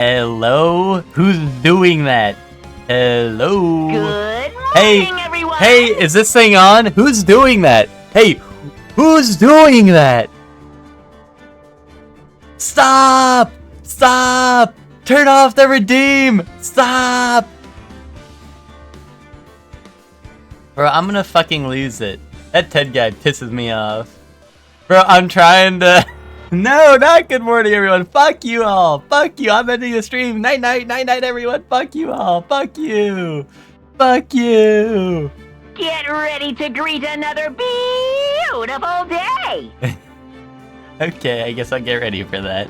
Hello? Who's doing that? Hello? Good Hey, morning, everyone! hey, is this thing on? Who's doing that? Hey, who's doing that? Stop! Stop! Turn off the redeem! Stop! Bro, I'm gonna fucking lose it. That Ted guy pisses me off. Bro, I'm trying to... No, not good morning, everyone. Fuck you all. Fuck you. I'm ending the stream. Night, night, night, night, everyone. Fuck you all. Fuck you. Fuck you. Get ready to greet another beautiful day! Okay, I guess I'll get ready for that.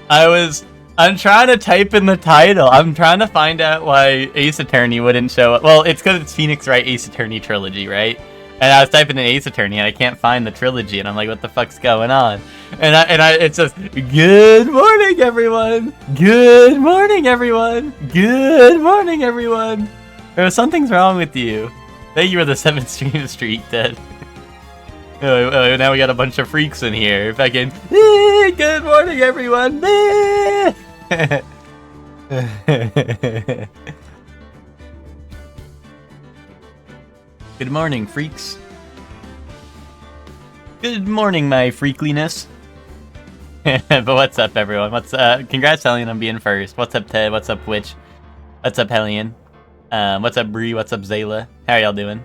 I'm trying to type in the title. I'm trying to find out why Ace Attorney wouldn't show up. Well, it's because it's Phoenix Wright Ace Attorney trilogy, right? And I was typing in Ace Attorney and I can't find the trilogy, and I'm like, what the fuck's going on? And it's just, good morning, everyone. Good morning, everyone. Good morning, everyone. Something's wrong with you. Thank you for the 7th stream streak, Ted. Oh, now we got a bunch of freaks in here. Fucking, good morning, everyone. Good morning, freaks. Good morning, my freakliness. But what's up, everyone? Congrats, Hellion, on being first. What's up, Ted? What's up, Witch? What's up, Hellion? What's up, Bree? What's up, Zayla? How are y'all doing?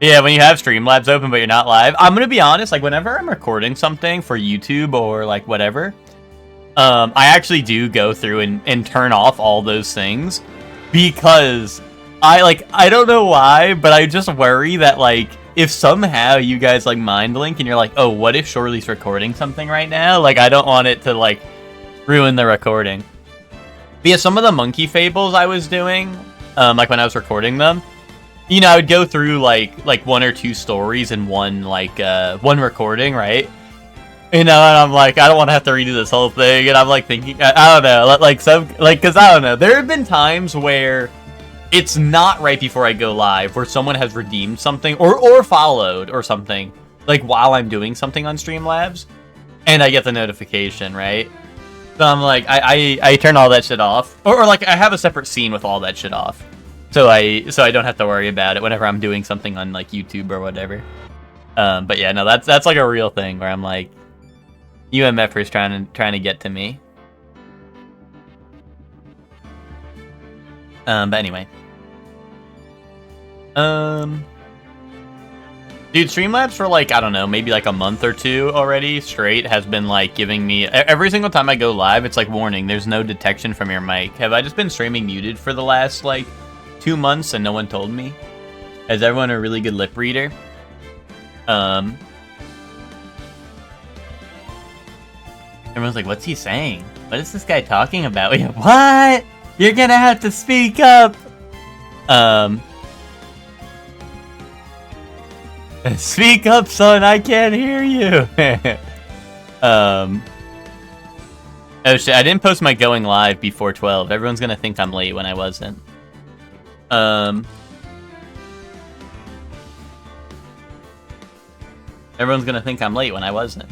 Yeah, when you have Streamlabs open but you're not live, I'm gonna be honest, like, whenever I'm recording something for YouTube or, like, whatever, I actually do go through and turn off all those things, because I don't know why, but I just worry that, like, if somehow you guys, like, mind link and you're like, oh, what if Shorely's recording something right now? Like, I don't want it to, like, ruin the recording. But yeah, some of the Monkey Fables I was doing, like, when I was recording them, you know, I would go through, like 1 or 2 stories in one recording, right? You know, and I'm like, I don't want to have to redo this whole thing, and I'm, like, thinking, I don't know, because I don't know, there have been times where it's not right before I go live, where someone has redeemed something, or followed, or something, like, while I'm doing something on Streamlabs, and I get the notification, right? So I'm like, I turn all that shit off, or like, I have a separate scene with all that shit off. So I don't have to worry about it whenever I'm doing something on, like, YouTube or whatever. But yeah, no, that's like a real thing where I'm like, UMFers trying to get to me. But anyway. Dude, Streamlabs for, like, I don't know, maybe like a month or 2 already straight has been, like, giving me, every single time I go live, it's like, warning, there's no detection from your mic. Have I just been streaming muted for the last, like, 2 months and no one told me? Is everyone a really good lip reader? Everyone's like, what's he saying? What is this guy talking about? What? You're gonna have to speak up! Speak up, son, I can't hear you! Oh shit, I didn't post my going live before 12. Everyone's gonna think I'm late when I wasn't. Everyone's gonna think I'm late when I wasn't.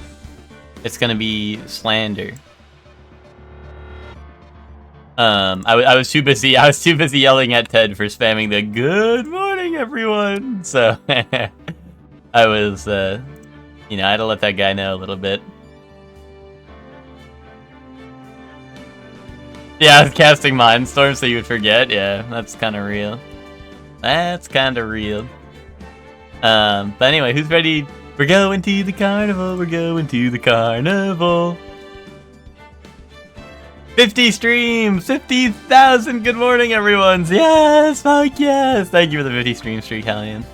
It's gonna be slander. I was too busy yelling at Ted for spamming the good morning, everyone. So I was, you know, I had to let that guy know a little bit. Yeah, I was casting Mindstorm so you would forget. Yeah, that's kind of real. That's kind of real. But anyway, who's ready? We're going to the carnival. We're going to the carnival. 50 streams, 50,000. Good morning, everyone. Yes, fuck yes. Thank you for the 50 stream streak, Hellion.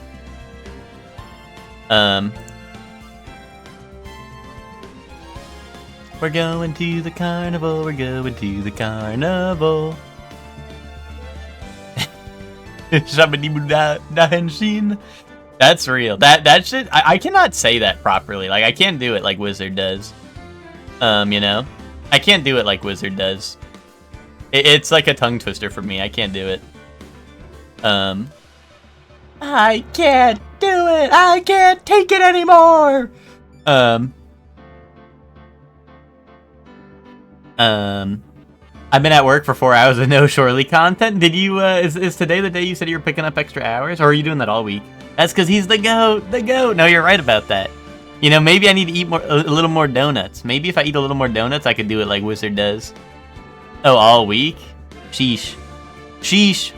We're going to the carnival. We're going to the carnival. That's real. That shit. I cannot say that properly. Like, I can't do it like Wizard does. You know, I can't do it like Wizard does. It's like a tongue twister for me. I can't do it. I can't do it. I can't take it anymore. I've been at work for 4 hours with no Shorely content. Did you, is today the day you said you were picking up extra hours? Or are you doing that all week? That's because he's the GOAT, the GOAT. No, you're right about that. You know, maybe I need to eat a little more donuts. Maybe if I eat a little more donuts, I could do it like Wizard does. Oh, all week? Sheesh. Sheesh.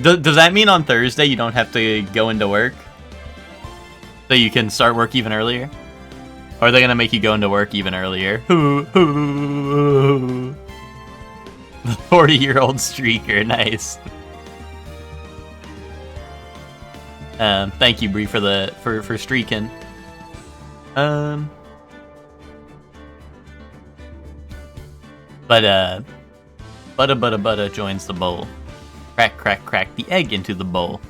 Does that mean on Thursday you don't have to go into work? So you can start work even earlier? Or are they gonna make you go into work even earlier? The 40-year-old streaker, nice. Thank you, Bree, for streaking. Butta joins the bowl. Crack, crack, crack the egg into the bowl.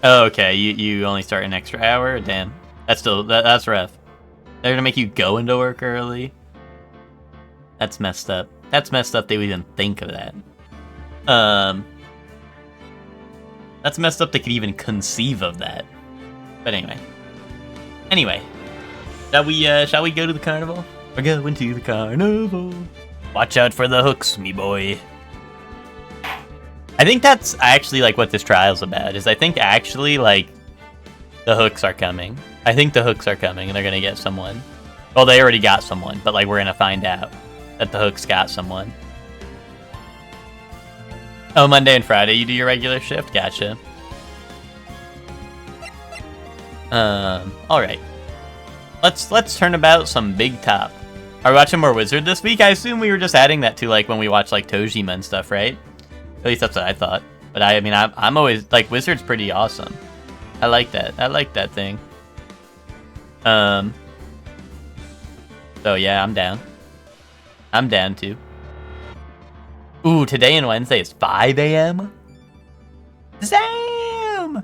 Oh, okay, you only start an extra hour? Damn. That's rough. They're gonna make you go into work early? That's messed up. That's messed up they would even think of that. That's messed up they could even conceive of that. But anyway. Shall we go to the carnival? We're going to the carnival. Watch out for the hooks, me boy. I think that's actually like what this trial's about, is I think actually like the hooks are coming. I think the hooks are coming and they're gonna get someone. Well, they already got someone, but like we're gonna find out that the hooks got someone. Oh, Monday and Friday you do your regular shift? Gotcha. Alright. Let's turn about some big top. Are we watching more Wizard this week? I assume we were just adding that to like when we watch like Tojima and stuff, right? At least that's what I thought. But I mean, I'm always like, Wizard's pretty awesome. I like that. I like that thing. So yeah, I'm down. I'm down too. Ooh, today and Wednesday is 5 a.m. Damn.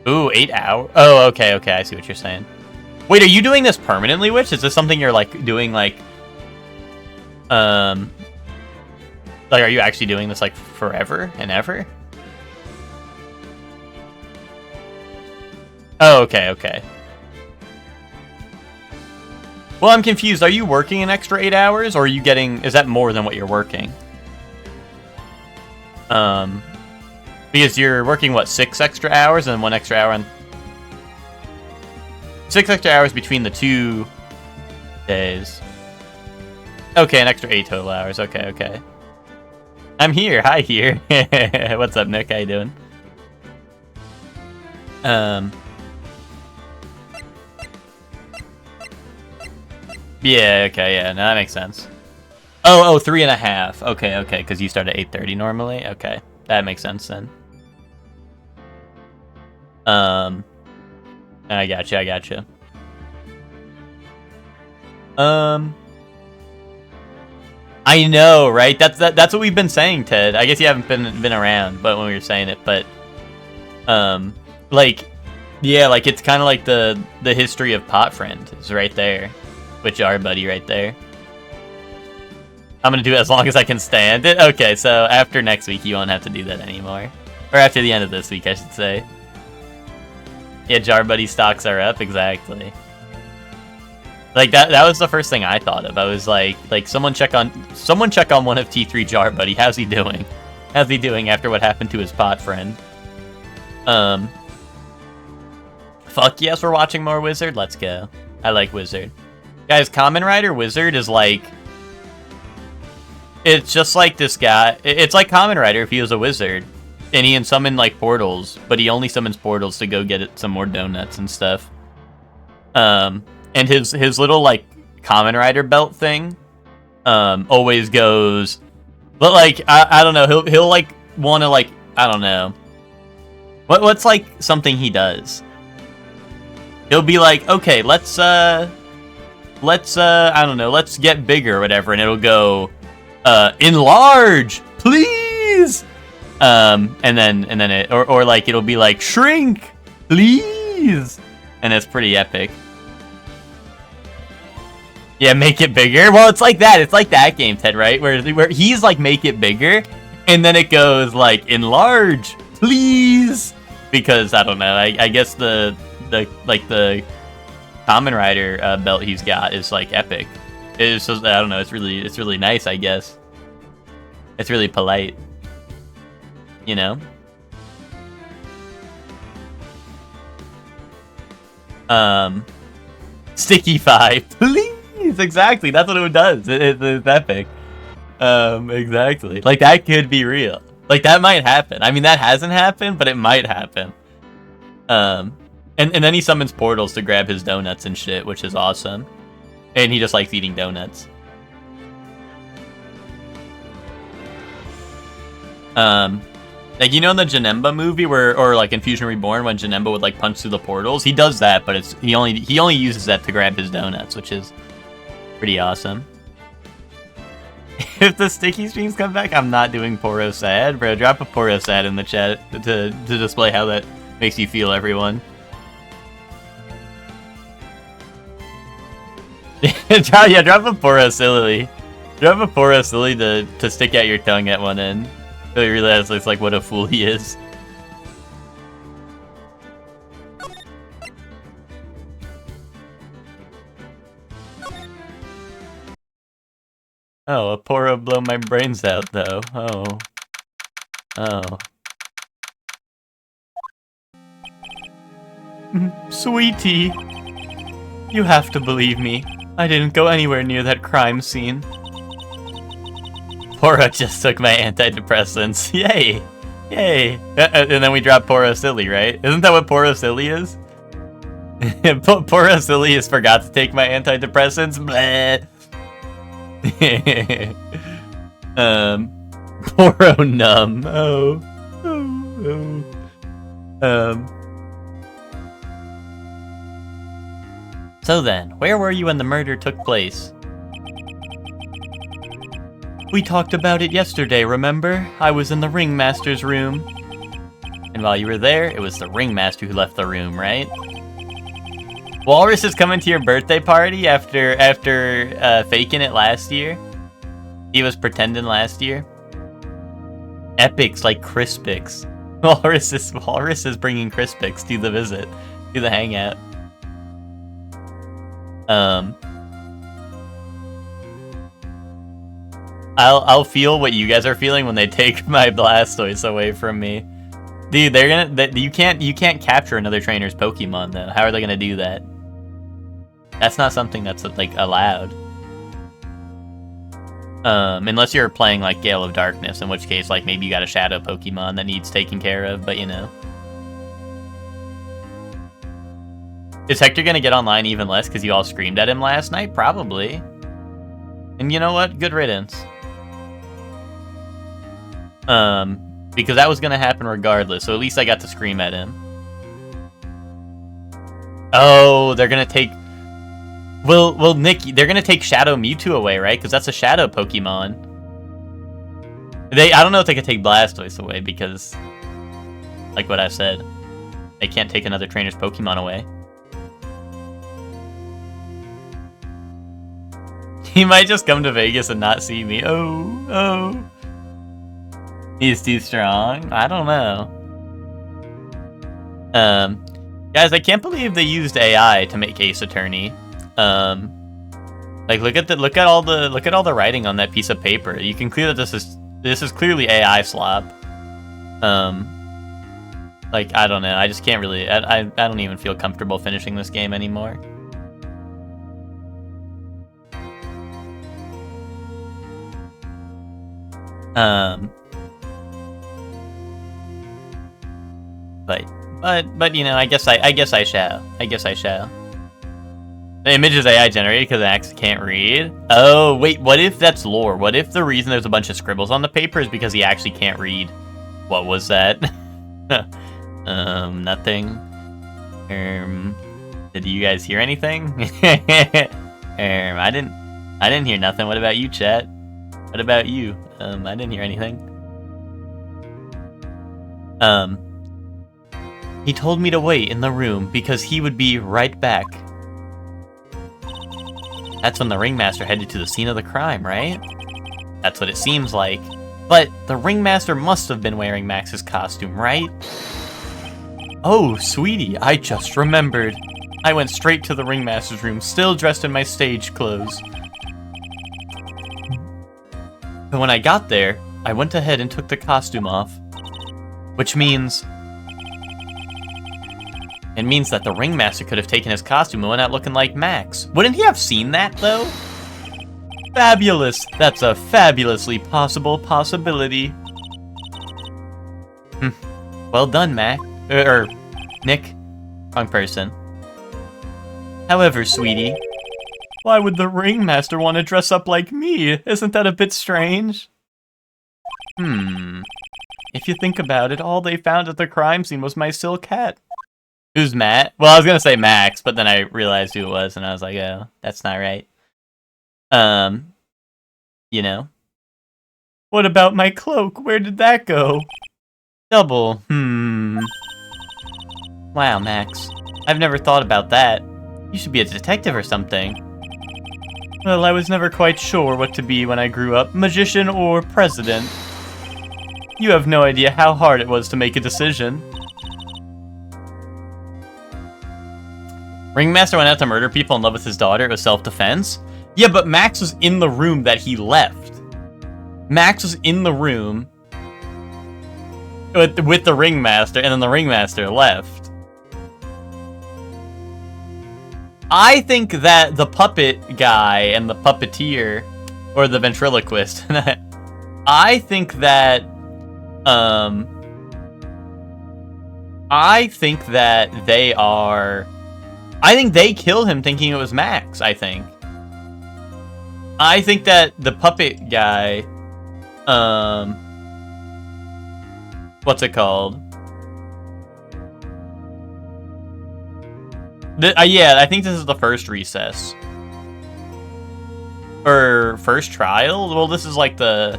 Ooh, 8 hours. Oh, okay, I see what you're saying. Wait, are you doing this permanently, Witch? Is this something you're like doing like are you actually doing this like forever and ever? Oh, okay. Well, I'm confused. Are you working an extra 8 hours, or are you getting? Is that more than what you're working? Because you're working what, 6 extra hours and 1 extra hour, and 6 extra hours between the 2 days. Okay, an extra 8 total hours. Okay. I'm here. Hi, here. What's up, Nick? How you doing? Yeah, okay, yeah. No, that makes sense. Oh, 3.5. Okay, because you start at 8:30 normally. Okay, that makes sense then. I gotcha. I know, right? That's what we've been saying, Ted. I guess you haven't been around, but when we were saying it, but like, yeah, like it's kind of like the history of Pot Friend is right there, with Jar Buddy right there. I'm gonna do it as long as I can stand it. Okay, so after next week, you won't have to do that anymore, or after the end of this week, I should say. Yeah, Jar Buddy stocks are up, exactly. Like that was the first thing I thought of. I was like someone check on one of T3 Jar Buddy. How's he doing? How's he doing after what happened to his Pot Friend? Fuck yes, we're watching more Wizard. Let's go. I like Wizard. Guys, Kamen Rider Wizard is like, it's just like this guy. It's like Kamen Rider if he was a wizard. And he can summon like portals, but he only summons portals to go get some more donuts and stuff. And his little like Kamen Rider belt thing always goes, but like I don't know, he'll like want to like, I don't know, what's like something he does. He'll be like, okay, let's I don't know, let's get bigger or whatever, and it'll go enlarge, please. And then it or like it'll be like shrink, please, and it's pretty epic. Yeah, make it bigger. Well, it's like that. It's like that game, Ted, right? Where he's like make it bigger, And then it goes like, enlarge, please, because I don't know. I guess the Kamen Rider belt he's got is like epic. It's just, I don't know. It's really nice. I guess it's really polite, you know. Sticky 5, please. Exactly. That's what it does. It's epic. Exactly. Like, that could be real. Like, that might happen. I mean, that hasn't happened, but it might happen. And then he summons portals to grab his donuts and shit, which is awesome. And he just likes eating donuts. Like, you know in the Janemba movie or like in Fusion Reborn when Janemba would like punch through the portals? He does that, but he only uses that to grab his donuts, which is pretty awesome. If the sticky streams come back, I'm not doing Poro sad, bro. Drop a Poro sad in the chat to display how that makes you feel, everyone. Yeah, drop a Poro silly. Drop a Poro silly to stick out your tongue at one end. So you realize it's like what a fool he is. Oh, a Poro blow my brains out though. Oh. Sweetie, you have to believe me. I didn't go anywhere near that crime scene. Poro just took my antidepressants. Yay! Yay! And then we drop Poro Silly, right? Isn't that what Poro Silly is? Poro Silly is forgot to take my antidepressants. Bleh. Poro Numb. So then, where were you when the murder took place? We talked about it yesterday, remember? I was in the Ringmaster's room. And while you were there, it was the Ringmaster who left the room, right? Walrus is coming to your birthday party after faking it last year? He was pretending last year? Epics like Crispix. Walrus is bringing Crispix to the visit, to the hangout. I'll feel what you guys are feeling when they take my Blastoise away from me. Dude, you can't capture another trainer's Pokemon though. How are they gonna do that? That's not something that's like allowed. Unless you're playing like Gale of Darkness, in which case like maybe you got a Shadow Pokemon that needs taken care of, but you know. Is Hector gonna get online even less because you all screamed at him last night? Probably. And you know what? Good riddance. Because that was gonna happen regardless, so at least I got to scream at him. Oh, they're gonna take... Well, Nick, they're gonna take Shadow Mewtwo away, right? Because that's a Shadow Pokemon. I don't know if they could take Blastoise away, because... like what I said. They can't take another trainer's Pokemon away. He might just come to Vegas and not see me. Oh. He's too strong? I don't know. Guys, I can't believe they used AI to make Ace Attorney. Like look at all the writing on that piece of paper. You can clear that this is clearly AI slop. Like I don't know. I just can't really. I don't even feel comfortable finishing this game anymore. But you know, I guess I shall. The image is AI generated because Axe can't read. Oh wait, what if that's lore? What if the reason there's a bunch of scribbles on the paper is because he actually can't read? What was that? Nothing. Did you guys hear anything? I didn't hear nothing. What about you, chat? What about you? I didn't hear anything. He told me to wait in the room because he would be right back. That's when the Ringmaster headed to the scene of the crime, right? That's what it seems like. But the ringmaster must have been wearing Max's costume, right? Oh, sweetie, I just remembered. I went straight to the ringmaster's room, still dressed in my stage clothes. But when I got there, I went ahead and took the costume off. Which means... It means that the ringmaster could have taken his costume and went out looking like Max. Wouldn't he have seen that, though? Fabulous! That's a fabulously possible possibility. Well done, Mac. Nick. Wrong person. However, sweetie, why would the ringmaster want to dress up like me? Isn't that a bit strange? If you think about it, all they found at the crime scene was my silk hat. Who's Matt? Well, I was gonna say Max, but then I realized who it was, and I was like, oh, that's not right. You know. What about my cloak? Where did that go? Double. Wow, Max. I've never thought about that. You should be a detective or something. Well, I was never quite sure what to be when I grew up, magician or president. You have no idea how hard it was to make a decision. Ringmaster went out to murder people in love with his daughter. It was self-defense. Yeah, but Max was in the room that he left. Max was in the room with the ringmaster, and then the ringmaster left. I think that the puppet guy and the puppeteer, or the ventriloquist, I think that they are... I think they killed him thinking it was Max, I think. I think that the puppet guy, what's it called? Yeah, I think this is the first recess. Or first trial? Well, this is like the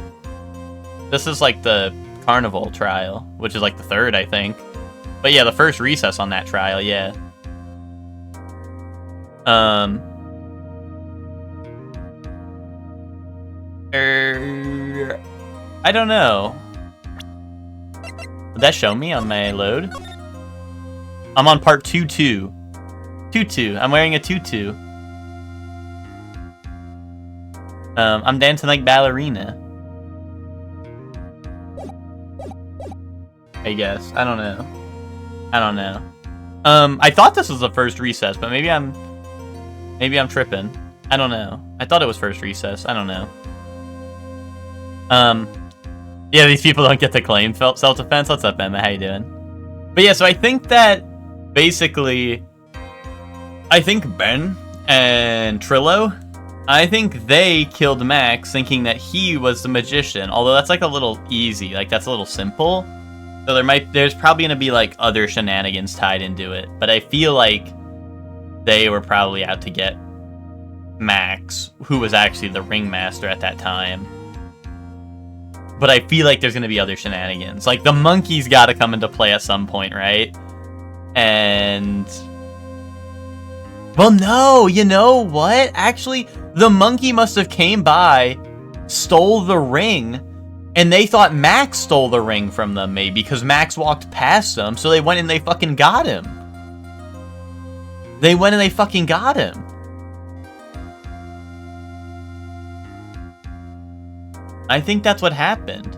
carnival trial, which is like the third, I think. But yeah, the first recess on that trial, yeah. I don't know. Would that show me on my load? I'm on part 2-2. Tutu. I'm wearing a tutu. I'm dancing like ballerina. I guess. I don't know. I thought this was the first recess, but maybe I'm tripping. I don't know. I thought it was first recess. I don't know. Yeah, these people don't get to claim self-defense. What's up, Emma? How you doing? But yeah, so I think that basically, I think Ben and Trillo, I think they killed Max thinking that he was the magician. Although that's like a little easy, like that's a little simple. So there's probably gonna be like other shenanigans tied into it. But I feel like they were probably out to get Max, who was actually the ringmaster at that time. But I feel like there's going to be other shenanigans. Like, the monkey's got to come into play at some point, right? And... Well, no! You know what? Actually, the monkey must have came by, stole the ring, and they thought Max stole the ring from them, maybe, because Max walked past them, so they went and they fucking got him. They went and they fucking got him. I think that's what happened.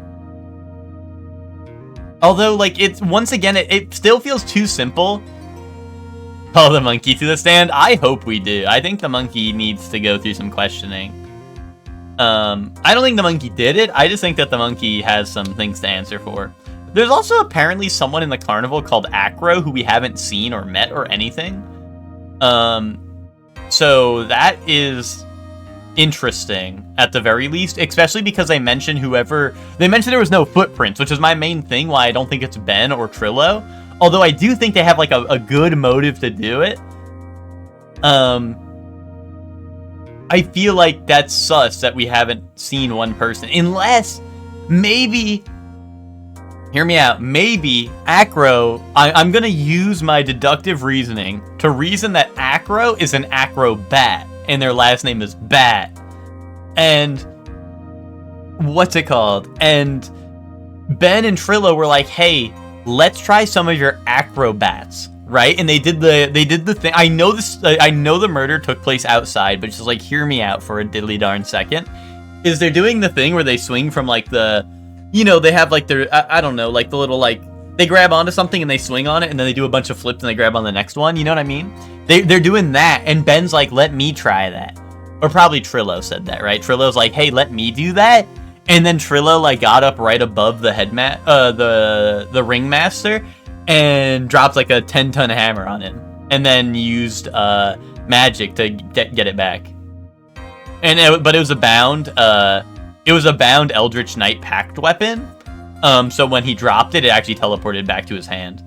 Although, like, it's once again, it still feels too simple. Call the monkey to the stand? I hope we do. I think the monkey needs to go through some questioning. I don't think the monkey did it. I just think that the monkey has some things to answer for. There's also apparently someone in the carnival called Acro who we haven't seen or met or anything. So that is interesting at the very least, especially because they mentioned there was no footprints, which is my main thing why I don't think it's Ben or Trillo, although I do think they have like a good motive to do it. I feel like that's sus that we haven't seen one person, unless maybe, hear me out, maybe Acro, I'm gonna use my deductive reasoning to reason that Acro is an acrobat and their last name is Bat. And what's it called? And Ben and Trillo were like, hey, let's try some of your acrobats, right? And they did the thing. I know the murder took place outside, but just like hear me out for a diddly darn second. Is they're doing the thing where they swing from like the, they have like their, I don't know, like the little like, they grab onto something and they swing on it and then they do a bunch of flips and they grab on the next one. You know what I mean? They're doing that and Ben's like, let me try that. Or probably Trillo said that, right? Trillo's like, hey, let me do that. And then Trillo like got up right above the the ringmaster and dropped like a 10-ton hammer on him. And then used magic to get it back. But it was a bound Eldritch Knight pact weapon. So when he dropped it, it actually teleported back to his hand.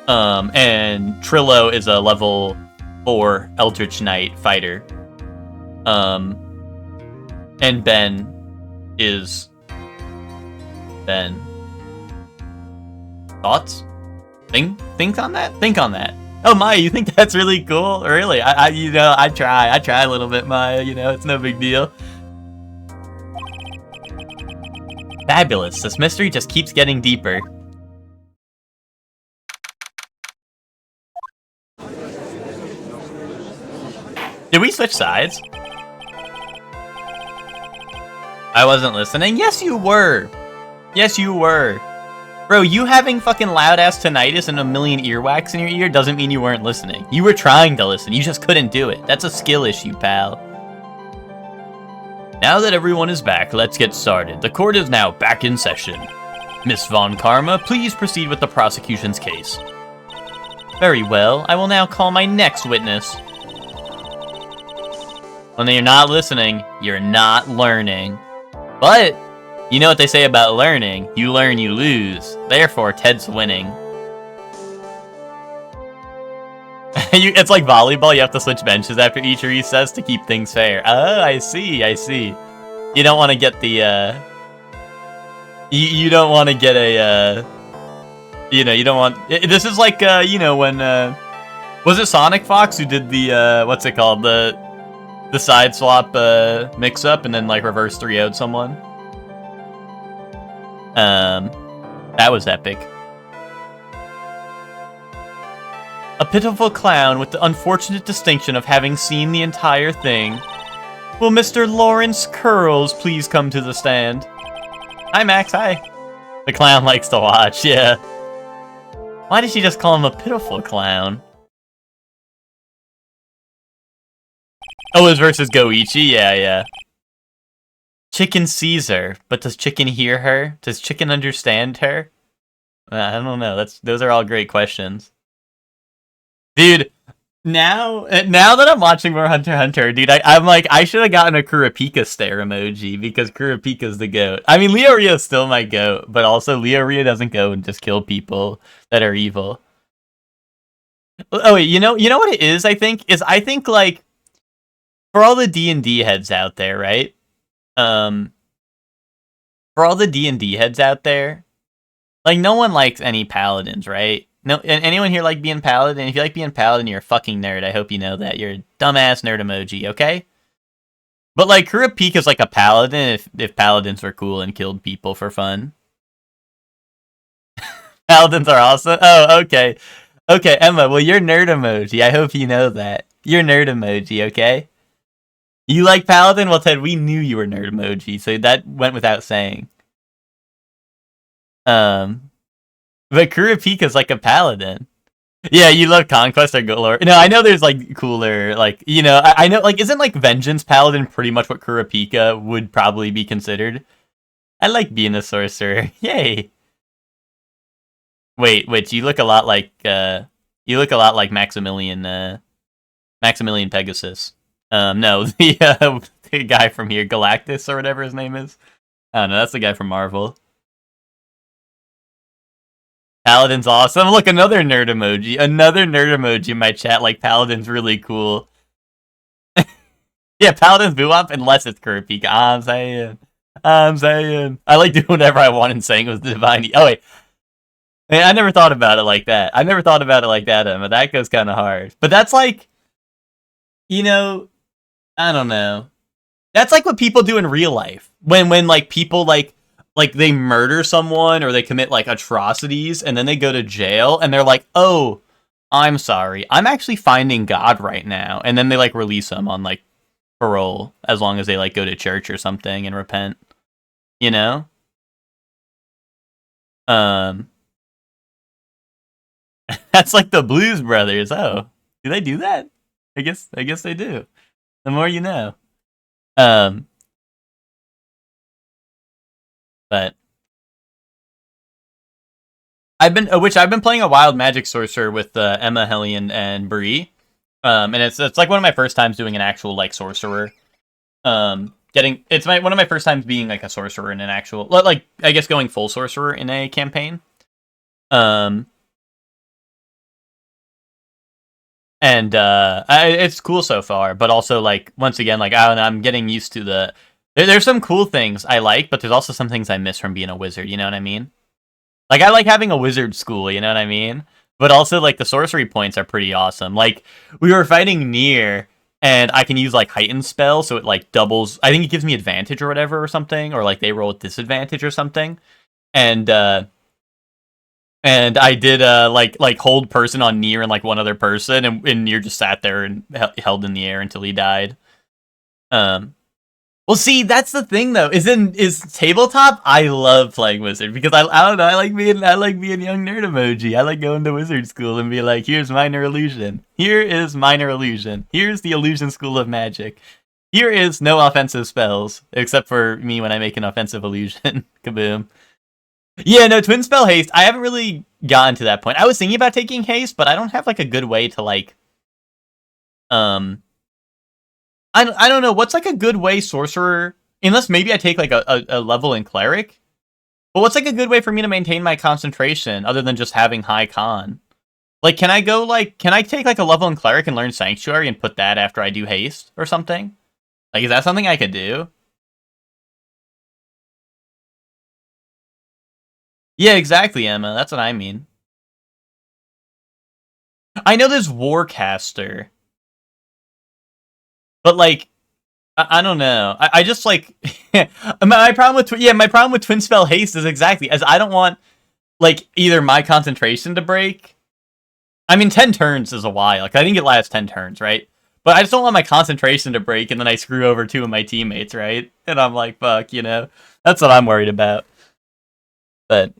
And Trillo is a level 4 Eldritch Knight fighter. And Ben is Ben. Thoughts? Think on that? Think on that. Oh, Maya, you think that's really cool? Really? I try a little bit, Maya, it's no big deal. Fabulous. This mystery just keeps getting deeper. Did we switch sides? I wasn't listening? Yes, you were. Yes, you were. Bro, you having fucking loud-ass tinnitus and a million earwax in your ear doesn't mean you weren't listening. You were trying to listen. You just couldn't do it. That's a skill issue, pal. Now that everyone is back, let's get started. The court is now back in session. Miss Von Karma, please proceed with the prosecution's case. Very well. I will now call my next witness. When you're not listening, you're not learning. But, you know what they say about learning. You learn, you lose. Therefore, Ted's winning. It's like volleyball, you have to switch benches after each recess to keep things fair. Oh, I see. You don't want to get the, You don't want to get a, you don't want... This is like, when, was it Sonic Fox who did the, what's it called? The side swap mix-up and then like reverse 3-0'd someone. That was epic. A pitiful clown with the unfortunate distinction of having seen the entire thing. Will Mr. Lawrence Curls please come to the stand? Hi, Max, hi. The clown likes to watch, yeah. Why did she just call him a pitiful clown? Oh, it was versus Goichi? Yeah. Chicken sees her, but does Chicken hear her? Does Chicken understand her? I don't know. Those are all great questions. Dude, now that I'm watching more Hunter x Hunter, dude, I'm like, I should have gotten a Kurapika stare emoji, because Kurapika's the GOAT. I mean, Leorio's still my GOAT, but also Leorio doesn't go and just kill people that are evil. Oh, wait, you know what it is, I think, like, for all the D&D heads out there, right? For all the D&D heads out there, like, no one likes any paladins, right? No, anyone here like being paladin? If you like being paladin, you're a fucking nerd. I hope you know that. You're a dumbass nerd emoji, okay? But, like, Kurapika's like a paladin if paladins were cool and killed people for fun. Paladins are awesome? Oh, okay. Okay, Emma, well, you're nerd emoji. I hope you know that. You're nerd emoji, okay? You like Paladin? Well, Ted, we knew you were nerd emoji, so that went without saying. But Kurapika's like a paladin. Yeah, you love Conquest or Galore. No, I know there's like cooler, like, I know, like, isn't like Vengeance Paladin pretty much what Kurapika would probably be considered? I like being a sorcerer. Yay. Wait, you look a lot like Maximilian Pegasus. No, the guy from here, Galactus or whatever his name is. I don't know, that's the guy from Marvel. Paladin's awesome. Look, another nerd emoji. Another nerd emoji in my chat, like, Paladin's really cool. Yeah, Paladin's boo-up unless it's Kurapika. I'm saying. I like doing whatever I want and saying it was the divine. Oh, wait. Man, I never thought about it like that. Emma. That goes kind of hard. But that's like, I don't know. That's like what people do in real life. When like people like they murder someone or they commit like atrocities and then they go to jail and they're like, "Oh, I'm sorry. I'm actually finding God right now." And then they like release them on like parole as long as they like go to church or something and repent. You know? Um That's like the Blues Brothers. Oh, do they do that? I guess they do. The more you know. Um but I've been playing a wild magic sorcerer with Emma, Hellion, and Bree. And it's like one of my first times doing an actual like sorcerer. One of my first times being like a sorcerer in an actual like I guess going full sorcerer in a campaign. And it's cool so far, but also like once again like I don't know, I'm getting used to there's some cool things I like, but there's also some things I miss from being a wizard, you know what I mean? Like I like having a wizard school, you know what I mean? But also like the sorcery points are pretty awesome. Like we were fighting Nier and I can use like heightened spell so it like doubles. I think it gives me advantage or whatever or something, or like they roll with disadvantage or something. And I did like hold person on Nier and like one other person, and Nier just sat there and held in the air until he died. Well, see, that's the thing though. Is tabletop? I love playing wizard because I don't know. I like being young nerd emoji. I like going to wizard school and be like, here's minor illusion. Here is minor illusion. Here's the illusion school of magic. Here is no offensive spells except for me when I make an offensive illusion. Kaboom. Yeah, no, twin spell haste. I haven't really gotten to that point. I was thinking about taking haste, but I don't have like a good way to like I don't know what's like a good way sorcerer, unless maybe I take like a level in cleric. But what's like a good way for me to maintain my concentration other than just having high con? Like can I take like a level in cleric and learn sanctuary and put that after I do haste or something? Like is that something I could do? Yeah, exactly, Emma. That's what I mean. I know there's Warcaster, but like I don't know. I just like my problem with my problem with twin spell haste is exactly as I don't want like either my concentration to break. I mean, 10 turns is a while. Like I think it lasts 10 turns, right? But I just don't want my concentration to break and then I screw over two of my teammates, right? And I'm like, fuck, you know. That's what I'm worried about. But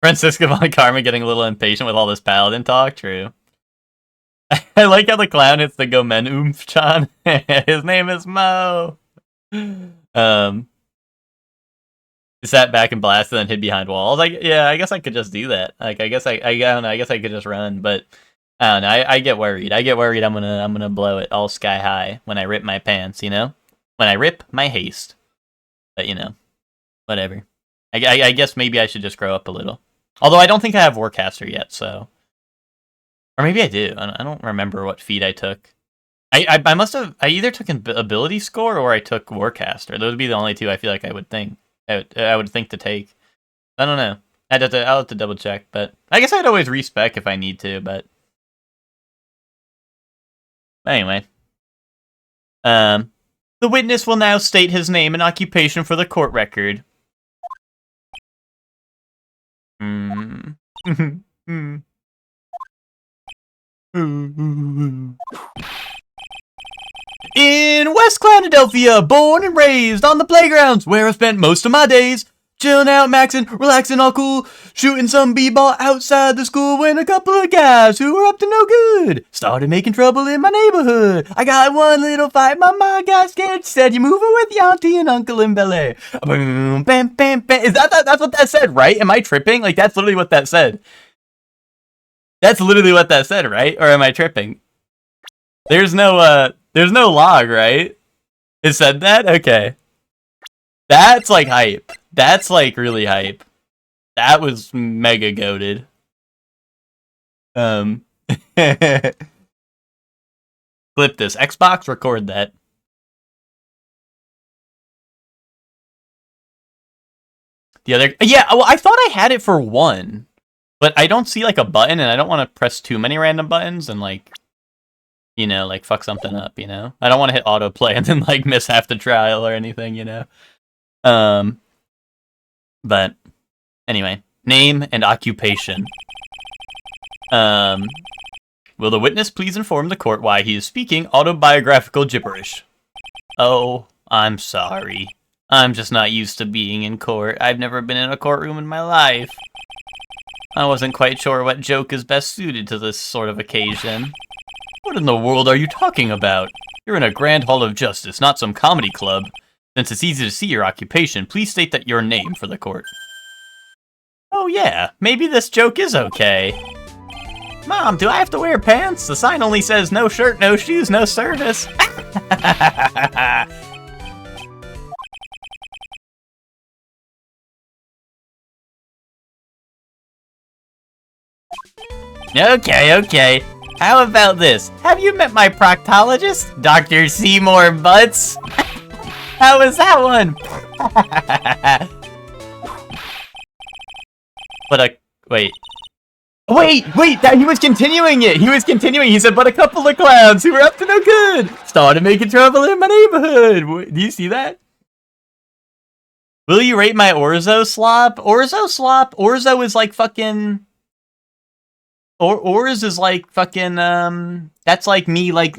Francisco Von Karma getting a little impatient with all this paladin talk. True. I like how the clown hits the Gomen Oomph-chan. His name is Mo. Sat back and blasted and hid behind walls. Like, yeah, I guess I could just do that. Like, I don't know. I guess I could just run, but I don't know. I get worried. I get worried. I'm gonna blow it all sky high when I rip my pants. You know, when I rip my haste. But you know, whatever. I guess maybe I should just grow up a little. Although I don't think I have Warcaster yet, so. Or maybe I do. I don't remember what feat I took. I must have. I either took an ability score or I took Warcaster. Those would be the only two I feel like I would think. I would think to take. I don't know. I'll have to double check, but I guess I'd always respec if I need to. But anyway, the witness will now state his name and occupation for the court record. In West Clonadelphia, born and raised on the playgrounds where I spent most of my days. Chilling out, maxing, relaxing, all cool. Shooting some b-ball outside the school when a couple of guys who were up to no good started making trouble in my neighborhood. I got one little fight, my mom got scared, said you moving with your auntie and uncle in Bel Air. Boom, bam, bam, bam. Is that's what that said, right? Am I tripping? Like, that's literally what that said. That's literally what that said, right? Or am I tripping? There's no log, right? It said that? Okay. That's like hype. That's like really hype. That was mega goated. Clip this. Xbox, record that. The other, yeah, well, I thought I had it for one, But I don't see, like, a button, and I don't want to press too many random buttons and, like, you know, like, fuck something up, you know? I don't want to hit autoplay and then, like, miss half the trial or anything, you know? But, anyway. Name and occupation. Will the witness please inform the court why he is speaking autobiographical gibberish? Oh, I'm sorry. I'm just not used to being in court. I've never been in a courtroom in my life. I wasn't quite sure what joke is best suited to this sort of occasion. What in the world are you talking about? You're in a grand hall of justice, not some comedy club. Since it's easy to see your occupation, please state that your name for the court. Oh yeah, maybe this joke is okay. Mom, do I have to wear pants? The sign only says no shirt, no shoes, no service. Okay. How about this? Have you met my proctologist, Dr. Seymour Butts? How was that one? Wait, he was continuing it! He said, but a couple of clowns who were up to no good started making trouble in my neighborhood. Do you see that? Will you rate my Orzo slop? Orzo is like fucking... Ors is like fucking, that's like me, like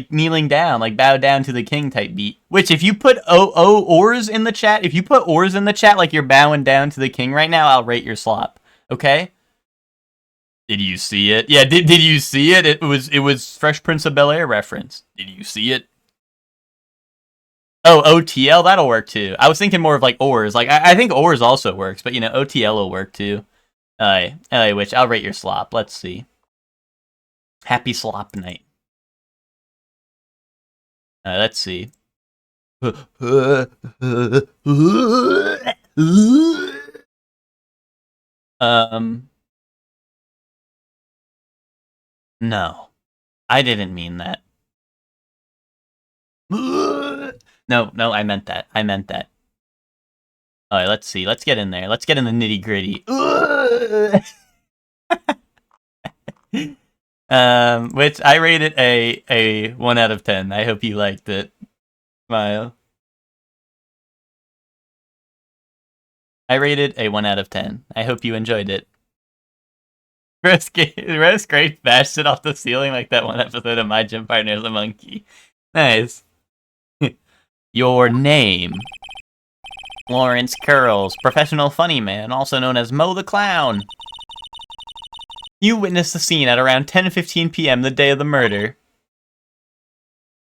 kneeling down, like bow down to the king type beat. Which, if you put Ors in the chat, like you're bowing down to the king right now, I'll rate your slop. Okay? Did you see it? Yeah, did you see it? It was Fresh Prince of Bel-Air reference. Did you see it? Oh, OTL, that'll work too. I was thinking more of like Ors. Like, I think Ors also works, but you know, OTL will work too. Which I'll rate your slop. Let's see. Happy slop night. Let's see. No. I didn't mean that. No, I meant that. Alright, let's see. Let's get in there. Let's get in the nitty-gritty. Which I rated a 1 out of 10. I hope you liked it. Smile. I rated a 1 out of 10. I hope you enjoyed it. Roast Great bashed it off the ceiling like that one episode of My Gym Partner's a Monkey. Nice. Your name. Lawrence Curls, professional funny man, also known as Mo the Clown. You witnessed the scene at around 10:15 p.m. the day of the murder.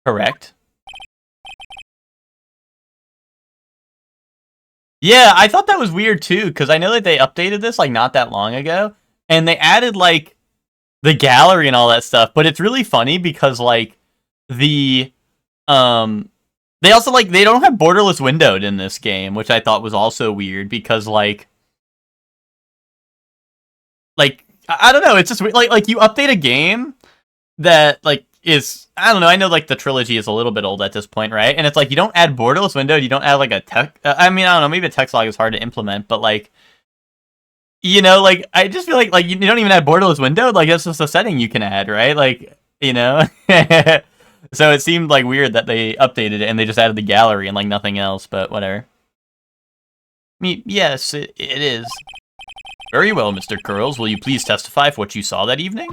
Correct. Yeah, I thought that was weird too, because I know that they updated this like not that long ago, and they added like the gallery and all that stuff, but it's really funny because like the they also like they don't have borderless windowed in this game, which I thought was also weird because like I don't know, it's just like you update a game that like is, I don't know, I know like the trilogy is a little bit old at this point, right? And it's like you don't add borderless windowed, you don't add like a tech I mean, I don't know, maybe a text log is hard to implement, but like, you know, like I just feel like you don't even add borderless windowed, like that's just a setting you can add, right? Like, you know. So it seemed like weird that they updated it and they just added the gallery and like nothing else, but whatever. I mean, yes, it is. Very well, Mr. Curls. Will you please testify for what you saw that evening?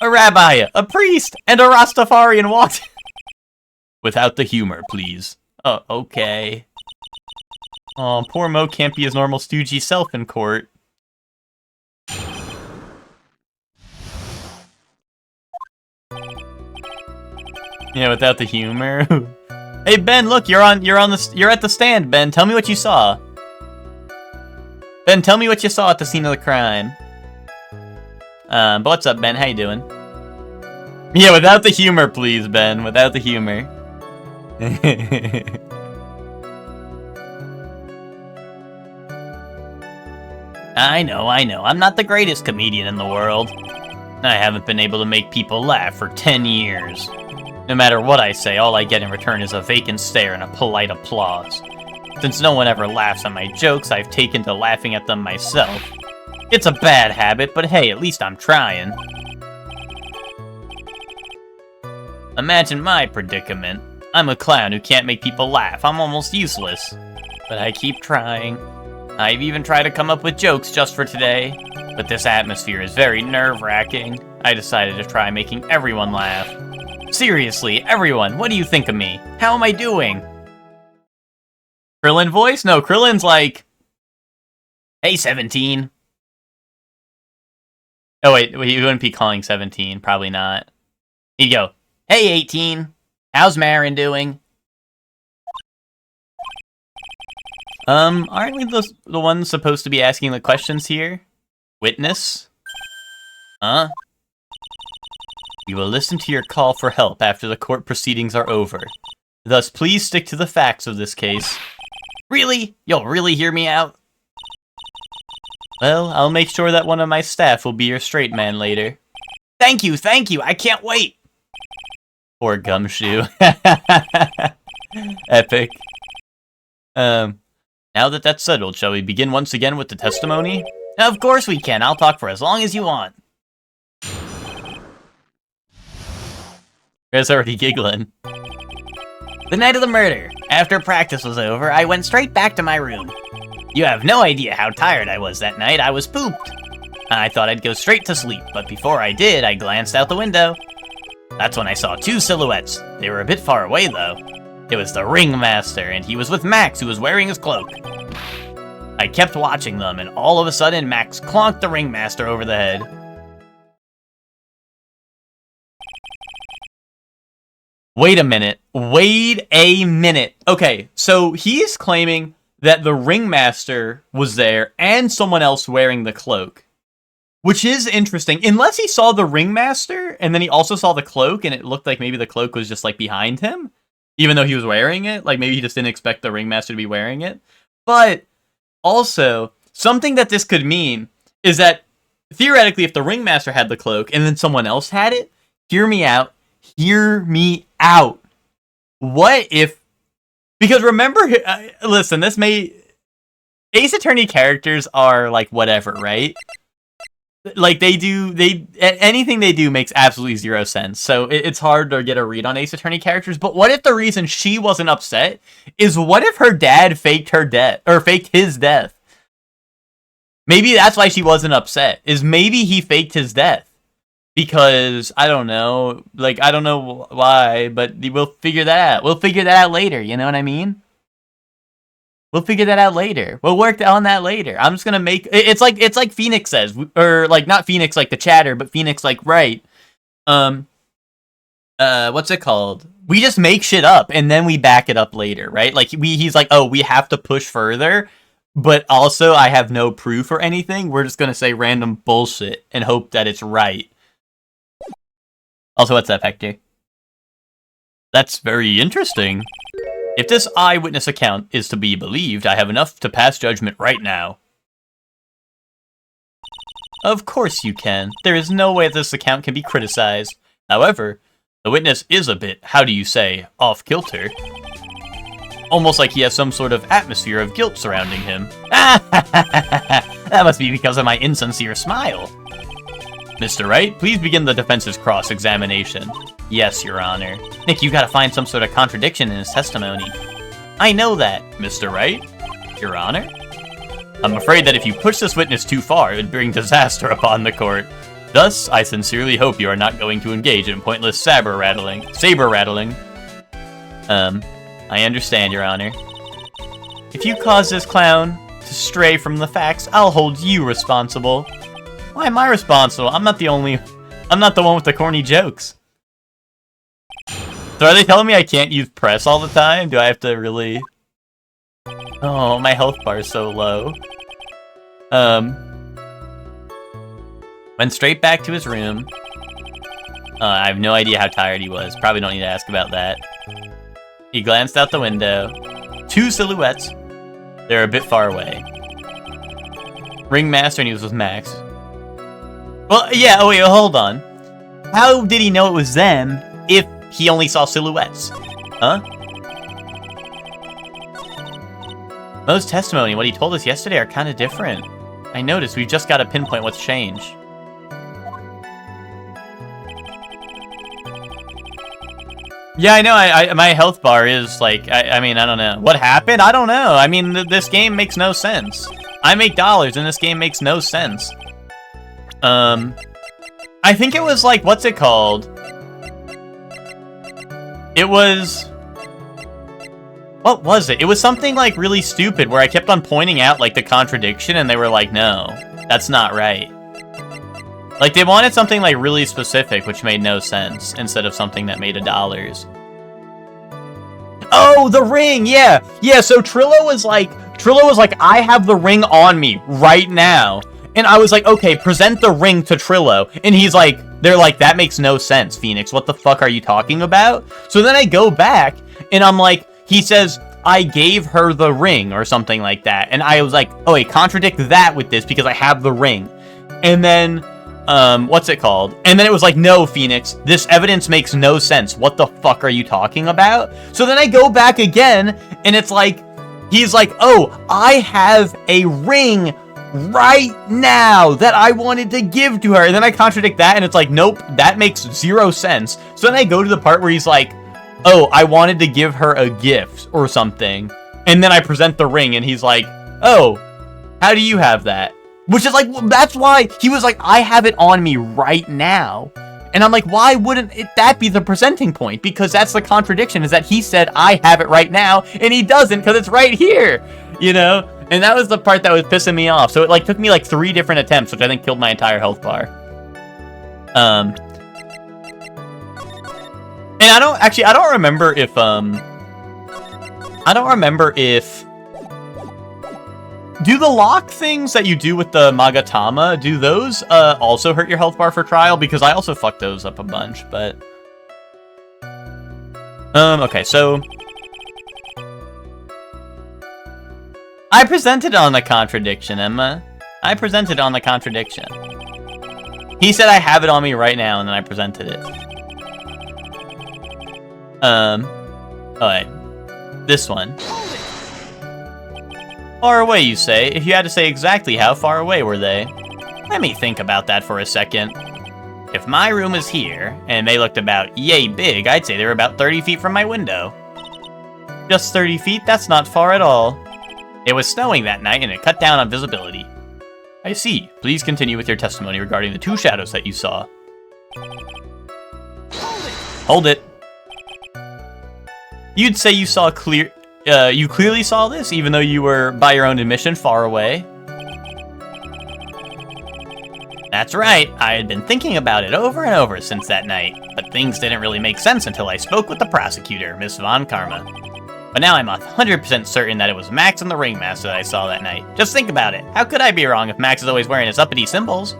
A rabbi, a priest, and a Rastafarian walked. Without the humor, please. Oh, okay. Oh, poor Mo can't be his normal stoogey self in court. Yeah, without the humor. Hey Ben, look, you're at the stand, Ben. Tell me what you saw. Ben, tell me what you saw at the scene of the crime. But what's up, Ben? How you doing? Yeah, without the humor, please, Ben. Without the humor. I know. I'm not the greatest comedian in the world. I haven't been able to make people laugh for 10 years. No matter what I say, all I get in return is a vacant stare and a polite applause. Since no one ever laughs at my jokes, I've taken to laughing at them myself. It's a bad habit, but hey, at least I'm trying. Imagine my predicament. I'm a clown who can't make people laugh. I'm almost useless. But I keep trying. I've even tried to come up with jokes just for today. But this atmosphere is very nerve-wracking. I decided to try making everyone laugh. Seriously, everyone, what do you think of me? How am I doing? Krillin voice? No, Krillin's like... Hey, 17. Oh, wait, he wouldn't be calling 17. Probably not. He'd go, hey, 18. How's Marin doing? Aren't we the ones supposed to be asking the questions here? Witness? Huh? You will listen to your call for help after the court proceedings are over. Thus, please stick to the facts of this case. Really? You'll really hear me out? Well, I'll make sure that one of my staff will be your straight man later. Thank you, I can't wait! Poor Gumshoe. Epic. Now that that's settled, shall we begin once again with the testimony? Of course we can, I'll talk for as long as you want. Red's already giggling. The night of the murder. After practice was over, I went straight back to my room. You have no idea how tired I was that night. I was pooped. I thought I'd go straight to sleep, but before I did, I glanced out the window. That's when I saw two silhouettes. They were a bit far away, though. It was the Ringmaster, and he was with Max, who was wearing his cloak. I kept watching them, and all of a sudden, Max clonked the Ringmaster over the head. Wait a minute. Okay, so he's claiming that the Ringmaster was there and someone else wearing the cloak. Which is interesting. Unless he saw the Ringmaster and then he also saw the cloak and it looked like maybe the cloak was just like behind him. Even though he was wearing it. Like maybe he just didn't expect the Ringmaster to be wearing it. But also, something that this could mean is that theoretically if the Ringmaster had the cloak and then someone else had it, hear me out. What if... Because remember, listen, this may... Ace Attorney characters are, like, whatever, right? Like, anything they do makes absolutely zero sense, so it's hard to get a read on Ace Attorney characters, but what if the reason she wasn't upset is what if her dad faked her death, or faked his death? Maybe that's why she wasn't upset, is maybe he faked his death. Because, I don't know, like, I don't know why, but we'll figure that out. We'll figure that out later, you know what I mean? We'll figure that out later. We'll work on that later. I'm just gonna make... It's like Phoenix says, or, like, not Phoenix like the chatter, but Phoenix like, right. What's it called? We just make shit up, and then we back it up later, right? Like, he's like, oh, we have to push further, but also I have no proof or anything. We're just gonna say random bullshit and hope that it's right. Also, what's up, Hector? That's very interesting. If this eyewitness account is to be believed, I have enough to pass judgment right now. Of course you can. There is no way this account can be criticized. However, the witness is a bit, how do you say, off-kilter. Almost like he has some sort of atmosphere of guilt surrounding him. That must be because of my insincere smile. Mr. Wright, please begin the defense's cross-examination. Yes, Your Honor. Nick, you gotta find some sort of contradiction in his testimony. I know that, Mr. Wright. Your Honor? I'm afraid that if you push this witness too far, it would bring disaster upon the court. Thus, I sincerely hope you are not going to engage in pointless saber rattling. I understand, Your Honor. If you cause this clown to stray from the facts, I'll hold you responsible. Why am I responsible? I'm not the one with the corny jokes. So are they telling me I can't use press all the time? Do I have to really... Oh, my health bar is so low. Went straight back to his room. I have no idea how tired he was. Probably don't need to ask about that. He glanced out the window. Two silhouettes. They're a bit far away. Ringmaster, and he was with Max. Well, yeah, oh wait, hold on. How did he know it was them if he only saw silhouettes? Huh? Mo's testimony and what he told us yesterday are kind of different. I I noticed we just gotta pinpoint what's changed. Yeah, I know, my health bar is, like, I mean, I don't know. What happened? I don't know. I mean, this game makes no sense. I make dollars, and this game makes no sense. I think it was, like, what's it called? It was... What was it? It was something, like, really stupid, where I kept on pointing out, like, the contradiction, and they were like, no, that's not right. Like, they wanted something, like, really specific, which made no sense, instead of something that made $1. Oh, the ring! Yeah! Yeah, so Trillo was like, I have the ring on me right now. And I was like, okay, present the ring to Trillo. And he's like, they're like, that makes no sense, Phoenix. What the fuck are you talking about? So then I go back, and I'm like, he says, I gave her the ring, or something like that. And I was like, oh, wait, contradict that with this, because I have the ring. And then... what's it called? And then it was like, no, Phoenix, this evidence makes no sense. What the fuck are you talking about? So then I go back again, and it's like, he's like, oh, I have a ring right now that I wanted to give to her. And then I contradict that, and it's like, nope, that makes 0 sense. So then I go to the part where he's like, oh, I wanted to give her a gift or something. And then I present the ring, and he's like, oh, how do you have that? Which is like, well, that's why he was like, I have it on me right now. And I'm like, why wouldn't that be the presenting point? Because that's the contradiction, is that he said, I have it right now, and he doesn't, because it's right here, you know? And that was the part that was pissing me off. So it like took me like 3 different attempts, which I think killed my entire health bar. And I don't remember if, do the lock things that you do with the Magatama, do those also hurt your health bar for trial? Because I also fucked those up a bunch, but... okay, so... I presented on the contradiction, Emma. I presented on the contradiction. He said I have it on me right now, and then I presented it. Alright. This one. Far away, you say? If you had to say exactly how far away were they? Let me think about that for a second. If my room is here, and they looked about yay big, I'd say they were about 30 feet from my window. Just 30 feet? That's not far at all. It was snowing that night, and it cut down on visibility. I see. Please continue with your testimony regarding the 2 shadows that you saw. Hold it. You'd say you saw you clearly saw this, even though you were, by your own admission, far away? That's right, I had been thinking about it over and over since that night, but things didn't really make sense until I spoke with the prosecutor, Miss Von Karma. But now I'm 100% certain that it was Max and the Ringmaster that I saw that night. Just think about it, how could I be wrong if Max is always wearing his uppity symbols?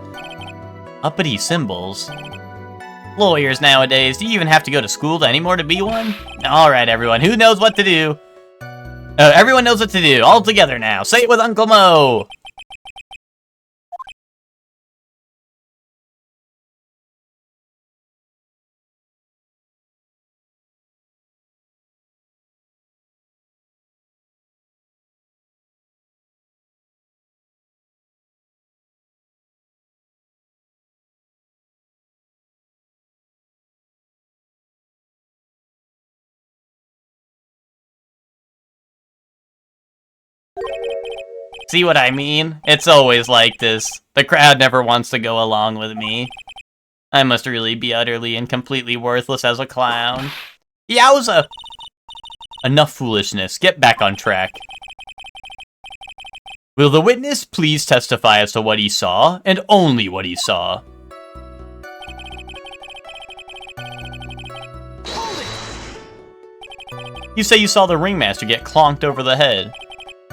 Uppity symbols? Lawyers nowadays, do you even have to go to school anymore to be one? Alright everyone, who knows what to do? Everyone knows what to do, all together now. Say it with Uncle Mo! See what I mean? It's always like this. The crowd never wants to go along with me. I must really be utterly and completely worthless as a clown. Yowza! Enough foolishness. Get back on track. Will the witness please testify as to what he saw, and only what he saw? You say you saw the Ringmaster get clonked over the head.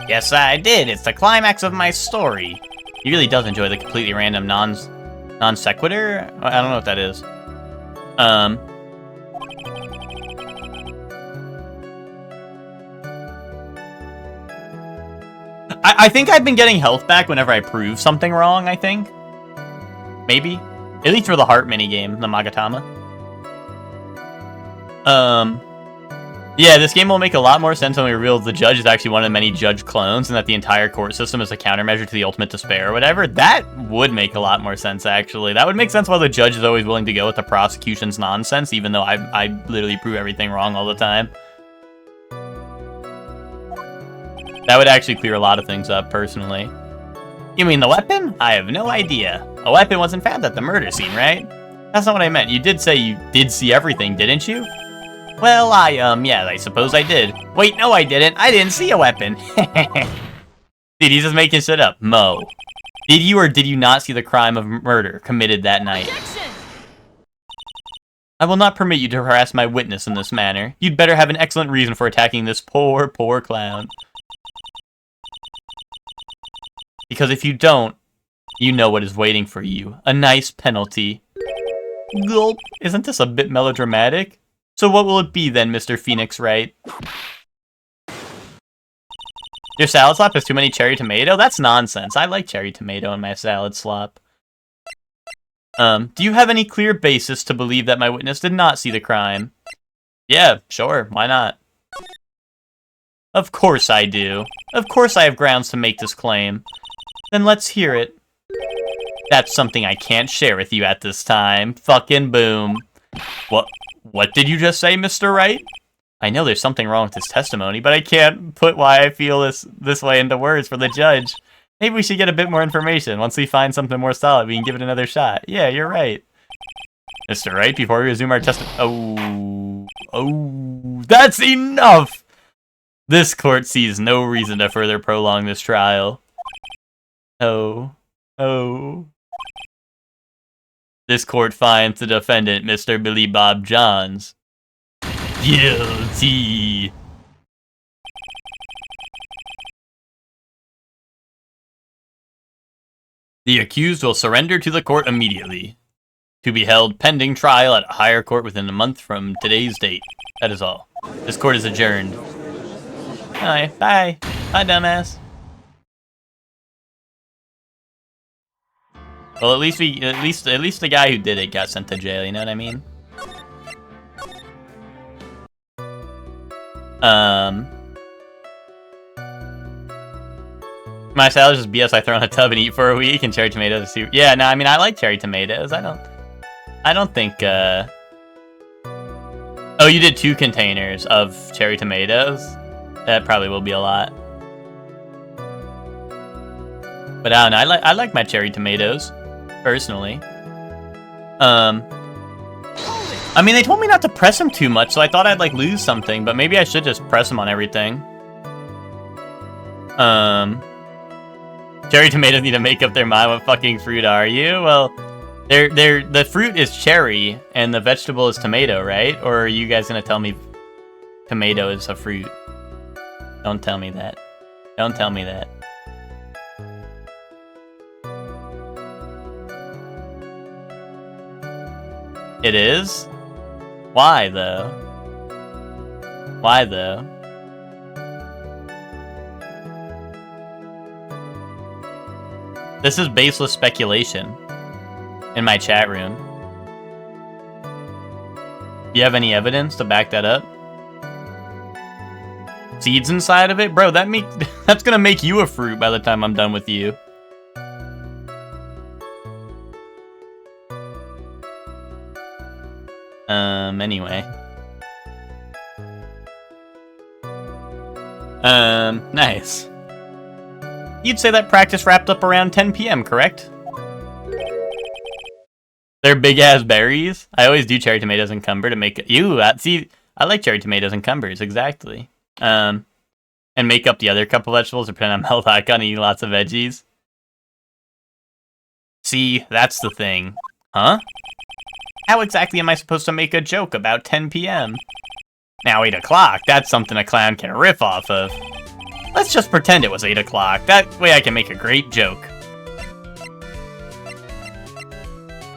Yes, I did. It's the climax of my story. He really does enjoy the completely random non sequitur? I don't know what that is. I think I've been getting health back whenever I prove something wrong, I think. Maybe. At least for the heart minigame, the Magatama. Yeah, this game will make a lot more sense when we reveal the judge is actually one of the many judge clones and that the entire court system is a countermeasure to the ultimate despair or whatever. That would make a lot more sense, actually. That would make sense why the judge is always willing to go with the prosecution's nonsense, even though I literally prove everything wrong all the time. That would actually clear a lot of things up, personally. You mean the weapon? I have no idea. A weapon wasn't found at the murder scene, right? That's not what I meant. You did say you did see everything, didn't you? Well, yeah, I suppose I did. Wait, no I didn't. I didn't see a weapon. Dude, he's just making shit up. Mo, did you or did you not see the crime of murder committed that night? Objection! I will not permit you to harass my witness in this manner. You'd better have an excellent reason for attacking this poor, poor clown. Because if you don't, you know what is waiting for you. A nice penalty. Gulp. Isn't this a bit melodramatic? So what will it be then, Mr. Phoenix Wright? Your salad slop has too many cherry tomato? That's nonsense. I like cherry tomato in my salad slop. Do you have any clear basis to believe that my witness did not see the crime? Yeah, sure. Why not? Of course I do. Of course I have grounds to make this claim. Then let's hear it. That's something I can't share with you at this time. Fucking boom. What did you just say, Mr. Wright? I know there's something wrong with this testimony, but I can't put why I feel this way into words for the judge. Maybe we should get a bit more information. Once we find something more solid, we can give it another shot. Yeah, you're right. Mr. Wright, before we resume our testimony... Oh, that's enough! This court sees no reason to further prolong this trial. Oh. This court finds the defendant, Mr. Billy Bob Johns, guilty. The accused will surrender to the court immediately, to be held pending trial at a higher court within a month from today's date. That is all. This court is adjourned. Alright, bye. Bye, dumbass. Well, at least the guy who did it got sent to jail, you know what I mean? My salad is just BS I throw in a tub and eat for a week, and cherry tomatoes are super... Yeah, no, I mean, I like cherry tomatoes. I don't think, Oh, you did 2 containers of cherry tomatoes? That probably will be a lot. But I don't know, I like my cherry tomatoes. Personally. I mean, they told me not to press them too much, so I thought I'd, like, lose something, but maybe I should just press them on everything. Cherry tomatoes need to make up their mind. What fucking fruit are you? Well, the fruit is cherry, and the vegetable is tomato, right? Or are you guys gonna tell me tomato is a fruit? Don't tell me that. Don't tell me that. It is? Why, though? Why, though? This is baseless speculation in my chat room. Do you have any evidence to back that up? Seeds inside of it? Bro, that's gonna make you a fruit by the time I'm done with you. Anyway. Nice. You'd say that practice wrapped up around 10 p.m., correct? They're big-ass berries? I always do cherry tomatoes and cumber to make it... See, I like cherry tomatoes and cumbers, exactly. And make up the other couple vegetables, depending on how I kind of eat lots of veggies. See, that's the thing. Huh? How exactly am I supposed to make a joke about 10 p.m.? Now 8 o'clock, that's something a clown can riff off of. Let's just pretend it was 8 o'clock. That way I can make a great joke.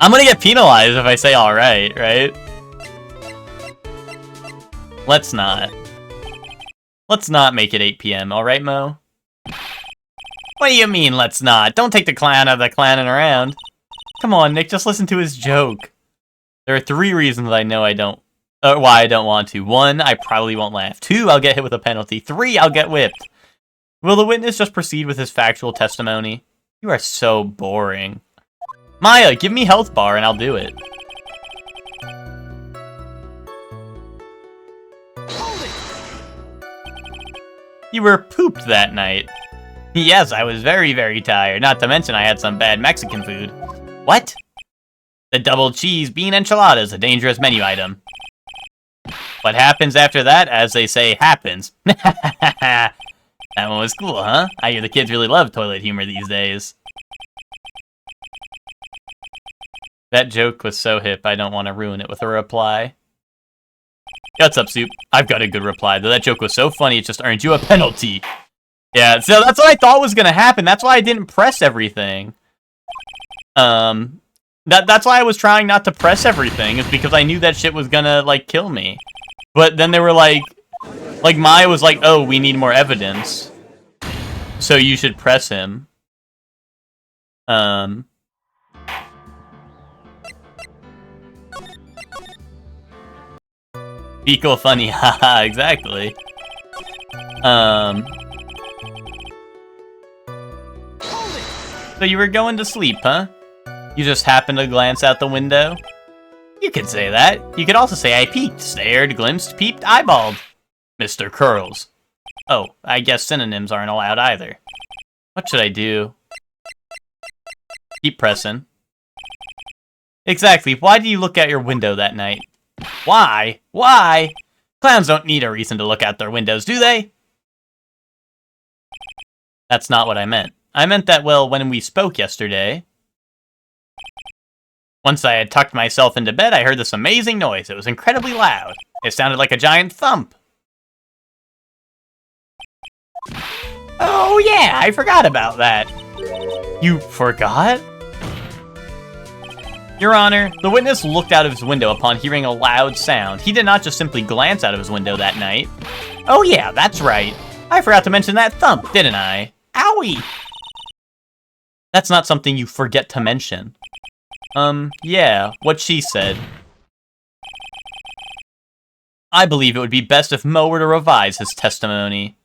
I'm gonna get penalized if I say alright, right? Let's not. Let's not make it 8 p.m., alright, Mo? What do you mean, let's not? Don't take the clown out of the clowning around. Come on, Nick, just listen to his joke. There are 3 reasons I know I don't Why I don't want to. 1, I probably won't laugh. 2, I'll get hit with a penalty. 3, I'll get whipped. Will the witness just proceed with his factual testimony? You are so boring. Maya, give me health bar and I'll do it. You were pooped that night. Yes, I was very, very tired. Not to mention I had some bad Mexican food. What? The double cheese bean enchilada is a dangerous menu item. What happens after that, as they say, happens. That one was cool, huh? I hear the kids really love toilet humor these days. That joke was so hip, I don't want to ruin it with a reply. What's up, Soup? I've got a good reply, though that joke was so funny it just earned you a penalty. Yeah, so that's what I thought was gonna happen. That's why I didn't press everything. That's why I was trying not to press everything, is because I knew that shit was gonna, like, kill me. But then they were like Maya was like, oh, we need more evidence. So you should press him. Fecal funny, haha, exactly. So you were going to sleep, huh? You just happened to glance out the window? You could say that. You could also say I peeked, stared, glimpsed, peeped, eyeballed. Mr. Curls. Oh, I guess synonyms aren't allowed either. What should I do? Keep pressing. Exactly, why did you look out your window that night? Why? Why? Clowns don't need a reason to look out their windows, do they? That's not what I meant. I meant that, well, when we spoke yesterday... Once I had tucked myself into bed, I heard this amazing noise. It was incredibly loud. It sounded like a giant thump. Oh yeah, I forgot about that. You forgot? Your Honor, the witness looked out of his window upon hearing a loud sound. He did not just simply glance out of his window that night. Oh yeah, that's right. I forgot to mention that thump, didn't I? Owie! That's not something you forget to mention. Yeah, what she said. I believe it would be best if Mo were to revise his testimony.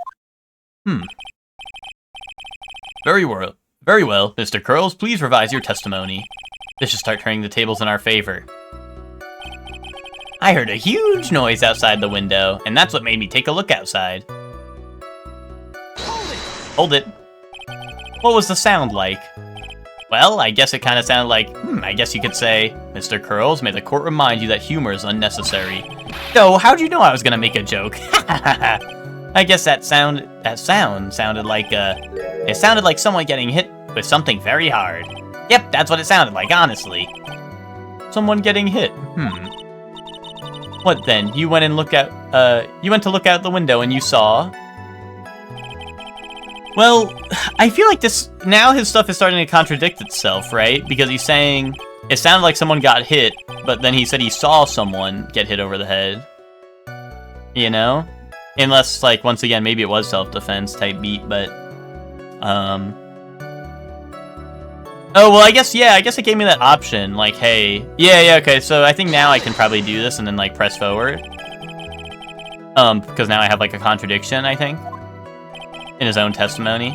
Very well, Mr. Curls, please revise your testimony. This should start turning the tables in our favor. I heard a huge noise outside the window, and that's what made me take a look outside. Hold it. What was the sound like? Well, I guess it kind of sounded like, I guess you could say, Mr. Curls, may the court remind you that humor is unnecessary. So, how'd you know I was gonna make a joke? I guess that sound sounded like, it sounded like someone getting hit with something very hard. Yep, that's what it sounded like, honestly. Someone getting hit, What then? You went to look out the window and you saw... Well, I feel like now his stuff is starting to contradict itself, right? Because he's saying it sounded like someone got hit, but then he said he saw someone get hit over the head. You know? Unless, like, once again, maybe it was self-defense type beat, but... Oh, well, I guess it gave me that option, like, hey... Yeah, okay, so I think now I can probably do this and then, like, press forward. Because now I have, like, a contradiction, I think. In his own testimony.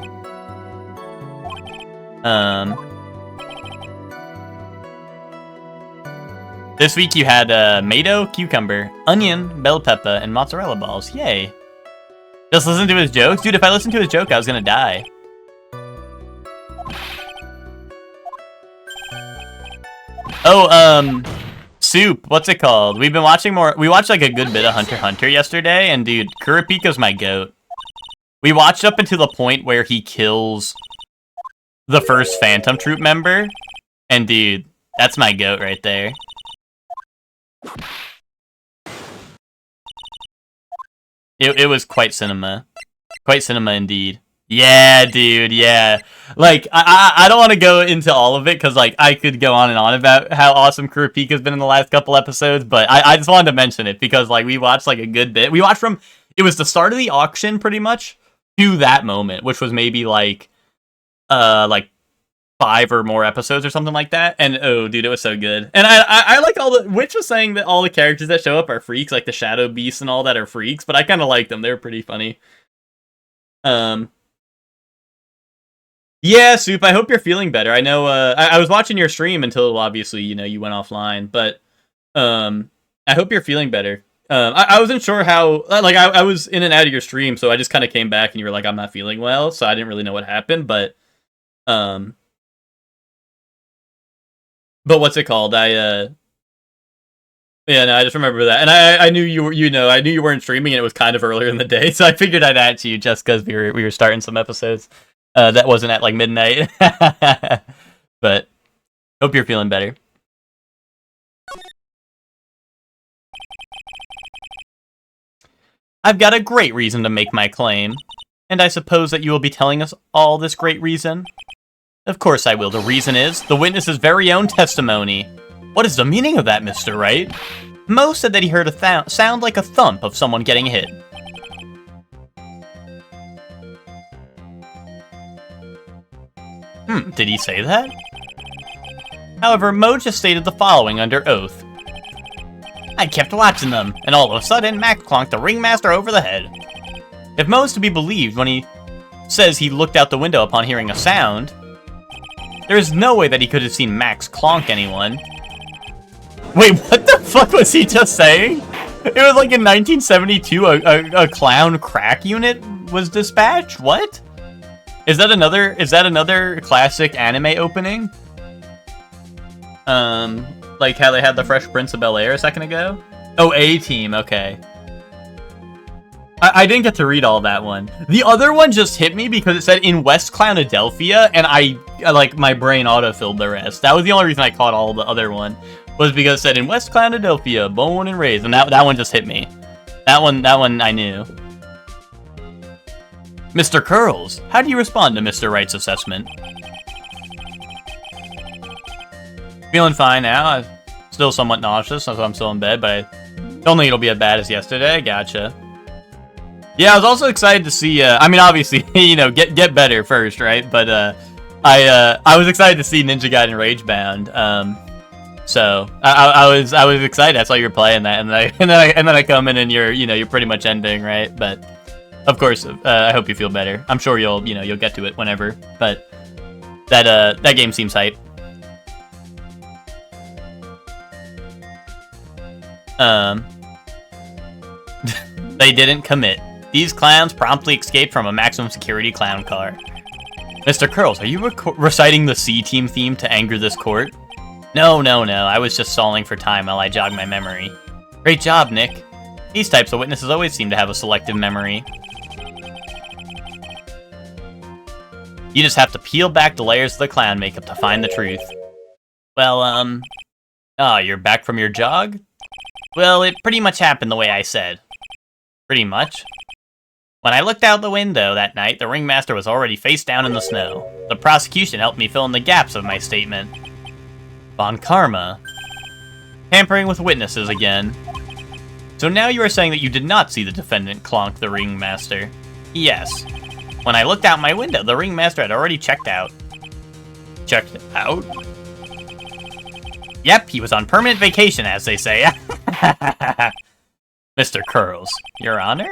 This week you had tomato, cucumber, onion, bell pepper, and mozzarella balls. Yay. Just listen to his jokes? Dude, if I listened to his joke, I was gonna die. Oh, Soup, what's it called? We watched like a good bit of Hunter x Hunter yesterday, and dude, Kurapika's my goat. We watched up until the point where he kills the first Phantom Troop member. And dude, that's my goat right there. It was quite cinema. Quite cinema indeed. Yeah, dude, yeah. Like, I don't want to go into all of it, because, like, I could go on and on about how awesome Kurapika's been in the last couple episodes, but I just wanted to mention it, because, like, we watched, like, a good bit. We watched from, it was the start of the auction, pretty much, to that moment, which was maybe, like 5 or more episodes or something like that. And oh, dude, it was so good. And I like all the... Witch was saying that all the characters that show up are freaks, like the Shadow Beasts and all that are freaks, but I kind of like them. They're pretty funny. Yeah, Soup, I hope you're feeling better. I know, I was watching your stream until, obviously, you know, you went offline, but, I hope you're feeling better. I wasn't sure how, like, I was in and out of your stream, so I just kind of came back and you were like, I'm not feeling well, so I didn't really know what happened, but what's it called? Yeah, no, I just remember that, and I knew you were, you know, I knew you weren't streaming, and it was kind of earlier in the day, so I figured I'd add to you just because we were starting some episodes. That wasn't at like midnight. But hope you're feeling better. I've got a great reason to make my claim, and I suppose that you will be telling us all this great reason? Of course I will. The reason is the witness's very own testimony. What is the meaning of that, Mr. Wright? Mo said that he heard a sound like a thump of someone getting hit. Did he say that? However, Mo just stated the following under oath. I kept watching them, and all of a sudden, Max clonked the ringmaster over the head. If Mo is to be believed when he says he looked out the window upon hearing a sound, there is no way that he could have seen Max clonk anyone. Wait, what the fuck was he just saying? It was like in 1972, a clown crack unit was dispatched? What? Is that another classic anime opening? Like how they had the Fresh Prince of Bel-Air a second ago? Oh, A-Team, okay. I didn't get to read all that one. The other one just hit me because it said in West Clownadelphia, and I like, my brain autofilled the rest. That was the only reason I caught all the other one, was because it said in West Clownadelphia, born and raised, and that one just hit me. That one I knew. Mr. Curls, how do you respond to Mr. Wright's assessment? Feeling fine now. I'm still somewhat nauseous, so I'm still in bed, but I don't think it'll be as bad as yesterday. Gotcha. Yeah, I was also excited to see, I mean, obviously, you know, get better first, right? But, I was excited to see Ninja Gaiden Ragebound. So I was excited. I saw you were playing that, and then I come in and you're pretty much ending, right? But of course, I hope you feel better. I'm sure you'll get to it whenever. But that game seems hype. They didn't commit. These clowns promptly escaped from a maximum security clown car. Mr. Curls, are you reciting the C-Team theme to anger this court? No. I was just stalling for time while I jog my memory. Great job, Nick. These types of witnesses always seem to have a selective memory. You just have to peel back the layers of the clown makeup to find the truth. Well, you're back from your jog? Well, it pretty much happened the way I said. Pretty much. When I looked out the window that night, the ringmaster was already face down in the snow. The prosecution helped me fill in the gaps of my statement. Von Karma. Tampering with witnesses again. So now you are saying that you did not see the defendant clonk the ringmaster? Yes. When I looked out my window, the ringmaster had already checked out. Checked out? Yep, he was on permanent vacation, as they say. Mr. Curls, Your Honor?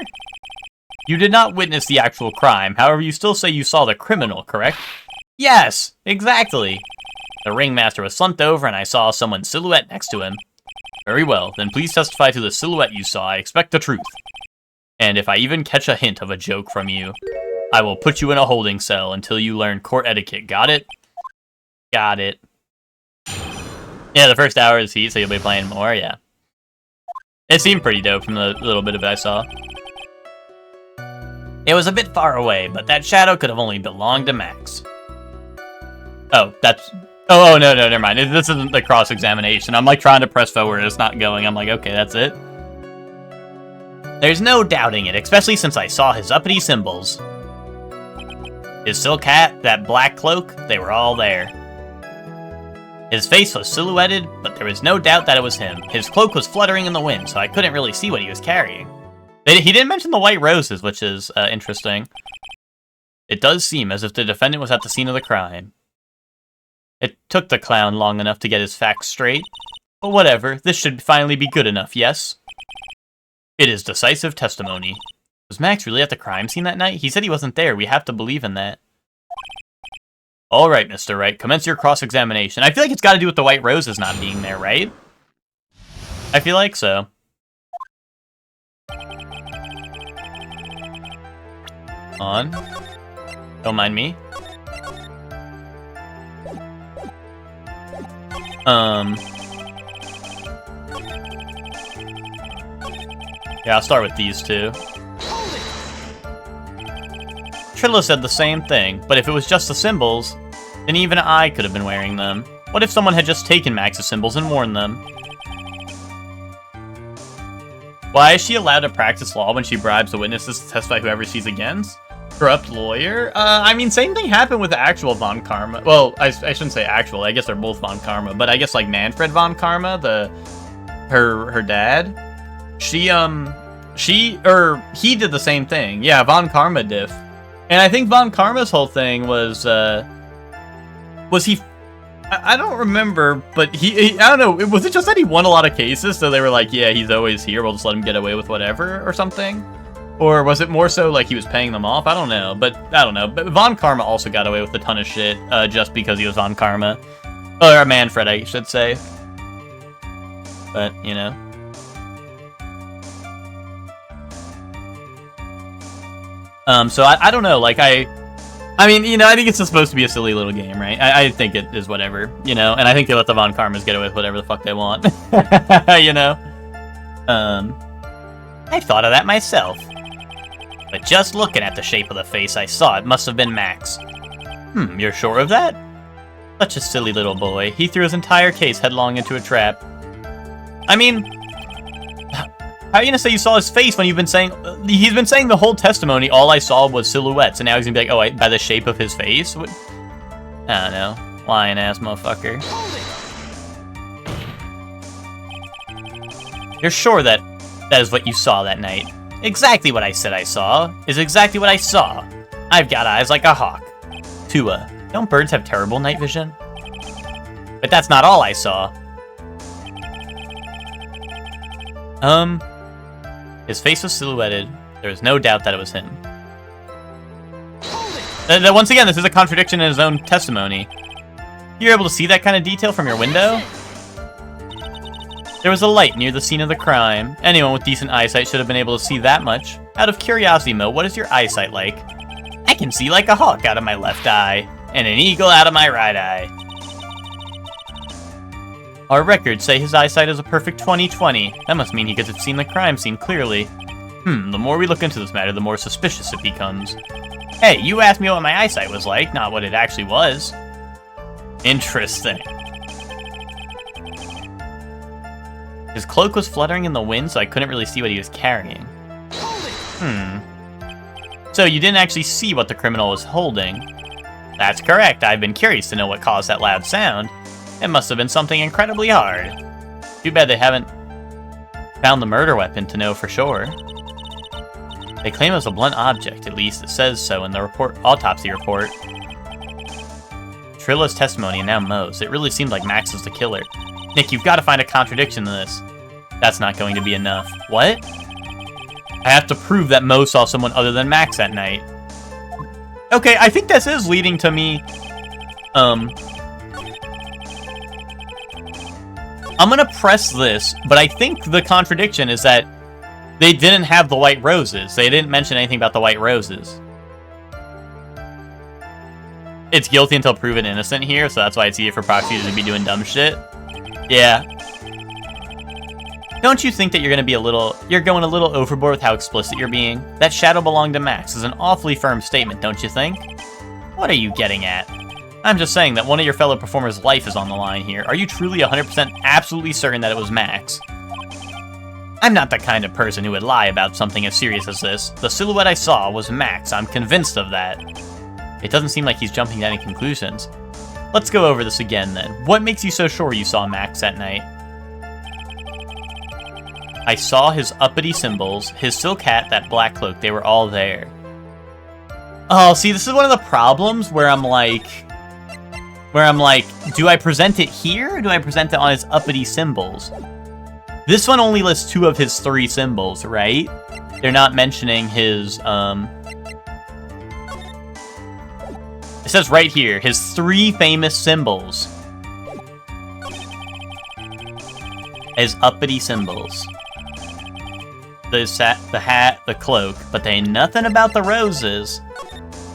You did not witness the actual crime, however you still say you saw the criminal, correct? Yes, exactly. The ringmaster was slumped over and I saw someone's silhouette next to him. Very well, then please testify to the silhouette you saw. I expect the truth. And if I even catch a hint of a joke from you, I will put you in a holding cell until you learn court etiquette. Got it? Got it. Yeah, the first hour is heat, so you'll be playing more, yeah. It seemed pretty dope from the little bit of it I saw. It was a bit far away, but that shadow could have only belonged to Max. Oh, that's... Oh, no, never mind. This isn't the cross-examination. I'm, like, trying to press forward, it's not going. I'm like, okay, that's it. There's no doubting it, especially since I saw his uppity symbols. His silk hat, that black cloak, they were all there. His face was silhouetted, but there was no doubt that it was him. His cloak was fluttering in the wind, so I couldn't really see what he was carrying. He didn't mention the white roses, which is interesting. It does seem as if the defendant was at the scene of the crime. It took the clown long enough to get his facts straight. But whatever, this should finally be good enough, yes? It is decisive testimony. Was Max really at the crime scene that night? He said he wasn't there. We have to believe in that. All right, Mr. Wright, commence your cross-examination. I feel like it's got to do with the White Roses not being there, right? I feel like so. On. Don't mind me. Yeah, I'll start with these two. Trilla said the same thing, but if it was just the symbols, then even I could have been wearing them. What if someone had just taken Max's symbols and worn them? Why is she allowed to practice law when she bribes the witnesses to testify whoever she's against? Corrupt lawyer? I mean, same thing happened with the actual Von Karma. Well, I shouldn't say actual. I guess they're both Von Karma. But I guess, like, Manfred Von Karma, her dad, he did the same thing. Yeah, Von Karma diff. And I think Von Karma's whole thing was he... I don't remember, but I don't know, was it just that he won a lot of cases, so they were like, yeah, he's always here, we'll just let him get away with whatever, or something? Or was it more so like he was paying them off? I don't know, but Von Karma also got away with a ton of shit, just because he was Von Karma. Or Manfred, I should say. But, you know. So I don't know, like, I mean, you know, I think it's supposed to be a silly little game, right? I think it is whatever, you know? And I think they let the Von Karmas get away with whatever the fuck they want, you know? I thought of that myself. But just looking at the shape of the face I saw, it must have been Max. You're sure of that? Such a silly little boy. He threw his entire case headlong into a trap. I mean, how are you gonna say you saw his face when you've been saying... he's been saying the whole testimony, all I saw was silhouettes, and now he's gonna be like, oh, by the shape of his face? What? I don't know. Lion-ass motherfucker. You're sure that is what you saw that night? Exactly what I said I saw is exactly what I saw. I've got eyes like a hawk. Tua, don't birds have terrible night vision? But that's not all I saw. His face was silhouetted. There was no doubt that it was him. Once again, this is a contradiction in his own testimony. You're able to see that kind of detail from your window? There was a light near the scene of the crime. Anyone with decent eyesight should have been able to see that much. Out of curiosity, Mo, what is your eyesight like? I can see like a hawk out of my left eye, and an eagle out of my right eye. Our records say his eyesight is a perfect 20/20. That must mean he could have seen the crime scene clearly. The more we look into this matter, the more suspicious it becomes. Hey, you asked me what my eyesight was like, not what it actually was. Interesting. His cloak was fluttering in the wind, so I couldn't really see what he was carrying. So you didn't actually see what the criminal was holding? That's correct. I've been curious to know what caused that loud sound. It must have been something incredibly hard. Too bad they haven't found the murder weapon to know for sure. They claim it was a blunt object, at least it says so in the autopsy report. Trilla's testimony and now Mo's. It really seemed like Max was the killer. Nick, you've got to find a contradiction in this. That's not going to be enough. What? I have to prove that Mo saw someone other than Max that night. Okay, I think this is leading to me... I'm gonna press this, but I think the contradiction is that they didn't have the white roses. They didn't mention anything about the white roses. It's guilty until proven innocent here, so that's why it's easier for prosecutors to be doing dumb shit. Yeah. Don't you think that you're going a little overboard with how explicit you're being? That shadow belonged to Max is an awfully firm statement, don't you think? What are you getting at? I'm just saying that one of your fellow performers' life is on the line here. Are you truly 100% absolutely certain that it was Max? I'm not the kind of person who would lie about something as serious as this. The silhouette I saw was Max. I'm convinced of that. It doesn't seem like he's jumping to any conclusions. Let's go over this again, then. What makes you so sure you saw Max that night? I saw his uppity symbols, his silk hat, that black cloak. They were all there. Oh, see, this is one of the problems where I'm where I'm like, do I present it here, or do I present it on his uppity symbols? This one only lists 2 of his 3 symbols, right? They're not mentioning his, It says right here, his 3 famous symbols. His uppity symbols. The hat, the cloak, but they ain't nothing about the roses.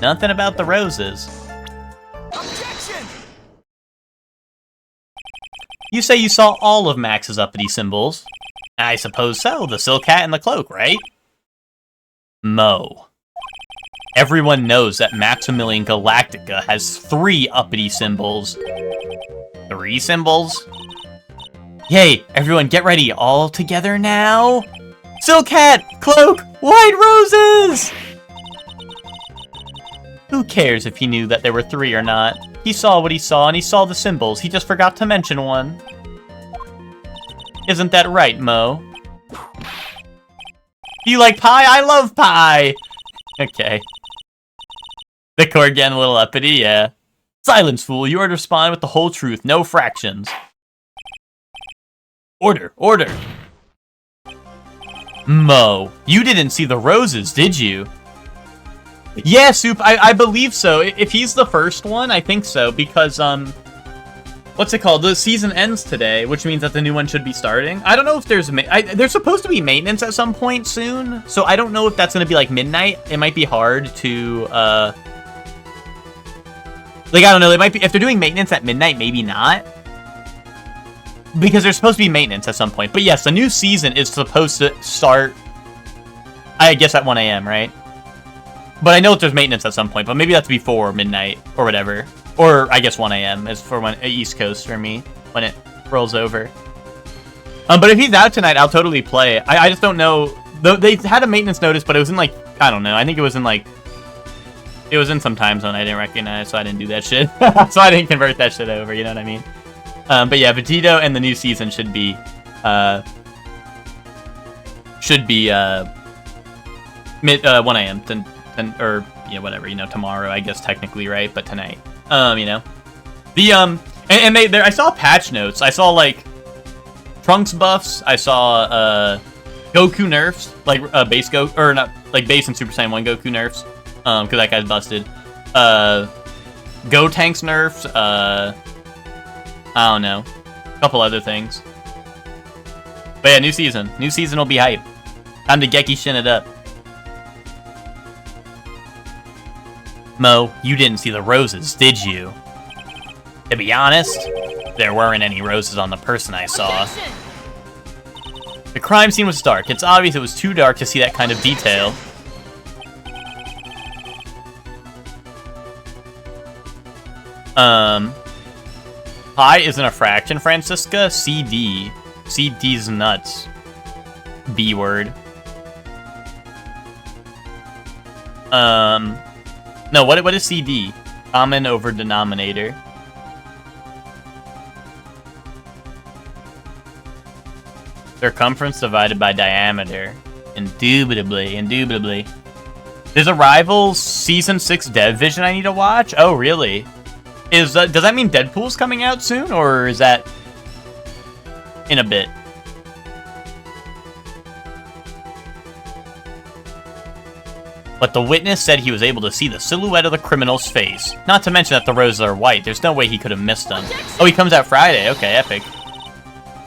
Nothing about the roses. Objection! You say you saw all of Max's uppity symbols. I suppose so, the silk hat and the cloak, right? Mo. Everyone knows that Maximilian Galactica has 3 uppity symbols. 3 symbols? Yay, everyone get ready, all together now? Silk hat, cloak, white roses! Who cares if he knew that there were 3 or not? He saw what he saw, and he saw the symbols. He just forgot to mention one. Isn't that right, Mo? Do you like pie? I love pie! Okay. The cord getting a little uppity, yeah. Silence, fool. You are to respond with the whole truth, no fractions. Order, order. Mo, you didn't see the roses, did you? Yeah, Soup, I believe so. If he's the first one, I think so, because, what's it called? The season ends today, which means that the new one should be starting. I don't know if there's... there's supposed to be maintenance at some point soon, so I don't know if that's going to be, like, midnight. It might be hard to, like, I don't know, it might be... If they're doing maintenance at midnight, maybe not. Because there's supposed to be maintenance at some point. But yes, the new season is supposed to start, I guess, at 1 a.m., right? But I know that there's maintenance at some point, but maybe that's before midnight or whatever. Or, I guess, 1 a.m. is for when East Coast for me, when it rolls over. But if he's out tonight, I'll totally play. I just don't know. They had a maintenance notice, but it was in, like, I don't know. I think it was in, like, it was in some time zone I didn't recognize, so I didn't do that shit. So I didn't convert that shit over, you know what I mean? But yeah, Vegito and the new season should be 1 a.m. Or, you know, whatever, you know, tomorrow, I guess, technically, right? But tonight, you know. The, and I saw patch notes. I saw, like, Trunks buffs. I saw, Goku nerfs, like, base Goku, or not, like, base and Super Saiyan 1 Goku nerfs, because that guy's busted. Gotenks nerfs, I don't know. A couple other things. But yeah, new season. New season will be hype. Time to Geki Shin it up. Mo, you didn't see the roses, did you? To be honest, there weren't any roses on the person I saw. The crime scene was dark. It's obvious it was too dark to see that kind of detail. Pi isn't a fraction, Francisca. CD. CD's nuts. B word. No, what is CD? Common over denominator. Circumference divided by diameter. Indubitably. There's a Rivals Season 6 Dev Vision I need to watch? Oh, really? Does that mean Deadpool's coming out soon, or is that in a bit? But the witness said he was able to see the silhouette of the criminal's face. Not to mention that the roses are white. There's no way he could have missed them. Oh, he comes out Friday. Okay, epic.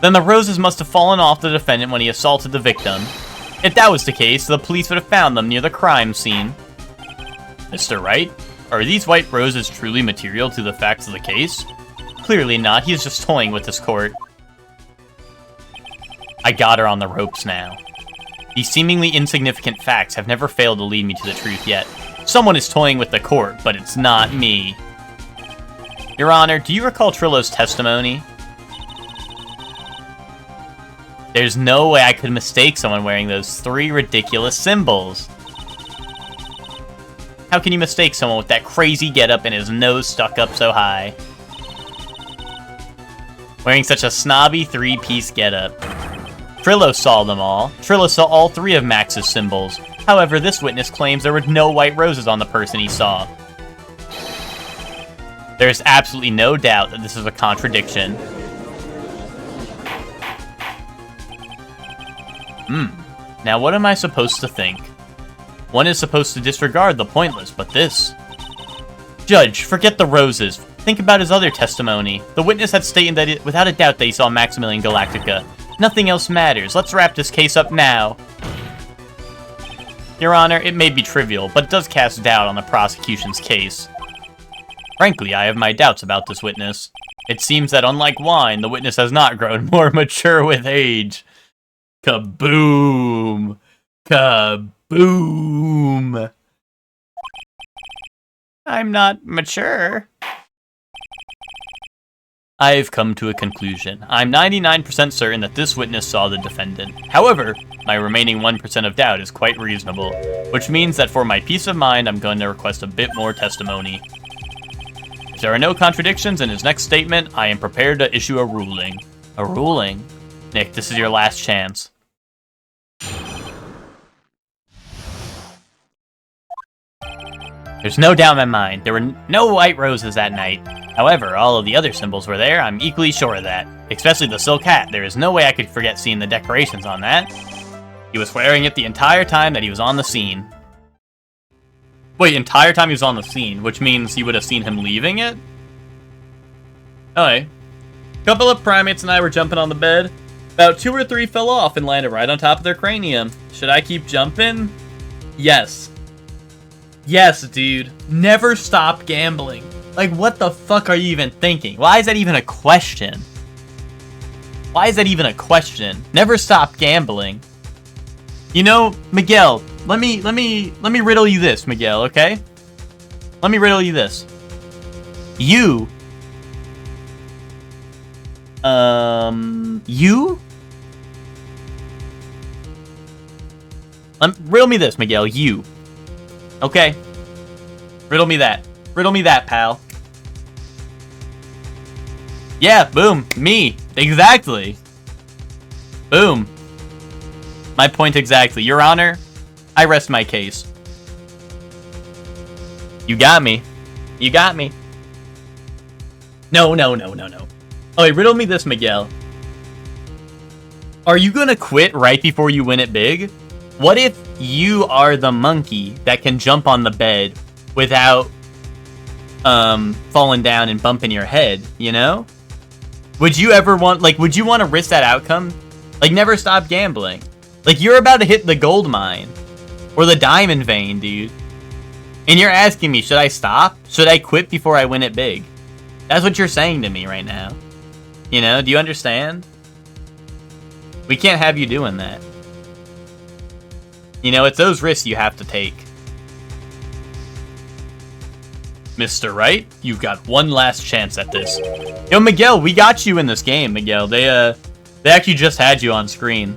Then the roses must have fallen off the defendant when he assaulted the victim. If that was the case, the police would have found them near the crime scene. Mr. Wright? Are these white roses truly material to the facts of the case? Clearly not. He is just toying with this court. I got her on the ropes now. These seemingly insignificant facts have never failed to lead me to the truth yet. Someone is toying with the court, but it's not me. Your Honor, do you recall Trillo's testimony? There's no way I could mistake someone wearing those 3 ridiculous symbols. How can you mistake someone with that crazy getup and his nose stuck up so high? Wearing such a snobby 3-piece getup. Trillo saw them all. Trillo saw all 3 of Max's symbols. However, this witness claims there were no white roses on the person he saw. There's absolutely no doubt that this is a contradiction. Now what am I supposed to think? One is supposed to disregard the pointless, but this... Judge, forget the roses. Think about his other testimony. The witness had stated that without a doubt that he saw Maximilian Galactica. Nothing else matters. Let's wrap this case up now. Your Honor, it may be trivial, but it does cast doubt on the prosecution's case. Frankly, I have my doubts about this witness. It seems that unlike wine, the witness has not grown more mature with age. Kaboom! Kaboom! I'm not mature. I've come to a conclusion. I'm 99% certain that this witness saw the defendant. However, my remaining 1% of doubt is quite reasonable, which means that for my peace of mind, I'm going to request a bit more testimony. If there are no contradictions in his next statement, I am prepared to issue a ruling. A ruling? Nick, this is your last chance. There's no doubt in my mind, there were no white roses that night. However, all of the other symbols were there, I'm equally sure of that. Especially the silk hat, there is no way I could forget seeing the decorations on that. He was wearing it the entire time that he was on the scene. Wait, entire time he was on the scene, which means you would have seen him leaving it? Okay. A couple of primates and I were jumping on the bed. About 2 or 3 fell off and landed right on top of their cranium. Should I keep jumping? Yes. Yes, dude. Never stop gambling. Like, what the fuck are you even thinking? Why is that even a question? Why is that even a question? Never stop gambling. You know, Miguel, let me riddle you this, Miguel, okay? Let me riddle you this. You? Riddle me this, Miguel, you. Okay? Riddle me that. Riddle me that, pal. Yeah, boom. Me. Exactly. Boom. My point exactly. Your Honor, I rest my case. You got me. You got me. No. Oh, wait, riddle me this, Miguel. Are you gonna quit right before you win it big? What if you are the monkey that can jump on the bed without falling down and bumping your head, you know? Would you ever want, like, would you want to risk that outcome? Like, never stop gambling. Like, you're about to hit the gold mine or the diamond vein, dude. And you're asking me, should I stop? Should I quit before I win it big? That's what you're saying to me right now. You know, do you understand? We can't have you doing that. You know, it's those risks you have to take. Mr. Wright, you've got one last chance at this. Yo, Miguel, we got you in this game, Miguel. They actually just had you on screen.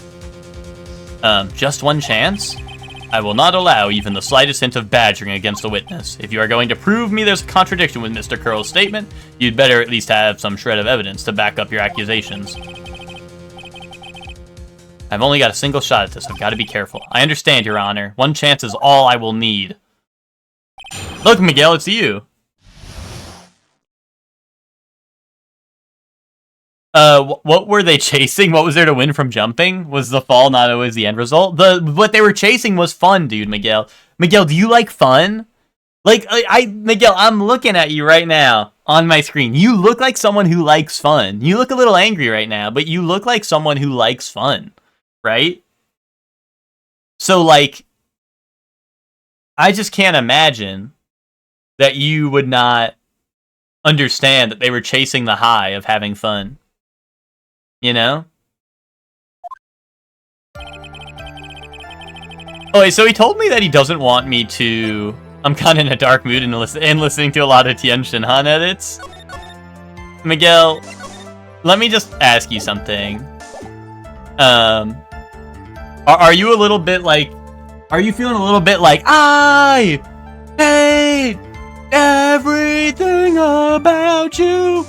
Just one chance? I will not allow even the slightest hint of badgering against a witness. If you are going to prove me there's a contradiction with Mr. Curl's statement, you'd better at least have some shred of evidence to back up your accusations. I've only got a single shot at this. I've got to be careful. I understand, Your Honor. One chance is all I will need. Look, Miguel, it's you. What were they chasing? What was there to win from jumping? Was the fall not always the end result? What they were chasing was fun, dude, Miguel. Miguel, do you like fun? Like, Miguel, I'm looking at you right now on my screen. You look like someone who likes fun. You look a little angry right now, but you look like someone who likes fun, right? So, like, I just can't imagine that you would not understand that they were chasing the high of having fun. You know? Oh, wait, so he told me that he doesn't want me to... I'm kind of in a dark mood and listening to a lot of Tien Shin Han edits. Miguel, let me just ask you something. Are you a little bit like... Are you feeling a little bit like, I hate everything about you?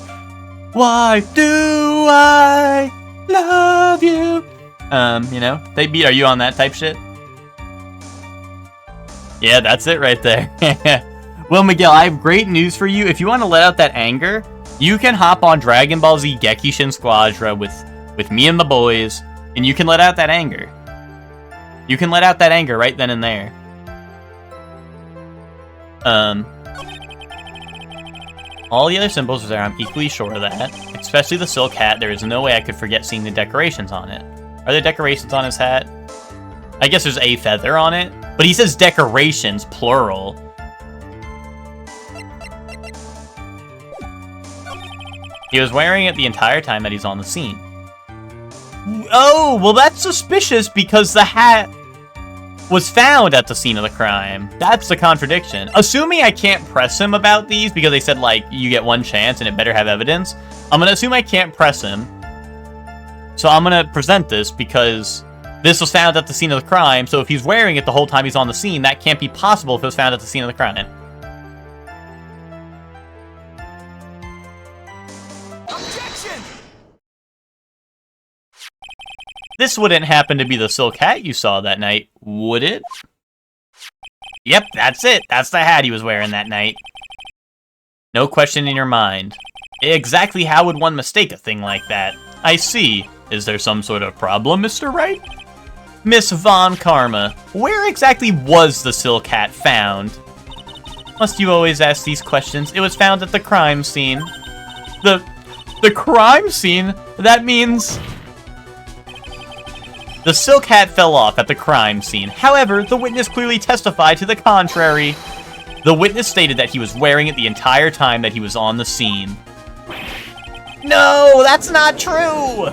Why do I love you? You know, are you on that type shit? Yeah, that's it right there. Well, Miguel, I have great news for you. If you want to let out that anger, you can hop on Dragon Ball Z Gekishin Squadra with me and the boys, and you can let out that anger. You can let out that anger right then and there. All the other symbols are there, I'm equally sure of that. Especially the silk hat, there is no way I could forget seeing the decorations on it. Are there decorations on his hat? I guess there's a feather on it, but he says decorations, plural. He was wearing it the entire time that he's on the scene. Oh, well that's suspicious because the hat was found at the scene of the crime. That's the contradiction. Assuming I can't press him about these because they said, like, you get one chance and it better have evidence, I'm gonna assume I can't press him. So I'm gonna present this because this was found at the scene of the crime, so if he's wearing it the whole time he's on the scene, that can't be possible if it was found at the scene of the crime. Objection! This wouldn't happen to be the silk hat you saw that night, would it? Yep, that's it. That's the hat he was wearing that night. No question in your mind. Exactly how would one mistake a thing like that? I see. Is there some sort of problem, Mr. Wright? Miss Von Karma, where exactly was the silk hat found? Must you always ask these questions? It was found at the crime scene. The crime scene? That means... The silk hat fell off at the crime scene. However, the witness clearly testified to the contrary. The witness stated that he was wearing it the entire time that he was on the scene. No, that's not true!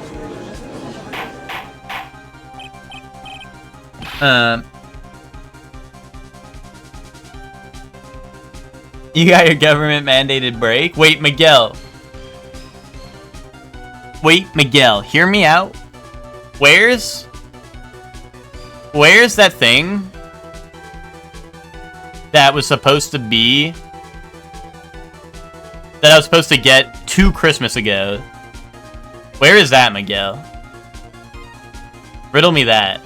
You got your government-mandated break? Wait, Miguel. Wait, Miguel, hear me out. Where's that thing that was supposed to be... that I was supposed to get 2 Christmas ago? Where is that, Miguel? Riddle me that.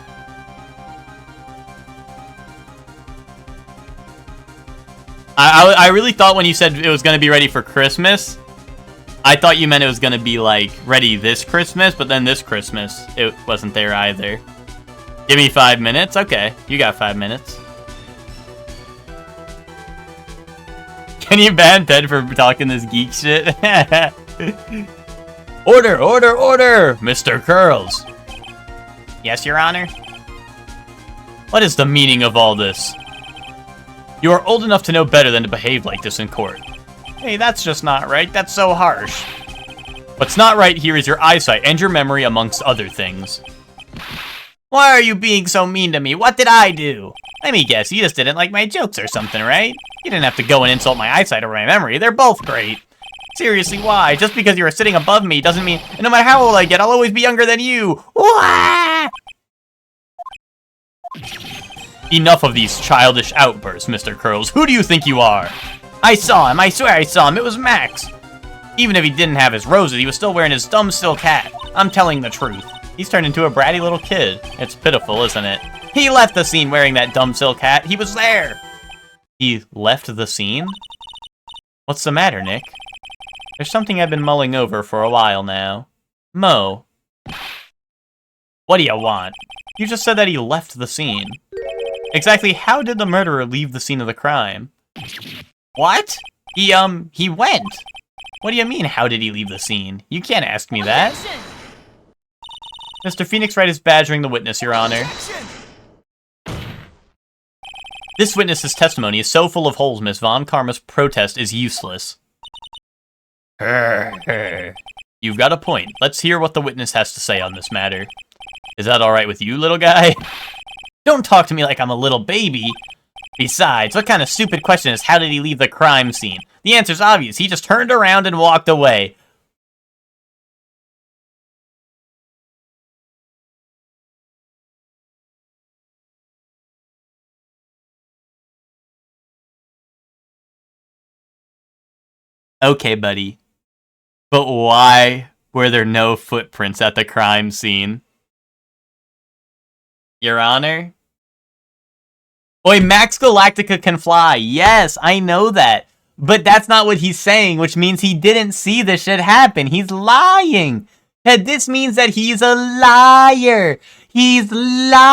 I really thought when you said it was going to be ready for Christmas, I thought you meant it was going to be, like, ready this Christmas, but then this Christmas, it wasn't there either. Give me 5 minutes? Okay, you got 5 minutes. Can you ban Ted for talking this geek shit? Order, order, order! Mr. Curls. Yes, Your Honor? What is the meaning of all this? You are old enough to know better than to behave like this in court. Hey, that's just not right. That's so harsh. What's not right here is your eyesight and your memory, amongst other things. Why are you being so mean to me? What did I do? Let me guess, you just didn't like my jokes or something, right? You didn't have to go and insult my eyesight or my memory. They're both great. Seriously, why? Just because you are sitting above me doesn't mean... And no matter how old I get, I'll always be younger than you. Wah! Enough of these childish outbursts, Mr. Curls. Who do you think you are? I saw him. I swear I saw him. It was Max. Even if he didn't have his roses, he was still wearing his dumb silk hat. I'm telling the truth. He's turned into a bratty little kid. It's pitiful, isn't it? He left the scene wearing that dumb silk hat. He was there. He left the scene? What's the matter, Nick? There's something I've been mulling over for a while now. Mo. What do you want? You just said that he left the scene. Exactly how did the murderer leave the scene of the crime? What? He went. What do you mean, how did he leave the scene? You can't ask me that. Objection! Mr. Phoenix Wright is badgering the witness, Your Honor. Objection! This witness's testimony is so full of holes, Miss Von Karma's protest is useless. You've got a point. Let's hear what the witness has to say on this matter. Is that alright with you, little guy? Don't talk to me like I'm a little baby. Besides, what kind of stupid question is how did he leave the crime scene? The answer's obvious. He just turned around and walked away. Okay, buddy. But why were there no footprints at the crime scene? Your Honor? Oi, Max Galactica can fly. Yes, I know that. But that's not what he's saying, which means he didn't see this shit happen. He's lying. Ted, this means that he's a liar. He's lying.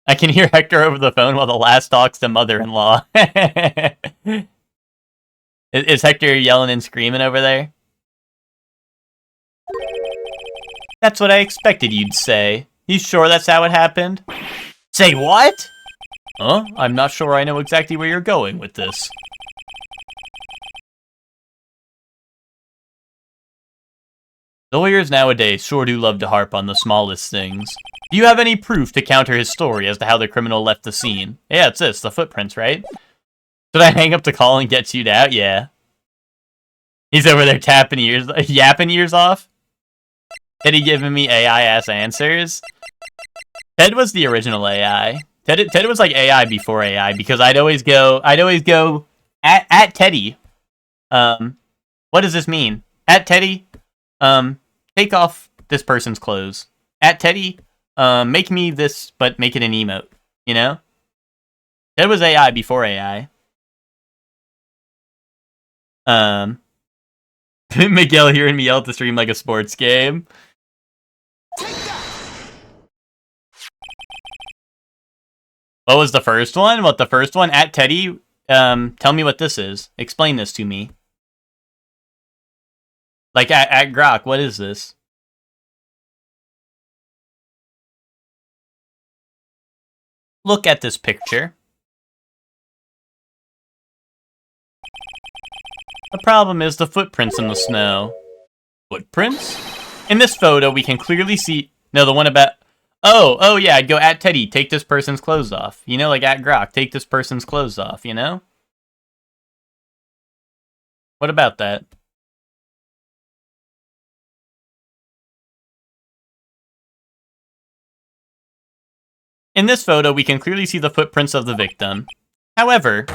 I can hear Hector over the phone while the last talks to mother-in-law. Is Hector yelling and screaming over there? That's what I expected you'd say. You sure that's how it happened? Say what? Huh? I'm not sure I know exactly where you're going with this. Lawyers nowadays sure do love to harp on the smallest things. Do you have any proof to counter his story as to how the criminal left the scene? Yeah, it's this, the footprints, right? Should I hang up the call and get you out? Yeah. He's over there tapping ears, yapping ears off. Teddy giving me AI-ass answers. Ted was the original AI. Ted was like AI before AI because I'd always go at Teddy. What does this mean? At Teddy, take off this person's clothes. At Teddy, make me this, but make it an emote. You know? Ted was AI before AI. Miguel hearing me yell at the stream like a sports game. What was the first one? What, the first one? At Teddy, tell me what this is. Explain this to me. Like, at Grok, what is this? Look at this picture. The problem is the footprints in the snow. Footprints? In this photo, we can clearly see... No, the one about... Oh, yeah, I'd go at Teddy, take this person's clothes off. You know, like at Grok, take this person's clothes off, you know? What about that? In this photo, we can clearly see the footprints of the victim. However,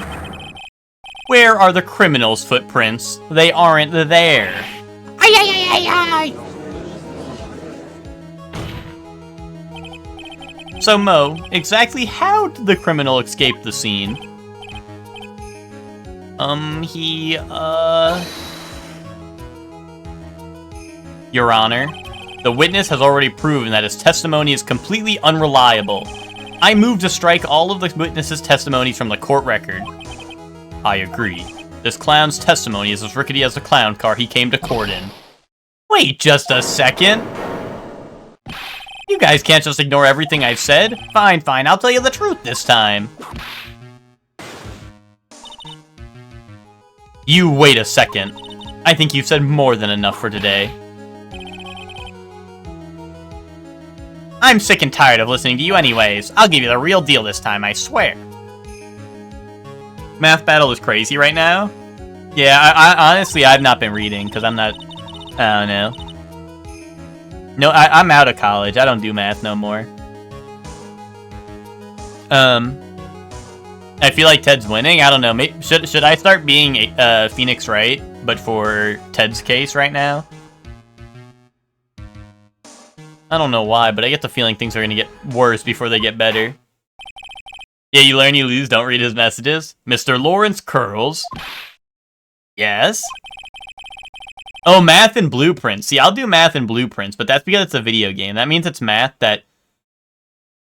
where are the criminal's footprints? They aren't there. Ay, ay, ay, ay, ay. So, Mo, exactly how did the criminal escape the scene? Your Honor, the witness has already proven that his testimony is completely unreliable. I move to strike all of the witness's testimonies from the court record. I agree. This clown's testimony is as rickety as the clown car he came to court in. Wait just a second. You guys can't just ignore everything I've said. Fine, I'll tell you the truth this time. You wait a second. I think you've said more than enough for today. I'm sick and tired of listening to you anyways. I'll give you the real deal this time, I swear. Math battle is crazy right now. Yeah, I honestly, I've not been reading, because I'm not... I don't know. No, I'm out of college. I don't do math no more. I feel like Ted's winning. I don't know. Maybe, should I start being Phoenix Wright, but for Ted's case right now? I don't know why, but I get the feeling things are going to get worse before they get better. Yeah, you learn, you lose. Don't read his messages. Mr. Lawrence Curls. Yes? Oh, math and blueprints. See, I'll do math and blueprints, but that's because it's a video game. That means it's math that...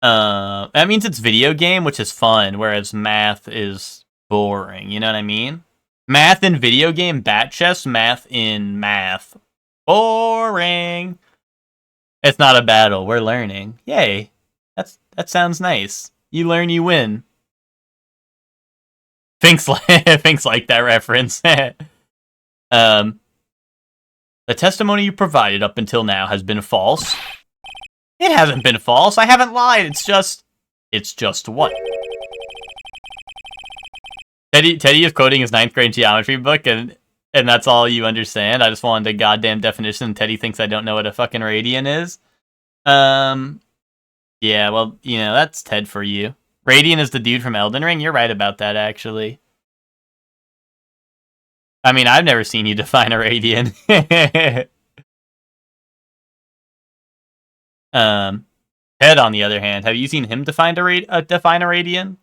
that means it's video game, which is fun, whereas math is boring. You know what I mean? Math in video game, bat chess. Math in math. Boring. It's not a battle. We're learning. Yay. That sounds nice. You learn, you win. Thinks like that reference. The testimony you provided up until now has been false. It hasn't been false. I haven't lied. It's just what? Teddy is quoting his 9th grade geometry book, and that's all you understand. I just wanted a goddamn definition, and Teddy thinks I don't know what a fucking radian is. Yeah, well, you know, that's Ted for you. Radian is the dude from Elden Ring. You're right about that, actually. I mean, I've never seen you define a radian. Ted, on the other hand, have you seen him define a radian?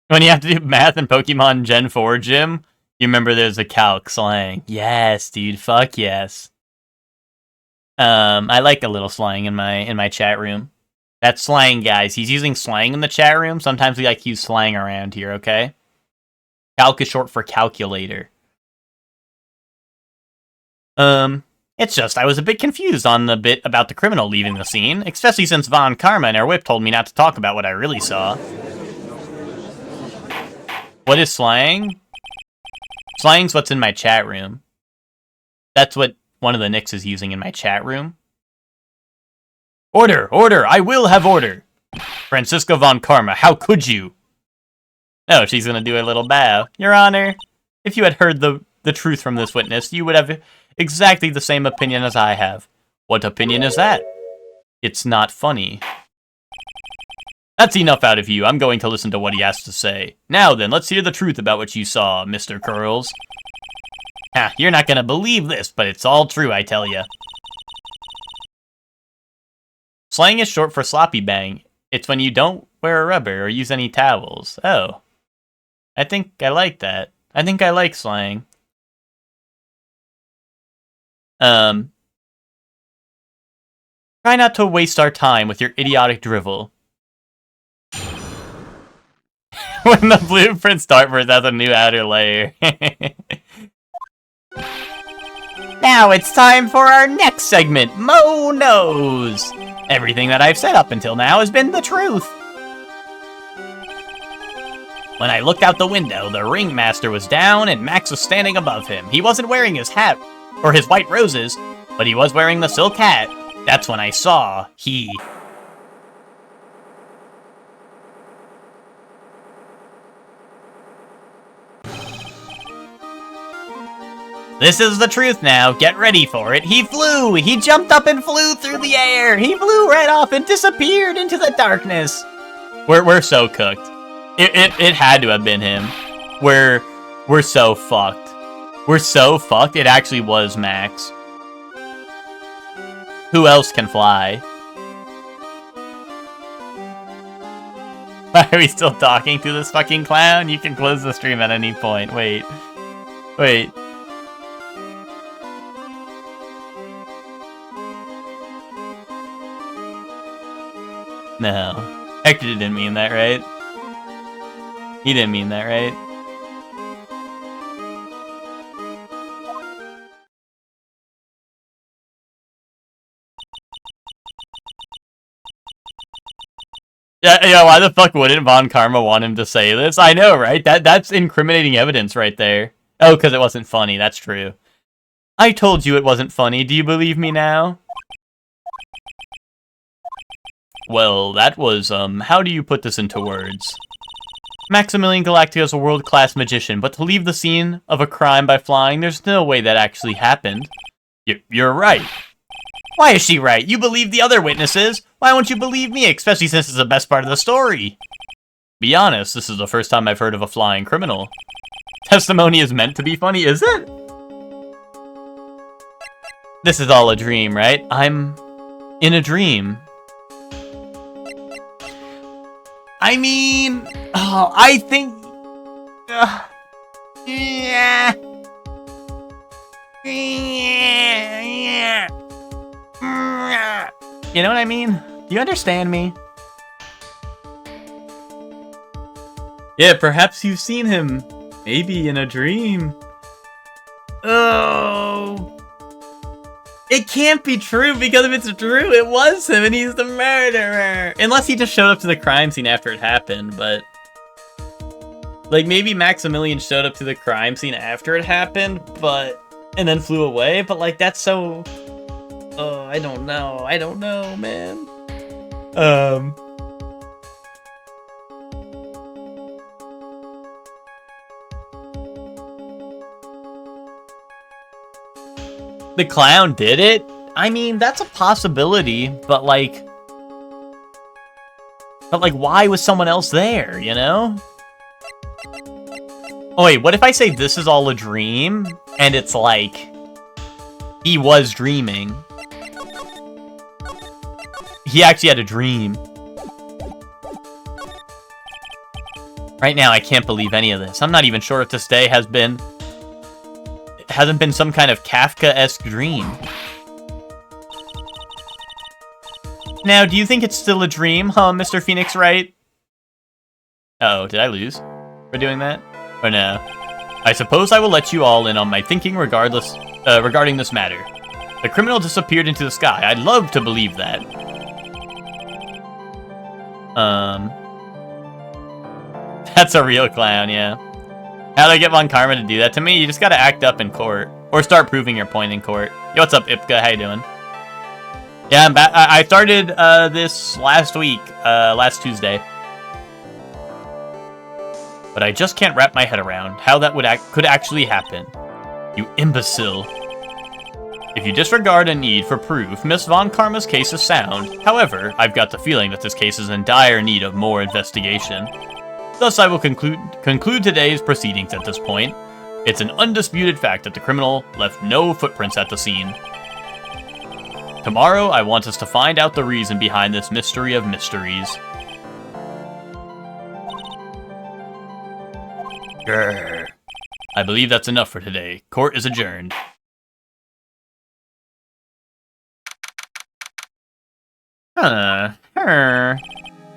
When you have to do math in Pokemon Gen 4 gym, you remember there's a calc slang. Yes, dude, fuck yes. I like a little slang in my chat room. That's slang, guys. He's using slang in the chat room. Sometimes we like to use slang around here, okay? Calc is short for calculator. It's just I was a bit confused on the bit about the criminal leaving the scene, especially since Von Karma and our whip told me not to talk about what I really saw. What is slang? Slang's what's in my chat room. That's what one of the Nicks is using in my chat room. Order! Order! I will have order! Francisco Von Karma, how could you? Oh, she's gonna do a little bow. Your Honor, if you had heard the truth from this witness, you would have exactly the same opinion as I have. What opinion is that? It's not funny. That's enough out of you. I'm going to listen to what he has to say. Now then, let's hear the truth about what you saw, Mr. Curls. Ha, you're not gonna believe this, but it's all true, I tell ya. Slang is short for sloppy bang. It's when you don't wear a rubber or use any towels. Oh. I think I like that. I think I like slang. Try not to waste our time with your idiotic drivel. When the blueprint Starburst has a new outer layer. Now it's time for our next segment, Mo Knows. Everything that I've said up until now has been the truth. When I looked out the window, the ringmaster was down and Max was standing above him. He wasn't wearing his hat or his white roses, but he was wearing the silk hat. That's when I saw he... This is the truth now. Get ready for it. He flew. He jumped up and flew through the air. He flew right off and disappeared into the darkness. We're so cooked. It had to have been him. We're so fucked. We're so fucked. It actually was Max. Who else can fly? Why are we still talking to this fucking clown? You can close the stream at any point. Wait. Wait. No. Hector didn't mean that, right? He didn't mean that, right? Yeah, why the fuck wouldn't Von Karma want him to say this? I know, right? That's incriminating evidence right there. Oh, because it wasn't funny. That's true. I told you it wasn't funny. Do you believe me now? Well, that was, how do you put this into words? Maximilian Galactica is a world-class magician, but to leave the scene of a crime by flying, there's no way that actually happened. You're right. Why is she right? You believe the other witnesses. Why won't you believe me, especially since it's the best part of the story? Be honest, this is the first time I've heard of a flying criminal. Testimony is meant to be funny, is it? This is all a dream, right? I'm in a dream. I mean, oh, I think... yeah. You know what I mean? Do you understand me? Yeah, perhaps you've seen him. Maybe in a dream. Oh. It can't be true, because if it's true, it was him and he's the murderer. Unless he just showed up to the crime scene after it happened, but... like, maybe Maximilian showed up to the crime scene after it happened, but... and then flew away, but, like, that's so... oh, I don't know. I don't know, man. The clown did it? I mean, that's a possibility, but like... why was someone else there, you know? Oh wait, what if I say this is all a dream, and it's like... He was dreaming. He actually had a dream. Right now, I can't believe any of this. I'm not even sure if this day hasn't been some kind of Kafka-esque dream. Now, do you think it's still a dream, huh, Mr. Phoenix Wright? Uh-oh, did I lose for doing that? Or no? I suppose I will let you all in on my thinking regarding this matter. The criminal disappeared into the sky. I'd love to believe that. That's a real clown, yeah. How do I get Von Karma to do that to me? You just gotta act up in court. Or start proving your point in court. Yo, what's up, Ipka? How you doing? Yeah, I'm back. I started this last week, last Tuesday. But I just can't wrap my head around how that could actually happen. You imbecile. If you disregard a need for proof, Miss Von Karma's case is sound. However, I've got the feeling that this case is in dire need of more investigation. Thus, I will conclude today's proceedings at this point. It's an undisputed fact that the criminal left no footprints at the scene. Tomorrow, I want us to find out the reason behind this mystery of mysteries. Grr. I believe that's enough for today. Court is adjourned.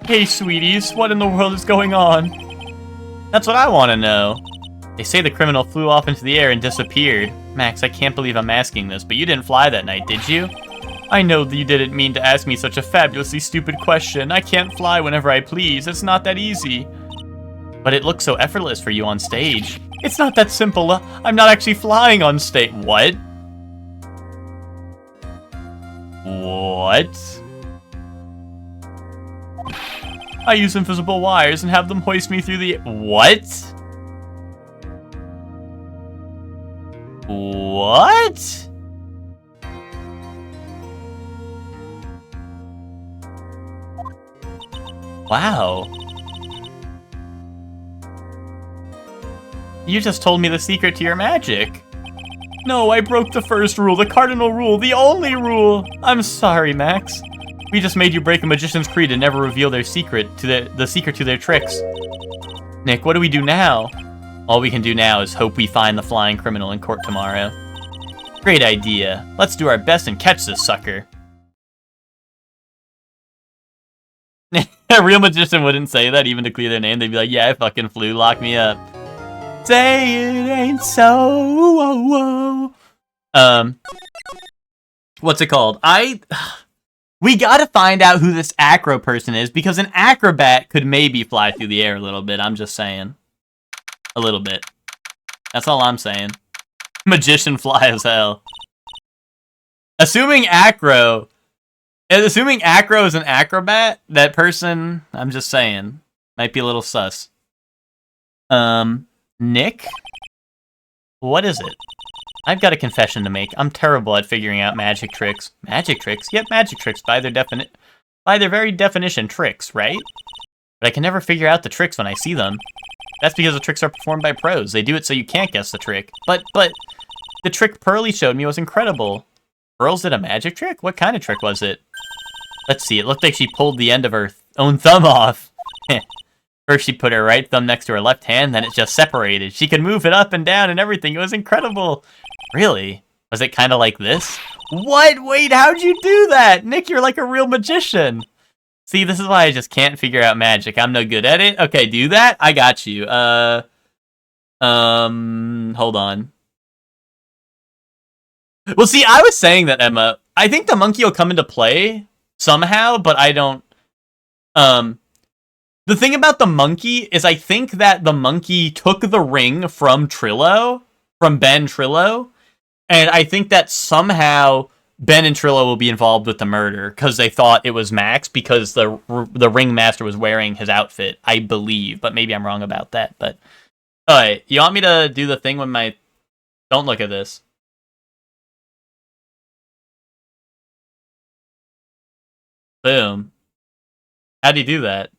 Hey, sweeties, what in the world is going on? That's what I want to know. They say the criminal flew off into the air and disappeared. Max, I can't believe I'm asking this, but you didn't fly that night, did you? I know that you didn't mean to ask me such a fabulously stupid question. I can't fly whenever I please. It's not that easy. But it looks so effortless for you on stage. It's not that simple. I'm not actually flying on stage. What? What? I use invisible wires and have them hoist me through the... What? What? Wow. You just told me the secret to your magic. No, I broke the first rule, the cardinal rule, the only rule. I'm sorry, Max. We just made you break a magician's creed and never reveal their secret to the secret to their tricks. Nick, what do we do now? All we can do now is hope we find the flying criminal in court tomorrow. Great idea. Let's do our best and catch this sucker. A real magician wouldn't say that even to clear their name. They'd be like, yeah, I fucking flew, lock me up. Say it ain't so. What's it called? We gotta find out who this acro person is, because an acrobat could maybe fly through the air a little bit. I'm just saying. A little bit. That's all I'm saying. Magician fly as hell. Assuming acro is an acrobat, that person, I'm just saying, might be a little sus. Nick? What is it? I've got a confession to make. I'm terrible at figuring out magic tricks. Magic tricks? Yep, magic tricks by their very definition, tricks, right? But I can never figure out the tricks when I see them. That's because the tricks are performed by pros. They do it so you can't guess the trick. But the trick Pearly showed me was incredible. Pearls did a magic trick? What kind of trick was it? Let's see, it looked like she pulled the end of her own thumb off. First she put her right thumb next to her left hand, then it just separated. She could move it up and down and everything. It was incredible. Really? Was it kind of like this? What? Wait, how'd you do that? Nick, you're like a real magician. See, this is why I just can't figure out magic. I'm no good at it. Okay, do that? I got you. Hold on. Well, see, I was saying that, Emma, I think the monkey will come into play somehow, but I don't... The thing about the monkey is I think that the monkey took the ring from Trillo, from Ben Trillo, and I think that somehow Ben and Trillo will be involved with the murder because they thought it was Max because the ringmaster was wearing his outfit, I believe, but maybe I'm wrong about that. But alright, you want me to do the thing with my... Don't look at this. Boom. How'd he do that?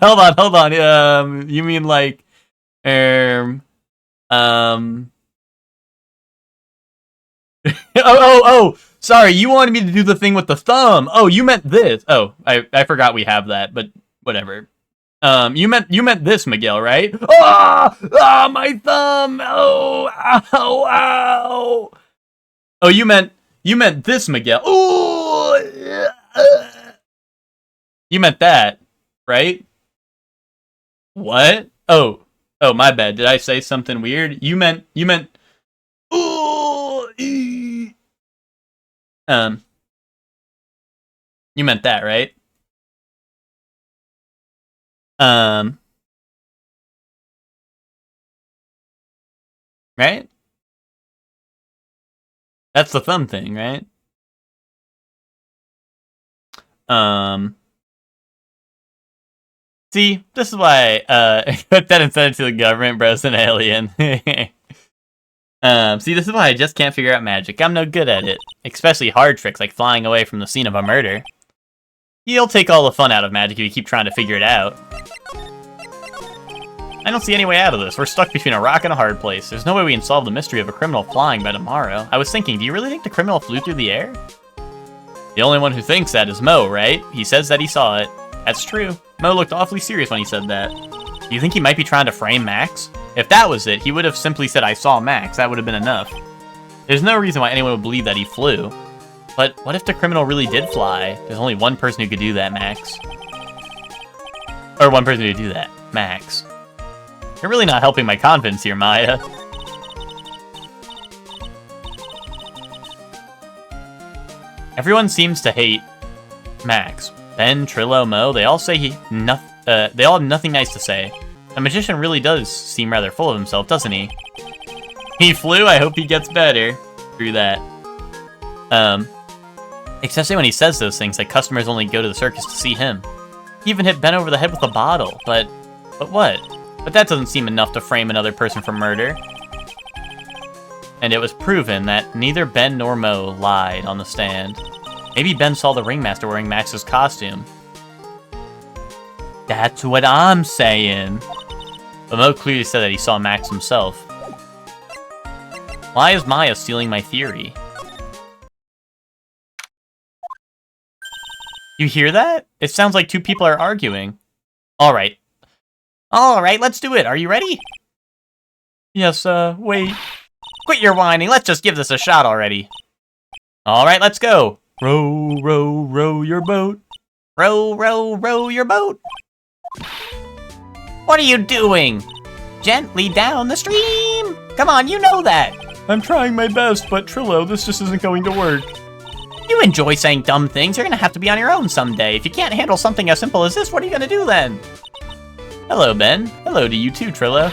hold on. You mean like, oh, sorry, you wanted me to do the thing with the thumb. Oh, you meant this. Oh, I forgot we have that, but whatever. You meant this, Miguel, right? Ah, my thumb. Oh, ow, ow. Oh, you meant this, Miguel. Oh, you meant that, right? What? Oh, my bad. Did I say something weird? You meant. Oh, you meant that, right? Right? That's the thumb thing, right? See, this is why put that and send it to the government, bro's an alien. See, this is why I just can't figure out magic. I'm no good at it. Especially hard tricks like flying away from the scene of a murder. You'll take all the fun out of magic if you keep trying to figure it out. I don't see any way out of this. We're stuck between a rock and a hard place. There's no way we can solve the mystery of a criminal flying by tomorrow. I was thinking, do you really think the criminal flew through the air? The only one who thinks that is Mo, right? He says that he saw it. That's true. Mo looked awfully serious when he said that. Do you think he might be trying to frame Max? If that was it, he would have simply said, I saw Max. That would have been enough. There's no reason why anyone would believe that he flew. But what if the criminal really did fly? There's only one person who could do that, Max. Or one person who could do that, Max. You're really not helping my confidence here, Maya. Everyone seems to hate Max. Ben, Trillo, Mo, they all say they all have nothing nice to say. The magician really does seem rather full of himself, doesn't he? He flew, I hope he gets better. Through that. Especially when he says those things, like customers only go to the circus to see him. He even hit Ben over the head with a bottle, but what? But that doesn't seem enough to frame another person for murder. And it was proven that neither Ben nor Mo lied on the stand. Maybe Ben saw the ringmaster wearing Max's costume. That's what I'm saying. But Mo clearly said that he saw Max himself. Why is Maya stealing my theory? You hear that? It sounds like two people are arguing. Alright, let's do it. Are you ready? Yes, wait. Quit your whining. Let's just give this a shot already. Alright, let's go. Row, row, row your boat. Row, row, row your boat. What are you doing? Gently down the stream. Come on, you know that. I'm trying my best, but Trillo, this just isn't going to work. You enjoy saying dumb things. You're gonna have to be on your own someday. If you can't handle something as simple as this, what are you gonna do then? Hello, Ben. Hello to you too, Trillo.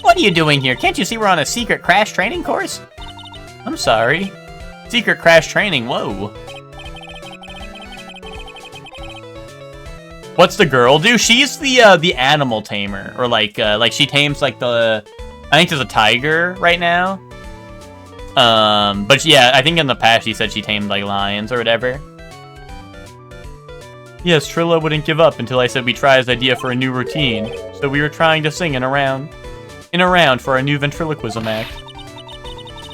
What are you doing here? Can't you see we're on a secret crash training course? I'm sorry. Secret crash training, whoa. What's the girl do? She's the animal tamer, or like she tames like I think there's a tiger right now. But yeah, I think in the past she said she tamed like lions or whatever. Yes, Trillo wouldn't give up until I said we try his idea for a new routine. So we were trying to sing in a round for our new ventriloquism act.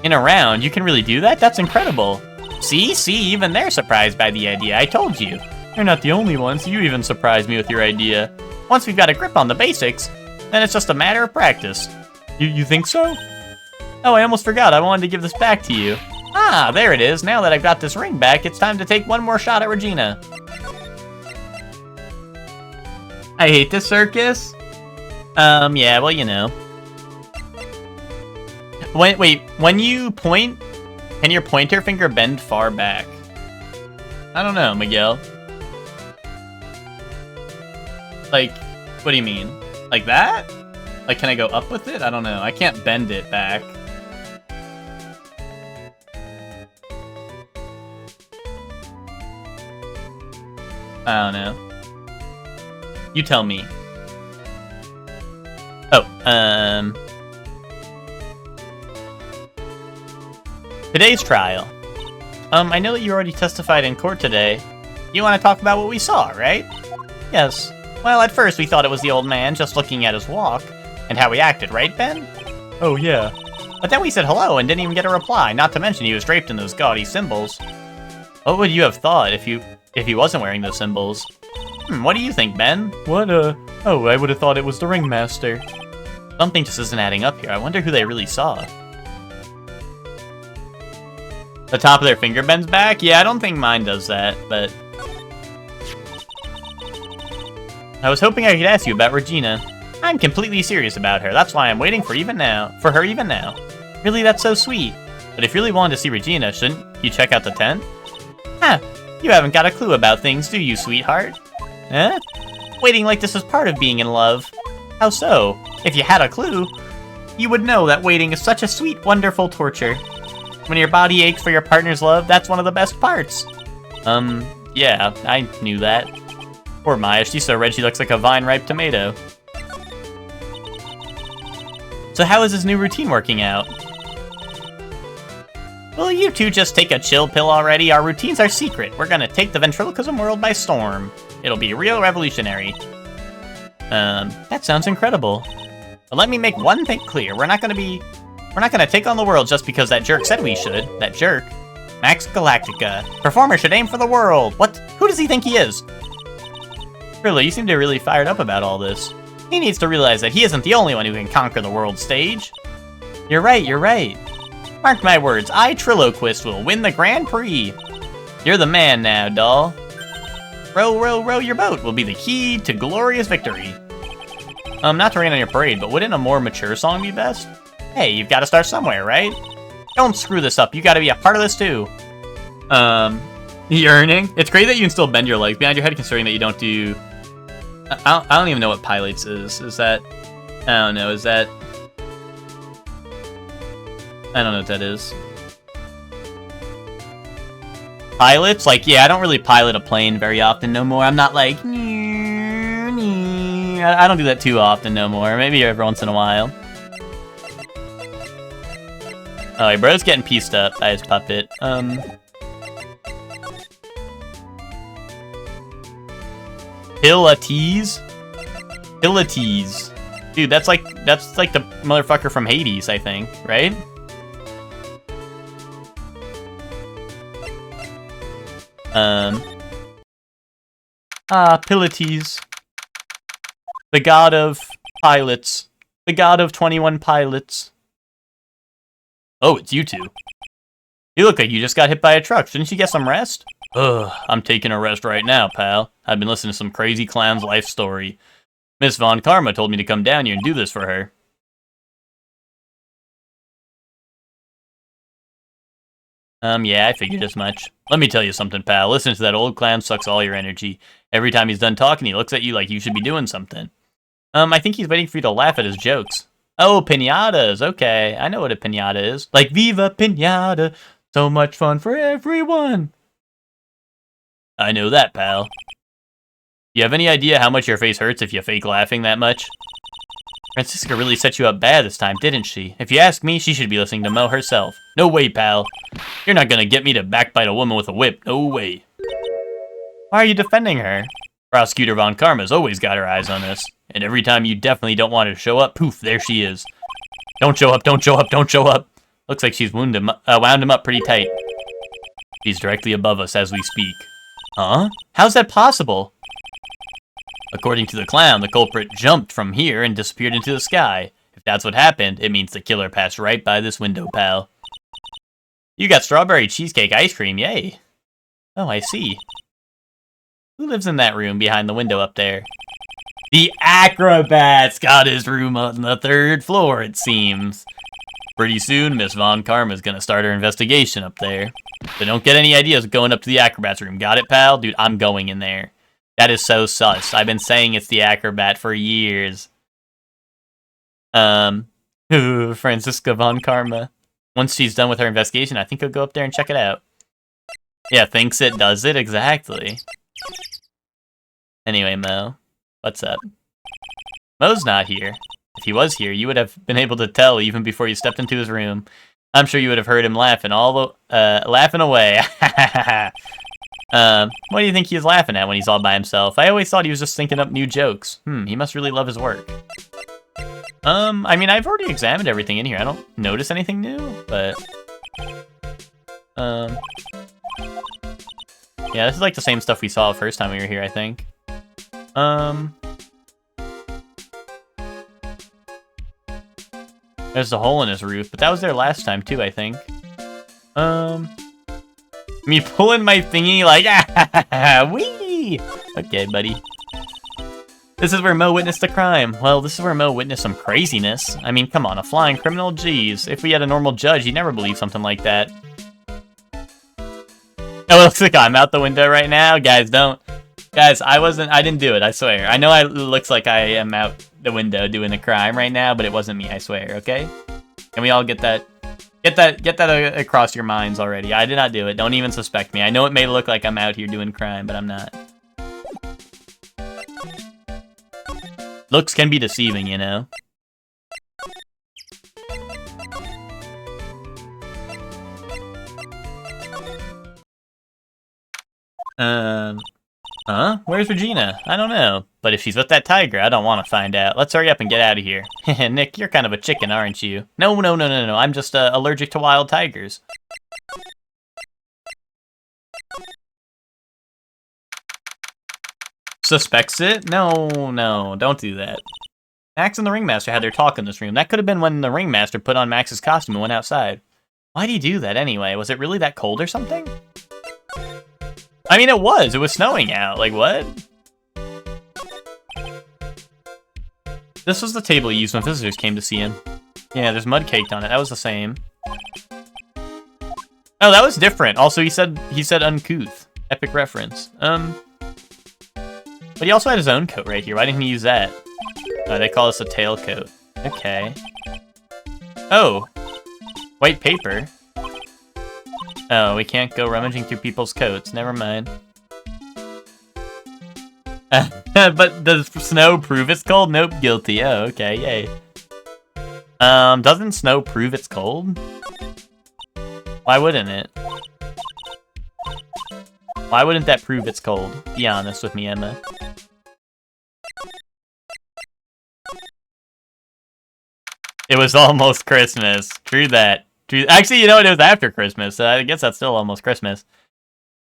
In a round? You can really do that? That's incredible. See, even they're surprised by the idea. I told you. You're not the only ones. You even surprised me with your idea. Once we've got a grip on the basics, then it's just a matter of practice. You think so? Oh, I almost forgot. I wanted to give this back to you. Ah, there it is. Now that I've got this ring back, it's time to take one more shot at Regina. I hate this circus. Yeah, well, you know. Wait, when you point, can your pointer finger bend far back? I don't know, Miguel. Like, what do you mean? Like that? Like, can I go up with it? I don't know. I can't bend it back. I don't know. You tell me. Oh, today's trial. I know that you already testified in court today. You want to talk about what we saw, right? Yes. Well, at first we thought it was the old man just looking at his walk, and how he acted, right, Ben? Oh, yeah. But then we said hello and didn't even get a reply, not to mention he was draped in those gaudy symbols. What would you have thought if he wasn't wearing those symbols? What do you think, Ben? What, oh, I would have thought it was the Ringmaster. Something just isn't adding up here. I wonder who they really saw. The top of their finger bends back? Yeah, I don't think mine does that, but... I was hoping I could ask you about Regina. I'm completely serious about her. That's why I'm waiting for her even now. Really, that's so sweet. But if you really wanted to see Regina, shouldn't you check out the tent? Huh. You haven't got a clue about things, do you, sweetheart? Huh? Waiting like this is part of being in love. How so? If you had a clue, you would know that waiting is such a sweet, wonderful torture. When your body aches for your partner's love, that's one of the best parts. Yeah, I knew that. Poor Maya, she's so red she looks like a vine-ripe tomato. So how is this new routine working out? Will you two just take a chill pill already? Our routines are secret. We're gonna take the ventriloquism world by storm. It'll be real revolutionary. That sounds incredible. But let me make one thing clear. We're not gonna take on the world just because that jerk said we should. That jerk. Max Galactica. Performer should aim for the world. What? Who does he think he is? Really, you seem to be really fired up about all this. He needs to realize that he isn't the only one who can conquer the world stage. You're right. Mark my words, I, Triloquist, will win the Grand Prix. You're the man now, doll. Row, row, row your boat will be the key to glorious victory. Not to rain on your parade, but wouldn't a more mature song be best? Hey, you've got to start somewhere, right? Don't screw this up, you gotta be a part of this too. Yearning? It's great that you can still bend your legs behind your head considering that you don't do... I don't even know what pilates is. Is that... I don't know, is that... I don't know what that is. Pilots? Like, yeah, I don't really pilot a plane very often no more. I'm not like... I don't do that too often no more. Maybe every once in a while. Oh, hey, bro's getting pieced up by his puppet. Pilates? Pilates. Dude, that's like the motherfucker from Hades, I think, right? Pilates. The god of pilots. The god of 21 pilots. Oh, it's you two. You look like you just got hit by a truck. Shouldn't you get some rest? Ugh, I'm taking a rest right now, pal. I've been listening to some crazy clown's life story. Miss Von Karma told me to come down here and do this for her. Yeah, I figured as much. Let me tell you something, pal. Listen to that old clown sucks all your energy. Every time he's done talking, he looks at you like you should be doing something. I think he's waiting for you to laugh at his jokes. Oh, piñatas. Okay, I know what a piñata is. Like, Viva Piñata. So much fun for everyone. I know that, pal. You have any idea how much your face hurts if you fake laughing that much? Francisca really set you up bad this time, didn't she? If you ask me, she should be listening to Mo herself. No way, pal. You're not gonna get me to backbite a woman with a whip. No way. Why are you defending her? Prosecutor Von Karma's always got her eyes on us. And every time you definitely don't want her to show up, poof, there she is. Don't show up, don't show up, don't show up. Looks like she's wound him up pretty tight. She's directly above us as we speak. Huh? How's that possible? According to the clown, the culprit jumped from here and disappeared into the sky. If that's what happened, it means the killer passed right by this window, pal. You got strawberry cheesecake ice cream, yay. Oh, I see. Who lives in that room behind the window up there? The acrobat's got his room on the 3rd floor, it seems. Pretty soon, Miss Von Karma's gonna start her investigation up there. So don't get any ideas of going up to the acrobat's room. Got it, pal? Dude, I'm going in there. That is so sus. I've been saying it's the acrobat for years. Francisca Von Karma. Once she's done with her investigation, I think I'll go up there and check it out. Yeah, thinks it does it, exactly. Anyway, Mo. What's up? Mo's not here. If he was here, you would have been able to tell even before you stepped into his room. I'm sure you would have heard him laughing laughing away. What do you think he's laughing at when he's all by himself? I always thought he was just thinking up new jokes. He must really love his work. I mean, I've already examined everything in here. I don't notice anything new, but... Yeah, this is like the same stuff we saw the first time we were here, I think. There's a hole in his roof, but that was there last time too, I think. Me pulling my thingy like, wee! Okay, buddy. This is where Mo witnessed a crime. Well, this is where Mo witnessed some craziness. I mean, come on, a flying criminal? Jeez. If we had a normal judge, he'd never believe something like that. Oh, it looks like I'm out the window right now. Guys, don't. Guys, I didn't do it, I swear. I know it looks like I am out the window doing a crime right now, but it wasn't me, I swear, okay? Can we all get that? Get that across your minds already. I did not do it. Don't even suspect me. I know it may look like I'm out here doing crime, but I'm not. Looks can be deceiving, you know? Huh? Where's Regina? I don't know. But if she's with that tiger, I don't want to find out. Let's hurry up and get out of here. Nick, you're kind of a chicken, aren't you? No. I'm just allergic to wild tigers. Suspects it? No, don't do that. Max and the Ringmaster had their talk in this room. That could have been when the Ringmaster put on Max's costume and went outside. Why'd he do that anyway? Was it really that cold or something? I mean, it was snowing out. Like, what? This was the table he used when visitors came to see him. Yeah, there's mud caked on it. That was the same. Oh, that was different. Also, he said uncouth. Epic reference. But he also had his own coat right here. Why didn't he use that? Oh, they call this a tailcoat. Okay. Oh. White paper. Oh, we can't go rummaging through people's coats. Never mind. But does snow prove it's cold? Nope, guilty. Oh, okay, yay. Doesn't snow prove it's cold? Why wouldn't it? Why wouldn't that prove it's cold? Be honest with me, Emma. It was almost Christmas. True that. Actually, you know what? It was after Christmas, so I guess that's still almost Christmas.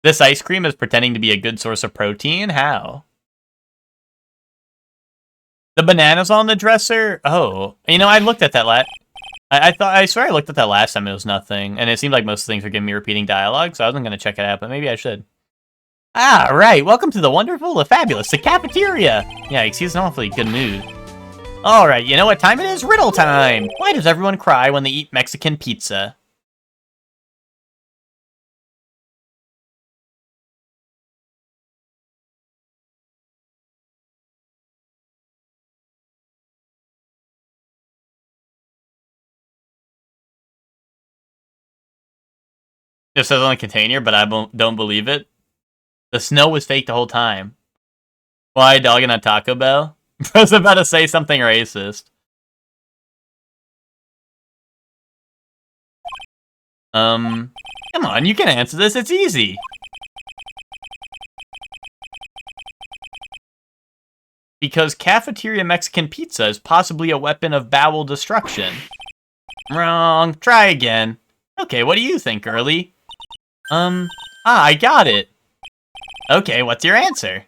This ice cream is pretending to be a good source of protein? How? The bananas on the dresser? Oh. You know, I looked at that I swear I looked at that last time, it was nothing. And it seemed like most things were giving me repeating dialogue, so I wasn't going to check it out, but maybe I should. Ah, right. Welcome to the wonderful, the fabulous, the cafeteria. Yeah, he's in an awfully good mood. Alright, you know what time it is? Riddle time! Why does everyone cry when they eat Mexican pizza? It says on the container, but I don't believe it. The snow was fake the whole time. Why, dogging on Taco Bell? I was about to say something racist. Come on, you can answer this, it's easy. Because cafeteria Mexican pizza is possibly a weapon of bowel destruction. Wrong. Try again. Okay, what do you think, girly? I got it. Okay, what's your answer?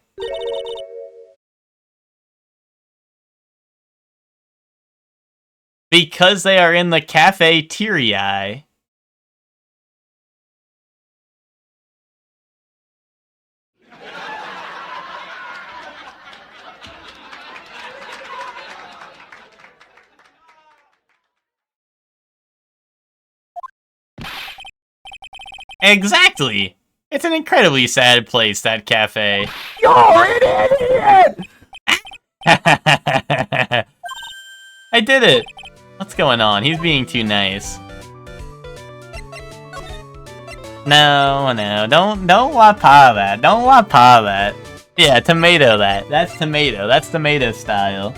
Because they are in the cafeteria. Exactly! It's an incredibly sad place, that cafe. You're an idiot! I did it! What's going on? He's being too nice. No, don't wapa that. Don't wapa that. Yeah, tomato that. That's tomato. That's tomato style.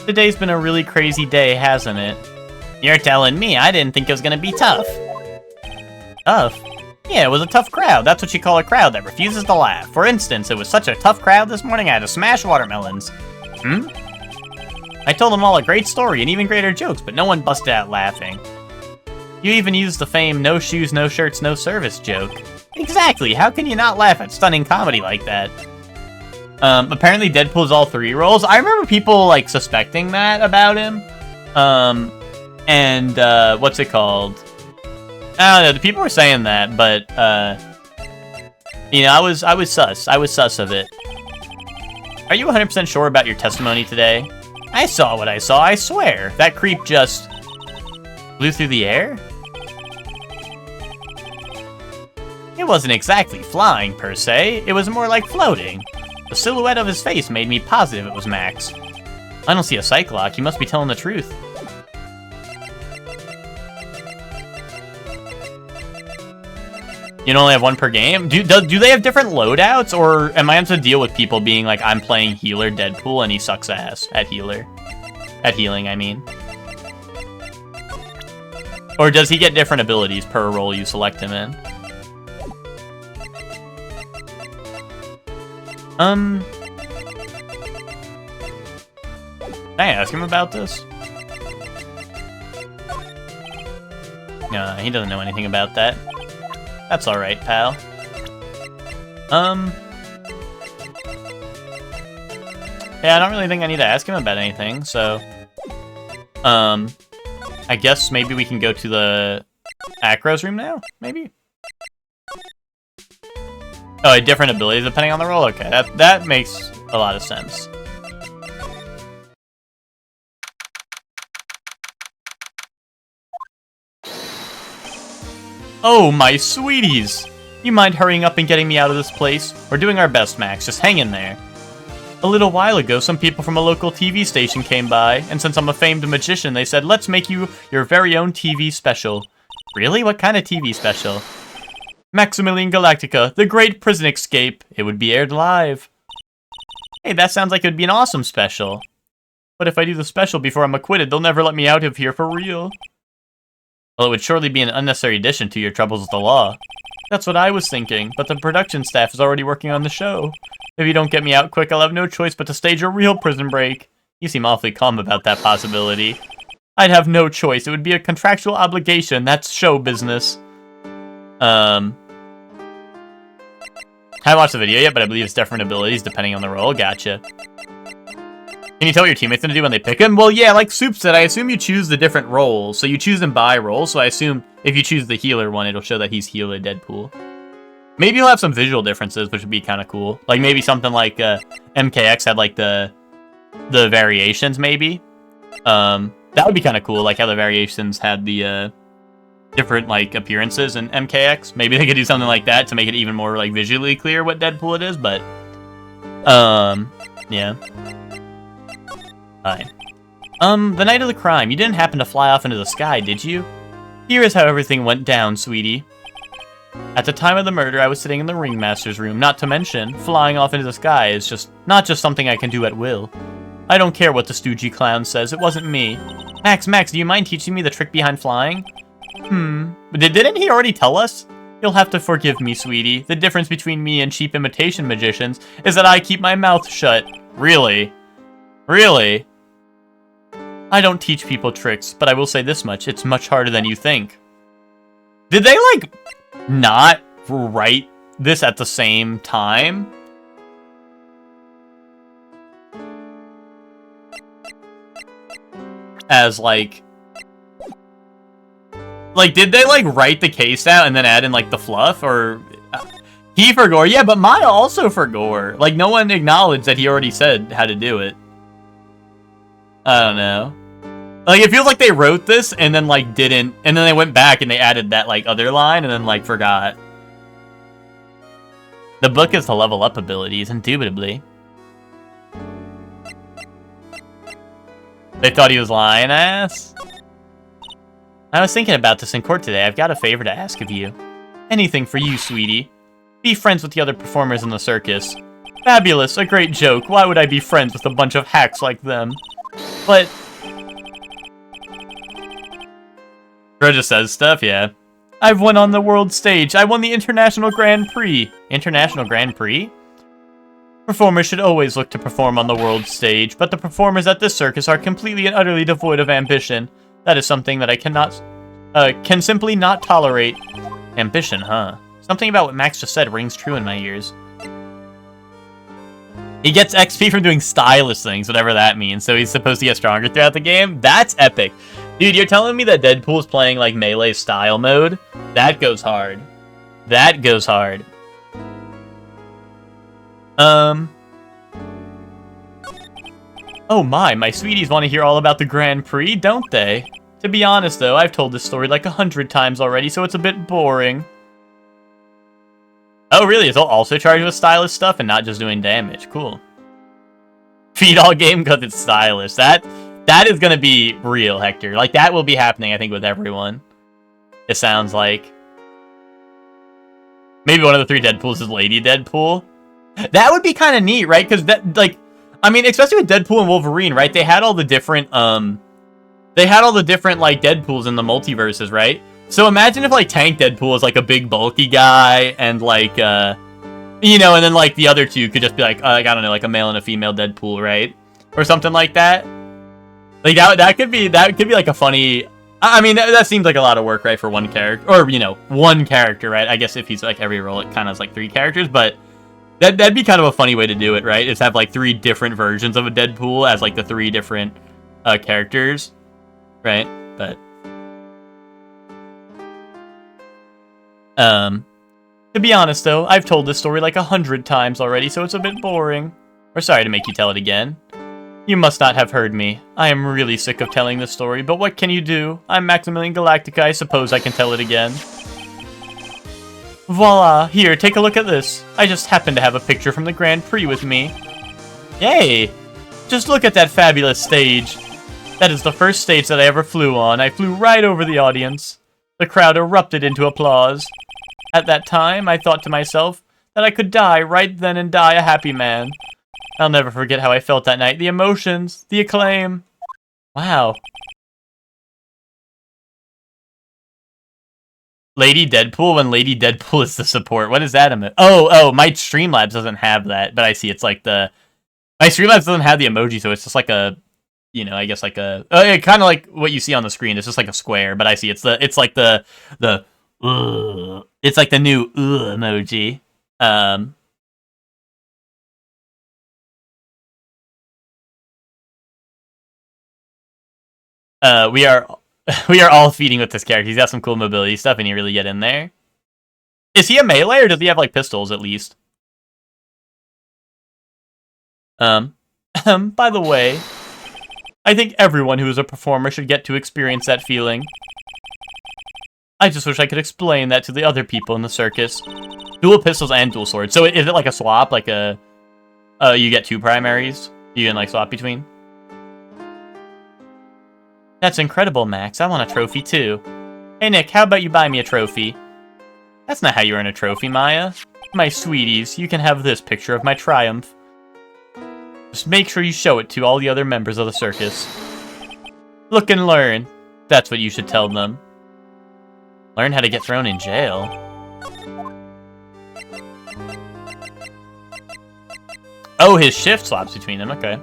Today's been a really crazy day, hasn't it? You're telling me I didn't think it was gonna be tough. Tough? Yeah, it was a tough crowd. That's what you call a crowd that refuses to laugh. For instance, it was such a tough crowd this morning I had to smash watermelons. I told them all a great story and even greater jokes, but no one busted out laughing. You even used the famed no shoes, no shirts, no service joke. Exactly, how can you not laugh at stunning comedy like that? Apparently Deadpool's all 3 roles. I remember people, like, suspecting that about him. What's it called? I don't know, the people were saying that, but, you know, I was sus. I was sus of it. Are you 100% sure about your testimony today? I saw what I saw, I swear. That creep just flew through the air? It wasn't exactly flying, per se. It was more like floating. The silhouette of his face made me positive it was Max. I don't see a Cyclock. You must be telling the truth. You can only have 1 per game? Do they have different loadouts? Or am I to deal with people being like, I'm playing healer Deadpool and he sucks ass at healer? At healing, I mean. Or does he get different abilities per role you select him in? Can I ask him about this? No, he doesn't know anything about that. That's alright, pal. Yeah, I don't really think I need to ask him about anything, so... I guess maybe we can go to the Acros room now? Maybe? Oh, different abilities depending on the role? Okay, that makes a lot of sense. Oh, my sweeties! You mind hurrying up and getting me out of this place? We're doing our best, Max. Just hang in there. A little while ago, some people from a local TV station came by, and since I'm a famed magician, they said, let's make you your very own TV special. Really? What kind of TV special? Maximilian Galactica, The Great Prison Escape. It would be aired live. Hey, that sounds like it would be an awesome special. But if I do the special before I'm acquitted, they'll never let me out of here for real. Well, it would surely be an unnecessary addition to your troubles with the law. That's what I was thinking, but the production staff is already working on the show. If you don't get me out quick, I'll have no choice but to stage a real prison break. You seem awfully calm about that possibility. I'd have no choice. It would be a contractual obligation. That's show business. I haven't watched the video yet, but I believe it's different abilities depending on the role. Gotcha. Can you tell what your teammates gonna do when they pick him? Well, yeah, like Soup said, I assume you choose the different roles. So you choose them by role, so I assume if you choose the healer one, it'll show that he's healer Deadpool. Maybe he'll have some visual differences, which would be kind of cool. Like maybe something like MKX had like the variations, maybe. That would be kind of cool, like how the variations had the different like appearances in MKX. Maybe they could do something like that to make it even more like visually clear what Deadpool it is, but yeah. Fine. The night of the crime, you didn't happen to fly off into the sky, did you? Here is how everything went down, sweetie. At the time of the murder, I was sitting in the ringmaster's room, not to mention, flying off into the sky is not just something I can do at will. I don't care what the stoogey clown says, it wasn't me. Max, do you mind teaching me the trick behind flying? Didn't he already tell us? You'll have to forgive me, sweetie. The difference between me and cheap imitation magicians is that I keep my mouth shut. Really? Really? I don't teach people tricks, but I will say this much, it's much harder than you think. Did they, like, not write this at the same time? As, like, did they, like, write the case out and then add in, like, the fluff? Or, he for gore? Yeah, but Maya also for gore. Like, no one acknowledged that he already said how to do it. I don't know. Like, it feels like they wrote this and then, like, didn't, and then they went back and they added that, like, other line and then, like, forgot. The book is to level up abilities, indubitably. They thought he was lying, ass? I was thinking about this in court today. I've got a favor to ask of you. Anything for you, sweetie. Be friends with the other performers in the circus. Fabulous, a great joke. Why would I be friends with a bunch of hacks like them? But Bro just says stuff, yeah. I've won on the world stage. I won the International Grand Prix. International Grand Prix? Performers should always look to perform on the world stage, but the performers at this circus are completely and utterly devoid of ambition. That is something that I can simply not tolerate. Ambition, huh? Something about what Max just said rings true in my ears. He gets XP from doing stylish things, whatever that means, so he's supposed to get stronger throughout the game? That's epic. Dude, you're telling me that Deadpool's playing, like, melee style mode? That goes hard. That goes hard. Oh my sweeties want to hear all about the Grand Prix, don't they? To be honest, though, I've told this story like 100 times already, so it's a bit boring. Oh, really? It's also charged with stylish stuff and not just doing damage. Cool. Feed all game because it's stylish. That is gonna be real, Hector. Like, that will be happening, I think, with everyone. It sounds like. Maybe one of the 3 Deadpools is Lady Deadpool. That would be kind of neat, right? Because that, like, I mean, especially with Deadpool and Wolverine, right? They had all the different, like, Deadpools in the multiverses, right? So imagine if, like, Tank Deadpool was, like, a big, bulky guy, and, like, you know, and then, like, the other 2 could just be, like, I don't know, like, a male and a female Deadpool, right? Or something like that. Like, that could be, like, a funny... I mean, that seems like a lot of work, right, for one character. Or, you know, one character, right? I guess if he's, like, every role, it kind of is, like, 3 characters, but... That'd be kind of a funny way to do it, right? Is have, like, 3 different versions of a Deadpool as, like, the 3 different characters, right? But to be honest, though, I've told this story like 100 times already, so it's a bit boring. Or sorry to make you tell it again. You must not have heard me. I am really sick of telling this story, but what can you do? I'm Maximilian Galactica, I suppose I can tell it again. Voila! Here, take a look at this. I just happen to have a picture from the Grand Prix with me. Yay! Just look at that fabulous stage. That is the first stage that I ever flew on. I flew right over the audience. The crowd erupted into applause. At that time, I thought to myself that I could die right then and die a happy man. I'll never forget how I felt that night. The emotions, the acclaim. Wow. Lady Deadpool when Lady Deadpool is the support. What is that? Oh, my Streamlabs doesn't have that, but I see it's like the... My Streamlabs doesn't have the emoji, so it's just like a... You know, I guess like a... kind of like what you see on the screen. It's just like a square, but I see it's like the it's like the new emoji. We are all feeding with this character. He's got some cool mobility stuff, and you really get in there. Is he a melee, or does he have, like, pistols, at least? By the way, I think everyone who is a performer should get to experience that feeling. I just wish I could explain that to the other people in the circus. Dual pistols and dual swords. So is it like a swap? Like a... you get 2 primaries? You can, like, swap between? That's incredible, Max. I want a trophy, too. Hey, Nick, how about you buy me a trophy? That's not how you earn a trophy, Maya. My sweeties, you can have this picture of my triumph. Just make sure you show it to all the other members of the circus. Look and learn. That's what you should tell them. Learn how to get thrown in jail. Oh, his shift swaps between them. Okay.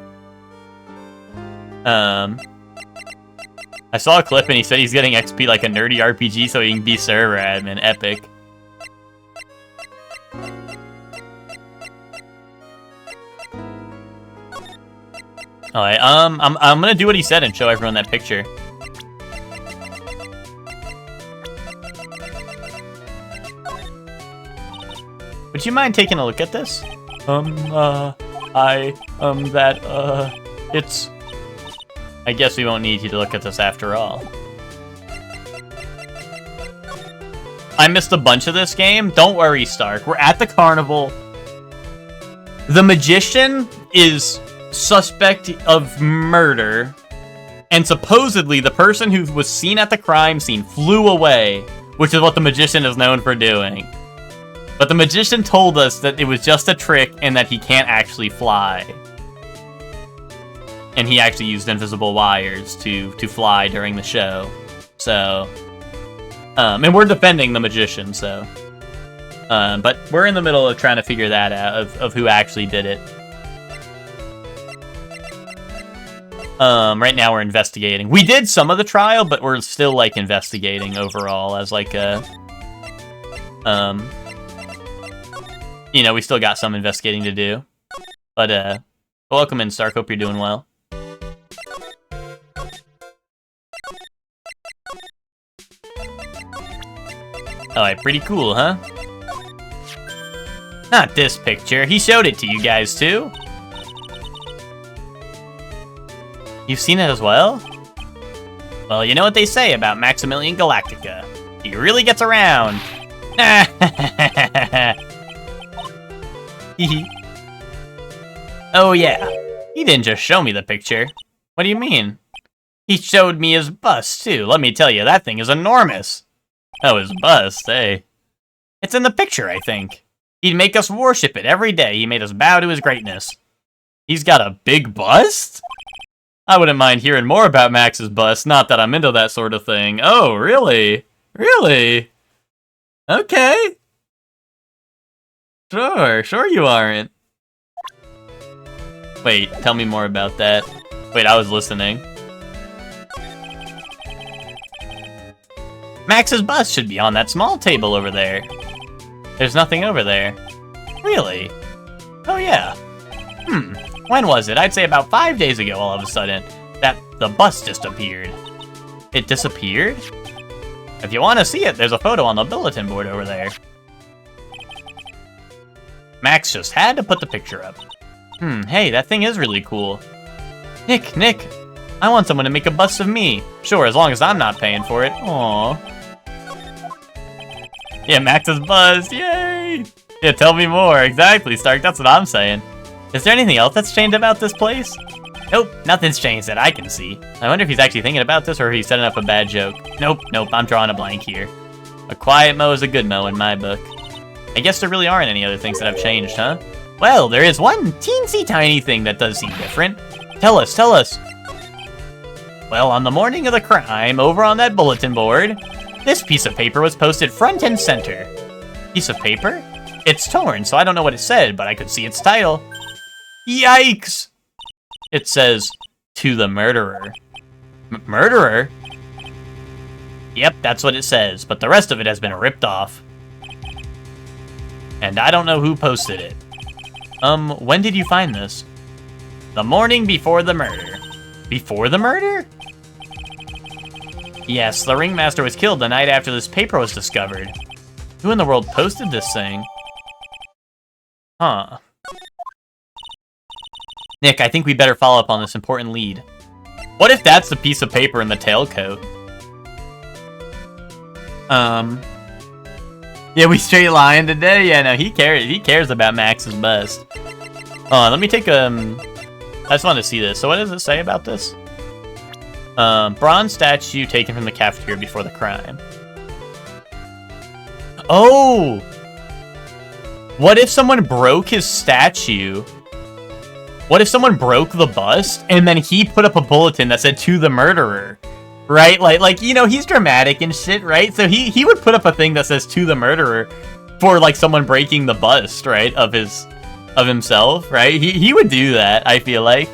I saw a clip and he said he's getting XP like a nerdy RPG so he can be server admin. Epic. Alright, I'm gonna do what he said and show everyone that picture. Would you mind taking a look at this? It's... I guess we won't need you to look at this after all. I missed a bunch of this game. Don't worry, Stark. We're at the carnival. The magician is suspect of murder. And supposedly the person who was seen at the crime scene flew away, which is what the magician is known for doing. But the magician told us that it was just a trick and that he can't actually fly. And he actually used invisible wires to fly during the show. So, And we're defending the magician, so. But we're in the middle of trying to figure that out, of who actually did it. Right now we're investigating. We did some of the trial, but we're still, like, investigating overall as, like, you know, we still got some investigating to do. But, welcome in, Stark. Hope you're doing well. Alright, pretty cool, huh? Not this picture. He showed it to you guys, too. You've seen it as well? Well, you know what they say about Maximilian Galactica. He really gets around. Oh, yeah. He didn't just show me the picture. What do you mean? He showed me his bust, too. Let me tell you, that thing is enormous. Oh, his bust, hey. It's in the picture, I think. He'd make us worship it every day. He made us bow to his greatness. He's got a big bust? I wouldn't mind hearing more about Max's bust, not that I'm into that sort of thing. Oh, really? Really? Okay. Sure you aren't. Wait, tell me more about that. Wait, I was listening. Max's bust should be on that small table over there. There's nothing over there. Really? Oh yeah. When was it? I'd say about 5 days ago all of a sudden. That the bust just appeared. It disappeared? If you want to see it, there's a photo on the bulletin board over there. Max just had to put the picture up. Hey, that thing is really cool. Nick, I want someone to make a bust of me. Sure, as long as I'm not paying for it. Aww. Yeah, Max's bust, yay! Yeah, tell me more. Exactly, Stark, that's what I'm saying. Is there anything else that's changed about this place? Nope, nothing's changed that I can see. I wonder if he's actually thinking about this or if he's setting up a bad joke. Nope, I'm drawing a blank here. A quiet mo is a good mo in my book. I guess there really aren't any other things that have changed, huh? Well, there is one teensy tiny thing that does seem different. Tell us. Well, on the morning of the crime, over on that bulletin board, this piece of paper was posted front and center. Piece of paper? It's torn, so I don't know what it said, but I could see its title. Yikes! It says, "To the murderer." Murderer? Yep, that's what it says, but the rest of it has been ripped off. And I don't know who posted it. When did you find this? The morning before the murder. Before the murder? Yes, the ringmaster was killed the night after this paper was discovered. Who in the world posted this thing? Huh. Nick, I think we better follow up on this important lead. What if that's the piece of paper in the tailcoat? Yeah, we straight lying today? Yeah, no, he cares about Max's bust. Let me take, I just wanted to see this. So what does it say about this? Bronze statue taken from the cafeteria before the crime. Oh! What if someone broke his statue? What if someone broke the bust, and then he put up a bulletin that said, "To the murderer"? Right? Like, you know, he's dramatic and shit, right? So he would put up a thing that says, "To the murderer," for, like, someone breaking the bust, right? Of himself, right? He would do that, I feel like.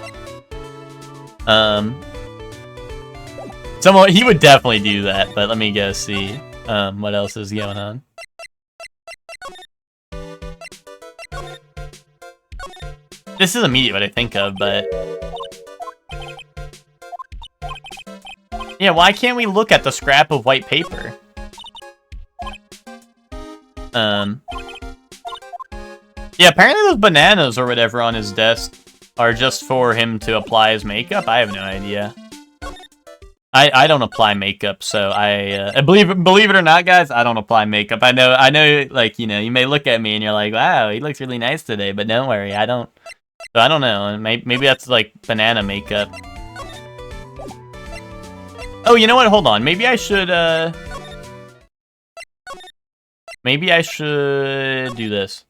He would definitely do that, but let me go see, what else is going on. This is immediate what I think of, but... Yeah, why can't we look at the scrap of white paper? Yeah, apparently those bananas or whatever on his desk are just for him to apply his makeup. I have no idea. I don't apply makeup, so I believe it or not, guys, I don't apply makeup. I know, like, you know, you may look at me and you're like, wow, he looks really nice today, but don't worry, I don't. So I don't know. Maybe that's like banana makeup. Oh, you know what? Hold on. Maybe I should do this.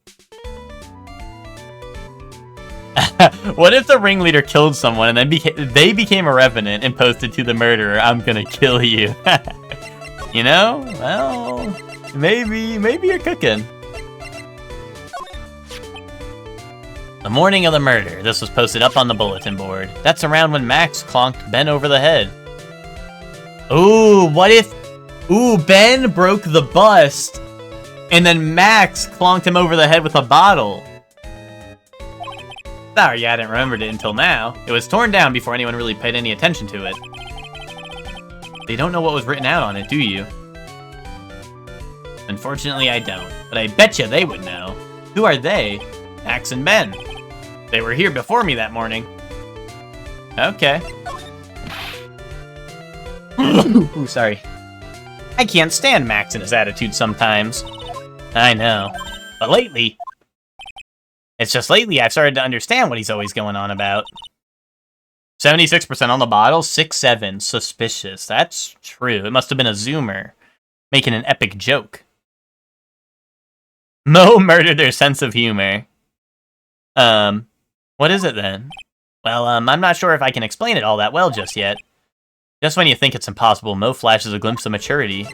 What if the ringleader killed someone and then they became a revenant and posted, "To the murderer, I'm gonna kill you"? You know? Well, maybe you're cooking. The morning of the murder. This was posted up on the bulletin board. That's around when Max clonked Ben over the head. Ooh, what if... Ooh, Ben broke the bust, and then Max clonked him over the head with a bottle. Sorry, I hadn't remembered it until now. It was torn down before anyone really paid any attention to it. You don't know what was written out on it, do you? Unfortunately, I don't. But I bet you they would know. Who are they? Max and Ben. They were here before me that morning. Okay. Ooh, sorry. I can't stand Max and his attitude sometimes. I know. But lately... It's just lately I've started to understand what he's always going on about. 76% on the bottle, 6-7. Suspicious. That's true. It must have been a Zoomer. Making an epic joke. Mo murdered their sense of humor. What is it then? Well, I'm not sure if I can explain it all that well just yet. Just when you think it's impossible, Mo flashes a glimpse of maturity.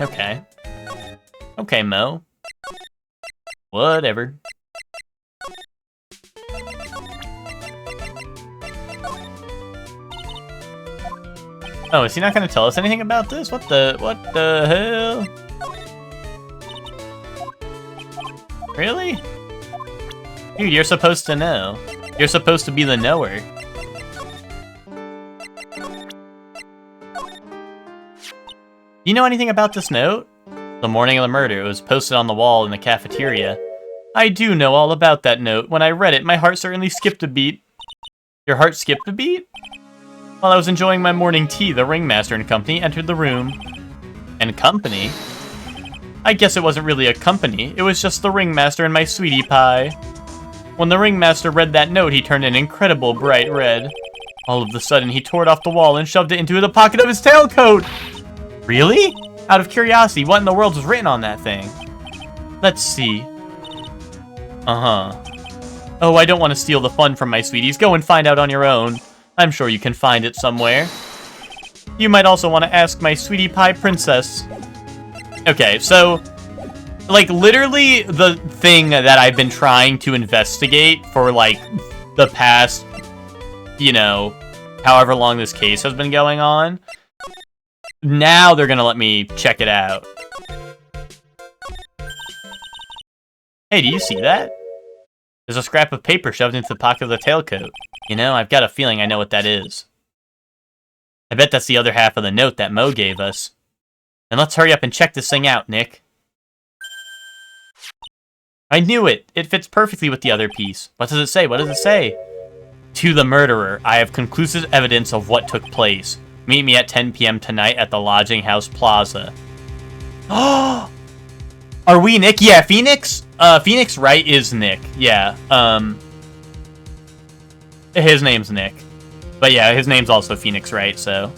Okay. Okay, Mo. Whatever. Oh, is he not going to tell us anything about this? What the hell? Really? Dude, you're supposed to know. You're supposed to be the knower. You know anything about this note? The morning of the murder, it was posted on the wall in the cafeteria. I do know all about that note. When I read it, my heart certainly skipped a beat. Your heart skipped a beat? While I was enjoying my morning tea, the ringmaster and company entered the room. And company? I guess it wasn't really a company. It was just the ringmaster and my sweetie pie. When the ringmaster read that note, he turned an incredible bright red. All of a sudden, he tore it off the wall and shoved it into the pocket of his tailcoat. Really? Out of curiosity, what in the world was written on that thing? Let's see. Uh-huh. Oh, I don't want to steal the fun from my sweeties. Go and find out on your own. I'm sure you can find it somewhere. You might also want to ask my sweetie pie princess. Okay, so... like, literally the thing that I've been trying to investigate for, like, the past, you know, however long this case has been going on. Now they're gonna let me check it out. Hey, do you see that? There's a scrap of paper shoved into the pocket of the tailcoat. You know, I've got a feeling I know what that is. I bet that's the other half of the note that Mo gave us. And let's hurry up and check this thing out, Nick. I knew it! It fits perfectly with the other piece. What does it say? What does it say? To the murderer, I have conclusive evidence of what took place. Meet me at 10 p.m. tonight at the Lodging House Plaza. Oh! Are we Nick? Yeah, Phoenix? Phoenix Wright is Nick. Yeah, his name's Nick. But yeah, his name's also Phoenix Wright, so...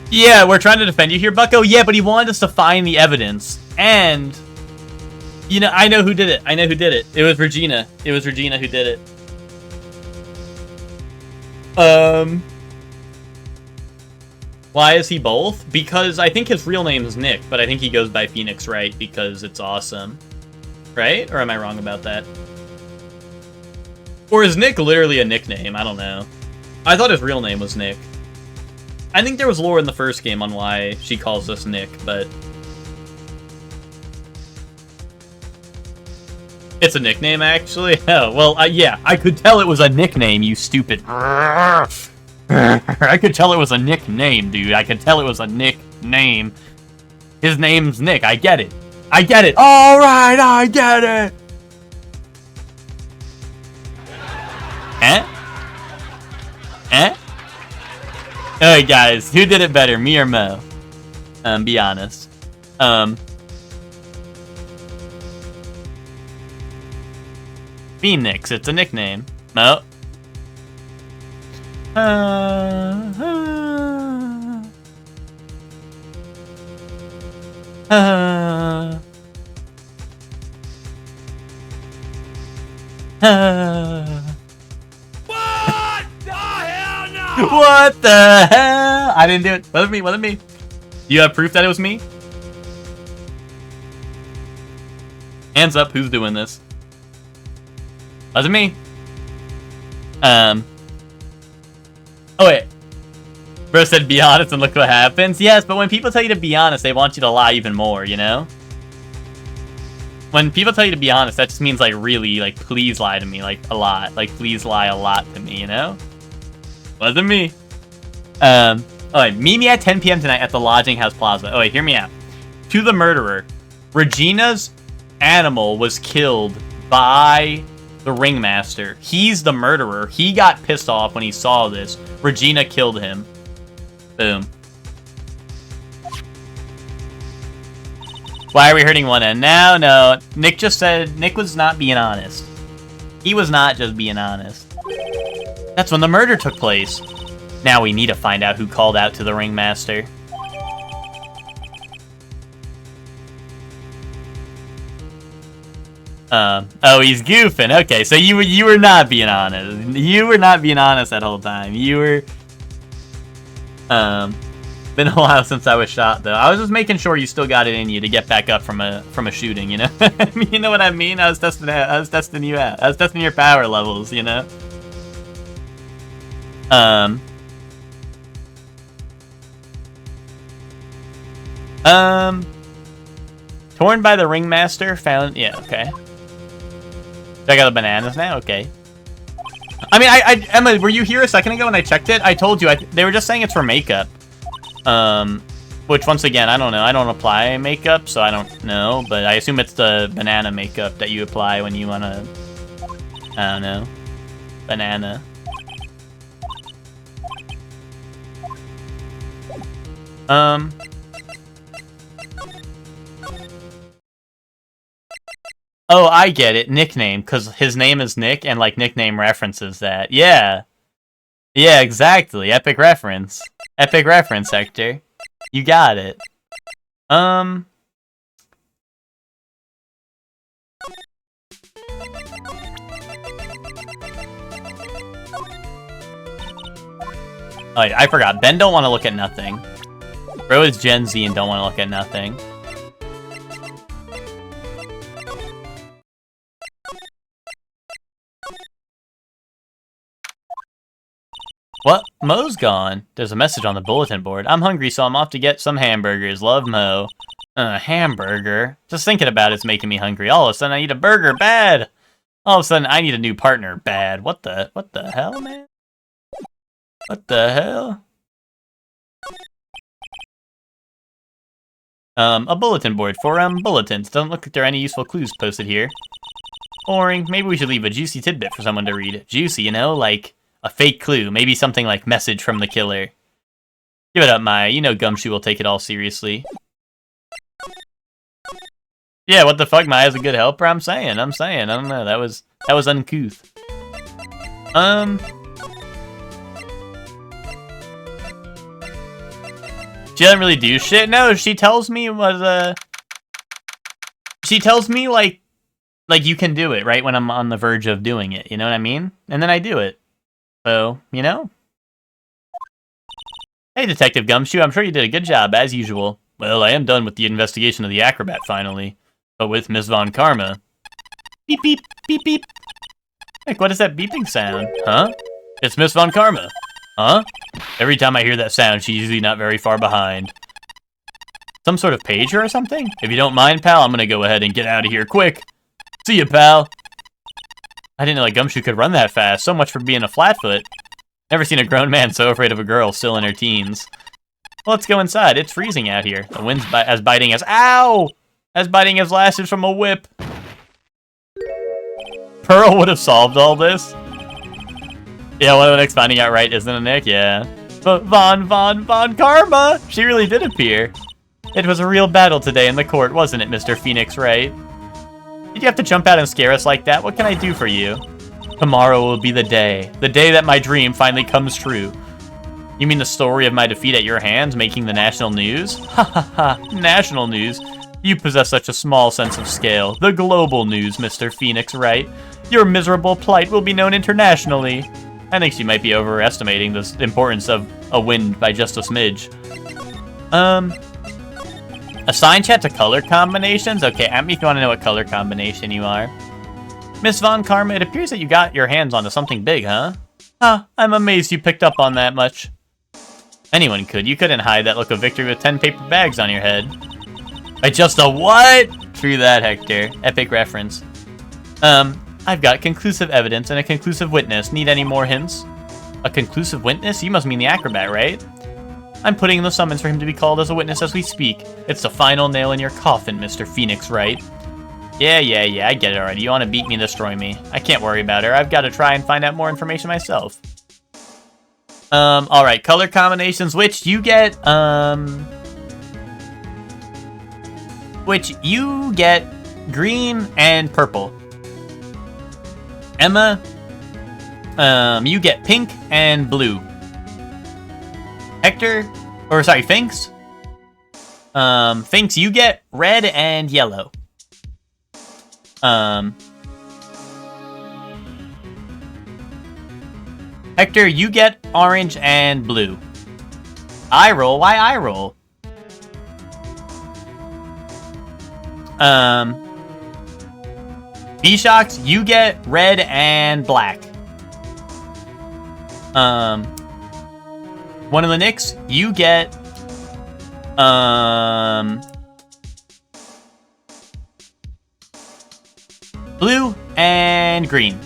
Yeah, we're trying to defend you here, Bucko. Yeah, but he wanted us to find the evidence. And... you know, I know who did it. I know who did it. It was Regina. It was Regina who did it. Why is he both? Because I think his real name is Nick, but I think he goes by Phoenix Wright because it's awesome. Right? Or am I wrong about that? Or is Nick literally a nickname? I don't know. I thought his real name was Nick. I think there was lore in the first game on why she calls us Nick, but... it's a nickname, actually? Oh, well, yeah, I could tell it was a nickname, you stupid... I could tell it was a nickname, dude. I could tell it was a nickname. His name's Nick. I get it. I get it. Alright, I get it! Eh? Eh? Alright, guys. Who did it better, me or Mo? Be honest. Phoenix. It's a nickname. Mo? What? What the hell? I didn't do it. Wasn't me. Wasn't me. You have proof that it was me? Hands up. Who's doing this? Wasn't me. Oh wait. Bro said be honest and look what happens. Yes, but when people tell you to be honest, they want you to lie even more, you know? When people tell you to be honest, that just means, like, really, like, please lie to me, like, a lot. Like, please lie a lot to me, you know? Wasn't me. Alright, meet me at 10 p.m. tonight at the Lodging House Plaza. Oh, wait, hear me out. To the murderer. Regina's animal was killed by the ringmaster. He's the murderer. He got pissed off when he saw this. Regina killed him. Boom. Why are we hurting one end? No. Nick just said Nick was not being honest. He was not just being honest. That's when the murder took place. Now we need to find out who called out to the ringmaster. Oh, he's goofing. Okay, so you were not being honest. You were not being honest that whole time. You were been a while since I was shot, though. I was just making sure you still got it in you to get back up from a shooting, you know? You know what I mean? I was testing you out. I was testing your power levels, you know? Torn by the ringmaster, found... Yeah, okay. I got the bananas now? Okay. I mean, Emma, were you here a second ago when I checked it? I told you, they were just saying it's for makeup. Which, once again, I don't know. I don't apply makeup, so I don't know. But I assume it's the banana makeup that you apply when you want to... I don't know. Banana. Oh, I get it. Nickname, because his name is Nick, and, like, nickname references that. Yeah. Yeah, exactly. Epic reference. Epic reference, Hector. You got it. Alright, I forgot. Ben don't want to look at nothing. Bro is Gen Z and don't want to look at nothing. What? Mo's gone. There's a message on the bulletin board. I'm hungry, so I'm off to get some hamburgers. Love, Mo. Hamburger? Just thinking about it's making me hungry. All of a sudden, I need a burger. Bad! All of a sudden, I need a new partner. Bad. What the hell, man? What the hell? A bulletin board for, bulletins. Doesn't look like there are any useful clues posted here. Boring. Maybe we should leave a juicy tidbit for someone to read. Juicy, you know, like... a fake clue, maybe something like message from the killer. Give it up, Maya. You know Gumshoe will take it all seriously. Yeah, what the fuck? Maya's a good helper? I'm saying. I don't know. That was uncouth. She doesn't really do shit. No, she tells me she tells me like you can do it, right? When I'm on the verge of doing it, you know what I mean? And then I do it. So, you know? Hey, Detective Gumshoe, I'm sure you did a good job, as usual. Well, I am done with the investigation of the acrobat, finally. But with Miss Von Karma. Beep, beep, beep, beep. Like, what is that beeping sound? Huh? It's Miss Von Karma. Huh? Every time I hear that sound, she's usually not very far behind. Some sort of pager or something? If you don't mind, pal, I'm gonna go ahead and get out of here quick. See ya, pal. I didn't know like Gumshoe could run that fast. So much for being a flatfoot. Never seen a grown man so afraid of a girl still in her teens. Well, let's go inside. It's freezing out here. The wind's as biting as... Ow! As biting as lashes from a whip. Pearl would have solved all this. Yeah, one of the next finding out right, isn't it, Nick? Yeah. But Von Karma! She really did appear. It was a real battle today in the court, wasn't it, Mr. Phoenix Wright? Did you have to jump out and scare us like that? What can I do for you? Tomorrow will be the day that my dream finally comes true. You mean the story of my defeat at your hands making the national news? Ha ha ha, national news? You possess such a small sense of scale. The global news, Mr. Phoenix Wright. Your miserable plight will be known internationally. I think she might be overestimating the importance of a win by just a smidge. Assign chat to color combinations? Okay, at me if you want to know what color combination you are. Miss Von Karma, it appears that you got your hands onto something big, huh? Huh, I'm amazed you picked up on that much. Anyone could. You couldn't hide that look of victory with 10 paper bags on your head. I just a what? True that, Hector. Epic reference. I've got conclusive evidence and a conclusive witness. Need any more hints? A conclusive witness? You must mean the acrobat, right? I'm putting in the summons for him to be called as a witness as we speak. It's the final nail in your coffin, Mr. Phoenix, right? Yeah, I get it already. You want to beat me and destroy me. I can't worry about her. I've got to try and find out more information myself. Alright, color combinations, which you get green and purple. Emma, you get pink and blue. Hector, Finks. Finks, you get red and yellow. Hector, you get orange and blue. I roll? Why I roll? B-Shocks, you get red and black. One of the Knicks, you get blue and green.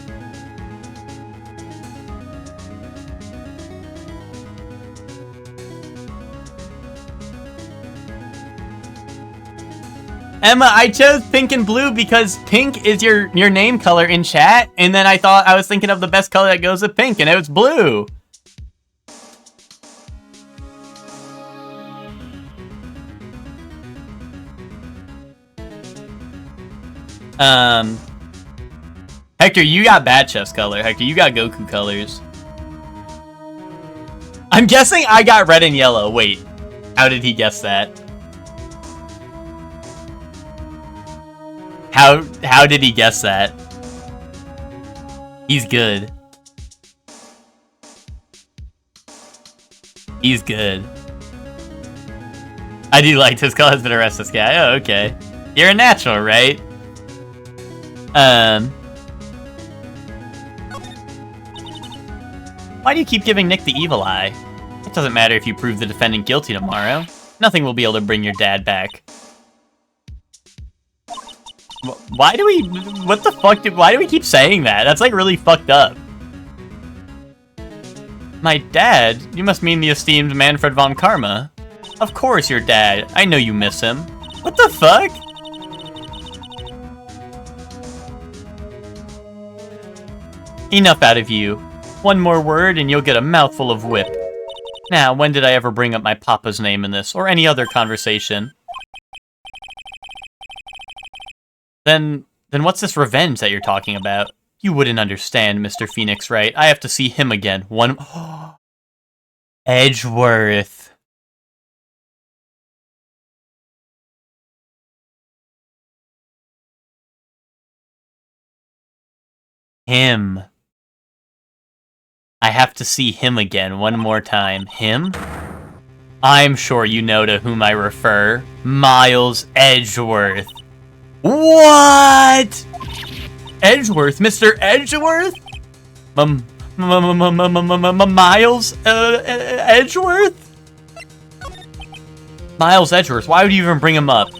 Emma, I chose pink and blue because pink is your name color in chat, and then I was thinking of the best color that goes with pink, and it was blue. Hector, you got bad chest color. Hector, you got Goku colors. I'm guessing I got red and yellow. Wait, how did he guess that? How did he guess that? He's good. He's good. I do like this color has been a restless guy. Oh, okay. You're a natural, right? Why do you keep giving Nick the evil eye? It doesn't matter if you prove the defendant guilty tomorrow. Nothing will be able to bring your dad back. Why do we... What the fuck? Why do we keep saying that? That's like really fucked up. My dad? You must mean the esteemed Manfred von Karma. Of course your dad. I know you miss him. What the fuck? Enough out of you. One more word and you'll get a mouthful of whip. Now, when did I ever bring up my papa's name in this, or any other conversation? Then what's this revenge that you're talking about? You wouldn't understand, Mr. Phoenix, right? I have to see him again. Edgeworth. Him. I have to see him again one more time. Him? I'm sure you know to whom I refer. Miles Edgeworth. What? Edgeworth? Mr. Edgeworth? Miles Edgeworth? Miles Edgeworth, why would you even bring him up?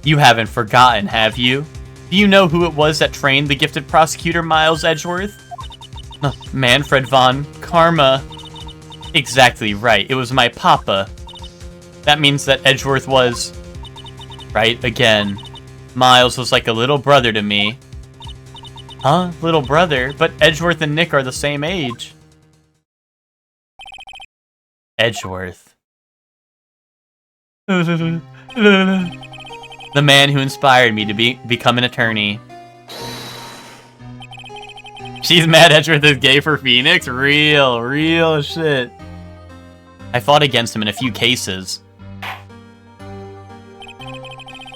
You haven't forgotten, have you? Do you know who it was that trained the gifted prosecutor Miles Edgeworth? Manfred von Karma. Exactly right, it was my papa. That means that Edgeworth was... Right, again. Miles was like a little brother to me. Huh? Little brother? But Edgeworth and Nick are the same age. Edgeworth. The man who inspired me to become an attorney. She's mad Edgeworth is gay for Phoenix? Real shit. I fought against him in a few cases.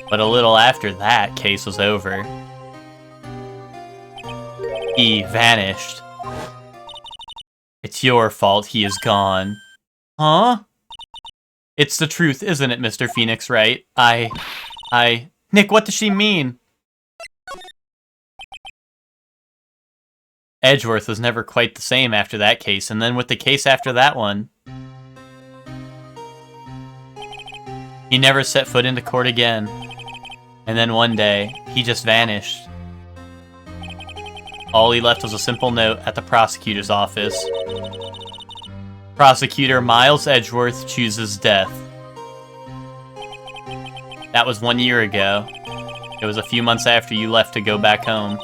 But a little after that case was over, he vanished. It's your fault he is gone. Huh? It's the truth, isn't it, Mr. Phoenix, right? Nick, what does she mean? Edgeworth was never quite the same after that case, and then with the case after that one. He never set foot into court again. And then one day, he just vanished. All he left was a simple note at the prosecutor's office. Prosecutor Miles Edgeworth chooses death. That was 1 year ago. It was a few months after you left to go back home.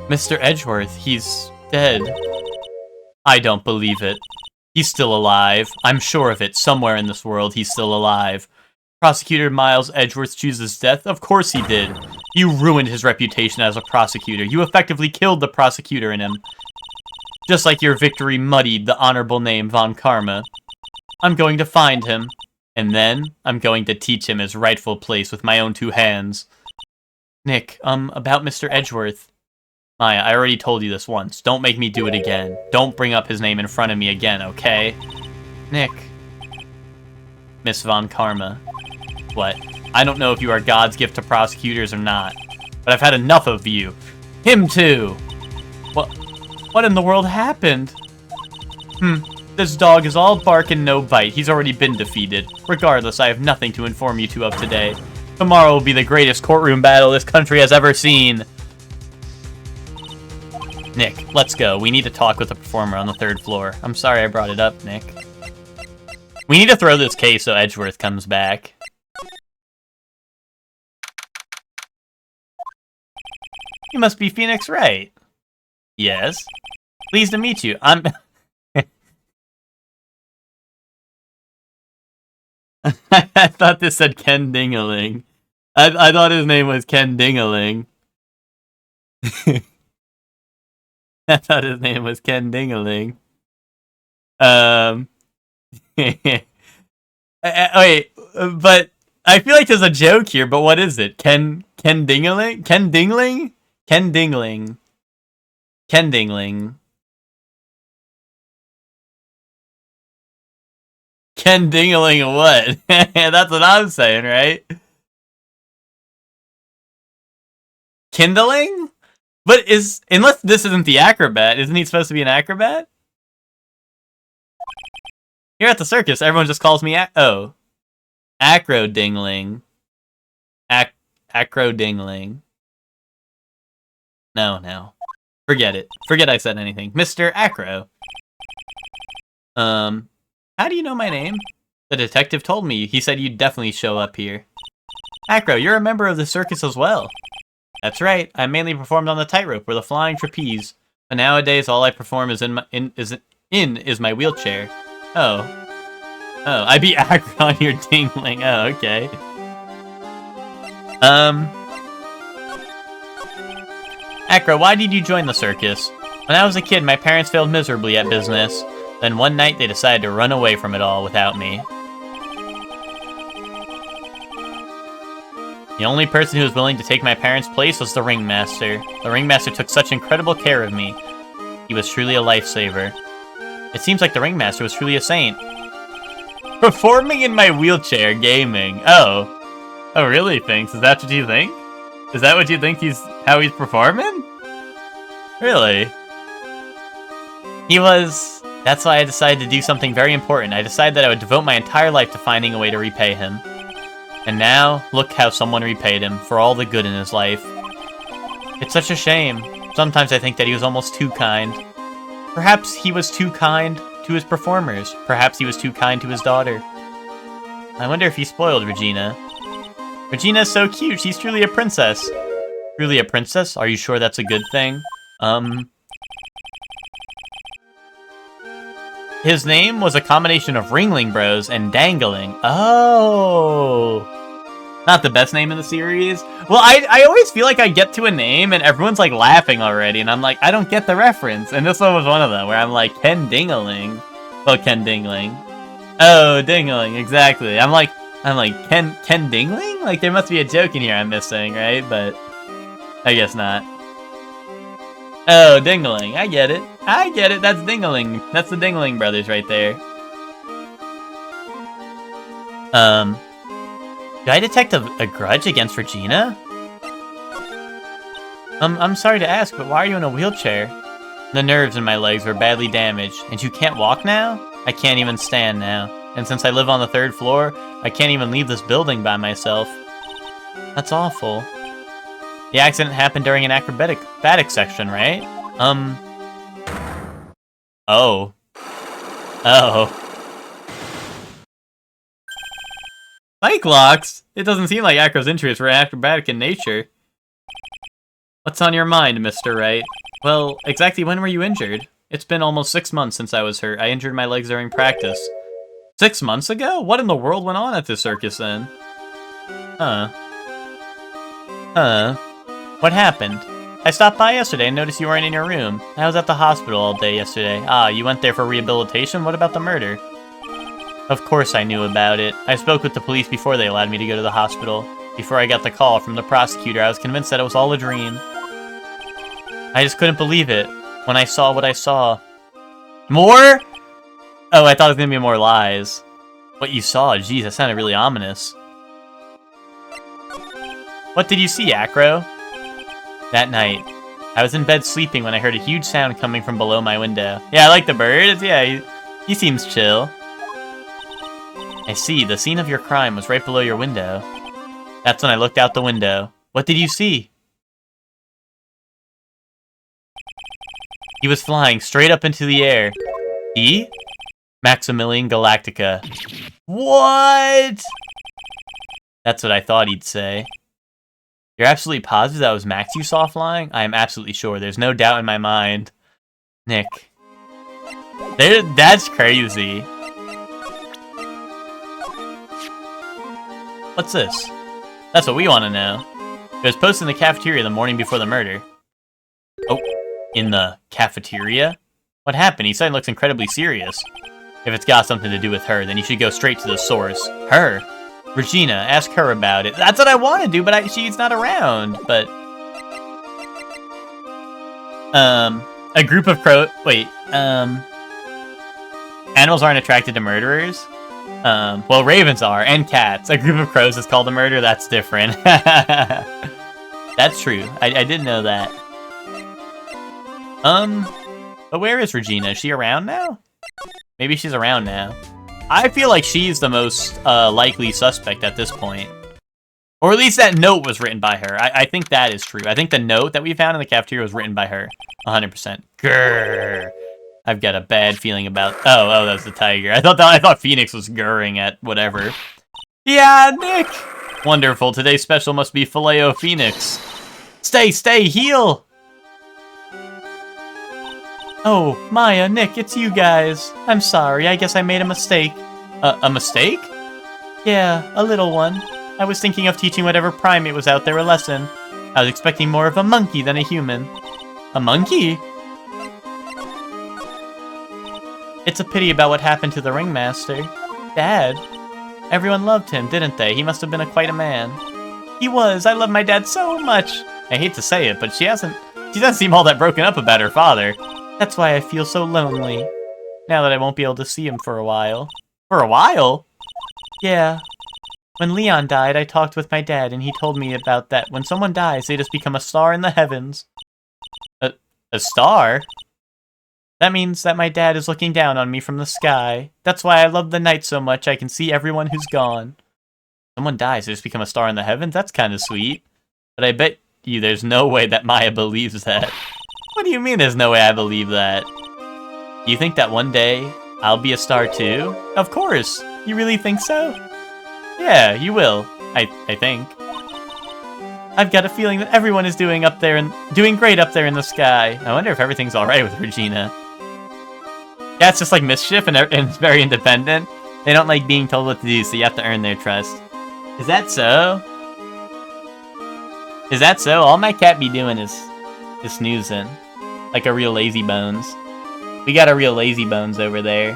Mr. Edgeworth, he's dead. I don't believe it. He's still alive. I'm sure of it. Somewhere in this world, he's still alive. Prosecutor Miles Edgeworth chooses death? Of course he did. You ruined his reputation as a prosecutor. You effectively killed the prosecutor in him. Just like your victory muddied the honorable name Von Karma. I'm going to find him. And then, I'm going to teach him his rightful place with my own 2 hands. Nick, about Mr. Edgeworth. Maya, I already told you this once. Don't make me do it again. Don't bring up his name in front of me again, okay? Nick. Miss Von Karma. What? I don't know if you are God's gift to prosecutors or not, but I've had enough of you. Him too! What in the world happened? This dog is all bark and no bite. He's already been defeated. Regardless, I have nothing to inform you two of today. Tomorrow will be the greatest courtroom battle this country has ever seen. Nick, let's go. We need to talk with the performer on the 3rd floor. I'm sorry I brought it up, Nick. We need to throw this case so Edgeworth comes back. You must be Phoenix Wright. Yes. Pleased to meet you. I thought this said Ken Dingaling. I thought his name was Ken Dingaling. I thought his name was Ken Dingaling. Wait, but I feel like there's a joke here, but what is it? Ken Dingaling? Ken Dingling? Ken Dingling. Ken Dingling. Ken Dingling what? That's what I'm saying, right? Kindling? But unless this isn't the acrobat, isn't he supposed to be an acrobat? Here at the circus, everyone just calls me Acro Dingling. Acro Dingling. No. Forget it. Forget I said anything. Mr. Acro. How do you know my name? The detective told me. He said you'd definitely show up here. Acro, you're a member of the circus as well. That's right. I mainly performed on the tightrope or the flying trapeze, but nowadays all I perform is is my wheelchair. Oh, I beat Acro on your dingling. Oh, okay. Acro, why did you join the circus? When I was a kid, my parents failed miserably at business. Then one night they decided to run away from it all without me. The only person who was willing to take my parents' place was the ringmaster. The ringmaster took such incredible care of me. He was truly a lifesaver. It seems like the ringmaster was truly a saint. Performing in my wheelchair, gaming. Oh, really, Thinks? Is that what you think? Is that what you think how he's performing? Really? That's why I decided to do something very important. I decided that I would devote my entire life to finding a way to repay him. And now, look how someone repaid him for all the good in his life. It's such a shame. Sometimes I think that he was almost too kind. Perhaps he was too kind to his performers. Perhaps he was too kind to his daughter. I wonder if he spoiled Regina. Regina's so cute. She's truly a princess. Truly a princess? Are you sure that's a good thing? His name was a combination of Ringling Bros and Dangling. Oh! Not the best name in the series. Well, I always feel like I get to a name and everyone's like laughing already, and I'm like, I don't get the reference. And this one was one of them, where I'm like, Ken Dingaling. Oh, Ken Dingling. Oh, Dingling, exactly. I'm like, Ken Dingling? Like, there must be a joke in here I'm missing, right? But I guess not. Oh, Dingling, I get it. I get it. That's Dingling. That's the Dingling brothers right there. Do I detect a grudge against Regina? I'm sorry to ask, but why are you in a wheelchair? The nerves in my legs were badly damaged, and you can't walk now? I can't even stand now. And since I live on the 3rd floor, I can't even leave this building by myself. That's awful. The accident happened during an acrobatic section, right? Oh. Oh. Cyclox? It doesn't seem like Acro's interests were acrobatic in nature. What's on your mind, Mr. Wright? Well, exactly when were you injured? It's been almost 6 months since I was hurt. I injured my legs during practice. 6 months ago? What in the world went on at this circus then? Huh. What happened? I stopped by yesterday and noticed you weren't in your room. I was at the hospital all day yesterday. Ah, you went there for rehabilitation? What about the murder? Of course I knew about it. I spoke with the police before they allowed me to go to the hospital. Before I got the call from the prosecutor, I was convinced that it was all a dream. I just couldn't believe it when I saw what I saw. More? Oh, I thought it was gonna be more lies. What you saw? Geez, that sounded really ominous. What did you see, Acro? That night, I was in bed sleeping when I heard a huge sound coming from below my window. Yeah, I like the bird. Yeah, he seems chill. I see, the scene of your crime was right below your window. That's when I looked out the window. What did you see? He was flying straight up into the air. He? Maximilian Galactica. What? That's what I thought he'd say. You're absolutely positive that was Max you saw flying? I am absolutely sure. There's no doubt in my mind. Nick. That's crazy. What's this? That's what we want to know. It was posted in the cafeteria the morning before the murder. Oh, in the cafeteria? What happened? He suddenly looks incredibly serious. If it's got something to do with her, then you should go straight to the source. Her? Regina, ask her about it. That's what I want to do, but she's not around. But a group of animals aren't attracted to murderers? Well, ravens are, and cats. A group of crows is called a murder? That's different. That's true. I didn't know that. But where is Regina? Is she around now? Maybe she's around now. I feel like she's the most likely suspect at this point. Or at least that note was written by her. I think that is true. I think the note that we found in the cafeteria was written by her. 100%. Grrr. I've got a bad feeling about... Oh, that's the tiger. I thought Phoenix was grrring at whatever. Yeah, Nick! Wonderful. Today's special must be Filet-O-Phoenix. Stay, heal! Oh, Maya, Nick, it's you guys. I'm sorry, I guess I made a mistake. A mistake? Yeah, a little one. I was thinking of teaching whatever primate was out there a lesson. I was expecting more of a monkey than a human. A monkey? It's a pity about what happened to the ringmaster. Dad. Everyone loved him, didn't they? He must have been quite a man. He was. I love my dad so much. I hate to say it, but she doesn't seem all that broken up about her father. That's why I feel so lonely. Now that I won't be able to see him for a while. For a while? Yeah. When Leon died, I talked with my dad, and he told me about that. When someone dies, they just become a star in the heavens. A star? That means that my dad is looking down on me from the sky. That's why I love the night so much. I can see everyone who's gone. Someone dies, they just become a star in the heavens? That's kind of sweet. But I bet you there's no way that Maya believes that. What do you mean there's no way I believe that? Do you think that one day I'll be a star too? Of course. You really think so? Yeah, you will. I think. I've got a feeling that everyone is doing great up there in the sky. I wonder if everything's alright with Regina. Yeah, it's just like mischief and it's very independent. They don't like being told what to do, so you have to earn their trust. Is that so? Is that so? All my cat be doing is snoozing. Like a real lazy bones. We got a real lazy bones over there.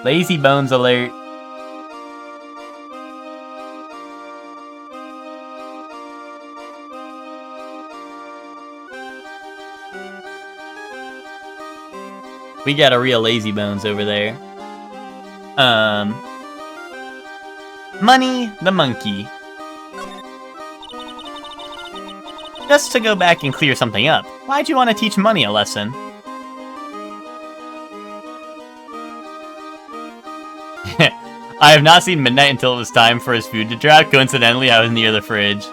Lazy bones alert. We got a real lazy bones over there. Money the monkey. Just to go back and clear something up, why'd you want to teach Money a lesson? I have not seen Midnight until it was time for his food to drop. Coincidentally, I was near the fridge.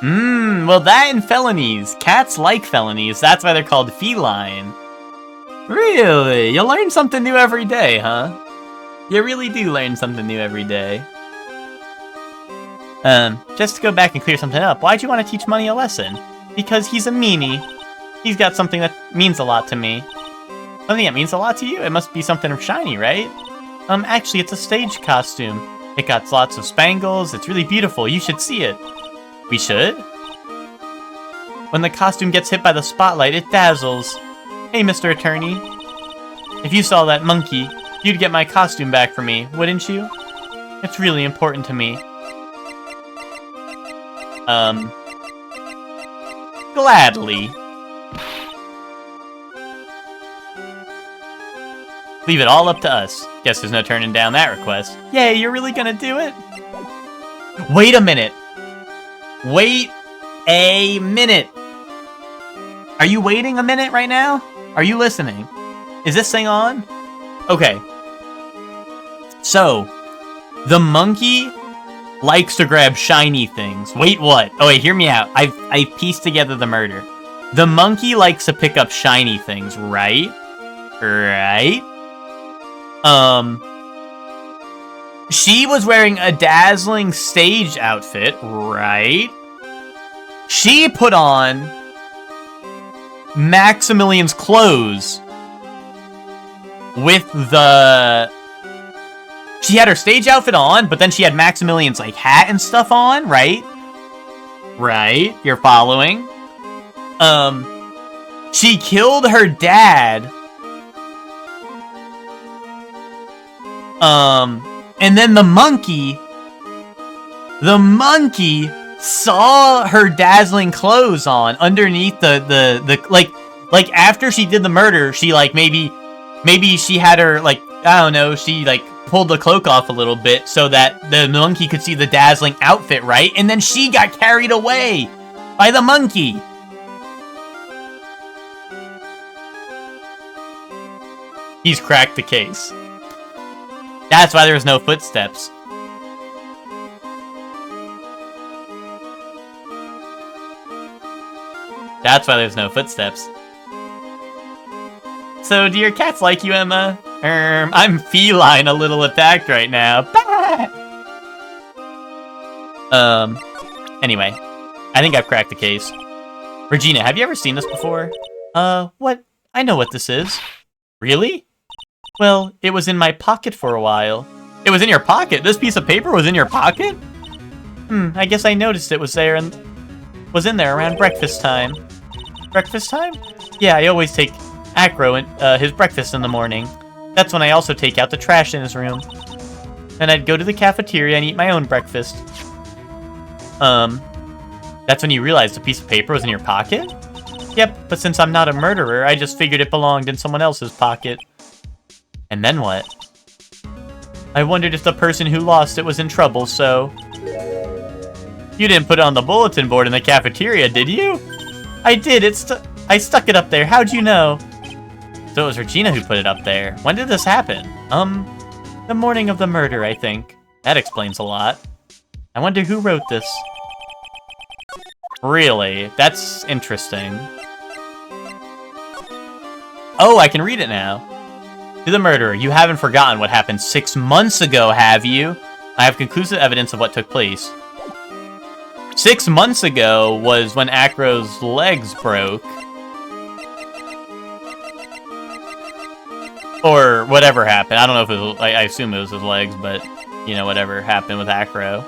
Well that and felonies. Cats like felonies, that's why they're called feline. Really? You learn something new every day, huh? You really do learn something new every day. Just to go back and clear something up, why'd you want to teach Money a lesson? Because he's a meanie. He's got something that means a lot to me. Something that means a lot to you? It must be something shiny, right? Actually, it's a stage costume. It got lots of spangles, it's really beautiful, you should see it. We should? When the costume gets hit by the spotlight, it dazzles. Hey, Mr. Attorney. If you saw that monkey, you'd get my costume back for me, wouldn't you? It's really important to me. Gladly. Leave it all up to us. Guess there's no turning down that request. Yay, you're really gonna do it? Wait a minute. Wait a minute. Are you waiting a minute right now? Are you listening? Is this thing on? Okay. So, the monkey likes to grab shiny things. Wait, what? Oh wait, hear me out. I pieced together the murder. The monkey likes to pick up shiny things, right? Right? She was wearing a dazzling stage outfit, right? She put on Maximilian's clothes with the... She had her stage outfit on, but then she had Maximilian's, like, hat and stuff on, right? Right, you're following? She killed her dad. And then the monkey saw her dazzling clothes on underneath the like after she did the murder, she like maybe she had her like, I don't know, she like pulled the cloak off a little bit so that the monkey could see the dazzling outfit, right? And then she got carried away by the monkey. He's cracked the case. That's why there's no footsteps. That's why there's no footsteps. So, do your cats like you, Emma? I'm feline a little attacked right now. Anyway. I think I've cracked the case. Regina, have you ever seen this before? What? I know what this is. Really? Well, it was in my pocket for a while. It was in your pocket? This piece of paper was in your pocket? I guess I noticed it was there and was in there around breakfast time. Breakfast time? Yeah, I always take Acro his breakfast in the morning. That's when I also take out the trash in his room. Then I'd go to the cafeteria and eat my own breakfast. That's when you realized the piece of paper was in your pocket? Yep, but since I'm not a murderer, I just figured it belonged in someone else's pocket. And then what? I wondered if the person who lost it was in trouble, so... You didn't put it on the bulletin board in the cafeteria, did you? I did, I stuck it up there, how'd you know? So it was Regina who put it up there. When did this happen? The morning of the murder, I think. That explains a lot. I wonder who wrote this. Really? That's interesting. Oh, I can read it now. To the murderer, you haven't forgotten what happened 6 months ago, have you? I have conclusive evidence of what took place. 6 months ago was when Acro's legs broke. Or whatever happened. I don't know if it was, I assume it was his legs, but, you know, whatever happened with Acro.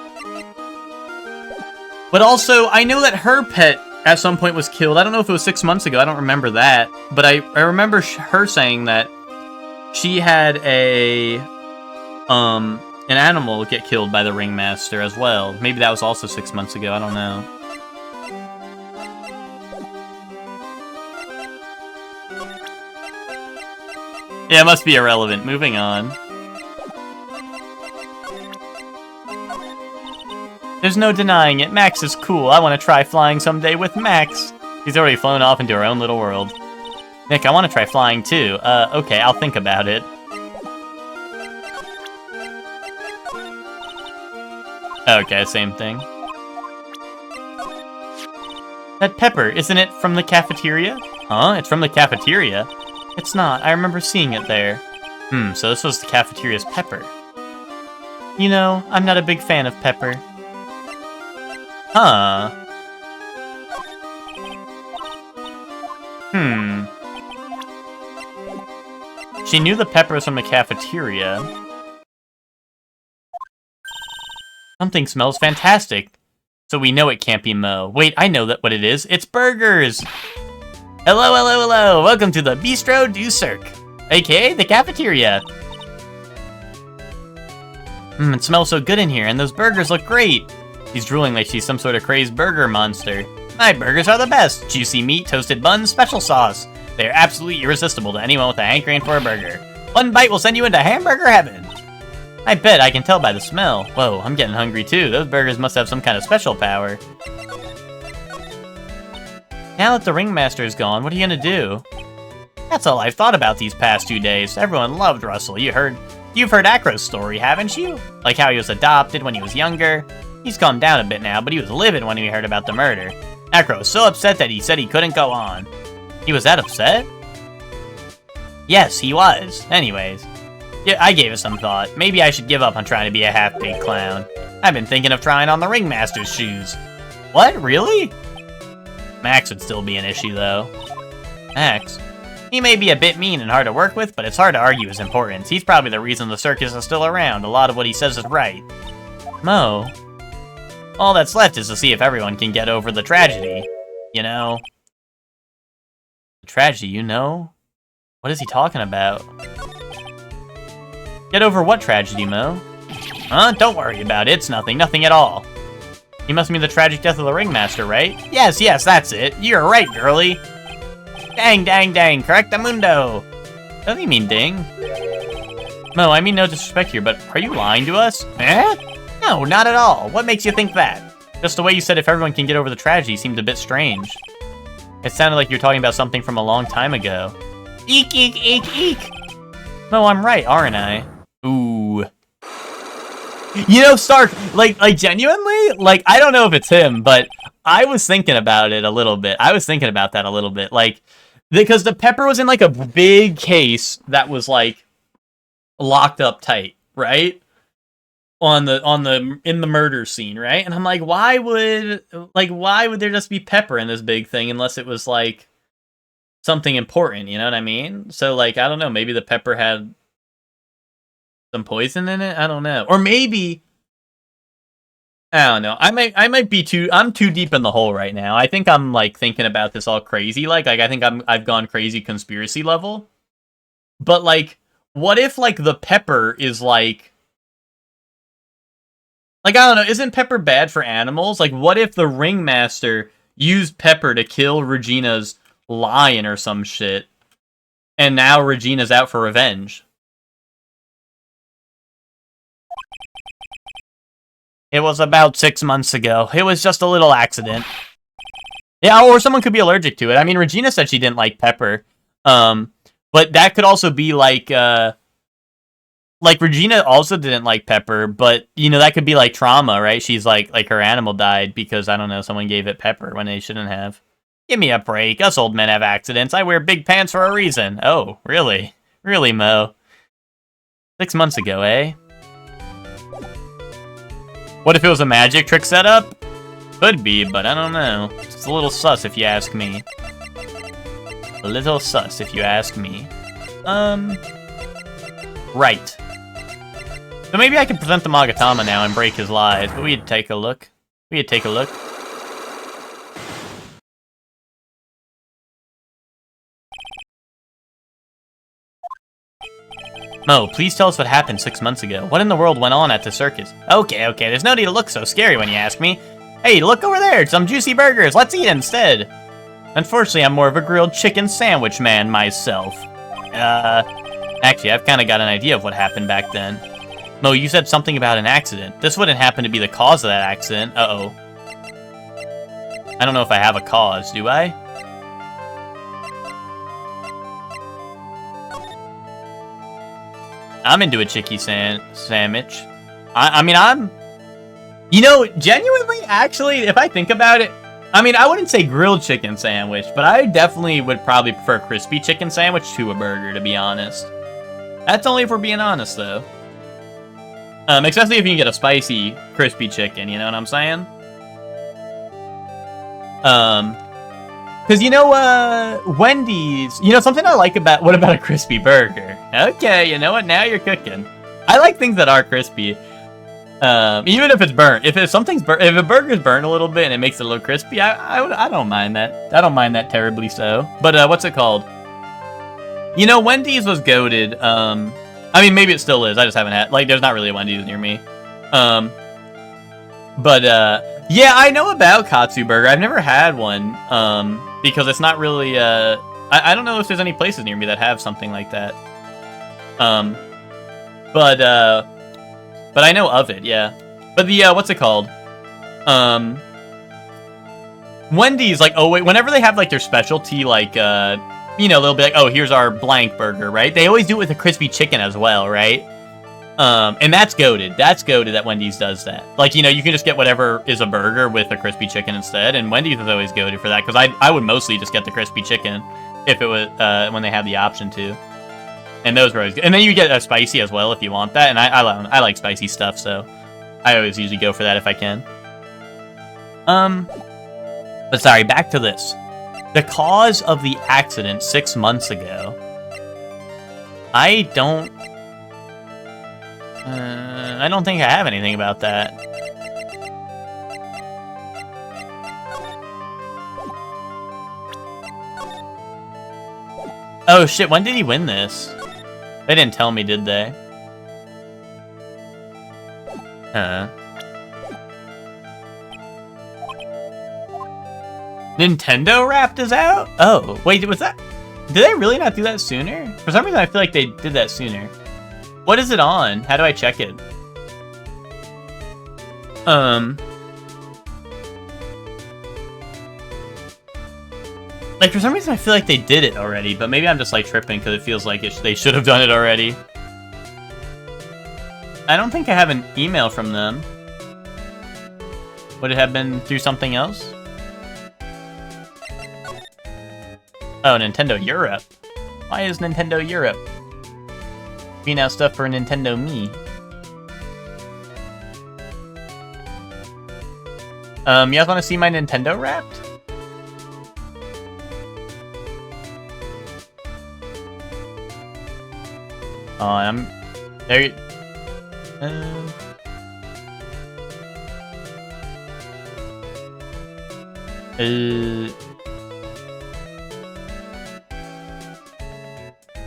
But also, I know that her pet at some point was killed. I don't know if it was 6 months ago. I don't remember that. But I remember her saying that she had an animal get killed by the ringmaster as well. Maybe that was also 6 months ago. I don't know. Yeah, it must be irrelevant. Moving on. There's no denying it. Max is cool. I want to try flying someday with Max. He's already flown off into her own little world. Nick, I want to try flying too. Okay, I'll think about it. Okay, same thing. That pepper, isn't it from the cafeteria? Huh? It's from the cafeteria? It's not. I remember seeing it there. So this was the cafeteria's pepper. You know, I'm not a big fan of pepper. Huh. She knew the pepper was from the cafeteria. Something smells fantastic. So we know it can't be Mo. Wait, I know what it is. It's burgers! Hello, hello, hello! Welcome to the Bistro du Cirque, aka the cafeteria. It smells so good in here, and those burgers look great. She's drooling like she's some sort of crazed burger monster. My burgers are the best. Juicy meat, toasted buns, special sauce. They're absolutely irresistible to anyone with a hankering for a burger. One bite will send you into hamburger heaven. I bet, I can tell by the smell. Whoa, I'm getting hungry too. Those burgers must have some kind of special power. Now that the ringmaster is gone, what are you gonna do? That's all I've thought about these past 2 days. Everyone loved Russell. You've heard Acro's story, haven't you? Like how he was adopted when he was younger. He's calmed down a bit now, but he was livid when he heard about the murder. Acro was so upset that he said he couldn't go on. He was that upset? Yes, he was. Anyways. Yeah, I gave it some thought. Maybe I should give up on trying to be a half-baked clown. I've been thinking of trying on the ringmaster's shoes. What? Really? Max would still be an issue, though. Max? He may be a bit mean and hard to work with, but it's hard to argue his importance. He's probably the reason the circus is still around. A lot of what he says is right. Mo? All that's left is to see if everyone can get over the tragedy. You know? The tragedy, you know? What is he talking about? Get over what tragedy, Mo? Huh? Don't worry about it. It's nothing. Nothing at all. You must mean the tragic death of the ringmaster, right? Yes, that's it. You're right, girlie. Dang, dang, dang. Correctamundo. Doesn't he mean ding? Mo, I mean no disrespect here, but are you lying to us? Eh? No, not at all. What makes you think that? Just the way you said if everyone can get over the tragedy seemed a bit strange. It sounded like you were talking about something from a long time ago. Eek, eek, eek, eek. Mo, I'm right, aren't I? Ooh. You know, Stark, like genuinely, like, I don't know if it's him, but I was thinking about it a little bit. I was thinking about that a little bit, like, because the pepper was in, like, a big case that was, like, locked up tight, right? In the murder scene, right? And I'm like, why would there just be pepper in this big thing unless it was, like, something important, you know what I mean? So, like, I don't know, maybe the pepper had some poison in it? I don't know. Or maybe, I don't know. I'm too deep in the hole right now. I think I'm, like, thinking about this all crazy. Like I think I've gone crazy conspiracy level. But, like, what if, like, the pepper is, like, I don't know, isn't pepper bad for animals? Like, what if the ringmaster used pepper to kill Regina's lion or some shit, and now Regina's out for revenge? It was about 6 months ago. It was just a little accident. Yeah, or someone could be allergic to it. I mean, Regina said she didn't like pepper. But that could also be like Regina also didn't like pepper, but, you know, that could be like trauma, right? She's like her animal died because, I don't know, someone gave it pepper when they shouldn't have. Give me a break. Us old men have accidents. I wear big pants for a reason. Oh, really? Really, Mo? 6 months ago, eh? What if it was a magic trick setup? Could be, but I don't know. It's a little sus if you ask me. A little sus if you ask me. Right. So maybe I can present the Magatama now and break his lies, but we'd take a look. Mo, please tell us what happened 6 months ago. What in the world went on at the circus? Okay, there's no need to look so scary when you ask me. Hey, look over there, some juicy burgers, let's eat instead. Unfortunately, I'm more of a grilled chicken sandwich man myself. Actually, I've kind of got an idea of what happened back then. Mo, you said something about an accident. This wouldn't happen to be the cause of that accident. Uh-oh. I don't know if I have a cause, do I? I'm into a chicky sandwich. I mean, I'm... You know, genuinely, actually, if I think about it, I mean, I wouldn't say grilled chicken sandwich, but I definitely would probably prefer crispy chicken sandwich to a burger, to be honest. That's only if we're being honest, though. Especially if you can get a spicy, crispy chicken, you know what I'm saying? Because, you know, Wendy's... You know, something I like about... What about a crispy burger? Okay, you know what? Now you're cooking. I like things that are crispy. Even if it's burnt. If something's burnt... If a burger's burnt a little bit and it makes it a little crispy, I don't mind that. I don't mind that terribly so. But, what's it called? You know, Wendy's was goated. I mean, maybe it still is. I just haven't had... Like, there's not really a Wendy's near me. Yeah, I know about Katsu Burger. I've never had one, because it's not really, I don't know if there's any places near me that have something like that. But I know of it, yeah. But the, what's it called? Wendy's, like, oh, wait, whenever they have, like, their specialty, like, you know, they'll be like, oh, here's our blank burger, right? They always do it with a crispy chicken as well, right? And that's goated. That's goated that Wendy's does that. Like, you know, you can just get whatever is a burger with a crispy chicken instead, and Wendy's is always goated for that, because I would mostly just get the crispy chicken if it was, when they had the option to. And those were always good. And then you get a spicy as well if you want that, and I like spicy stuff, so I always usually go for that if I can. But sorry, back to this. The cause of the accident 6 months ago. I don't think I have anything about that. Oh shit, when did he win this? They didn't tell me, did they? Huh. Nintendo Wrapped is out? Oh, wait, was that... Did they really not do that sooner? For some reason, I feel like they did that sooner. What is it on? How do I check it? Like, for some reason, I feel like they did it already, but maybe I'm just, like, tripping because it feels like they should have done it already. I don't think I have an email from them. Would it have been through something else? Oh, Nintendo Europe. Why is Nintendo Europe being out stuff for Nintendo Me? You guys want to see my Nintendo Wrapped? Oh, I'm there.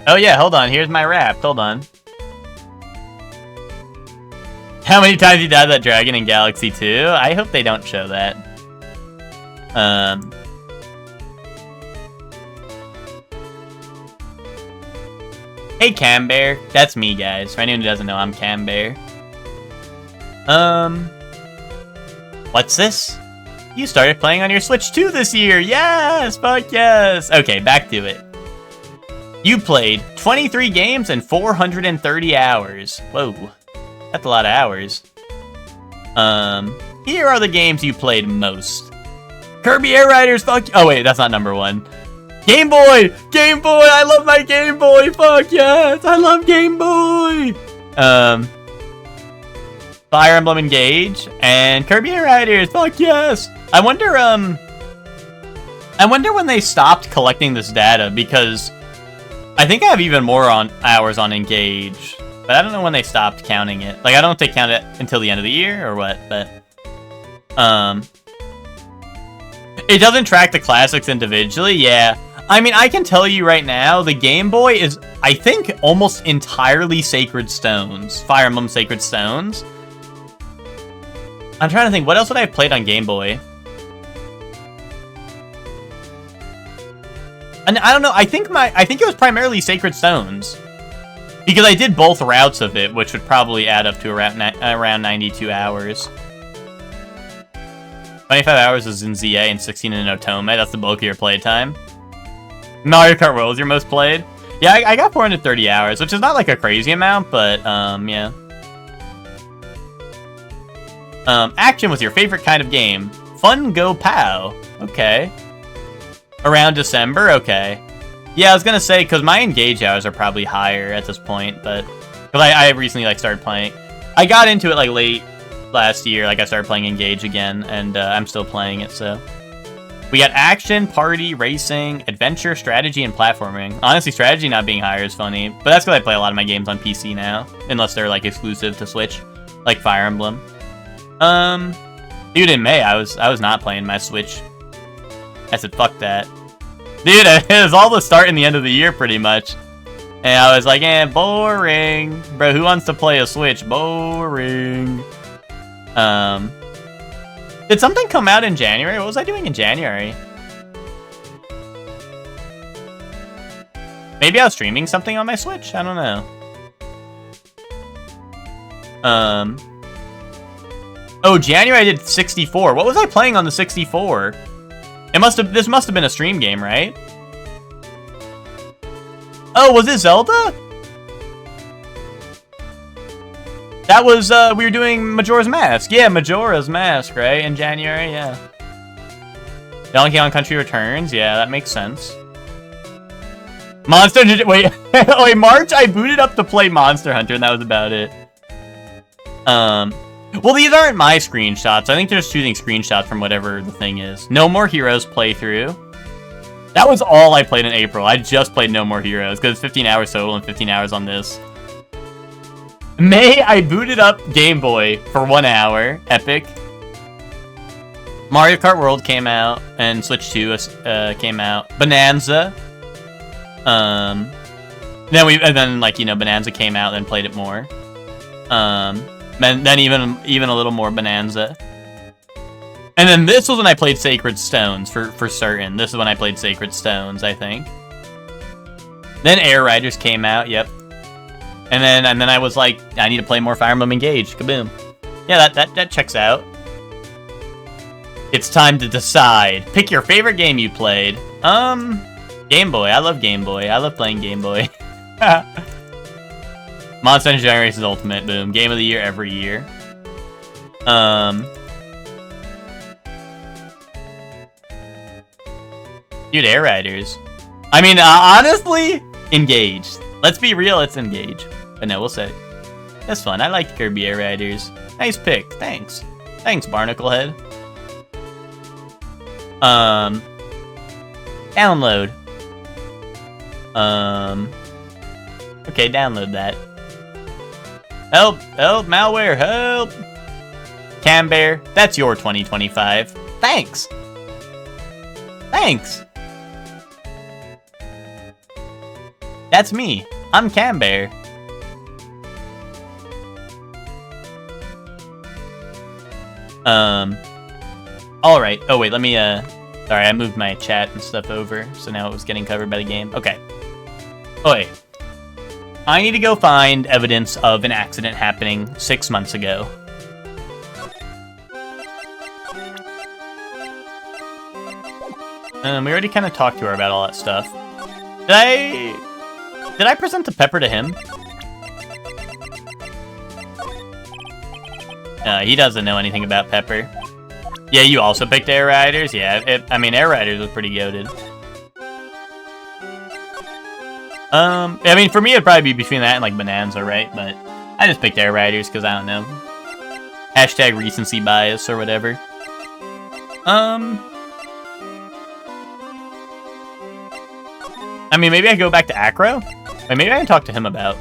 Oh yeah, hold on. Here's my Wrapped. Hold on. How many times you died that dragon in Galaxy 2? I hope they don't show that. Hey, Cambear. That's me, guys. For anyone who doesn't know, I'm Cambear. What's this? You started playing on your Switch 2 this year. Yes! Fuck yes! Okay, back to it. You played 23 games and 430 hours. Whoa. That's a lot of hours. Here are the games you played most. Kirby Air Riders, fuck you. Oh wait, that's not number 1. Game Boy! Game Boy! I love my Game Boy! Fuck yes! I love Game Boy! Fire Emblem Engage and Kirby Air Riders, fuck yes! I wonder when they stopped collecting this data, because I think I have even more hours on Engage, but I don't know when they stopped counting it. Like, I don't know if they count it until the end of the year or what, but it doesn't track the classics individually. Yeah, I mean, I can tell you right now, the Game Boy is, I think, almost entirely Sacred Stones. Fire Emblem Sacred Stones. I'm trying to think, what else would I have played on Game Boy? And I don't know, I think it was primarily Sacred Stones. Because I did both routes of it, which would probably add up to around 92 hours. 25 hours is in ZA and 16 in Otome. That's the bulk of your playtime. Mario Kart World is your most played? Yeah, I got 430 hours, which is not like a crazy amount, but, yeah. Action was your favorite kind of game. Fun Go Pow. Okay. Around December? Okay. Yeah, I was gonna say, because my engage hours are probably higher at this point, but... Because I recently, like, started playing... I got into it, like, late last year. Like, I started playing Engage again, and I'm still playing it, so... We got action, party, racing, adventure, strategy, and platforming. Honestly, strategy not being higher is funny, but that's because I play a lot of my games on PC now. Unless they're, like, exclusive to Switch. Like Fire Emblem. Dude, in May, I was not playing my Switch. I said, fuck that. Dude, it was all the start and the end of the year, pretty much. And I was like, boring. Bro, who wants to play a Switch? Boring. Did something come out in January? What was I doing in January? Maybe I was streaming something on my Switch? I don't know. Oh, January I did 64. What was I playing on the 64? This must have been a stream game, right? Oh, was it Zelda? That was, we were doing Majora's Mask. Yeah, Majora's Mask, right? In January, yeah. Donkey Kong Country Returns. Yeah, that makes sense. Monster Hunter, wait. Wait, March, I booted up to play Monster Hunter, and that was about it. Well, these aren't my screenshots. I think they're just choosing screenshots from whatever the thing is. No More Heroes playthrough. That was all I played in April. I just played No More Heroes because it's 15 hours total and 15 hours on this. May, I booted up Game Boy for 1 hour. Epic. Mario Kart World came out and Switch 2 came out. Bonanza. Then like, you know, Bonanza came out and played it more. Then even a little more Bonanza. And then this was when I played Sacred Stones, for certain. This is when I played Sacred Stones, I think. Then Air Riders came out, yep. And then I was like, I need to play more Fire Emblem Engage. Kaboom. Yeah, that checks out. It's time to decide. Pick your favorite game you played. Game Boy. I love Game Boy. I love playing Game Boy. Monster Hunter Generations Ultimate, boom. Game of the year every year. Dude, Air Riders. I mean, honestly, Engage. Let's be real, it's Engage. But no, we'll say. That's fun. I like Kirby Air Riders. Nice pick. Thanks. Thanks, Barnacle Head. Download. Okay, download that. Help! Help! Malware! Help! Cambear, that's your 2025. Thanks! Thanks! That's me. I'm Cambear. Alright. Oh, wait, let me, Sorry, I moved my chat and stuff over, so now it was getting covered by the game. Okay. Oi. I need to go find evidence of an accident happening 6 months ago. We already kind of talked to her about all that stuff. Did I present the pepper to him? He doesn't know anything about Pepper. Yeah, you also picked Air Riders? Yeah, I mean, Air Riders was pretty goated. I mean, for me, it'd probably be between that and, like, Bonanza, right? But I just picked Air Riders because, I don't know. Hashtag recency bias or whatever. I mean, maybe I go back to Acro? Wait, maybe I can talk to him about...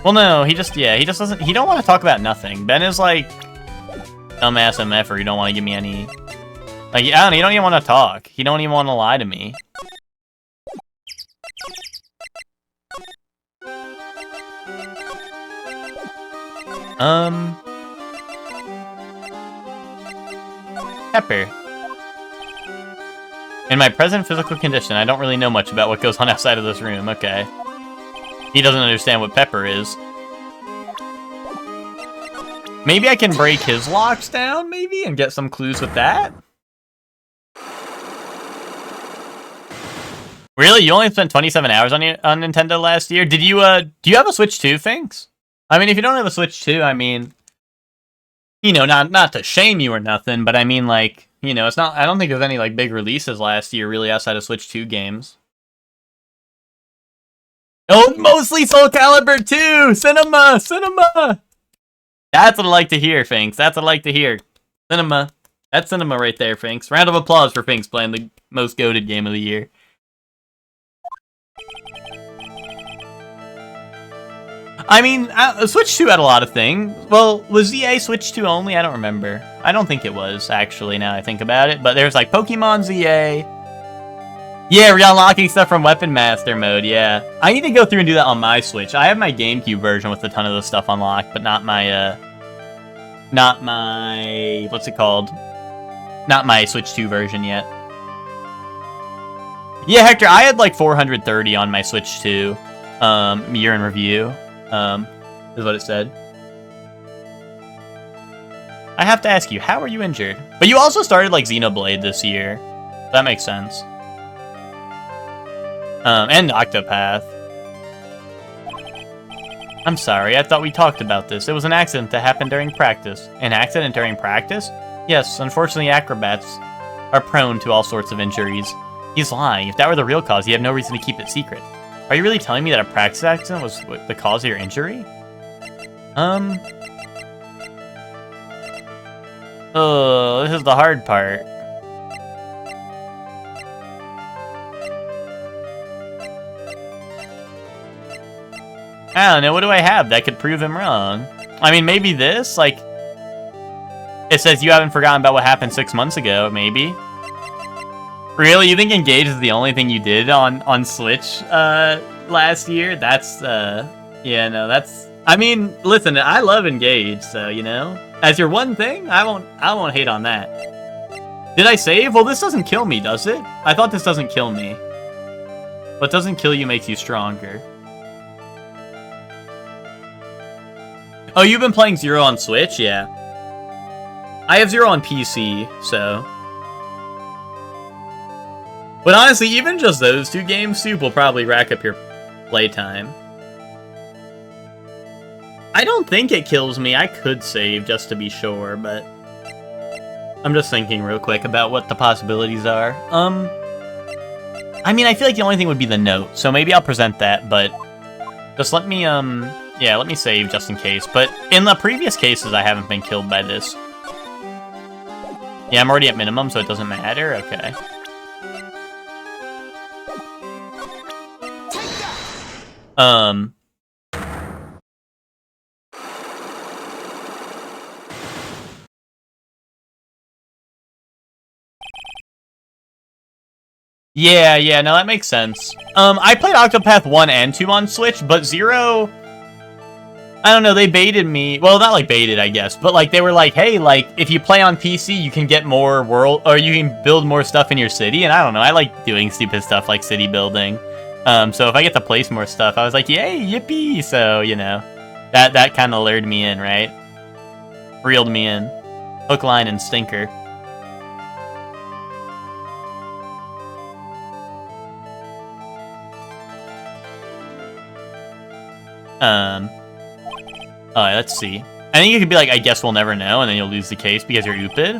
Well, no, he just doesn't... He don't want to talk about nothing. Ben is, like... Dumbass MF, or he don't want to give me any... Like, I don't know, he don't even want to talk. He don't even want to lie to me. Pepper. In my present physical condition, I don't really know much about what goes on outside of this room. Okay. He doesn't understand what pepper is. Maybe I can break his locks down, maybe, and get some clues with that? Really? You only spent 27 hours on Nintendo last year? Did you, do you have a Switch 2, Finks? I mean, if you don't have a Switch 2, I mean, you know, not to shame you or nothing, but I mean, like, you know, it's not, I don't think there's any, like, big releases last year, really, outside of Switch 2 games. Oh, mostly Soul Calibur 2! Cinema! Cinema! That's what I like to hear, Finks. That's what I like to hear. Cinema. That's cinema right there, Finks. Round of applause for Finks playing the most goated game of the year. I mean, Switch 2 had a lot of things. Well, was ZA Switch 2 only? I don't remember. I don't think it was, actually, now I think about it. But there's, like, Pokemon ZA. Yeah, re-unlocking stuff from Weapon Master mode, yeah. I need to go through and do that on my Switch. I have my GameCube version with a ton of the stuff unlocked, but not my, what's it called? Not my Switch 2 version yet. Yeah, Hector, I had, like, 430 on my Switch 2, year in review. Is what it said. I have to ask you, how are you injured? But you also started, like, Xenoblade this year. That makes sense. And Octopath. I'm sorry, I thought we talked about this. It was an accident that happened during practice. An accident during practice? Yes, unfortunately acrobats are prone to all sorts of injuries. He's lying. If that were the real cause, he had no reason to keep it secret. Are you really telling me that a practice accident was the cause of your injury? Oh, this is the hard part. I don't know, what do I have that could prove him wrong? I mean, maybe this? Like, it says you haven't forgotten about what happened 6 months ago, maybe? Really? You think Engage is the only thing you did on Switch last year? That's yeah, no, that's, I mean, listen, I love Engage, so, you know, as your one thing, I won't hate on that. Did I save? Well, this doesn't kill me, does it? I thought this doesn't kill me. What doesn't kill you makes you stronger. Oh, you've been playing Zero on Switch? Yeah. I have Zero on PC, so. But honestly, even just those two games, Soup, will probably rack up your playtime. I don't think it kills me. I could save just to be sure, but I'm just thinking real quick about what the possibilities are. I mean, I feel like the only thing would be the note, so maybe I'll present that, but just let me, yeah, let me save just in case. But in the previous cases, I haven't been killed by this. Yeah, I'm already at minimum, so it doesn't matter? Okay. Yeah, no, that makes sense. I played Octopath 1 and 2 on Switch, but 0... I don't know, they baited me. Well, not like baited, I guess, but like they were like, hey, like if you play on PC, you can get more world, or you can build more stuff in your city. And I don't know, I like doing stupid stuff like city building. So if I get to place more stuff, I was like, yay, yippee! So you know, that kind of lured me in, right? Reeled me in, hook, line, and stinker. Alright, let's see. I think it could be like, I guess we'll never know, and then you'll lose the case because you're Upid.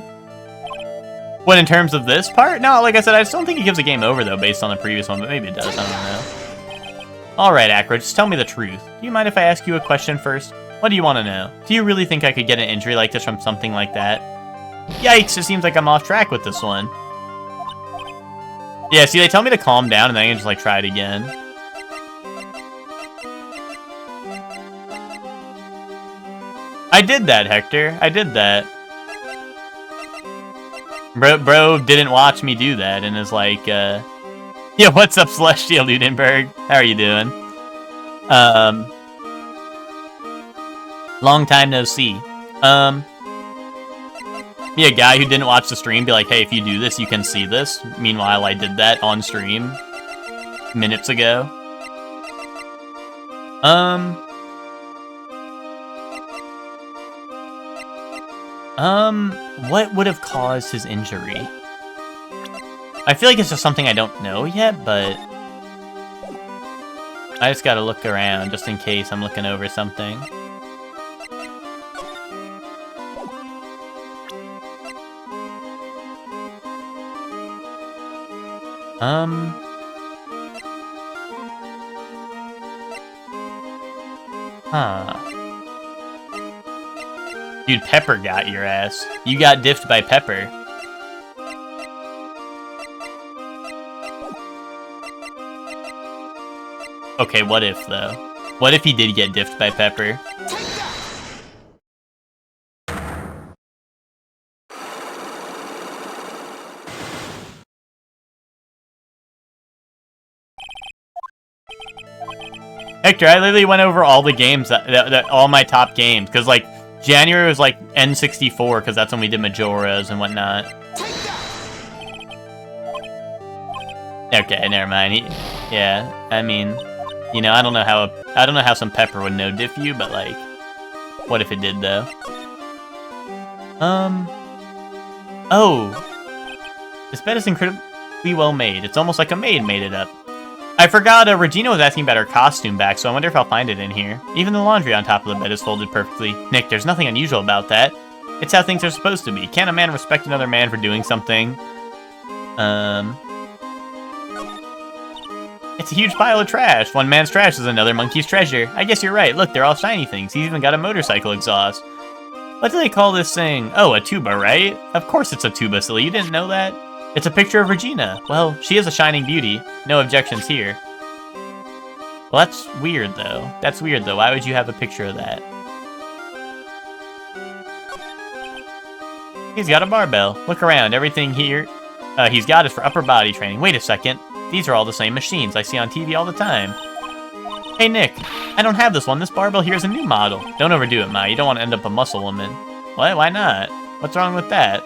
What, in terms of this part? No, like I said, I just don't think it gives a game over, though, based on the previous one, but maybe it does, I don't know. Alright, Acro, just tell me the truth. Do you mind if I ask you a question first? What do you want to know? Do you really think I could get an injury like this from something like that? Yikes, it seems like I'm off track with this one. Yeah, see, they tell me to calm down, and then I can just, like, try it again. I did that, Hector. I did that. Bro didn't watch me do that and is like, yeah, what's up, Celestial Ludenberg? How are you doing? Long time no see. Be a guy who didn't watch the stream be like, hey, if you do this, you can see this. Meanwhile, I did that on stream minutes ago. What would have caused his injury? I feel like it's just something I don't know yet, but I just gotta look around just in case I'm looking over something. Huh. Dude, Pepper got your ass. You got diffed by Pepper. Okay, what if, though? What if he did get diffed by Pepper? Hector, I literally went over all the games, all my top games, because, like, January was, like, N64, because that's when we did Majora's and whatnot. Okay, never mind. Yeah, I mean, you know, I don't know how some Pepper would no diff you, but, like, what if it did, though? Oh. This bed is incredibly well made. It's almost like a maid made it up. I forgot Regina was asking about her costume back, so I wonder if I'll find it in here. Even the laundry on top of the bed is folded perfectly. Nick, there's nothing unusual about that. It's how things are supposed to be. Can't a man respect another man for doing something? It's a huge pile of trash. One man's trash is another monkey's treasure. I guess you're right. Look, they're all shiny things. He's even got a motorcycle exhaust. What do they call this thing? Oh, a tuba, right? Of course it's a tuba, silly. You didn't know that? It's a picture of Regina. Well, she is a shining beauty. No objections here. Well, that's weird, though. That's weird, though. Why would you have a picture of that? He's got a barbell. Look around. Everything here he's got is for upper body training. Wait a second. These are all the same machines I see on TV all the time. Hey, Nick. I don't have this one. This barbell here is a new model. Don't overdo it, Ma. You don't want to end up a muscle woman. What? Why not? What's wrong with that?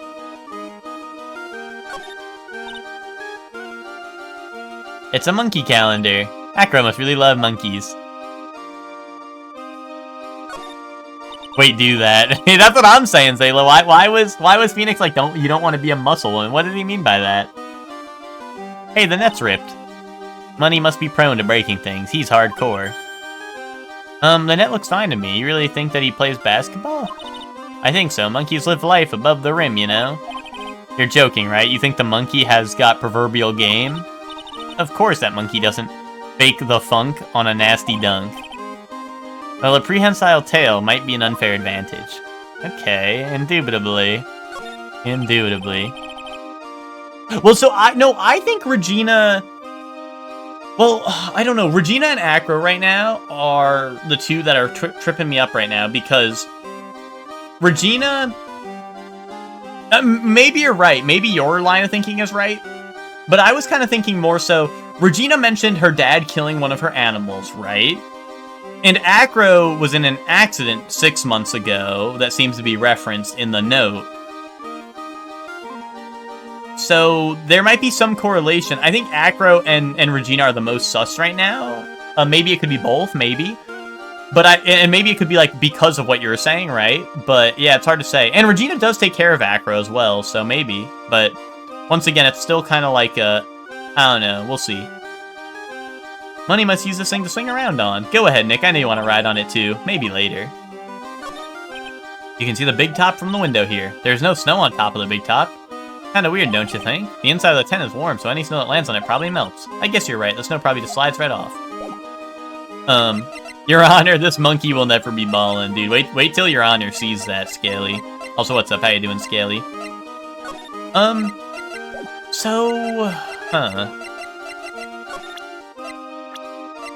It's a monkey calendar. Acro must really love monkeys. Wait, do that. That's what I'm saying, Zayla. Why was Phoenix like, you don't want to be a muscle woman? What did he mean by that? Hey, the net's ripped. Money must be prone to breaking things. He's hardcore. The net looks fine to me. You really think that he plays basketball? I think so. Monkeys live life above the rim, you know? You're joking, right? You think the monkey has got proverbial game? Of course that monkey doesn't fake the funk on a nasty dunk. Well, a prehensile tail might be an unfair advantage. Okay, indubitably. Indubitably. Well, so I think Regina... Well, I don't know. Regina and Acro right now are the two that are tripping me up right now, because Regina... maybe you're right. Maybe your line of thinking is right. But I was kind of thinking more so, Regina mentioned her dad killing one of her animals, right? And Acro was in an accident 6 months ago that seems to be referenced in the note. So there might be some correlation. I think Acro and Regina are the most sus right now. Maybe it could be both, maybe. But and maybe it could be like because of what you were saying, right? But yeah, it's hard to say. And Regina does take care of Acro as well, so maybe. But once again, it's still kind of like a, I don't know, we'll see. Money must use this thing to swing around on. Go ahead, Nick, I know you want to ride on it too. Maybe later. You can see the big top from the window here. There's no snow on top of the big top. Kinda weird, don't you think? The inside of the tent is warm, so any snow that lands on it probably melts. I guess you're right, the snow probably just slides right off. Your Honor, this monkey will never be ballin', dude. Wait till Your Honor sees that, Scaly. Also, what's up? How you doing, Scaly?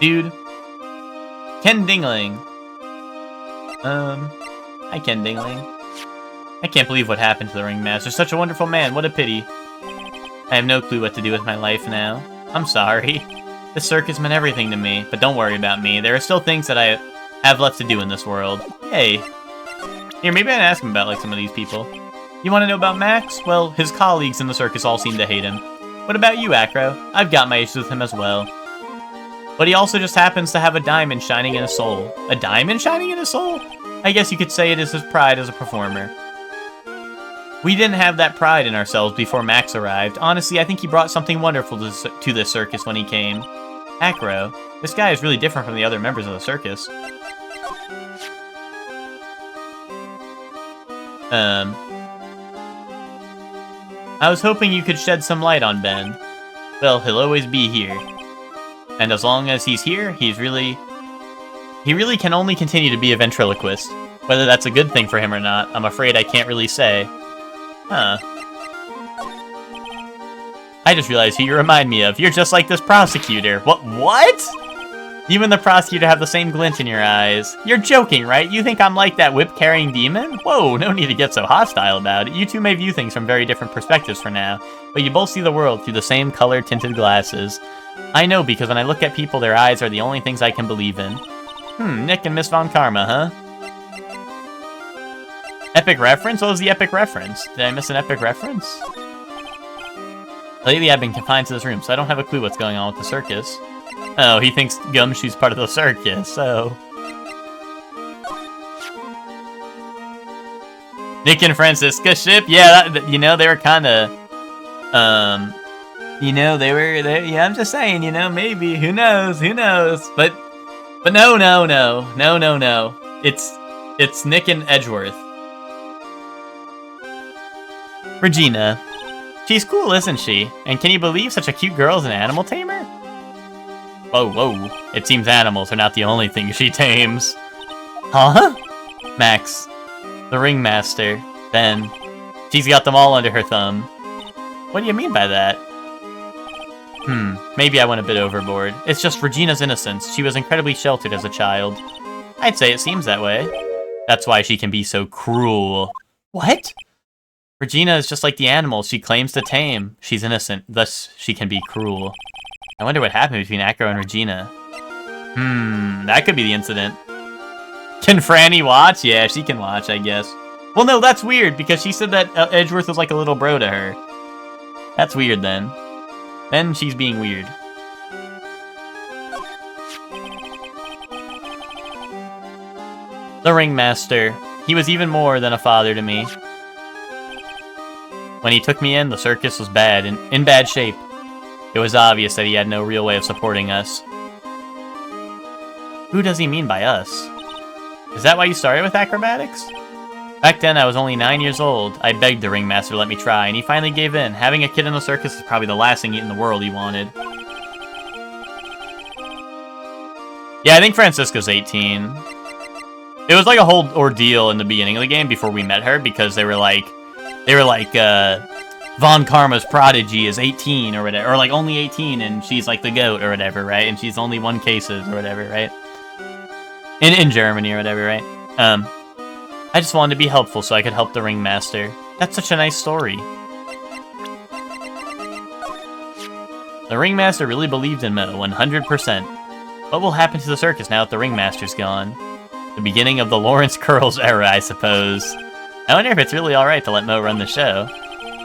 Dude. Ken Dingling. Hi, Ken Dingling. I can't believe what happened to the Ringmaster. Such a wonderful man. What a pity. I have no clue what to do with my life now. I'm sorry. The circus meant everything to me, but don't worry about me. There are still things that I have left to do in this world. Yay. Here, maybe I can ask him about, like, some of these people. You want to know about Max? Well, his colleagues in the circus all seem to hate him. What about you, Acro? I've got my issues with him as well. But he also just happens to have a diamond shining in his soul. A diamond shining in his soul? I guess you could say it is his pride as a performer. We didn't have that pride in ourselves before Max arrived. Honestly, I think he brought something wonderful to this circus when he came. Acro, this guy is really different from the other members of the circus. I was hoping you could shed some light on Ben. Well, he'll always be here. And as long as he's here, he really can only continue to be a ventriloquist. Whether that's a good thing for him or not, I'm afraid I can't really say. Huh. I just realized who you remind me of. You're just like this prosecutor. What? You and the prosecutor have the same glint in your eyes. You're joking, right? You think I'm like that whip-carrying demon? Whoa, no need to get so hostile about it. You two may view things from very different perspectives for now, but you both see the world through the same color-tinted glasses. I know, because when I look at people, their eyes are the only things I can believe in. Nick and Miss Von Karma, huh? Epic reference? What was the epic reference? Did I miss an epic reference? Lately, I've been confined to this room, so I don't have a clue what's going on with the circus. Oh, he thinks Gumshoe's part of the circus, so... Nick and Francisca ship? Yeah, you know, they were kinda... you know, yeah, I'm just saying, you know, maybe, who knows, but no. It's Nick and Edgeworth. Regina. She's cool, isn't she? And can you believe such a cute girl is an animal tamer? Whoa. It seems animals are not the only thing she tames. Huh? Max. The ringmaster. Ben. She's got them all under her thumb. What do you mean by that? Maybe I went a bit overboard. It's just Regina's innocence. She was incredibly sheltered as a child. I'd say it seems that way. That's why she can be so cruel. What? Regina is just like the animals she claims to tame. She's innocent, thus she can be cruel. I wonder what happened between Acro and Regina. That could be the incident. Can Franny watch? Yeah, she can watch, I guess. Well, no, that's weird, because she said that Edgeworth was like a little bro to her. That's weird, then. Then she's being weird. The ringmaster. He was even more than a father to me. When he took me in, the circus was in bad shape. It was obvious that he had no real way of supporting us. Who does he mean by us? Is that why you started with acrobatics? Back then, I was only 9 years old. I begged the ringmaster to let me try, and he finally gave in. Having a kid in the circus is probably the last thing in the world he wanted. Yeah, I think Francisca's 18. It was like a whole ordeal in the beginning of the game before we met her, because they were like, Von Karma's prodigy is 18 or whatever, or like only 18, and she's like the goat or whatever, right? And she's only won cases or whatever, right? In Germany or whatever, right? I just wanted to be helpful so I could help the ringmaster. That's such a nice story. The ringmaster really believed in Mo, 100%. What will happen to the circus now that the ringmaster's gone? The beginning of the Lawrence Curls era, I suppose. I wonder if it's really alright to let Mo run the show.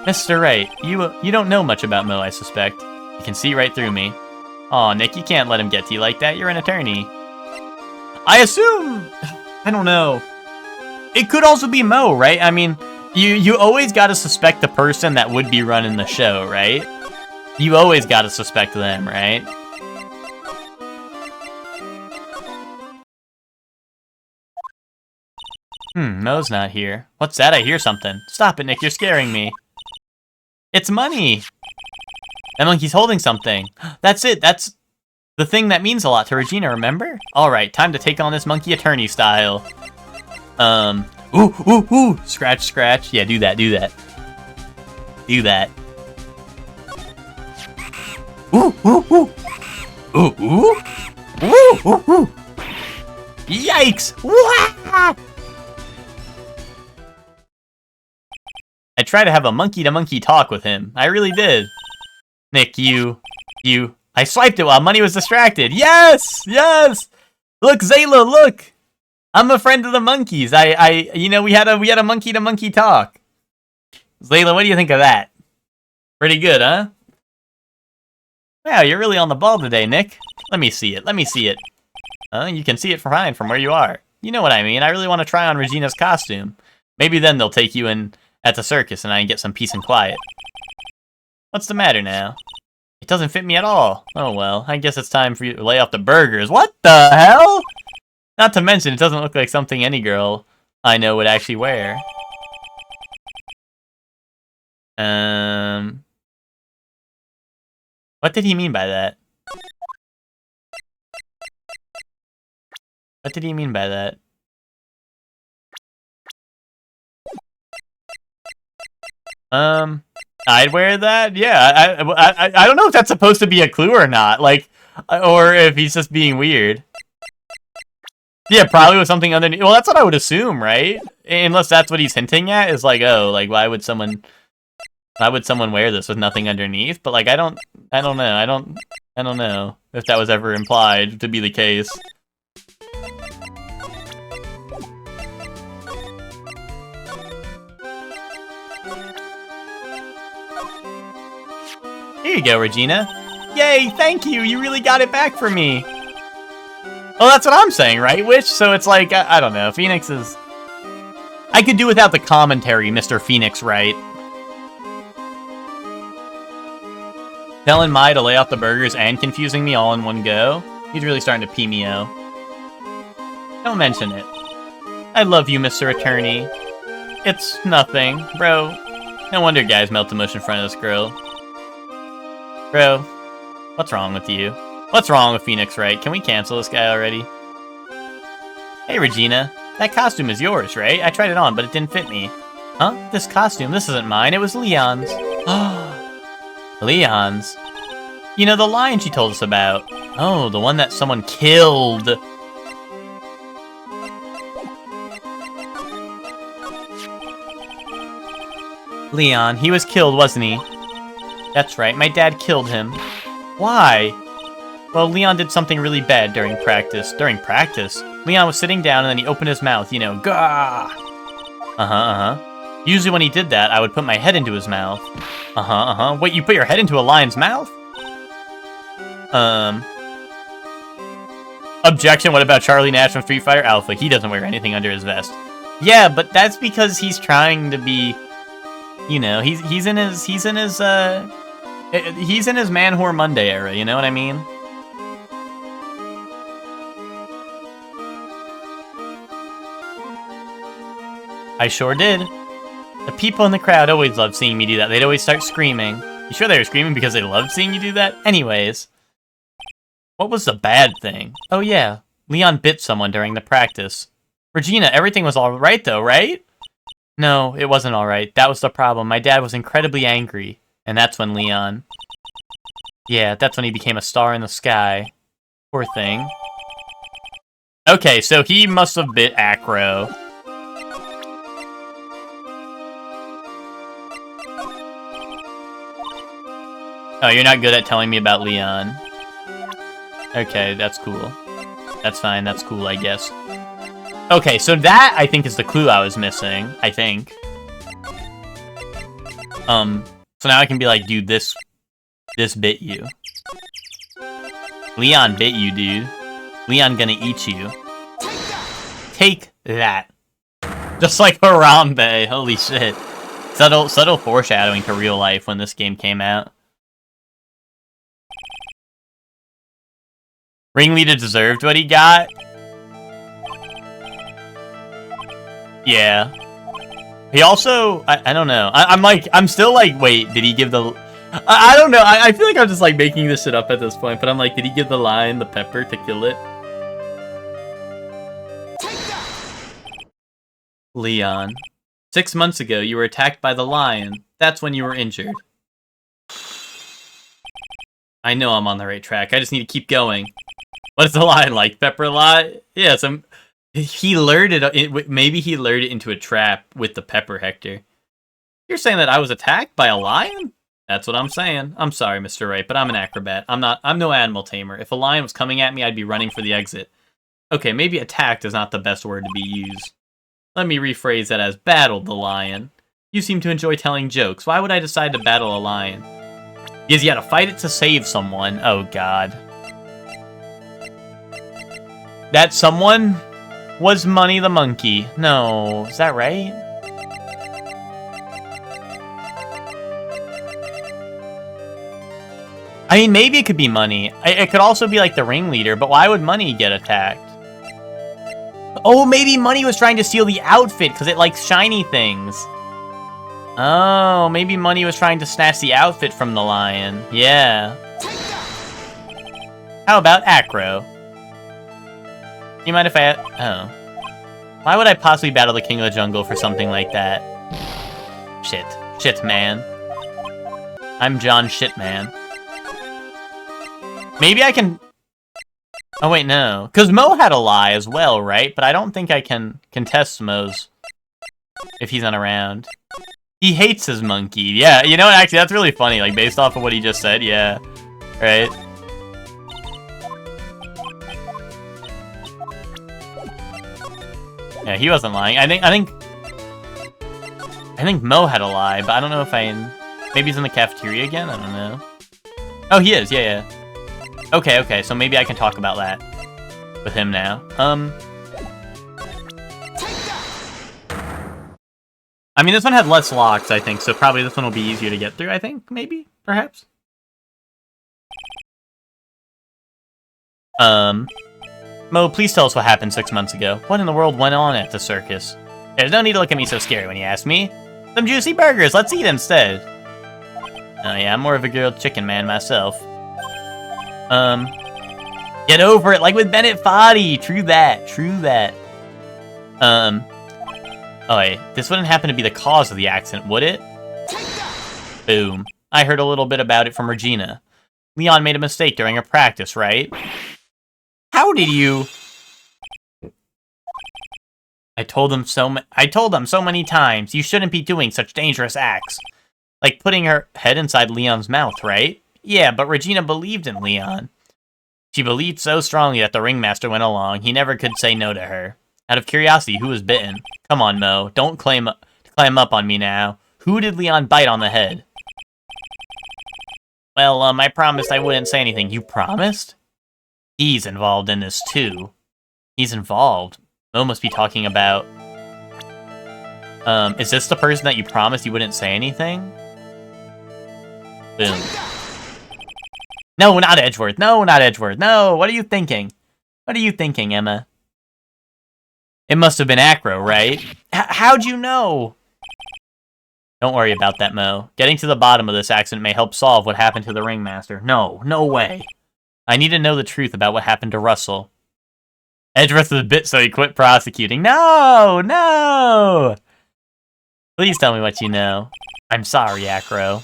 Mr. Wright, you don't know much about Mo, I suspect. You can see right through me. Aw, Nick, you can't let him get to you like that. You're an attorney. I assume... I don't know. It could also be Mo, right? I mean, you always gotta suspect the person that would be running the show, right? You always gotta suspect them, right? Mo's not here. What's that? I hear something. Stop it, Nick, you're scaring me. It's money! That monkey's holding something. That's it, that's the thing that means a lot to Regina, remember? Alright, time to take on this monkey attorney style. Ooh, scratch, scratch. Yeah, do that. Do that. Ooh. Yikes! Wah! I tried to have a monkey-to-monkey talk with him. I really did. Nick, I swiped it while Money was distracted. Yes! Look, Zayla, look! I'm a friend of the monkeys. We had a monkey-to-monkey talk. Zayla, what do you think of that? Pretty good, huh? Wow, you're really on the ball today, Nick. Let me see it. Let me see it. You can see it fine from where you are. You know what I mean. I really want to try on Regina's costume. Maybe then they'll take you in at the circus and I can get some peace and quiet. What's the matter now? It doesn't fit me at all. Oh well, I guess it's time for you to lay off the burgers. What the hell? Not to mention, it doesn't look like something any girl I know would actually wear. What did he mean by that? What did he mean by that? I'd wear that? Yeah, I don't know if that's supposed to be a clue or not, like, or if he's just being weird. Yeah, probably with something underneath. Well, that's what I would assume, right? Unless that's what he's hinting at, is like, oh, like, why would someone wear this with nothing underneath? But like, I don't know if that was ever implied to be the case. Here you go, Regina. Yay, thank you, you really got it back for me. Well, that's what I'm saying, right, Witch? So it's like, I don't know, Phoenix is... I could do without the commentary, Mr. Phoenix, right? Telling Mai to lay off the burgers and confusing me all in one go? He's really starting to pee me out. Don't mention it. I love you, Mr. Attorney. It's nothing, bro. No wonder guys melt emotion in front of this girl. Bro, what's wrong with you? What's wrong with Phoenix Wright? Can we cancel this guy already? Hey, Regina. That costume is yours, right? I tried it on, but it didn't fit me. Huh? This costume? This isn't mine. It was Leon's. Leon's? You know, the lion she told us about. Oh, the one that someone killed. Leon, he was killed, wasn't he? That's right, my dad killed him. Why? Well, Leon did something really bad during practice. During practice? Leon was sitting down and then he opened his mouth, you know, gah! Usually when he did that, I would put my head into his mouth. Wait, you put your head into a lion's mouth? Objection, what about Charlie Nash from Street Fighter Alpha? He doesn't wear anything under his vest. Yeah, but that's because he's trying to be, you know, he's in his Man Whore Monday era, you know what I mean? I sure did. The people in the crowd always loved seeing me do that. They'd always start screaming. You sure they were screaming because they loved seeing you do that? Anyways. What was the bad thing? Oh yeah, Leon bit someone during the practice. Regina, everything was alright though, right? No, it wasn't alright. That was the problem. My dad was incredibly angry. And that's when Leon... Yeah, that's when he became a star in the sky. Poor thing. Okay, so he must have bit Acro. Oh, you're not good at telling me about Leon. Okay, that's cool. That's fine, that's cool, I guess. Okay, so that, I think, is the clue I was missing, I think. So now I can be like, dude, this bit you. Leon bit you, dude. Leon gonna eat you. Take that. Just like Harambe, holy shit. Subtle foreshadowing to real life when this game came out. Ringleader deserved what he got? Yeah. He also, I don't know. I'm still like, wait, did he give the... I don't know, I feel like I'm just like making this shit up at this point, but I'm like, did he give the lion the pepper to kill it? Leon. 6 months ago, you were attacked by the lion. That's when you were injured. I know I'm on the right track, I just need to keep going. What is the lion like? Pepper a lot? Yeah, he lured it. Maybe he lured it into a trap with the pepper, Hector. You're saying that I was attacked by a lion? That's what I'm saying. I'm sorry, Mr. Wright, but I'm an acrobat. I'm no animal tamer. If a lion was coming at me, I'd be running for the exit. Okay, maybe attacked is not the best word to be used. Let me rephrase that as battled the lion. You seem to enjoy telling jokes. Why would I decide to battle a lion? Because you gotta fight it to save someone. Oh, God. That someone was Money the Monkey. No, is that right? I mean, maybe it could be Money. It could also be like the ringleader, but why would Money get attacked? Oh, maybe Money was trying to steal the outfit because it likes shiny things. Oh, maybe Money was trying to snatch the outfit from the lion. Yeah. How about Acro? You mind if I... Oh. Why would I possibly battle the King of the Jungle for something like that? Shit. Shit, man. I'm John Shitman. Maybe I can... Oh, wait, no. Because Mo had a lie as well, right? But I don't think I can contest Mo's if he's not around. He hates his monkey. Yeah, you know what? Actually, that's really funny. Like, based off of what he just said, yeah. Right? Yeah, he wasn't lying. I think Mo had a lie, but I don't know if maybe he's in the cafeteria again? I don't know. Oh, he is. Yeah. Okay, so maybe I can talk about that with him now. I mean, this one had less locks, I think, so probably this one will be easier to get through, I think, maybe, perhaps. Mo, please tell us what happened 6 months ago. What in the world went on at the circus? There's no need to look at me so scary when you ask me. Some juicy burgers, let's eat instead. Oh yeah, I'm more of a grilled chicken man myself. Get over it, like with Bennett Foddy. True that. Oh wait, this wouldn't happen to be the cause of the accident, would it? Boom. I heard a little bit about it from Regina. Leon made a mistake during a practice, right? How did you... I told them so many times, you shouldn't be doing such dangerous acts. Like putting her head inside Leon's mouth, right? Yeah, but Regina believed in Leon. She believed so strongly that the ringmaster went along, he never could say no to her. Out of curiosity, who was bitten? Come on, Mo, don't climb up on me now. Who did Leon bite on the head? Well, I promised I wouldn't say anything. You promised? He's involved in this, too. He's involved. Mo must be talking about... is this the person that you promised you wouldn't say anything? Boom. No, not Edgeworth. No, not Edgeworth. No, what are you thinking? What are you thinking, Emma? It must have been Acro, right? How'd you know? Don't worry about that, Mo. Getting to the bottom of this accident may help solve what happened to the ringmaster. No way. I need to know the truth about what happened to Russell. Edgeworth was bit, so he quit prosecuting. No! Please tell me what you know. I'm sorry, Acro.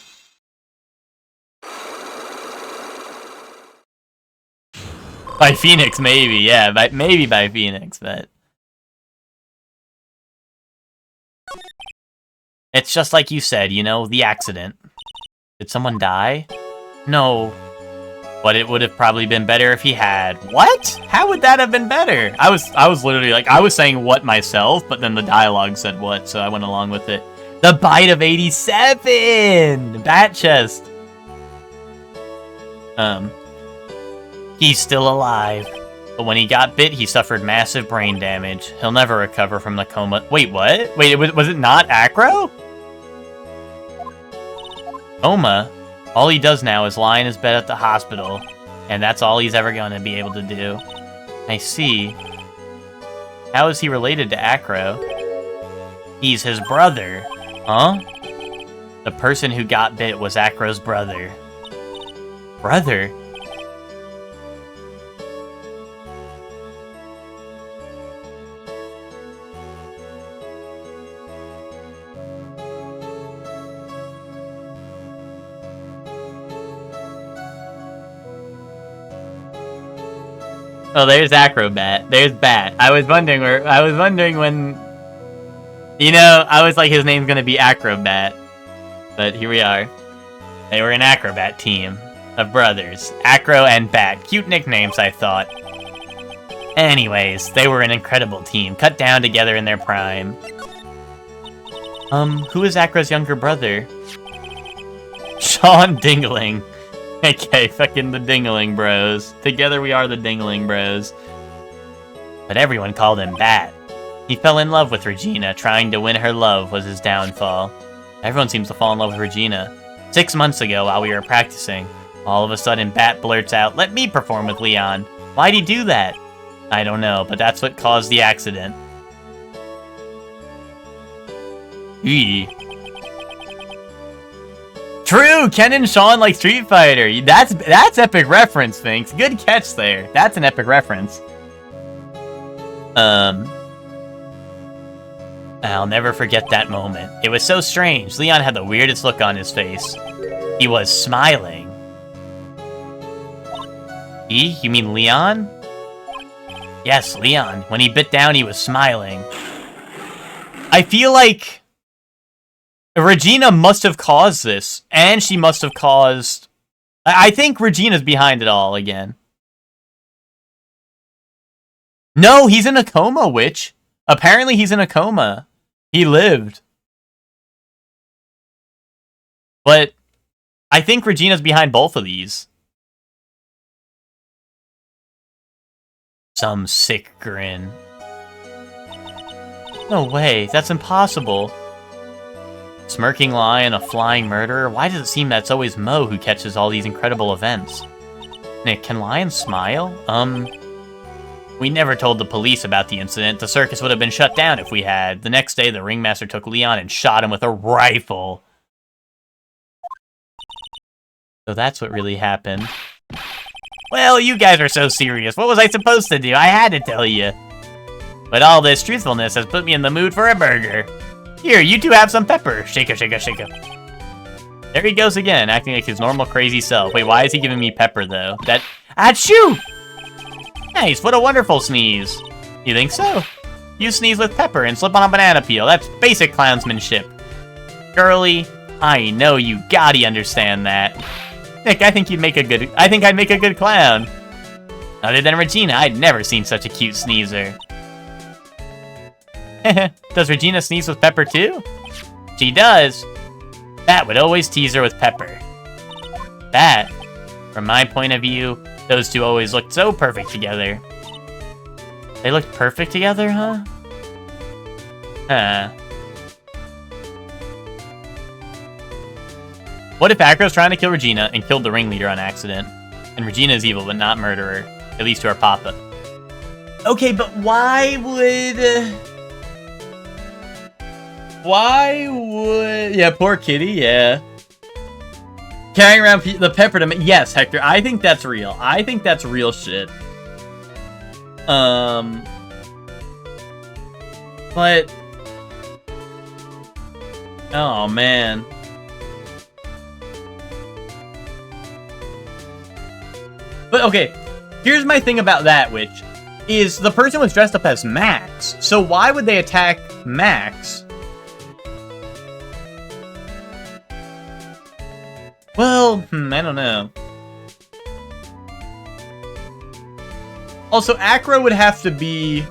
By Phoenix, maybe, yeah. Maybe by Phoenix, but... It's just like you said, you know, the accident. Did someone die? No. But it would have probably been better if he had. What? How would that have been better? I was literally like, I was saying what myself, but then the dialogue said what, so I went along with it. The bite of 87! Bat chest. He's still alive. But when he got bit, he suffered massive brain damage. He'll never recover from the coma. Wait, what? Wait, was it not Acro? Coma? All he does now is lie in his bed at the hospital, and that's all he's ever going to be able to do. I see. How is he related to Acro? He's his brother. Huh? The person who got bit was Acro's brother. Brother? Oh, there's Acrobat. There's Bat. I was wondering when... You know, I was like, his name's gonna be Acrobat. But here we are. They were an acrobat team of brothers. Acro and Bat. Cute nicknames, I thought. Anyways, they were an incredible team, cut down together in their prime. Who is Acro's younger brother? Sean Dingling. Okay, fucking the Dingling Bros. Together we are the Dingling Bros. But everyone called him Bat. He fell in love with Regina. Trying to win her love was his downfall. Everyone seems to fall in love with Regina. 6 months ago, while we were practicing, all of a sudden Bat blurts out, "Let me perform with Leon." Why'd he do that? I don't know, but that's what caused the accident. Eee. True, Ken and Sean like Street Fighter. That's epic reference, Finks. Good catch there. That's an epic reference. I'll never forget that moment. It was so strange. Leon had the weirdest look on his face. He was smiling. You mean Leon? Yes, Leon. When he bit down, he was smiling. I feel like Regina must have caused this, and she must have caused... I think Regina's behind it all again. No, he's in a coma, Witch. Apparently he's in a coma. He lived. But I think Regina's behind both of these. Some sick grin. No way, that's impossible. Smirking lion, a flying murderer? Why does it seem that's always Mo who catches all these incredible events? Nick, can lions smile? We never told the police about the incident. The circus would have been shut down if we had. The next day, the ringmaster took Leon and shot him with a rifle. So that's what really happened. Well, you guys are so serious. What was I supposed to do? I had to tell you. But all this truthfulness has put me in the mood for a burger. Here, you two have some pepper. Shake it, shake it, shake it. There he goes again, acting like his normal crazy self. Wait, why is he giving me pepper, though? That... Achoo! Nice, what a wonderful sneeze. You think so? You sneeze with pepper and slip on a banana peel. That's basic clownsmanship. Girly, I know you gotta understand that. Nick, I think I'd make a good clown. Other than Regina, I'd never seen such a cute sneezer. Does Regina sneeze with pepper too? She does. Bat would always tease her with pepper. Bat, from my point of view, those two always looked so perfect together. They looked perfect together, huh? Huh. What if Acro's trying to kill Regina and killed the ringleader on accident? And Regina is evil, but not murderer. At least to our papa. Okay, but why would... Yeah, poor kitty, yeah. Carrying around the pepper to... Yes, Hector, I think that's real. I think that's real shit. But... Oh, man. But, okay, here's my thing about that, which is the person was dressed up as Max. So why would they attack Max? Well, I don't know. Also, Acro would have to be...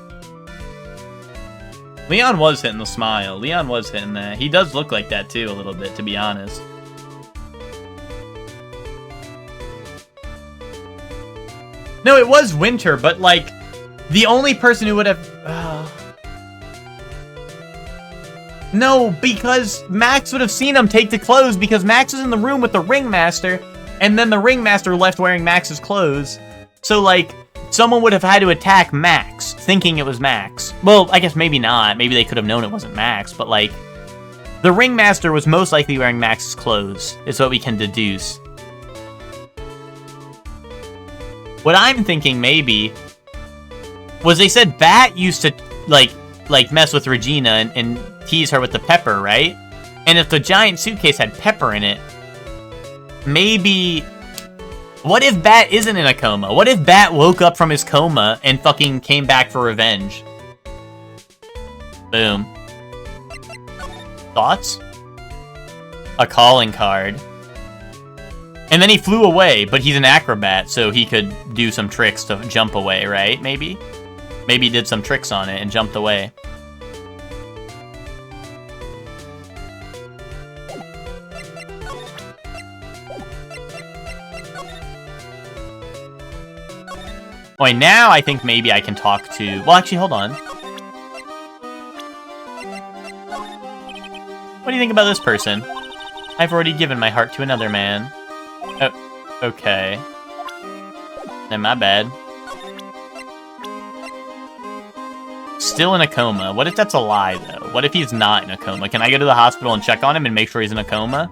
Leon was hitting the smile. Leon was hitting that. He does look like that, too, a little bit, to be honest. No, it was Winter, but, like, the only person who would have... No, because Max would have seen him take the clothes because Max was in the room with the ringmaster, and then the ringmaster left wearing Max's clothes. So, like, someone would have had to attack Max, thinking it was Max. Well, I guess maybe not. Maybe they could have known it wasn't Max, but, like, the ringmaster was most likely wearing Max's clothes, is what we can deduce. What I'm thinking, maybe, was they said Bat used to, like mess with Regina and tease her with the pepper, right? And if the giant suitcase had pepper in it, maybe... What if Bat isn't in a coma? What if Bat woke up from his coma and fucking came back for revenge? Boom. Thoughts? A calling card. And then he flew away, but he's an acrobat, so he could do some tricks to jump away, right? Maybe? Maybe he did some tricks on it and jumped away. Oh, wait, now I think maybe I can talk to... Well, actually, hold on. What do you think about this person? I've already given my heart to another man. Oh, okay. Then my bad. Still in a coma. What if that's a lie, though? What if he's not in a coma? Can I go to the hospital and check on him and make sure he's in a coma?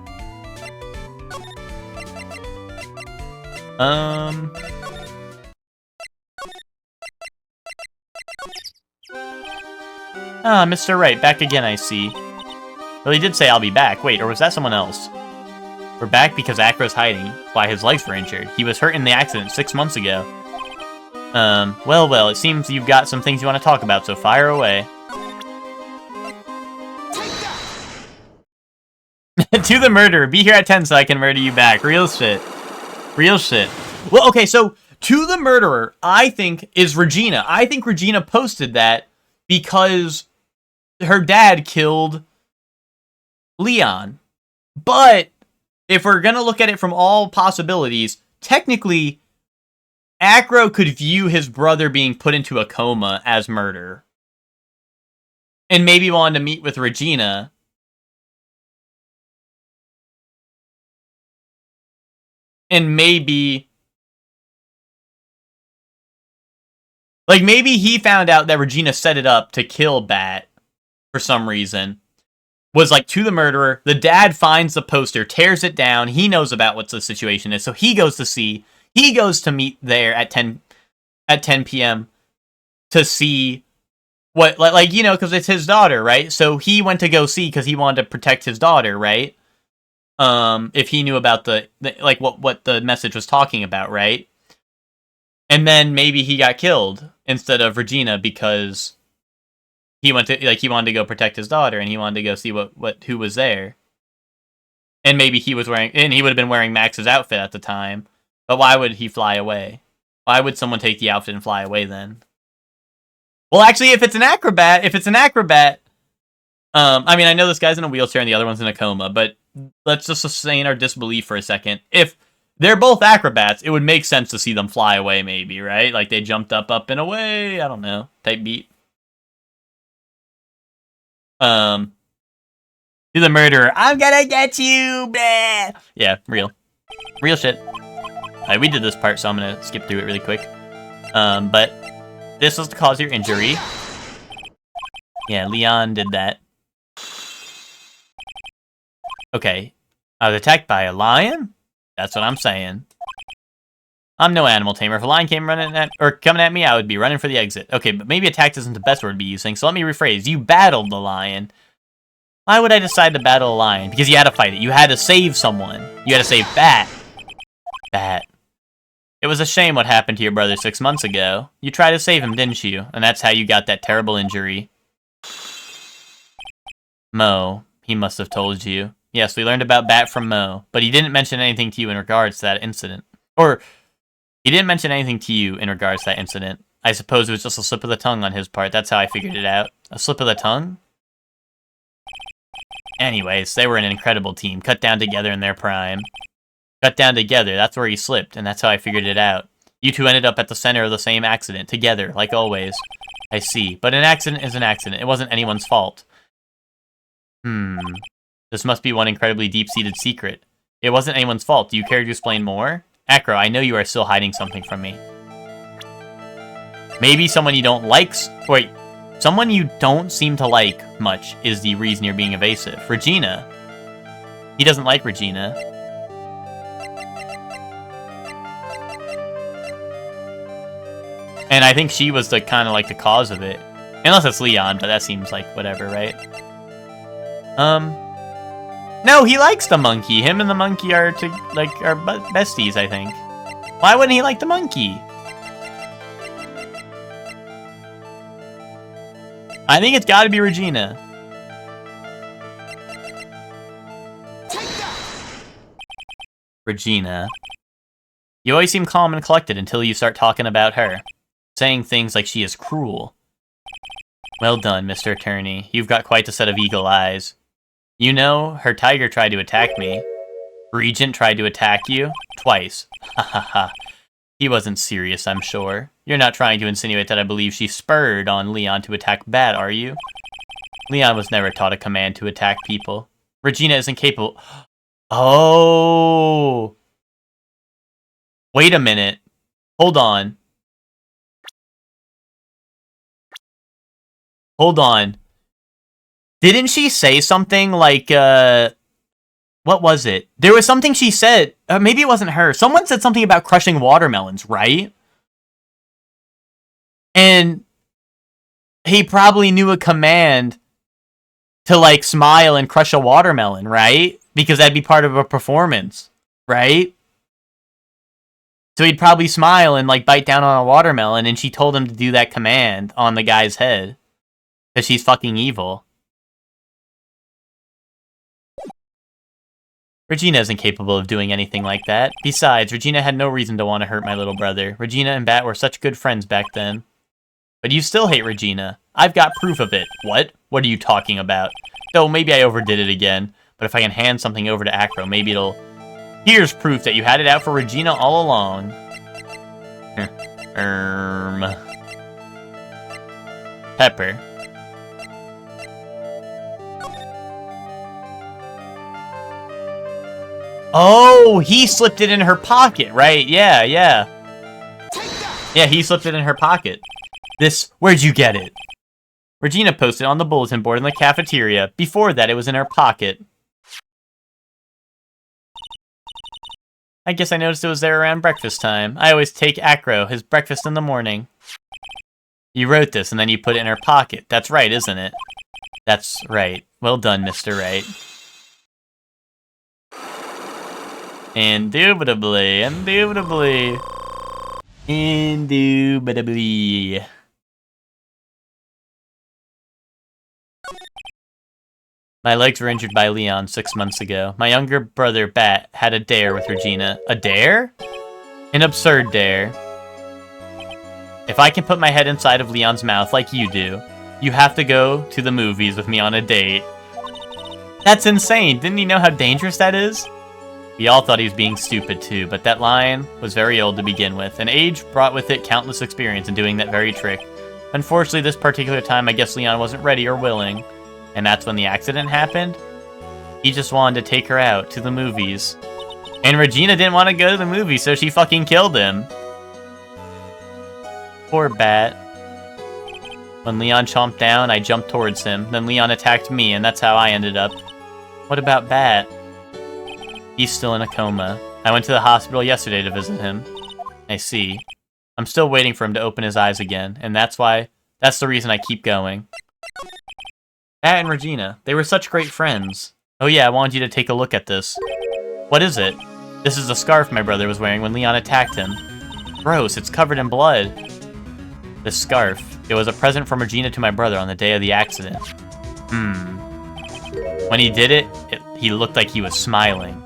Ah, Mr. Wright, back again, I see. Well, he did say I'll be back. Wait, or was that someone else? We're back because Acro's hiding. Why, his legs were injured. He was hurt in the accident 6 months ago. Well, it seems you've got some things you want to talk about, so fire away. To the murderer. Be here at 10 so I can murder you back. Real shit. Real shit. Well, okay, so to the murderer, I think, is Regina. I think Regina posted that because her dad killed Leon. But if we're going to look at it from all possibilities, technically, Acro could view his brother being put into a coma as murder. And maybe wanted to meet with Regina. And maybe... Like, maybe he found out that Regina set it up to kill Bat for some reason. Was like, to the murderer. The dad finds the poster, tears it down. He knows about what the situation is. So he goes to see... He goes to meet there at 10 p.m. to see what, like, you know, because it's his daughter, right? So he went to go see because he wanted to protect his daughter, right? If he knew about the like, what the message was talking about, right? And then maybe he got killed instead of Regina because he wanted to go protect his daughter and he wanted to go see who was there. And maybe he was wearing, and he would have been wearing Max's outfit at the time. But why would he fly away? Why would someone take the outfit and fly away then? Well, actually, if it's an acrobat, I mean, I know this guy's in a wheelchair and the other one's in a coma, but let's just sustain our disbelief for a second. If they're both acrobats, it would make sense to see them fly away, maybe, right? Like they jumped up and away, I don't know, type beat. To the murderer, I'm gonna get you, bah! Yeah, real shit. Alright, we did this part, so I'm gonna skip through it really quick. But this was to cause your injury. Yeah, Leon did that. Okay. I was attacked by a lion? That's what I'm saying. I'm no animal tamer. If a lion came coming at me, I would be running for the exit. Okay, but maybe attacked isn't the best word to be using, so let me rephrase. You battled the lion. Why would I decide to battle a lion? Because you had to fight it. You had to save someone. You had to save Bat. It was a shame what happened to your brother 6 months ago. You tried to save him, didn't you? And that's how you got that terrible injury. Mo, he must have told you. Yes, we learned about Bat from Mo, but he didn't mention anything to you in regards to that incident. Or, he didn't mention anything to you in regards to that incident. I suppose it was just a slip of the tongue on his part. That's how I figured it out. A slip of the tongue? Anyways, they were an incredible team, cut down together in their prime. Cut down together, that's where he slipped, and that's how I figured it out. You two ended up at the center of the same accident, together, like always. I see, but an accident is an accident. It wasn't anyone's fault. This must be one incredibly deep-seated secret. It wasn't anyone's fault. Do you care to explain more? Acro, I know you are still hiding something from me. Maybe someone you don't like... Wait, someone you don't seem to like much is the reason you're being evasive. Regina. He doesn't like Regina. And I think she was the kind of like the cause of it. Unless it's Leon, but that seems like whatever, right? No, he likes the monkey. Him and the monkey are besties, I think. Why wouldn't he like the monkey? I think it's gotta be Regina. Regina. You always seem calm and collected until you start talking about her. Saying things like she is cruel. Well done, Mr. Attorney. You've got quite a set of eagle eyes. You know, her tiger tried to attack me. Regent tried to attack you? Twice. Ha ha ha. He wasn't serious, I'm sure. You're not trying to insinuate that I believe she spurred on Leon to attack Bat, are you? Leon was never taught a command to attack people. Regina isn't capable... Oh! Wait a minute. Hold on. Hold on. Didn't she say something like, what was it? There was something she said. Maybe it wasn't her. Someone said something about crushing watermelons, right? And he probably knew a command to, like, smile and crush a watermelon, right? Because that'd be part of a performance, right? So he'd probably smile and, like, bite down on a watermelon, and she told him to do that command on the guy's head. Because she's fucking evil. Regina isn't capable of doing anything like that. Besides, Regina had no reason to want to hurt my little brother. Regina and Bat were such good friends back then. But you still hate Regina. I've got proof of it. What? What are you talking about? Though maybe I overdid it again. But if I can hand something over to Acro, maybe it'll... Here's proof that you had it out for Regina all along. Pepper. Oh, he slipped it in her pocket, right? Yeah. Yeah, he slipped it in her pocket. Where'd you get it? Regina posted on the bulletin board in the cafeteria. Before that, it was in her pocket. I guess I noticed it was there around breakfast time. I always take Acro his breakfast in the morning. You wrote this and then you put it in her pocket. That's right, isn't it? That's right. Well done, Mr. Right. Indubitably. My legs were injured by Leon 6 months ago. My younger brother, Bat, had a dare with Regina. A dare? An absurd dare. If I can put my head inside of Leon's mouth like you do, you have to go to the movies with me on a date. That's insane. Didn't he know how dangerous that is? We all thought he was being stupid too, but that lion was very old to begin with, and age brought with it countless experience in doing that very trick. Unfortunately, this particular time, I guess Leon wasn't ready or willing, and that's when the accident happened. He just wanted to take her out to the movies, and Regina didn't want to go to the movies, so she fucking killed him. Poor Bat. When Leon chomped down, I jumped towards him, then Leon attacked me, and that's how I ended up. What about Bat? He's still in a coma. I went to the hospital yesterday to visit him. I see. I'm still waiting for him to open his eyes again, and that's the reason I keep going. Bat and Regina, they were such great friends. Oh yeah, I wanted you to take a look at this. What is it? This is the scarf my brother was wearing when Leon attacked him. Gross, it's covered in blood. This scarf, it was a present from Regina to my brother on the day of the accident. When he did it, he looked like he was smiling.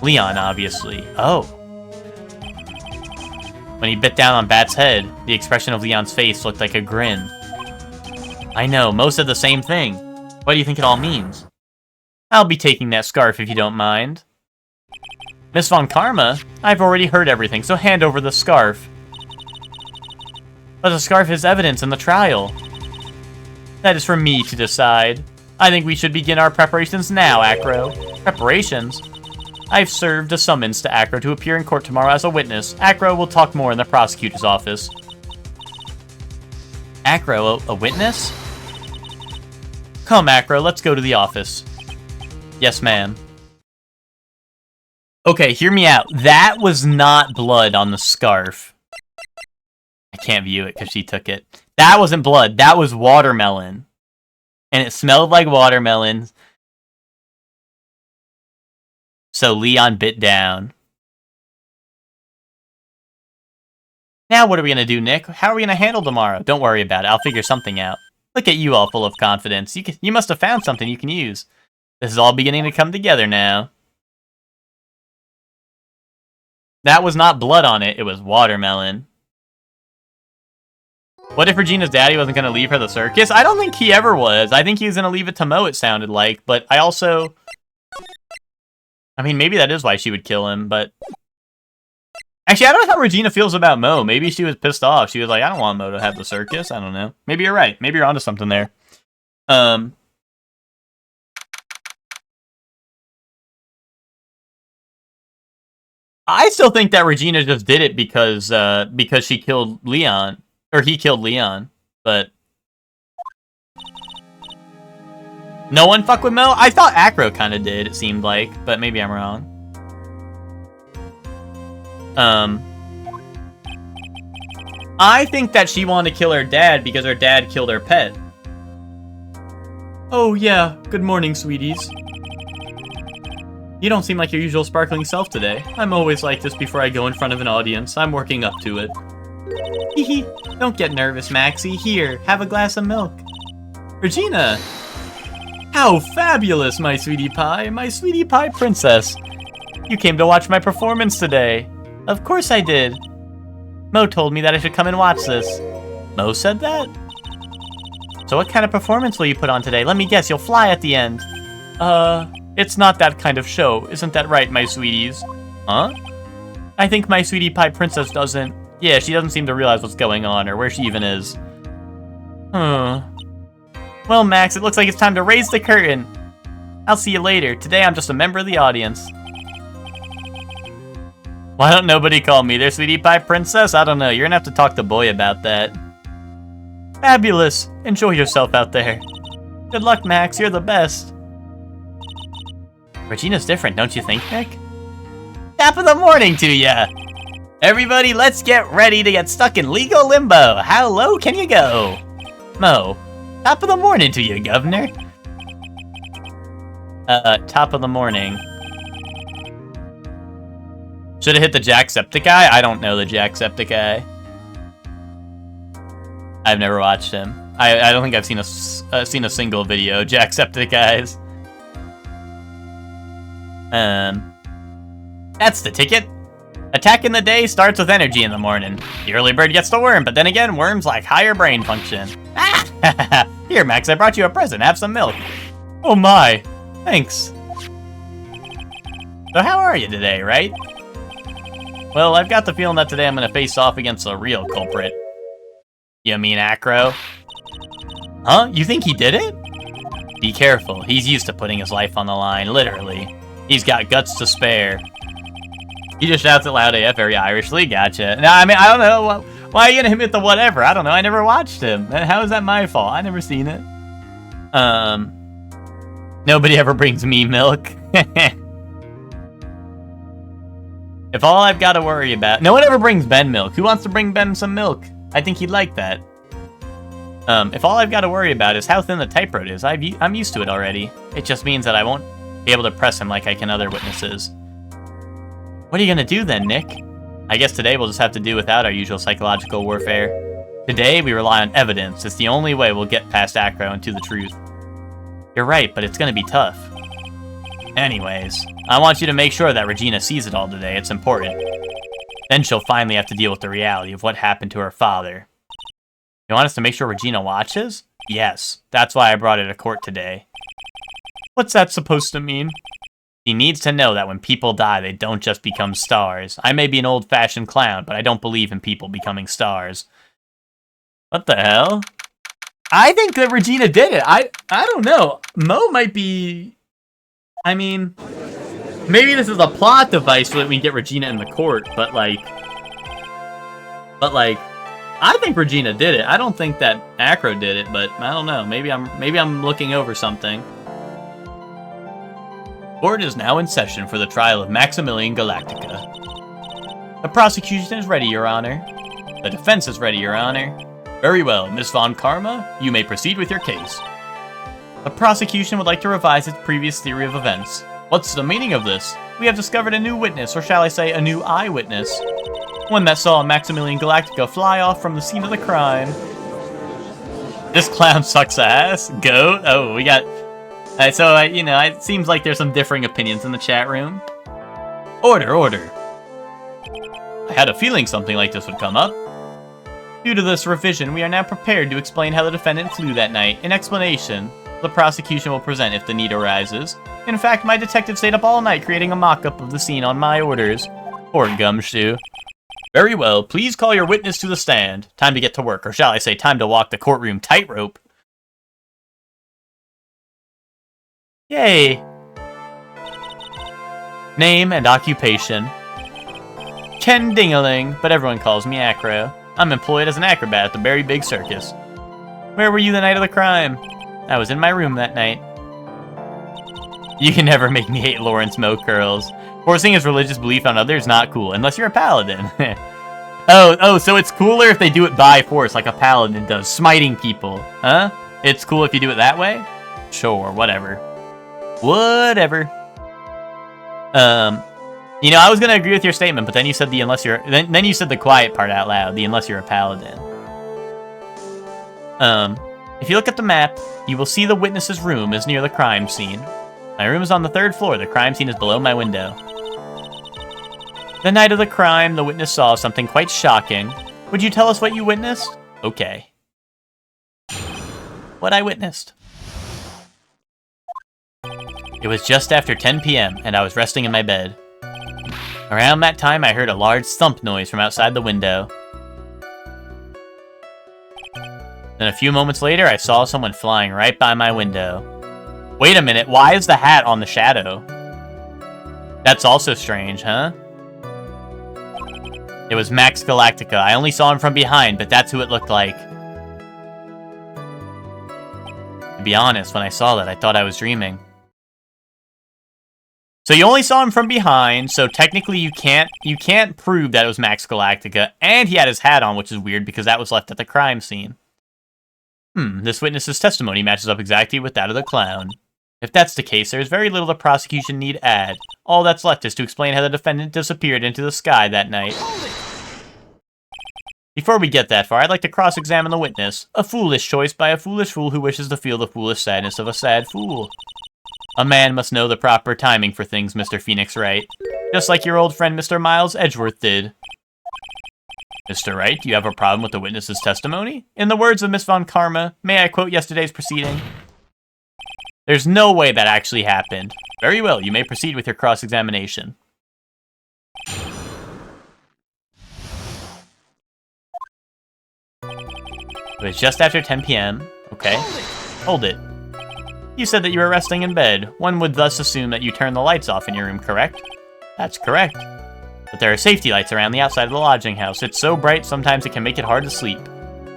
Leon, obviously. Oh. When he bit down on Bat's head, the expression of Leon's face looked like a grin. I know, most of the same thing. What do you think it all means? I'll be taking that scarf if you don't mind. Miss Von Karma, I've already heard everything, so hand over the scarf. But the scarf is evidence in the trial. That is for me to decide. I think we should begin our preparations now, Acro. Preparations? I've served a summons to Acro to appear in court tomorrow as a witness. Acro will talk more in the prosecutor's office. Acro, a witness? Come, Acro, let's go to the office. Yes, ma'am. Okay, hear me out. That was not blood on the scarf. I can't view it because she took it. That wasn't blood. That was watermelon. And it smelled like watermelon. So Leon bit down. Now what are we going to do, Nick? How are we going to handle tomorrow? Don't worry about it. I'll figure something out. Look at you all full of confidence. You must have found something you can use. This is all beginning to come together now. That was not blood on it. It was watermelon. What if Regina's daddy wasn't going to leave her the circus? I don't think he ever was. I think he was going to leave it to Mo, it sounded like. But I also... I mean, maybe that is why she would kill him, but... Actually, I don't know how Regina feels about Mo. Maybe she was pissed off. She was like, I don't want Mo to have the circus. I don't know. Maybe you're right. Maybe you're onto something there. I still think that Regina just did it because she killed Leon, or he killed Leon, but no one fuck with Mo? I thought Acro kind of did, it seemed like, but maybe I'm wrong. I think that she wanted to kill her dad because her dad killed her pet. Oh yeah, good morning, sweeties. You don't seem like your usual sparkling self today. I'm always like this before I go in front of an audience. I'm working up to it. Hehe, don't get nervous, Maxie. Here, have a glass of milk. Regina! How fabulous, my sweetie pie princess. You came to watch my performance today. Of course I did. Mo told me that I should come and watch this. Mo said that? So what kind of performance will you put on today? Let me guess, you'll fly at the end. It's not that kind of show, isn't that right, my sweeties? Huh? I think my sweetie pie princess doesn't... Yeah, she doesn't seem to realize what's going on, or where she even is. Well, Max, it looks like it's time to raise the curtain. I'll see you later. Today I'm just a member of the audience. Why don't nobody call me their sweetie pie princess? I don't know, you're gonna have to talk to Boy about that. Fabulous. Enjoy yourself out there. Good luck, Max, you're the best. Regina's different, don't you think, Nick? Top of the morning to ya! Everybody, let's get ready to get stuck in legal limbo. How low can you go? Mo, top of the morning to you, Governor. Top of the morning. Should have hit the Jacksepticeye? I don't know the Jacksepticeye. I've never watched him. I don't think I've seen a single video. Jacksepticeyes. That's the ticket. Attack in the day starts with energy in the morning. The early bird gets the worm, but then again, worms like higher brain function. Ah! Here, Max, I brought you a present. Have some milk. Oh my, thanks. So how are you today, right? Well, I've got the feeling that today I'm gonna face off against a real culprit. You mean Acro? Huh? You think he did it? Be careful, he's used to putting his life on the line, literally. He's got guts to spare. He just shouts it loud AF very Irishly, gotcha. No, I mean, I don't know. Why are you gonna hit me with the whatever? I don't know, I never watched him. How is that my fault? I never seen it. Nobody ever brings me milk. If all I've got to worry about... No one ever brings Ben milk. Who wants to bring Ben some milk? I think he'd like that. If all I've got to worry about is how thin the type-road is, I'm used to it already. It just means that I won't be able to press him like I can other witnesses. What are you gonna do then, Nick? I guess today we'll just have to do without our usual psychological warfare. Today, we rely on evidence. It's the only way we'll get past Acro and to the truth. You're right, but it's gonna be tough. Anyways, I want you to make sure that Regina sees it all today. It's important. Then she'll finally have to deal with the reality of what happened to her father. You want us to make sure Regina watches? Yes, that's why I brought her to court today. What's that supposed to mean? She needs to know that when people die, they don't just become stars. I may be an old-fashioned clown, but I don't believe in people becoming stars. What the hell? I think that Regina did it. I don't know. Mo might be... I mean, maybe this is a plot device so that we can get Regina in the court, but like, I think Regina did it. I don't think that Acro did it, but I don't know. Maybe I'm looking over something. Court is now in session for the trial of Maximilian Galactica. The prosecution is ready, Your Honor. The defense is ready, Your Honor. Very well, Miss Von Karma, you may proceed with your case. The prosecution would like to revise its previous theory of events. What's the meaning of this? We have discovered a new witness, or shall I say a new eyewitness. One that saw Maximilian Galactica fly off from the scene of the crime. This clown sucks ass. Goat. Oh, we got... you know, it seems like there's some differing opinions in the chat room. Order, order. I had a feeling something like this would come up. Due to this revision, we are now prepared to explain how the defendant flew that night. In explanation, the prosecution will present if the need arises. In fact, my detective stayed up all night creating a mock-up of the scene on my orders. Poor Gumshoe. Very well, please call your witness to the stand. Time to get to work, or shall I say time to walk the courtroom tightrope. Yay! Name and occupation. Ken Dingaling, but everyone calls me Acro. I'm employed as an acrobat at the Very Big Circus. Where were you the night of the crime? I was in my room that night. You can never make me hate Lawrence Mo Curls. Forcing his religious belief on others not cool, unless you're a paladin. Oh, so it's cooler if they do it by force, like a paladin does, smiting people, huh? It's cool if you do it that way? Sure, whatever. Whatever. You know, I was gonna agree with your statement, but then you said the unless you're, then you said the quiet part out loud, the unless you're a paladin. If you look at the map, you will see the witness's room is near the crime scene. My room is on the 3rd floor, the crime scene is below my window. The night of the crime, the witness saw something quite shocking. Would you tell us what you witnessed? Okay. What I witnessed. It was just after 10 p.m., and I was resting in my bed. Around that time, I heard a large thump noise from outside the window. Then a few moments later, I saw someone flying right by my window. Wait a minute, why is the hat on the shadow? That's also strange, huh? It was Max Galactica. I only saw him from behind, but that's who it looked like. To be honest, when I saw that, I thought I was dreaming. So you only saw him from behind, so technically you can't prove that it was Max Galactica, and he had his hat on, which is weird because that was left at the crime scene. This witness's testimony matches up exactly with that of the clown. If that's the case, there's very little the prosecution need add. All that's left is to explain how the defendant disappeared into the sky that night. Before we get that far, I'd like to cross-examine the witness. A foolish choice by a foolish fool who wishes to feel the foolish sadness of a sad fool. A man must know the proper timing for things, Mr. Phoenix Wright. Just like your old friend Mr. Miles Edgeworth did. Mr. Wright, do you have a problem with the witness's testimony? In the words of Miss Von Karma, may I quote yesterday's proceeding? There's no way that actually happened. Very well, you may proceed with your cross-examination. It was just after 10 p.m. Okay. Hold it. You said that you were resting in bed. One would thus assume that you turned the lights off in your room, correct? That's correct. But there are safety lights around the outside of the lodging house. It's so bright, sometimes it can make it hard to sleep.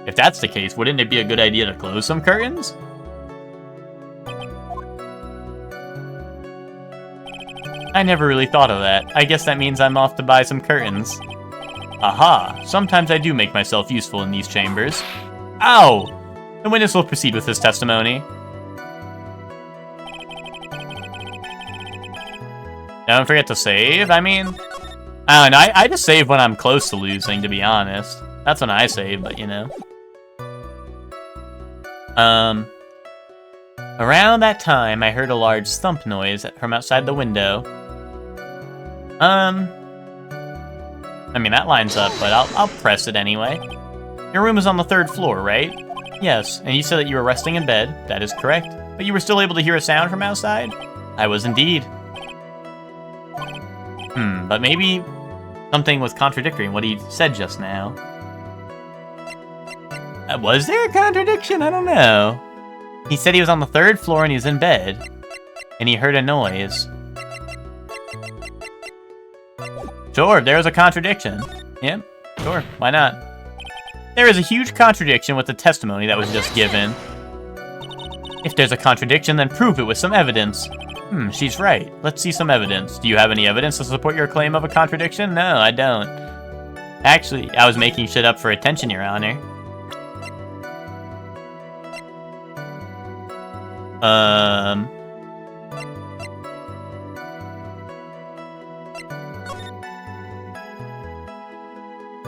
If that's the case, wouldn't it be a good idea to close some curtains? I never really thought of that. I guess that means I'm off to buy some curtains. Aha! Sometimes I do make myself useful in these chambers. Ow! The witness will proceed with his testimony. Don't forget to save, I mean... I don't know, I just save when I'm close to losing, to be honest. That's when I save, but you know. Around that time, I heard a large thump noise from outside the window. I mean, that lines up, but I'll press it anyway. Your room is on the 3rd floor, right? Yes, and you said that you were resting in bed. That is correct. But you were still able to hear a sound from outside? I was indeed. But maybe something was contradictory in what he said just now. Was there a contradiction? I don't know. He said he was on the 3rd floor and he was in bed. And he heard a noise. Sure, there was a contradiction. Yep, sure, why not? There is a huge contradiction with the testimony that was just given. If there's a contradiction, then prove it with some evidence. She's right. Let's see some evidence. Do you have any evidence to support your claim of a contradiction? No, I don't. Actually, I was making shit up for attention, Your Honor.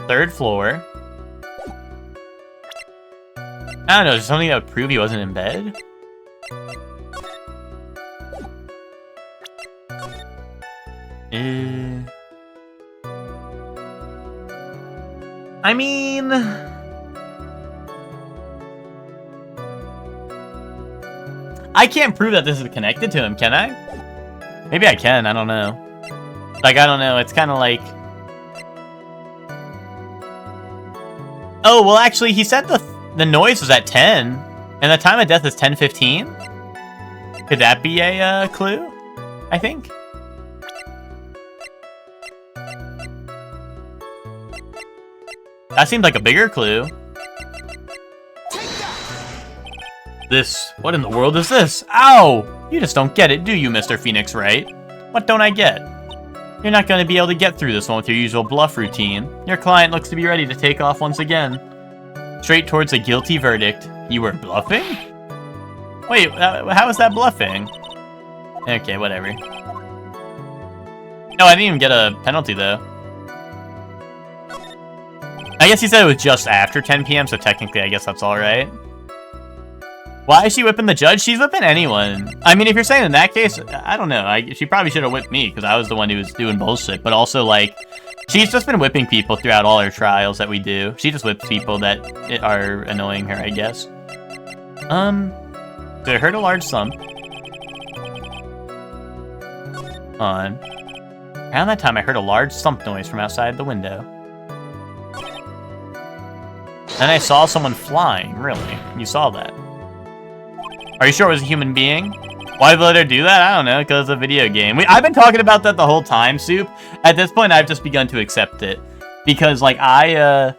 Third floor. I don't know, is there something that would prove he wasn't in bed? I mean... I can't prove that this is connected to him, can I? Maybe I can, I don't know. Like, I don't know, it's kind of like... Oh, well, actually, he said the noise was at 10, and the time of death is 10:15. Could that be a clue? I think. That seemed like a bigger clue. What in the world is this? Ow! You just don't get it, do you, Mr. Phoenix Wright? What don't I get? You're not going to be able to get through this one with your usual bluff routine. Your client looks to be ready to take off once again. Straight towards a guilty verdict. You were bluffing? Wait, how is that bluffing? Okay, whatever. No, I didn't even get a penalty, though. I guess he said it was just after 10 p.m., so technically I guess that's alright. Why is she whipping the judge? She's whipping anyone. I mean, if you're saying in that case, I don't know. She probably should have whipped me, because I was the one who was doing bullshit. But also, like, she's just been whipping people throughout all her trials that we do. She just whips people that are annoying her, I guess. Did it hurt a large sum? On. Around that time, I heard a large thump noise from outside the window. Then I saw someone flying, really. You saw that. Are you sure it was a human being? Why let her do that? I don't know, because it's a video game. I've been talking about that the whole time, Soup. At this point, I've just begun to accept it. Because, like, I've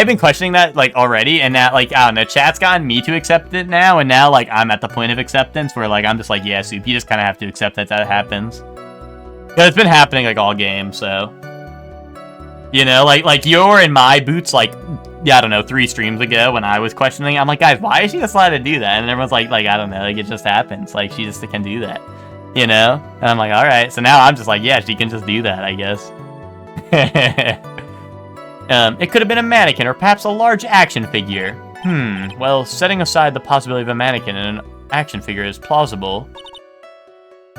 been questioning that, like, already, and now, like, I don't know, chat's gotten me to accept it now, and now, like, I'm at the point of acceptance where, like, I'm just like, yeah, Soup, you just kind of have to accept that happens. Because it's been happening, like, all game, so. You know, like you're in my boots, like, yeah, I don't know, 3 streams ago when I was questioning, I'm like, guys, why is she just allowed to do that? And everyone's like, I don't know, like, it just happens. Like, she just can do that, you know? And I'm like, all right. So now I'm just like, yeah, she can just do that, I guess. It could have been a mannequin or perhaps a large action figure. Well, setting aside the possibility of a mannequin and an action figure is plausible.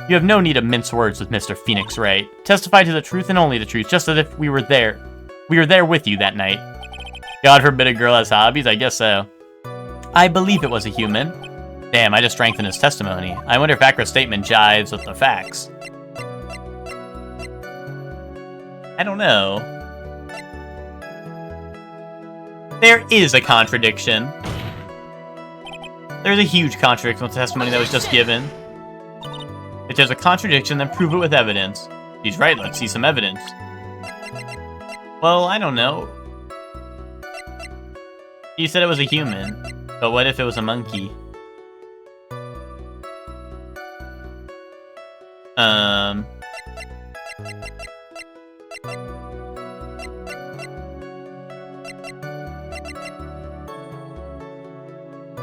You have no need to mince words with Mr. Phoenix Wright. Testify to the truth and only the truth, just as if we were there. We were there with you that night. God forbid a girl has hobbies, I guess so. I believe it was a human. Damn, I just strengthened his testimony. I wonder if Akra's statement jives with the facts. I don't know. There is a contradiction. There's a huge contradiction with the testimony that was just given. If there's a contradiction, then prove it with evidence. He's right, let's see some evidence. Well, I don't know. You said it was a human, but what if it was a monkey?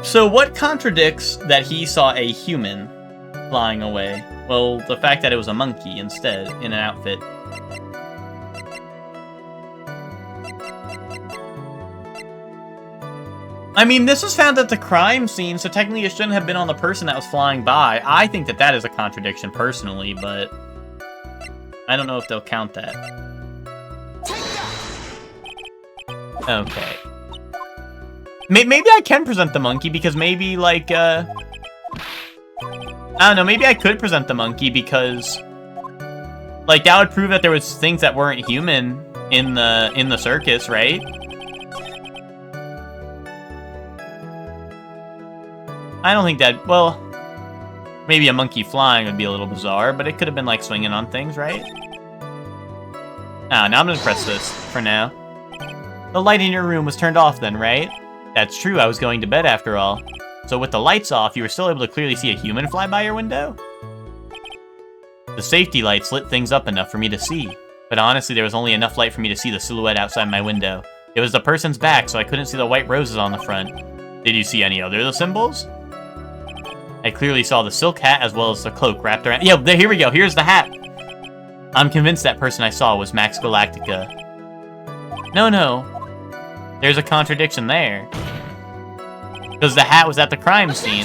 So what contradicts that he saw a human flying away? Well, the fact that it was a monkey instead, in an outfit. I mean, this was found at the crime scene, so technically it shouldn't have been on the person that was flying by. I think that that is a contradiction personally, but I don't know if they'll count that. Okay. Maybe I can present the monkey because maybe, like, I don't know, maybe I could present the monkey because, like, that would prove that there was things that weren't human in the circus, right? I don't think that, well, maybe a monkey flying would be a little bizarre, but it could have been, like, swinging on things, right? Ah, now I'm gonna press this, for now. The light in your room was turned off then, right? That's true, I was going to bed after all. So with the lights off, you were still able to clearly see a human fly by your window? The safety lights lit things up enough for me to see. But honestly, there was only enough light for me to see the silhouette outside my window. It was the person's back, so I couldn't see the white roses on the front. Did you see any other of the symbols? I clearly saw the silk hat as well as the cloak wrapped around. Yeah, here we go. Here's the hat. I'm convinced that person I saw was Max Galactica. No. There's a contradiction there. Because the hat was at the crime scene.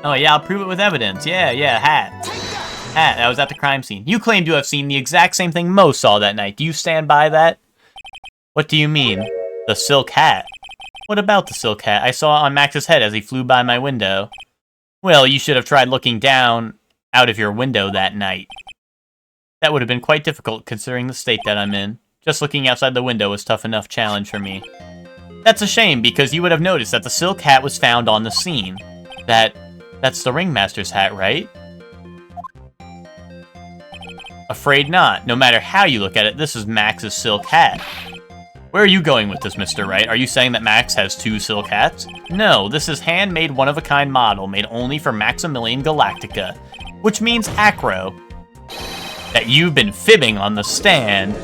Oh, yeah, I'll prove it with evidence. Yeah, hat. Hat, that was at the crime scene. You claim to have seen the exact same thing Mo saw that night. Do you stand by that? What do you mean? The silk hat? What about the silk hat? I saw it on Max's head as he flew by my window. Well, you should have tried looking down out of your window that night. That would have been quite difficult considering the state that I'm in. Just looking outside the window was tough enough challenge for me. That's a shame, because you would have noticed that the silk hat was found on the scene. That's the ringmaster's hat, right? Afraid not. No matter how you look at it, this is Max's silk hat. Where are you going with this, Mr. Wright? Are you saying that Max has 2 silk hats? No, this is handmade one-of-a-kind model made only for Maximilian Galactica, which means Acro. That you've been fibbing on the stand.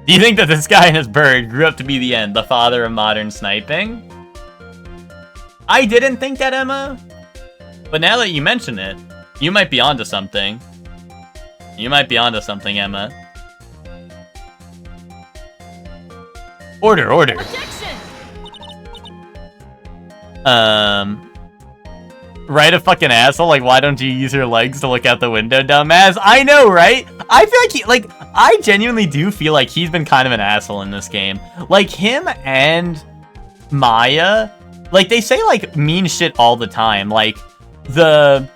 Do you think that this guy and his bird grew up to be the father of modern sniping? I didn't think that, Emma. But now that you mention it, you might be onto something. You might be onto something, Emma. Order. Right, a fucking asshole? Like, why don't you use your legs to look out the window, dumbass? I know, right? I feel like I genuinely do feel like he's been kind of an asshole in this game. Like, him and Maya, like, they say, like, mean shit all the time. Like, to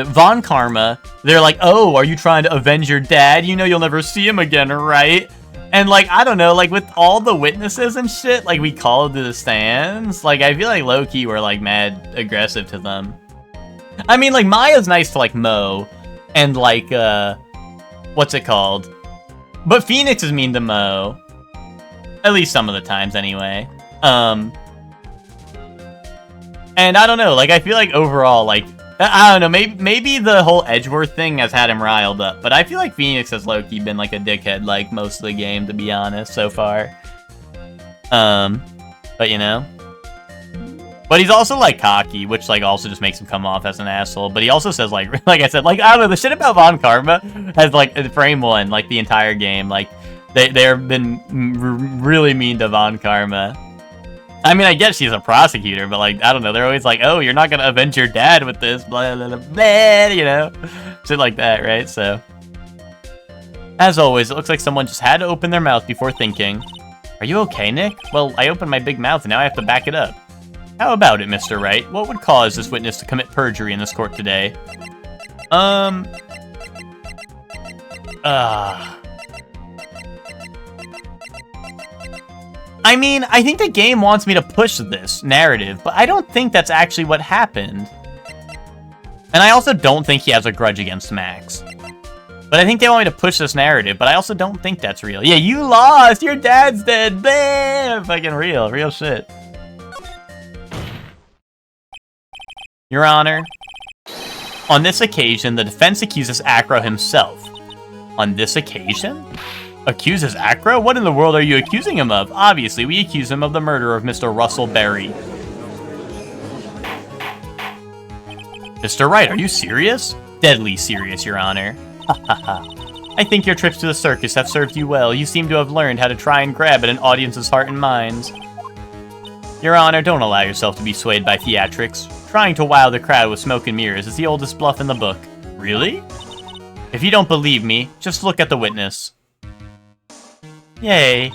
Von Karma, they're like, oh, are you trying to avenge your dad? You know you'll never see him again, right? And, like, I don't know, like, with all the witnesses and shit, like, we called to the stands, like, I feel like low-key we're, like, mad aggressive to them. I mean, like, Maya's nice to, like, Mo, and, like, what's it called? But Phoenix is mean to Mo. At least some of the times, anyway. And I don't know, like, I feel like overall, like, I don't know, maybe the whole Edgeworth thing has had him riled up, but I feel like Phoenix has low-key been, like, a dickhead, like, most of the game, to be honest, so far. But, you know. But he's also, like, cocky, which, like, also just makes him come off as an asshole, but he also says, like I said, like, I don't know, the shit about Von Karma has, like, in frame 1, like, the entire game, like, they've been really mean to Von Karma. I mean, I guess she's a prosecutor, but, like, I don't know, they're always like, oh, you're not gonna avenge your dad with this, blah, blah, blah, blah, you know? Shit like that, right? So, as always, it looks like someone just had to open their mouth before thinking. Are you okay, Nick? Well, I opened my big mouth and now I have to back it up. How about it, Mr. Wright? What would cause this witness to commit perjury in this court today? I mean, I think the game wants me to push this narrative, but I don't think that's actually what happened. And I also don't think he has a grudge against Max. But I think they want me to push this narrative, but I also don't think that's real. Yeah, you lost! Your dad's dead! Bam! Fucking real shit. Your Honor, on this occasion, the defense accuses Acro himself. On this occasion? Accuses Acro? What in the world are you accusing him of? Obviously, we accuse him of the murder of Mr. Russell Berry. Mr. Wright, are you serious? Deadly serious, Your Honor. I think your trips to the circus have served you well. You seem to have learned how to try and grab at an audience's heart and minds. Your Honor, don't allow yourself to be swayed by theatrics. Trying to wow the crowd with smoke and mirrors is the oldest bluff in the book. Really? If you don't believe me, just look at the witness. Yay.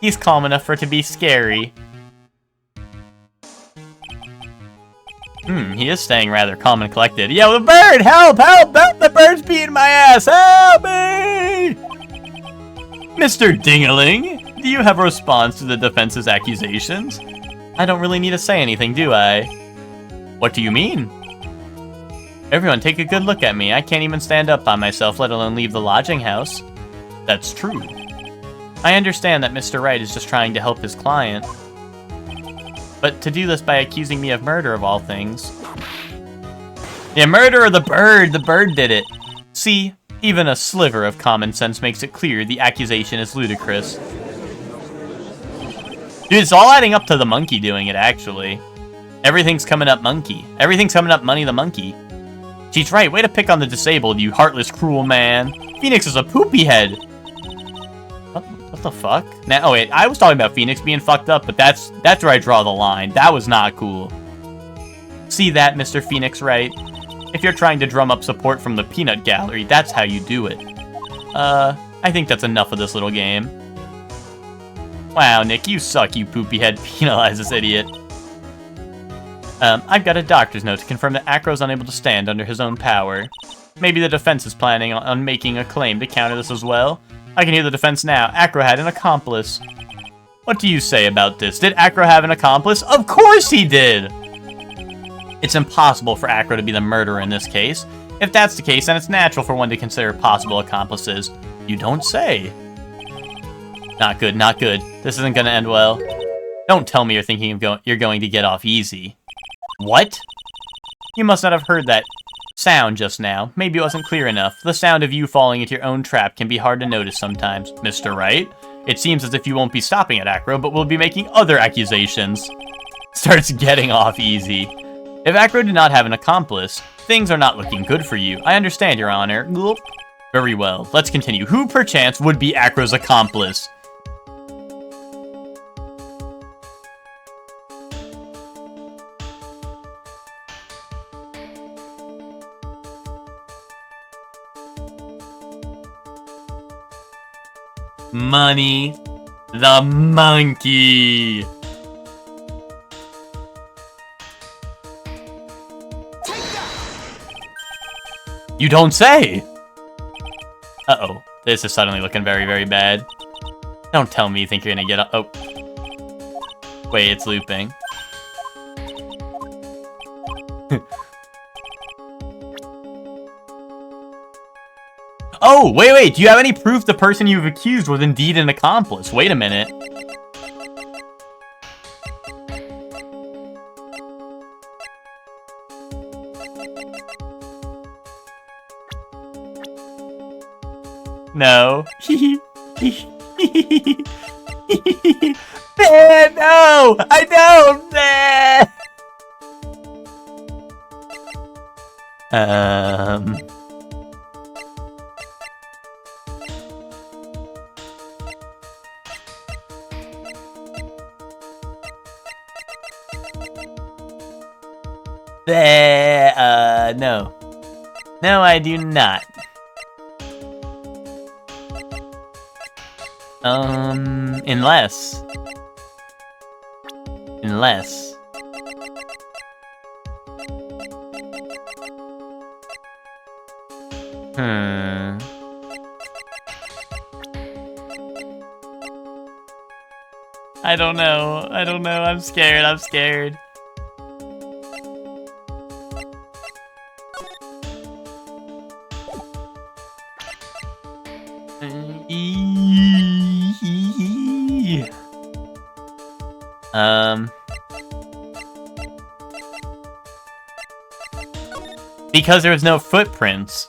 He's calm enough for it to be scary. He is staying rather calm and collected. Yo, the bird! Help! Help! Help! The bird's beating my ass! Help me! Mr. Dingaling, do you have a response to the defense's accusations? I don't really need to say anything, do I? What do you mean? Everyone, take a good look at me. I can't even stand up by myself, let alone leave the lodging house. That's true. I understand that Mr. Wright is just trying to help his client. But to do this by accusing me of murder of all things... Yeah, murder of the bird! The bird did it! See, even a sliver of common sense makes it clear the accusation is ludicrous. Dude, it's all adding up to the monkey doing it, actually. Everything's coming up monkey. Everything's coming up Money the Monkey. She's right, way to pick on the disabled, you heartless, cruel man. Phoenix is a poopy head. What the fuck? Now, oh wait, I was talking about Phoenix being fucked up, but that's where I draw the line. That was not cool. See that, Mr. Phoenix Wright? If you're trying to drum up support from the peanut gallery, that's how you do it. I think that's enough of this little game. Wow, Nick, you suck, you poopy head. Penalize this idiot. I've got a doctor's note to confirm that Acro's unable to stand under his own power. Maybe the defense is planning on making a claim to counter this as well. I can hear the defense now. Acro had an accomplice. What do you say about this? Did Acro have an accomplice? Of course he did! It's impossible for Acro to be the murderer in this case. If that's the case, then it's natural for one to consider possible accomplices. You don't say. Not good, not good. This isn't gonna end well. Don't tell me you're thinking of you're going to get off easy. What? You must not have heard that sound just now. Maybe it wasn't clear enough. The sound of you falling into your own trap can be hard to notice sometimes. Mr. Wright? It seems as if you won't be stopping at Acro, but will be making other accusations. Starts getting off easy. If Acro did not have an accomplice, things are not looking good for you. I understand, Your Honor. Gulp. Very well. Let's continue. Who, perchance, would be Acro's accomplice? Money the monkey. You don't say! Uh-oh. This is suddenly looking very, very bad. Don't tell me you think you're gonna get up. Oh. Wait, it's looping. Oh, wait, do you have any proof the person you've accused was indeed an accomplice? Wait a minute. No. No! I don't! No. No, I do not. Unless. I don't know. I'm scared. Because there was no footprints.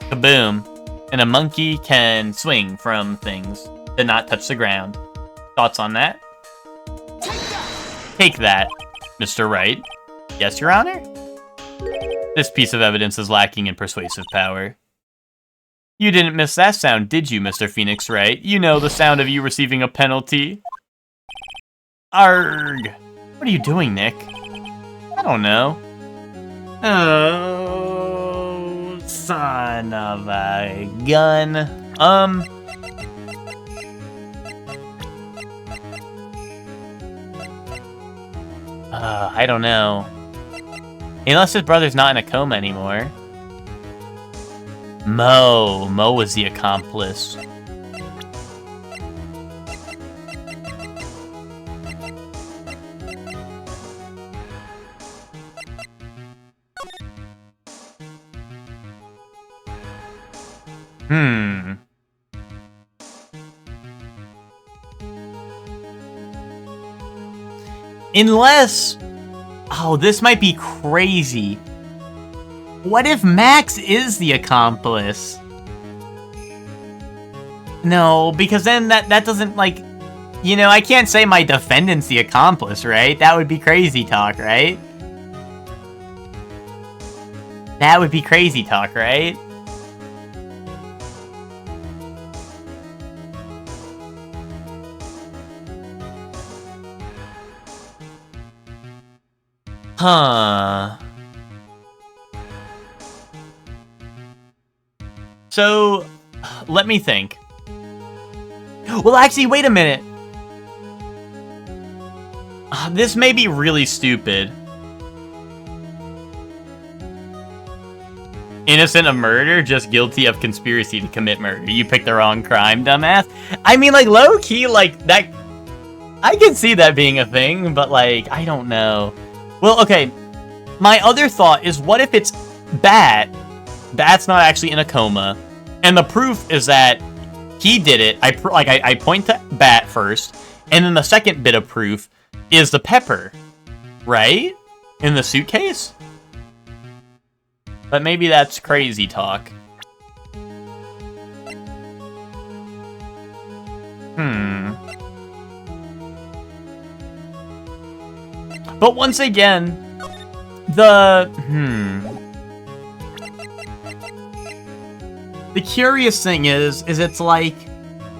Kaboom. And a monkey can swing from things that not touch the ground. Thoughts on that? Take that, Mr. Wright. Yes, Your Honor? This piece of evidence is lacking in persuasive power. You didn't miss that sound, did you, Mr. Phoenix Wright? You know, the sound of you receiving a penalty. Arg! What are you doing, Nick? I don't know. Oh, son of a gun. I don't know. Unless his brother's not in a coma anymore. Mo was the accomplice. Unless... Oh, this might be crazy. What if Max is the accomplice? No, because then that doesn't, like... You know, I can't say my defendant's the accomplice, right? That would be crazy talk, right? That would be crazy talk, right? Huh. So, let me think. Well, actually, wait a minute. This may be really stupid. innocent of murder, just guilty of conspiracy to commit murder. You picked the wrong crime, dumbass. I mean, like, low-key, like, that... I can see that being a thing, but, like, I don't know. Well, okay, my other thought is, what if it's Bat? Bat's not actually in a coma, and the proof is that he did it. I point to Bat first, and then the second bit of proof is the pepper, right? In the suitcase? But maybe that's crazy talk. But once again, the curious thing is it's like,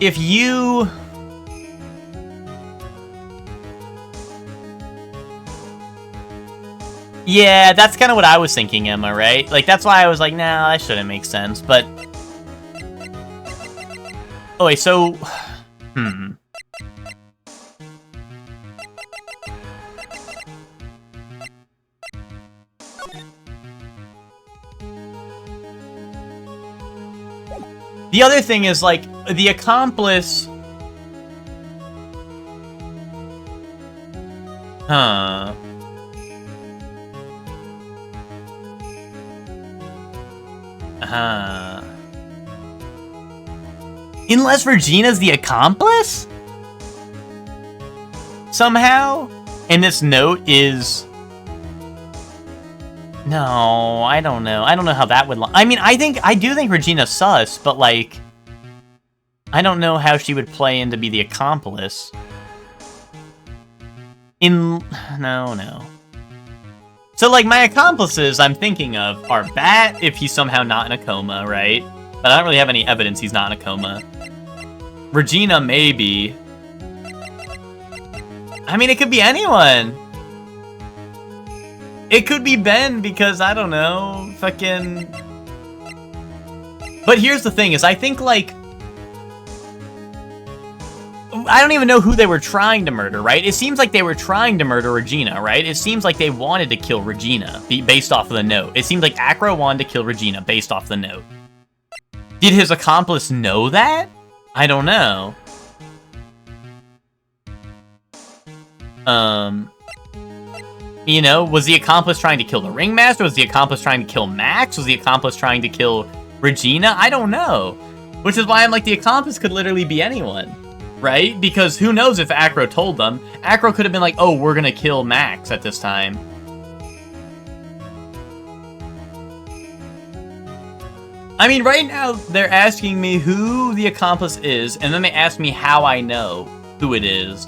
if you... Yeah, that's kind of what I was thinking, Emma, right? Like, that's why I was like, nah, that shouldn't make sense, but... Oh, wait, so... The other thing is, like, the accomplice... Huh... Unless Regina's the accomplice? Somehow? And this note is... No, I don't know. I don't know how that would... I mean, I do think Regina's sus, but, like... I don't know how she would play in to be the accomplice. No. So, like, my accomplices I'm thinking of are Bat, if he's somehow not in a coma, right? But I don't really have any evidence he's not in a coma. Regina, maybe. I mean, it could be anyone. It could be Ben, because, I don't know, fucking... But here's the thing, is I think, like... I don't even know who they were trying to murder, right? It seems like they were trying to murder Regina, right? It seems like they wanted to kill Regina, based off of the note. It seems like Acro wanted to kill Regina, based off the note. Did his accomplice know that? I don't know. You know, was the accomplice trying to kill the ringmaster? Was the accomplice trying to kill Max? Was the accomplice trying to kill Regina? I don't know. Which is why I'm like, the accomplice could literally be anyone. Right? Because who knows if Acro told them. Acro could have been like, oh, we're gonna kill Max at this time. I mean, right now, they're asking me who the accomplice is, and then they ask me how I know who it is.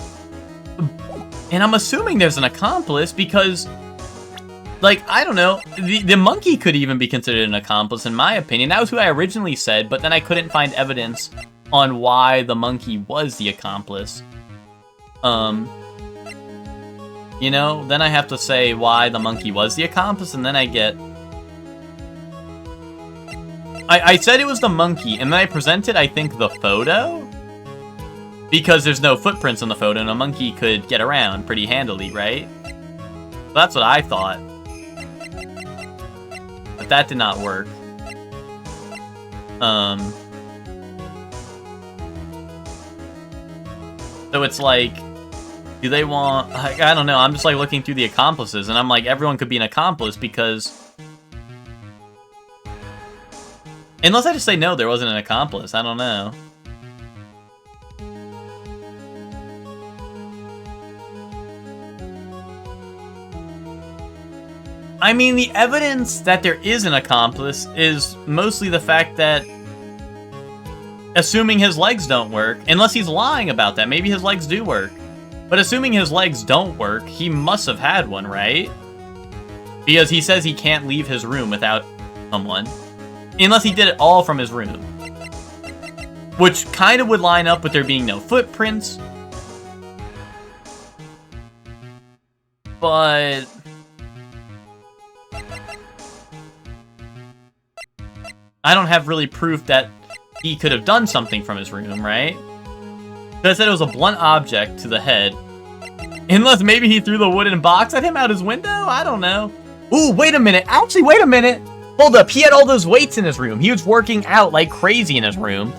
And I'm assuming there's an accomplice because, like, I don't know, the monkey could even be considered an accomplice, in my opinion. That was who I originally said, but then I couldn't find evidence on why the monkey was the accomplice. You know, then I have to say why the monkey was the accomplice, and then I get... I said it was the monkey, and then I presented, I think, the photo? Because there's no footprints on the photo, and a monkey could get around pretty handily, right? That's what I thought. But that did not work. So it's like, do they want... I don't know, I'm just like looking through the accomplices, and I'm like, everyone could be an accomplice because... Unless I just say no, there wasn't an accomplice, I don't know. I mean, the evidence that there is an accomplice is mostly the fact that, assuming his legs don't work, unless he's lying about that, maybe his legs do work. But assuming his legs don't work, he must have had one, right? Because he says he can't leave his room without someone. Unless he did it all from his room. Which kind of would line up with there being no footprints. But... I don't have really proof that he could have done something from his room, right? Because I said it was a blunt object to the head. Unless maybe he threw the wooden box at him out his window? I don't know. Ooh, wait a minute. Actually, wait a minute. Hold up, he had all those weights in his room. He was working out like crazy in his room.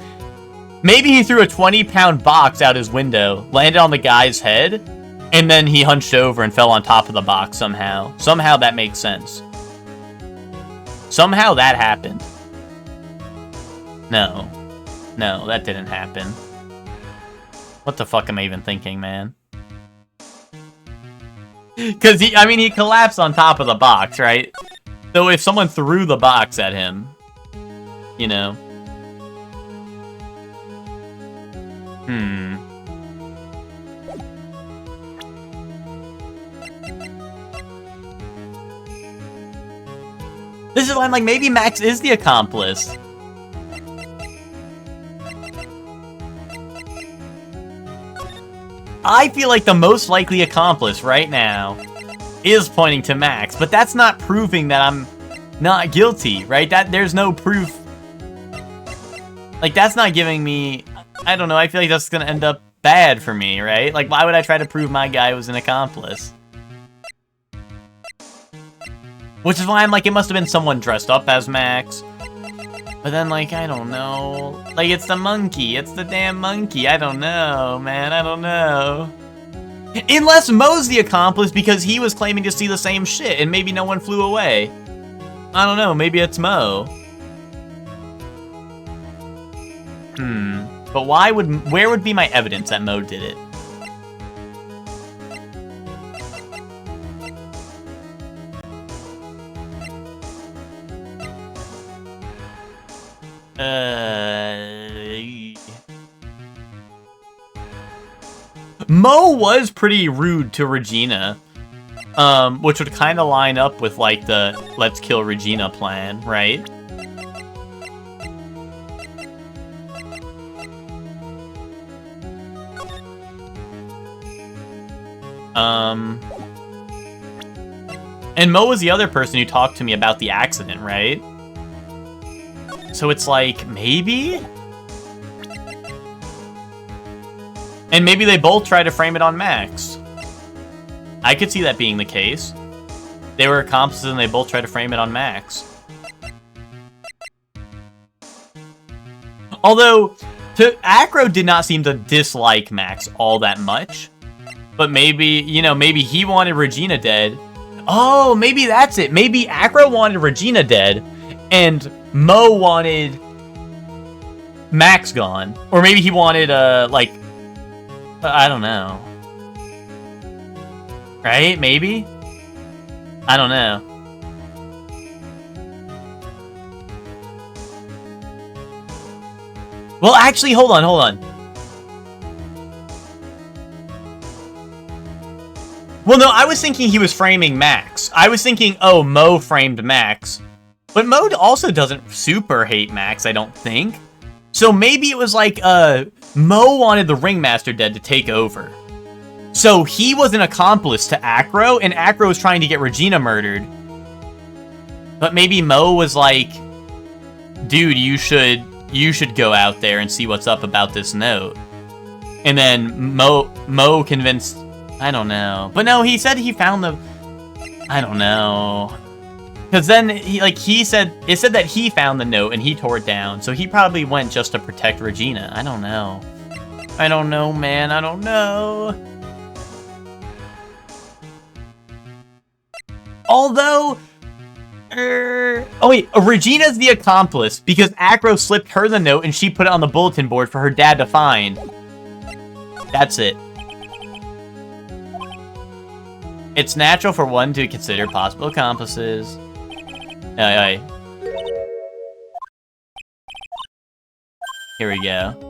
Maybe he threw a 20-pound box out his window, landed on the guy's head, and then he hunched over and fell on top of the box somehow. Somehow that makes sense. Somehow that happened. No. No, that didn't happen. What the fuck am I even thinking, man? Because, he collapsed on top of the box, right? So if someone threw the box at him, you know. This is why I'm like, maybe Max is the accomplice. I feel like the most likely accomplice right now is pointing to Max, but that's not proving that I'm not guilty, right? There's no proof. Like, that's not giving me... I don't know, I feel like that's gonna end up bad for me, right? Like, why would I try to prove my guy was an accomplice? Which is why I'm like, it must have been someone dressed up as Max. But then, like, I don't know. Like, it's the monkey. It's the damn monkey. I don't know, man. I don't know. Unless Mo's the accomplice because he was claiming to see the same shit and maybe no one flew away. I don't know. Maybe it's Mo. But where would be my evidence that Mo did it? Mo was pretty rude to Regina, which would kind of line up with, like, the let's kill Regina plan, right? And Mo was the other person who talked to me about the accident, right? So it's like, maybe? And maybe they both try to frame it on Max. I could see that being the case. They were accomplices and they both try to frame it on Max. Although, Acro did not seem to dislike Max all that much. But maybe, maybe he wanted Regina dead. Oh, maybe that's it. Maybe Acro wanted Regina dead, and Mo wanted Max gone. Or maybe he wanted, I don't know. Right? Maybe? I don't know. Well, actually, hold on. Well, no, I was thinking he was framing Max. I was thinking, oh, Mo framed Max. But Mo also doesn't super hate Max, I don't think. So maybe it was like, Mo wanted the Ringmaster dead to take over. So he was an accomplice to Acro, and Acro was trying to get Regina murdered. But maybe Mo was like, dude, you should go out there and see what's up about this note. And then Mo convinced... I don't know. But no, he said he found the... I don't know. Because then, it said that he found the note and he tore it down. So he probably went just to protect Regina. I don't know. I don't know, man. I don't know. Although... oh wait, Regina's the accomplice because Acro slipped her the note and she put it on the bulletin board for her dad to find. That's it. It's natural for one to consider possible accomplices. Aye. Here we go.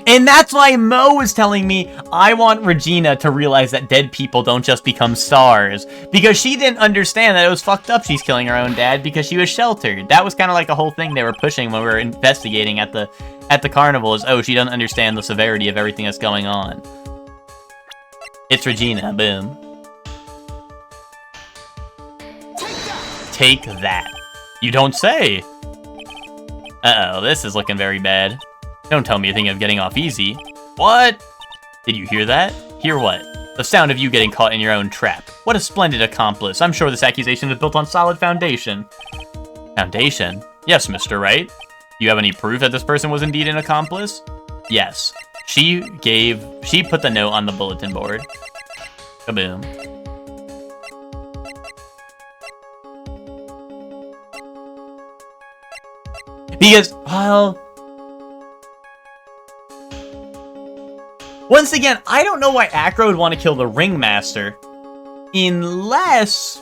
And that's why Mo was telling me I want Regina to realize that dead people don't just become stars. Because she didn't understand that it was fucked up she's killing her own dad because she was sheltered. That was kind of like the whole thing they were pushing when we were investigating at the carnival is, oh, she doesn't understand the severity of everything that's going on. It's Regina, boom. Take that. You don't say. Uh-oh, this is looking very bad. Don't tell me you're thinking of getting off easy. What? Did you hear that? Hear what? The sound of you getting caught in your own trap. What a splendid accomplice. I'm sure this accusation is built on solid foundation. Foundation? Yes, Mr. Wright. Do you have any proof that this person was indeed an accomplice? Yes. She put the note on the bulletin board. Kaboom. Because, well... Once again, I don't know why Acro would want to kill the Ringmaster. Unless...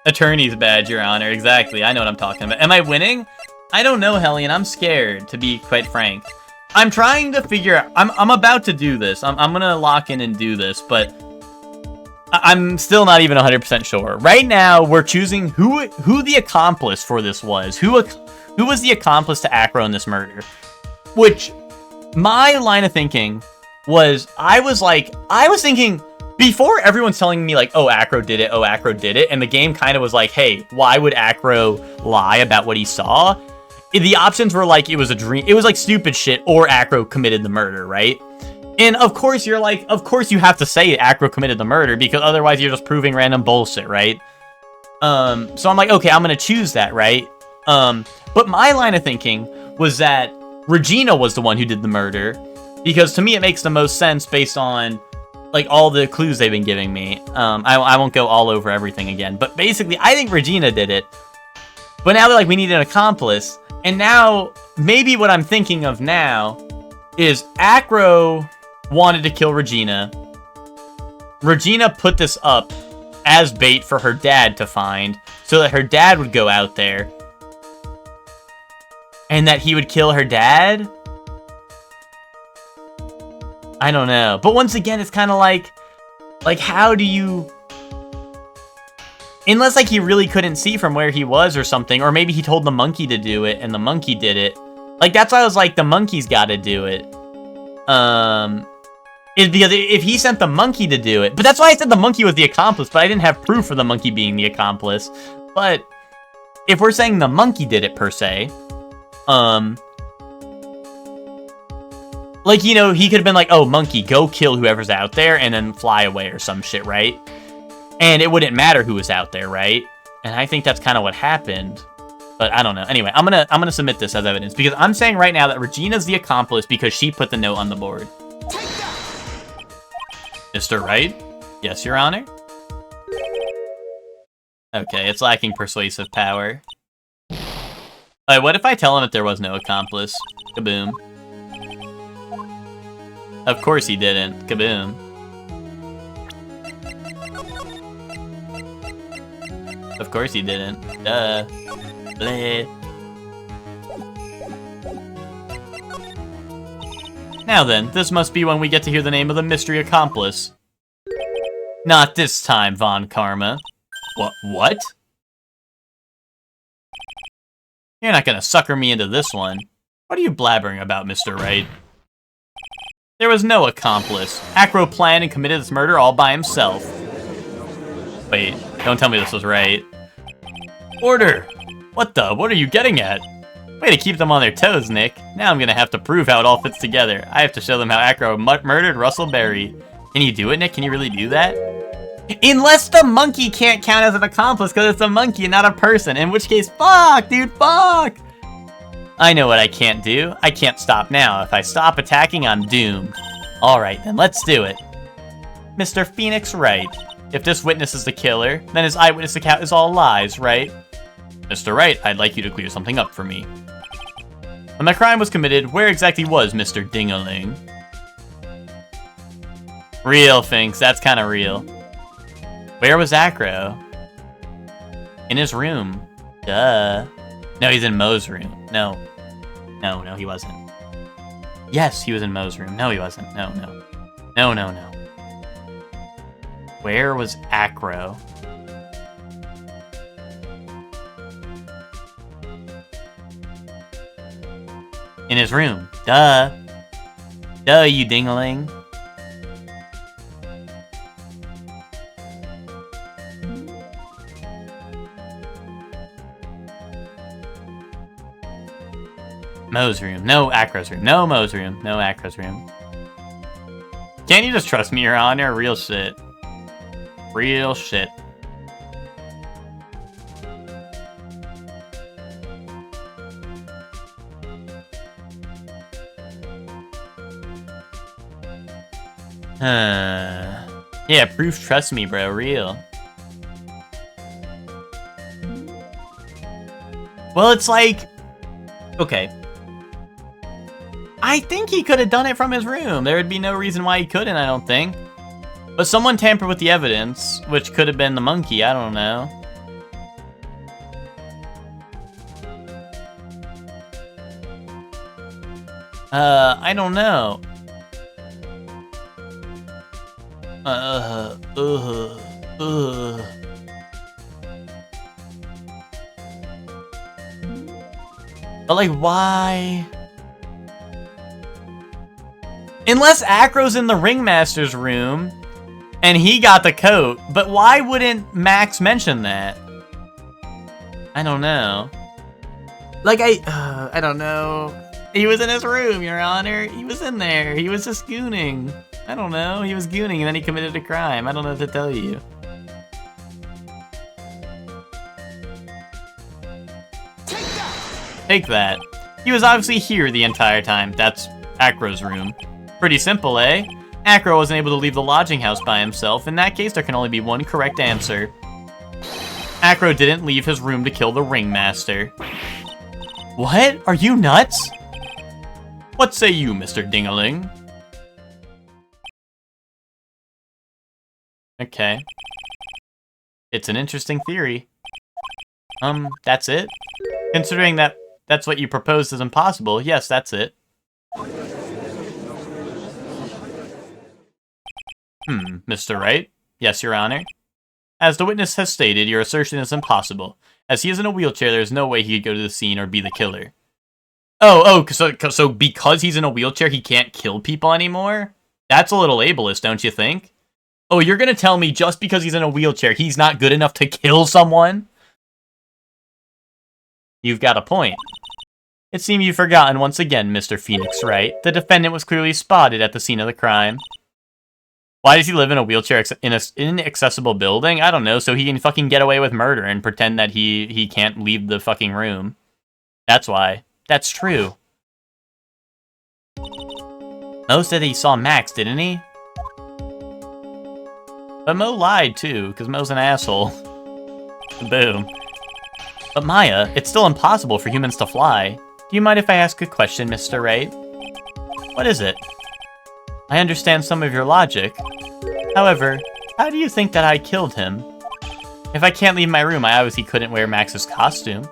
Attorney's badge, Your Honor. Exactly. I know what I'm talking about. Am I winning? I don't know, Hellion. I'm scared, to be quite frank. I'm trying to figure out... I'm about to do this. I'm gonna lock in and do this, but... I'm still not even 100% sure. Right now, we're choosing who the accomplice for this was. Who was the accomplice to Acro in this murder? Which... My line of thinking was, I was thinking, before everyone's telling me, like, oh, Acro did it, and the game kind of was like, hey, why would Acro lie about what he saw? The options were like, it was a dream, it was like stupid shit, or Acro committed the murder, right? And of course, you're like, of course you have to say Acro committed the murder, because otherwise you're just proving random bullshit, right? So I'm like, okay, I'm gonna choose that, right? But my line of thinking was that Regina was the one who did the murder, because to me it makes the most sense based on like all the clues they've been giving me. I won't go all over everything again, but basically I think Regina did it. But now they're like, we need an accomplice, and now maybe what I'm thinking of now is Acro wanted to kill Regina. Regina put this up as bait for her dad to find, so that her dad would go out there and that he would kill her dad? I don't know. But once again, it's kind of like, how do you... Unless, like, he really couldn't see from where he was or something, or maybe he told the monkey to do it, and the monkey did it. Like, that's why I was like, the monkey's gotta do it. Is because if he sent the monkey to do it... But that's why I said the monkey was the accomplice, but I didn't have proof for the monkey being the accomplice. But if we're saying the monkey did it, per se... Like, you know, he could have been like, oh, monkey, go kill whoever's out there and then fly away or some shit, right? And it wouldn't matter who was out there, right? And I think that's kind of what happened. But I don't know. Anyway, I'm gonna submit this as evidence because I'm saying right now that Regina's the accomplice because she put the note on the board. Mr. Wright? Yes, Your Honor? Okay, it's lacking persuasive power. What if I tell him that there was no accomplice? Kaboom. Of course he didn't. Kaboom. Of course he didn't. Duh. Bleh. Now then, this must be when we get to hear the name of the mystery accomplice. Not this time, Von Karma. What? You're not gonna sucker me into this one. What are you blabbering about, Mr. Wright? There was no accomplice. Acro planned and committed this murder all by himself. Wait, don't tell me this was right. Order! What are you getting at? Way to keep them on their toes, Nick. Now I'm gonna have to prove how it all fits together. I have to show them how Acro murdered Russell Berry. Can you do it, Nick? Can you really do that? Unless the monkey can't count as an accomplice because it's a monkey and not a person. In which case, fuck, dude, fuck! I know what I can't do. I can't stop now. If I stop attacking, I'm doomed. Alright, then let's do it. Mr. Phoenix Wright. If this witness is the killer, then his eyewitness account is all lies, right? Mr. Wright, I'd like you to clear something up for me. When the crime was committed, where exactly was Mr. Ding-a-ling? Real, Finks. That's kind of real. Where was Acro? In his room. Duh. No, he's in Moe's room. No, he wasn't. Yes, he was in Moe's room. No, he wasn't. No. Where was Acro? In his room. Duh. Duh, you ding-a-ling. Moe's room. No Acro's room. No Moe's room. No Acro's room. Can't you just trust me, Your Honor? Real shit. Real shit. Yeah, proof, trust me, bro, real. Well, it's like... Okay. I think he could have done it from his room. There would be no reason why he couldn't, I don't think. But someone tampered with the evidence, which could have been the monkey, I don't know. I don't know. But like, why? Unless Acro's in the Ringmaster's room, and he got the coat, but why wouldn't Max mention that? I don't know. Like, I don't know. He was in his room, Your Honor. He was in there. He was just gooning. I don't know. He was gooning and then he committed a crime. I don't know what to tell you. Take that. He was obviously here the entire time. That's Acro's room. Pretty simple, eh? Acro wasn't able to leave the lodging house by himself. In that case, there can only be one correct answer. Acro didn't leave his room to kill the Ringmaster. What? Are you nuts? What say you, Mr. Dingaling? Okay. It's an interesting theory. That's it? Considering that that's what you proposed is impossible, yes, that's it. Mr. Wright? Yes, Your Honor. As the witness has stated, your assertion is impossible. As he is in a wheelchair, there is no way he could go to the scene or be the killer. So because he's in a wheelchair, he can't kill people anymore? That's a little ableist, don't you think? Oh, you're gonna tell me just because he's in a wheelchair, he's not good enough to kill someone? You've got a point. It seems you've forgotten once again, Mr. Phoenix Wright. The defendant was clearly spotted at the scene of the crime. Why does he live in a wheelchair in an inaccessible building? I don't know, so he can fucking get away with murder and pretend that he can't leave the fucking room. That's why. That's true. Mo said he saw Max, didn't he? But Mo lied too, because Mo's an asshole. Boom. But Maya, it's still impossible for humans to fly. Do you mind if I ask a question, Mr. Wright? What is it? I understand some of your logic. However, how do you think that I killed him? If I can't leave my room, I obviously couldn't wear Max's costume.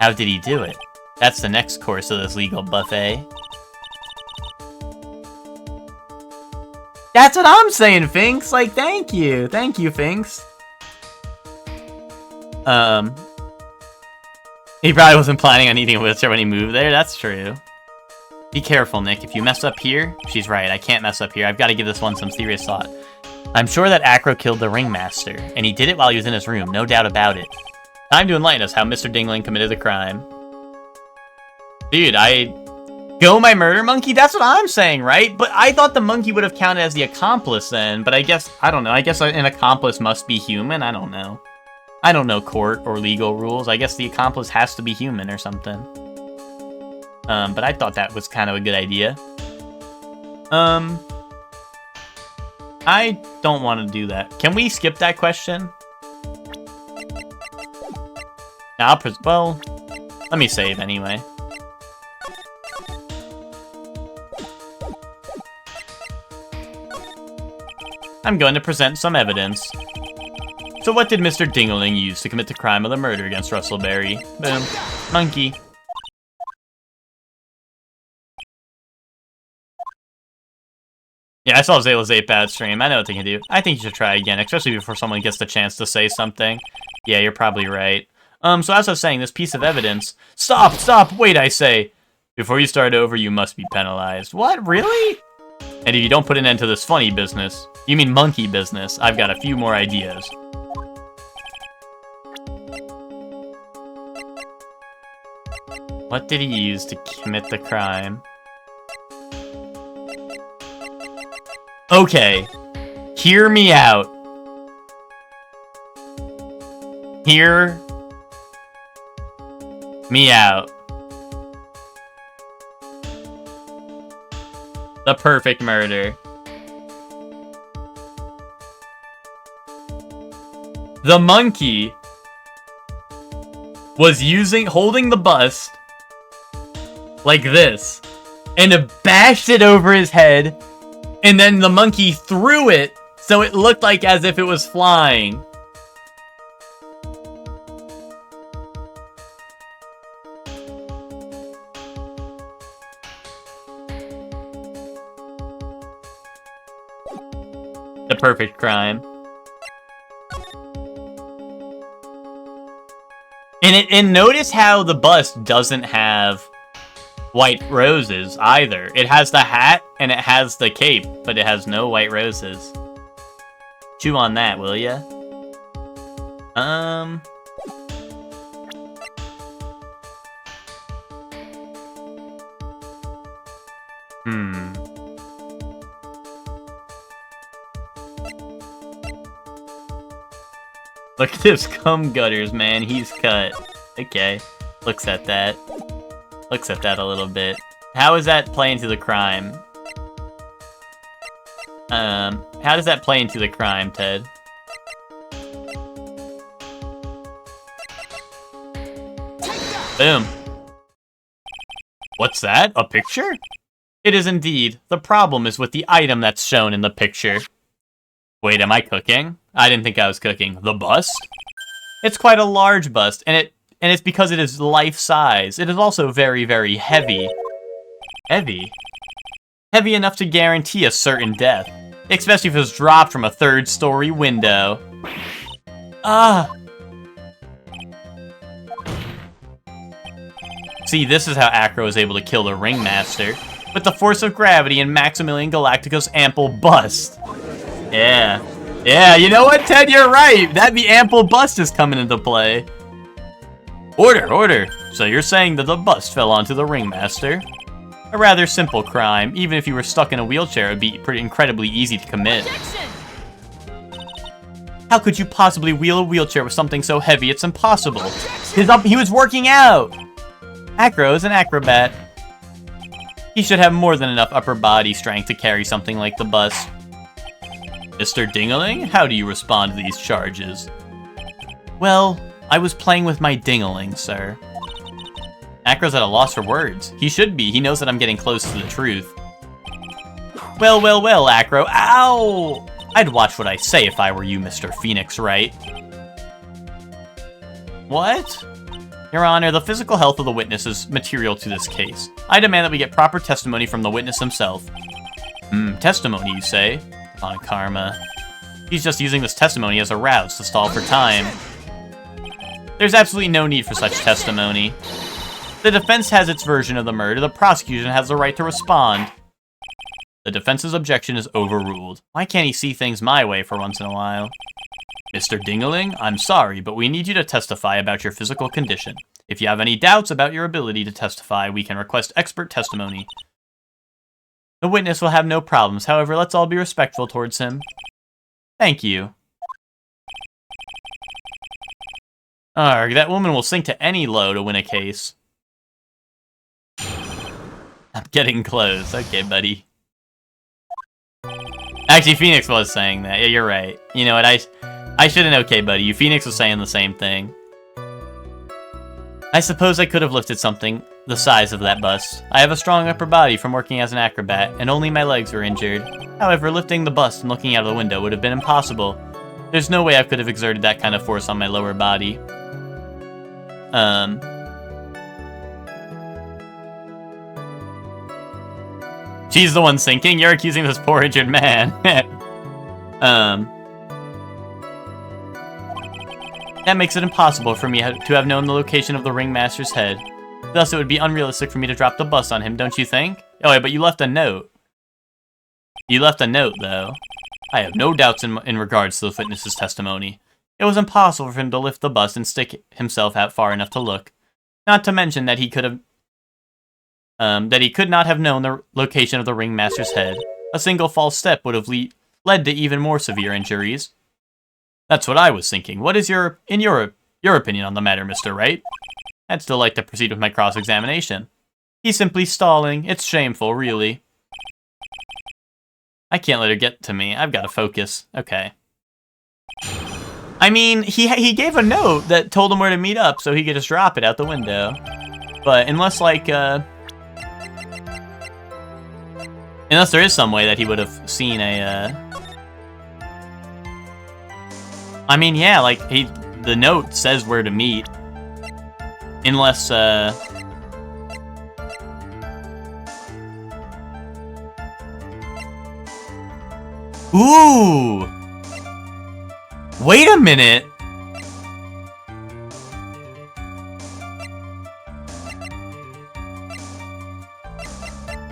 How did he do it? That's the next course of this legal buffet. That's what I'm saying, Finks! Like, thank you! Thank you, Finks. He probably wasn't planning on eating a wheelchair when he moved there, that's true. Be careful, Nick. If you mess up here... She's right, I can't mess up here. I've got to give this one some serious thought. I'm sure that Acro killed the Ringmaster, and he did it while he was in his room, no doubt about it. Time to enlighten us how Mr. Dingling committed the crime. Dude, Go my murder monkey? That's what I'm saying, right? But I thought the monkey would have counted as the accomplice then, but I guess, I don't know. I guess an accomplice must be human? I don't know. I don't know court or legal rules. I guess the accomplice has to be human or something. But I thought that was kind of a good idea. I don't want to do that. Can we skip that question? Now, well, let me save anyway. I'm going to present some evidence. So what did Mr. Dingaling use to commit the crime of the murder against Russellberry? Boom. Monkey. Yeah, I saw Zayla's 8-Bad stream. I know what they can do. I think you should try again, especially before someone gets the chance to say something. Yeah, you're probably right. So as I was saying, this piece of evidence... Stop! Stop! Wait, I say! Before you start over, you must be penalized. What? Really? And if you don't put an end to this funny business... You mean monkey business. I've got a few more ideas. What did he use to commit the crime? Okay. Hear me out. Hear me out. The perfect murder. The monkey was holding the bust like this, and it bashed it over his head, and then the monkey threw it so it looked like as if it was flying. The perfect crime. And notice how the bust doesn't have white roses either. It has the hat and it has the cape, but it has no white roses. Chew on that, will ya? Look at this cum gutters, man. He's cut. Okay. Looks at that. Looks at that a little bit. How does that play into the crime? How does that play into the crime, Ted? Boom. What's that? A picture? It is indeed. The problem is with the item that's shown in the picture. Wait, am I cooking? I didn't think I was cooking. The bust? It's quite a large bust, and it's because it is life-size. It is also very, very heavy. Heavy? Heavy enough to guarantee a certain death. Especially if it was dropped from a third-story window. Ah! See, this is how Acro is able to kill the Ringmaster. With the force of gravity and Maximilian Galactico's ample bust. Yeah. Yeah, you know what, Ted? You're right. The ample bust is coming into play. Order. So you're saying that the bust fell onto the Ringmaster? A rather simple crime. Even if you were stuck in a wheelchair, it'd be pretty incredibly easy to commit. How could you possibly wheel a wheelchair with something so heavy? It's impossible. He was working out. Acro is an acrobat. He should have more than enough upper body strength to carry something like the bust. Mr. Dingaling, how do you respond to these charges? Well, I was playing with my dingaling, sir. Acro's at a loss for words. He should be. He knows that I'm getting close to the truth. Well, Acro. Ow! I'd watch what I say if I were you, Mr. Phoenix Wright. What? Your Honor, the physical health of the witness is material to this case. I demand that we get proper testimony from the witness himself. Testimony, you say? On karma. He's just using this testimony as a rouse to stall for time. There's absolutely no need for such testimony. The defense has its version of the murder. The prosecution has the right to respond. The defense's objection is overruled. Why can't he see things my way for once in a while? Mr. Dingaling, I'm sorry, but we need you to testify about your physical condition. If you have any doubts about your ability to testify, we can request expert testimony. The witness will have no problems. However, let's all be respectful towards him. Thank you. Arrgh, that woman will sink to any low to win a case. I'm getting close. Okay, buddy. Actually, Phoenix was saying that. Yeah, you're right. You know what, I shouldn't okay, buddy. Phoenix was saying the same thing. I suppose I could have lifted something the size of that bust. I have a strong upper body from working as an acrobat, and only my legs were injured. However, lifting the bust and looking out of the window would have been impossible. There's no way I could have exerted that kind of force on my lower body. She's the one sinking? You're accusing this poor injured man. That makes it impossible for me to have known the location of the Ringmaster's head. Thus, it would be unrealistic for me to drop the bust on him, don't you think? Oh, yeah, but you left a note. You left a note, though. I have no doubts in regards to the witness's testimony. It was impossible for him to lift the bust and stick himself out far enough to look. Not to mention that he could not have known the location of the Ringmaster's head. A single false step would have led to even more severe injuries. That's what I was thinking. What is your opinion on the matter, Mr. Wright? I'd still like to proceed with my cross-examination. He's simply stalling. It's shameful, really. I can't let her get to me. I've got to focus. Okay. I mean, he gave a note that told him where to meet up, so he could just drop it out the window. But unless, like, unless there is some way that he would have seen a, I mean, yeah, like, the note says where to meet. Unless, Ooh! Wait a minute!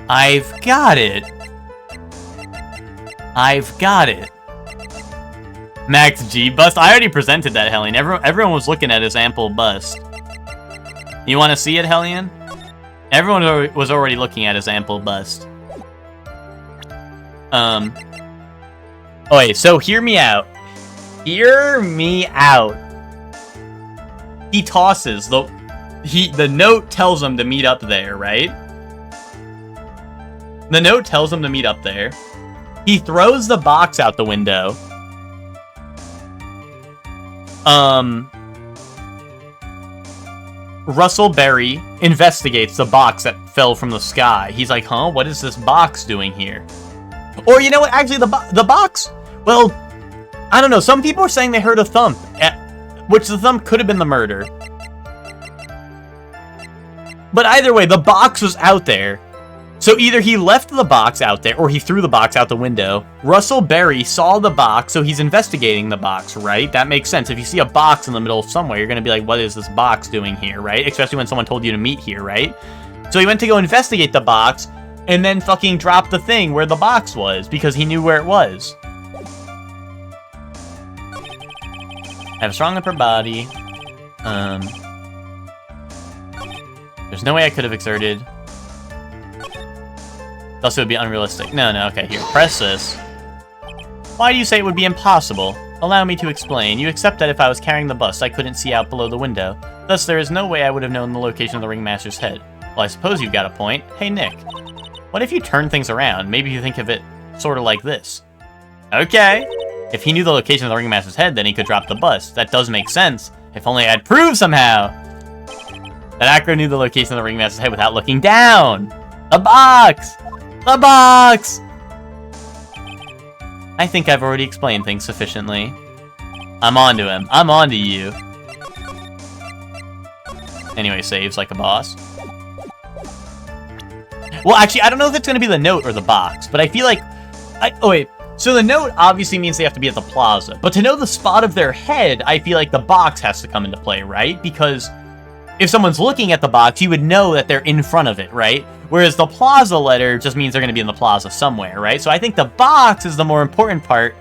I've got it! I've got it! Max G bust? I already presented that, Hellion. Everyone was looking at his ample bust. You want to see it, Hellion? Everyone was already looking at his ample bust. Okay, so hear me out. Hear me out. He tosses the note tells him to meet up there, right? The note tells him to meet up there. He throws the box out the window. Russell Berry investigates the box that fell from the sky. He's like, huh? What is this box doing here? Or, you know what? Actually, the box... Well, I don't know. Some people are saying they heard a thump, which the thump could have been the murder. But either way, the box was out there. So either he left the box out there, or he threw the box out the window. Russell Berry saw the box, so he's investigating the box, right? That makes sense. If you see a box in the middle of somewhere, you're going to be like, what is this box doing here, right? Especially when someone told you to meet here, right? So he went to go investigate the box, and then fucking dropped the thing where the box was, because he knew where it was. I have a strong upper body. There's no way I could have exerted. Also, it would be unrealistic. No, okay, here, press this. Why do you say it would be impossible? Allow me to explain. You accept that if I was carrying the bust, I couldn't see out below the window. Thus, there is no way I would have known the location of the ringmaster's head. Well, I suppose you've got a point. Hey, Nick. What if you turn things around? Maybe you think of it sort of like this. Okay. If he knew the location of the ringmaster's head, then he could drop the bust. That does make sense. If only I'd prove somehow. That Acro knew the location of the ringmaster's head without looking down. The box! The box! I think I've already explained things sufficiently. I'm on to him. I'm on to you. Anyway, saves like a boss. Well, actually, I don't know if it's going to be the note or the box, but I feel like... Oh, wait. So the note obviously means they have to be at the plaza, but to know the spot of their head, I feel like the box has to come into play, right? Because if someone's looking at the box, you would know that they're in front of it, right? Whereas the plaza letter just means they're going to be in the plaza somewhere, right? So I think the box is the more important part,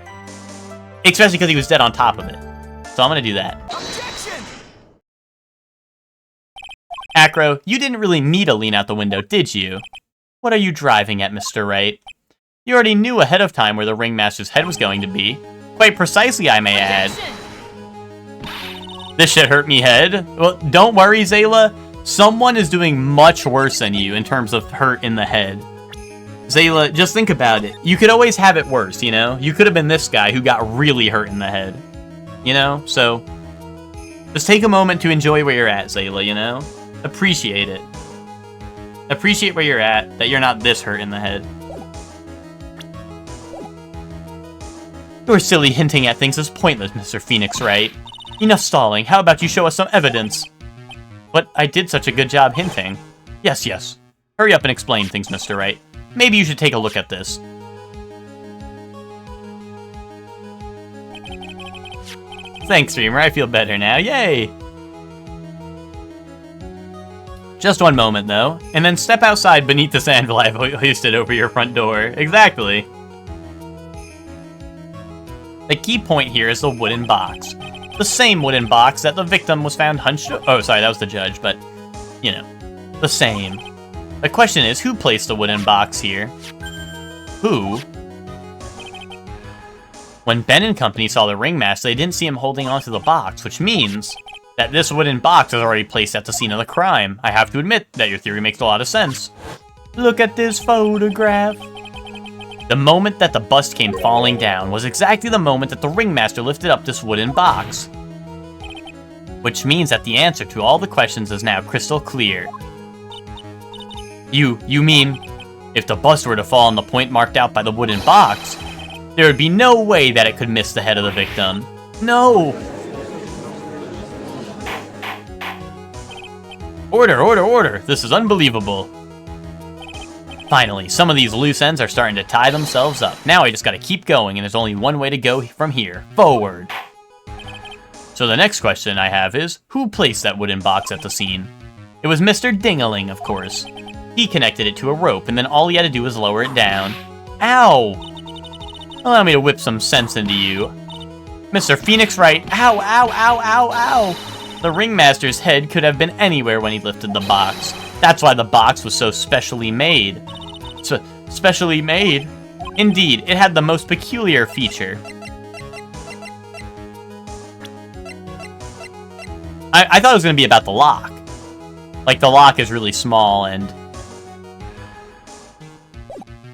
especially because he was dead on top of it. So I'm going to do that. Objection! Acro, you didn't really need to lean out the window, did you? What are you driving at, Mr. Wright? You already knew ahead of time where the ringmaster's head was going to be. Quite precisely, I may add. This shit hurt me head. Well, don't worry, Zayla. Someone is doing much worse than you in terms of hurt in the head. Zayla, just think about it. You could always have it worse, you know? You could have been this guy who got really hurt in the head. You know? So, just take a moment to enjoy where you're at, Zayla, you know? Appreciate it. Appreciate where you're at, that you're not this hurt in the head. Your silly hinting at things is pointless, Mr. Phoenix Wright. Enough stalling. How about you show us some evidence? But I did such a good job hinting. Yes. Hurry up and explain things, Mr. Wright. Maybe you should take a look at this. Thanks, Dreamer. I feel better now. Yay! Just one moment, though, and then step outside beneath this anvil I've hoisted over your front door. Exactly. The key point here is the wooden box. The same wooden box that the victim was found hunched... Oh, sorry, that was the judge, but, you know, the same. The question is, who placed the wooden box here? Who? When Ben and company saw the ringmaster, they didn't see him holding onto the box, which means that this wooden box was already placed at the scene of the crime. I have to admit that your theory makes a lot of sense. Look at this photograph. The moment that the bust came falling down was exactly the moment that the ringmaster lifted up this wooden box. Which means that the answer to all the questions is now crystal clear. You mean, if the bust were to fall on the point marked out by the wooden box, there would be no way that it could miss the head of the victim. No! Order! This is unbelievable. Finally, some of these loose ends are starting to tie themselves up. Now I just gotta keep going, and there's only one way to go from here. Forward. So the next question I have is, who placed that wooden box at the scene? It was Mr. Dingaling, of course. He connected it to a rope, and then all he had to do was lower it down. Ow! Allow me to whip some sense into you. Mr. Phoenix Wright, ow! The ringmaster's head could have been anywhere when he lifted the box. That's why the box was so specially made. Specially made? Indeed, it had the most peculiar feature. I thought it was going to be about the lock. Like, the lock is really small and...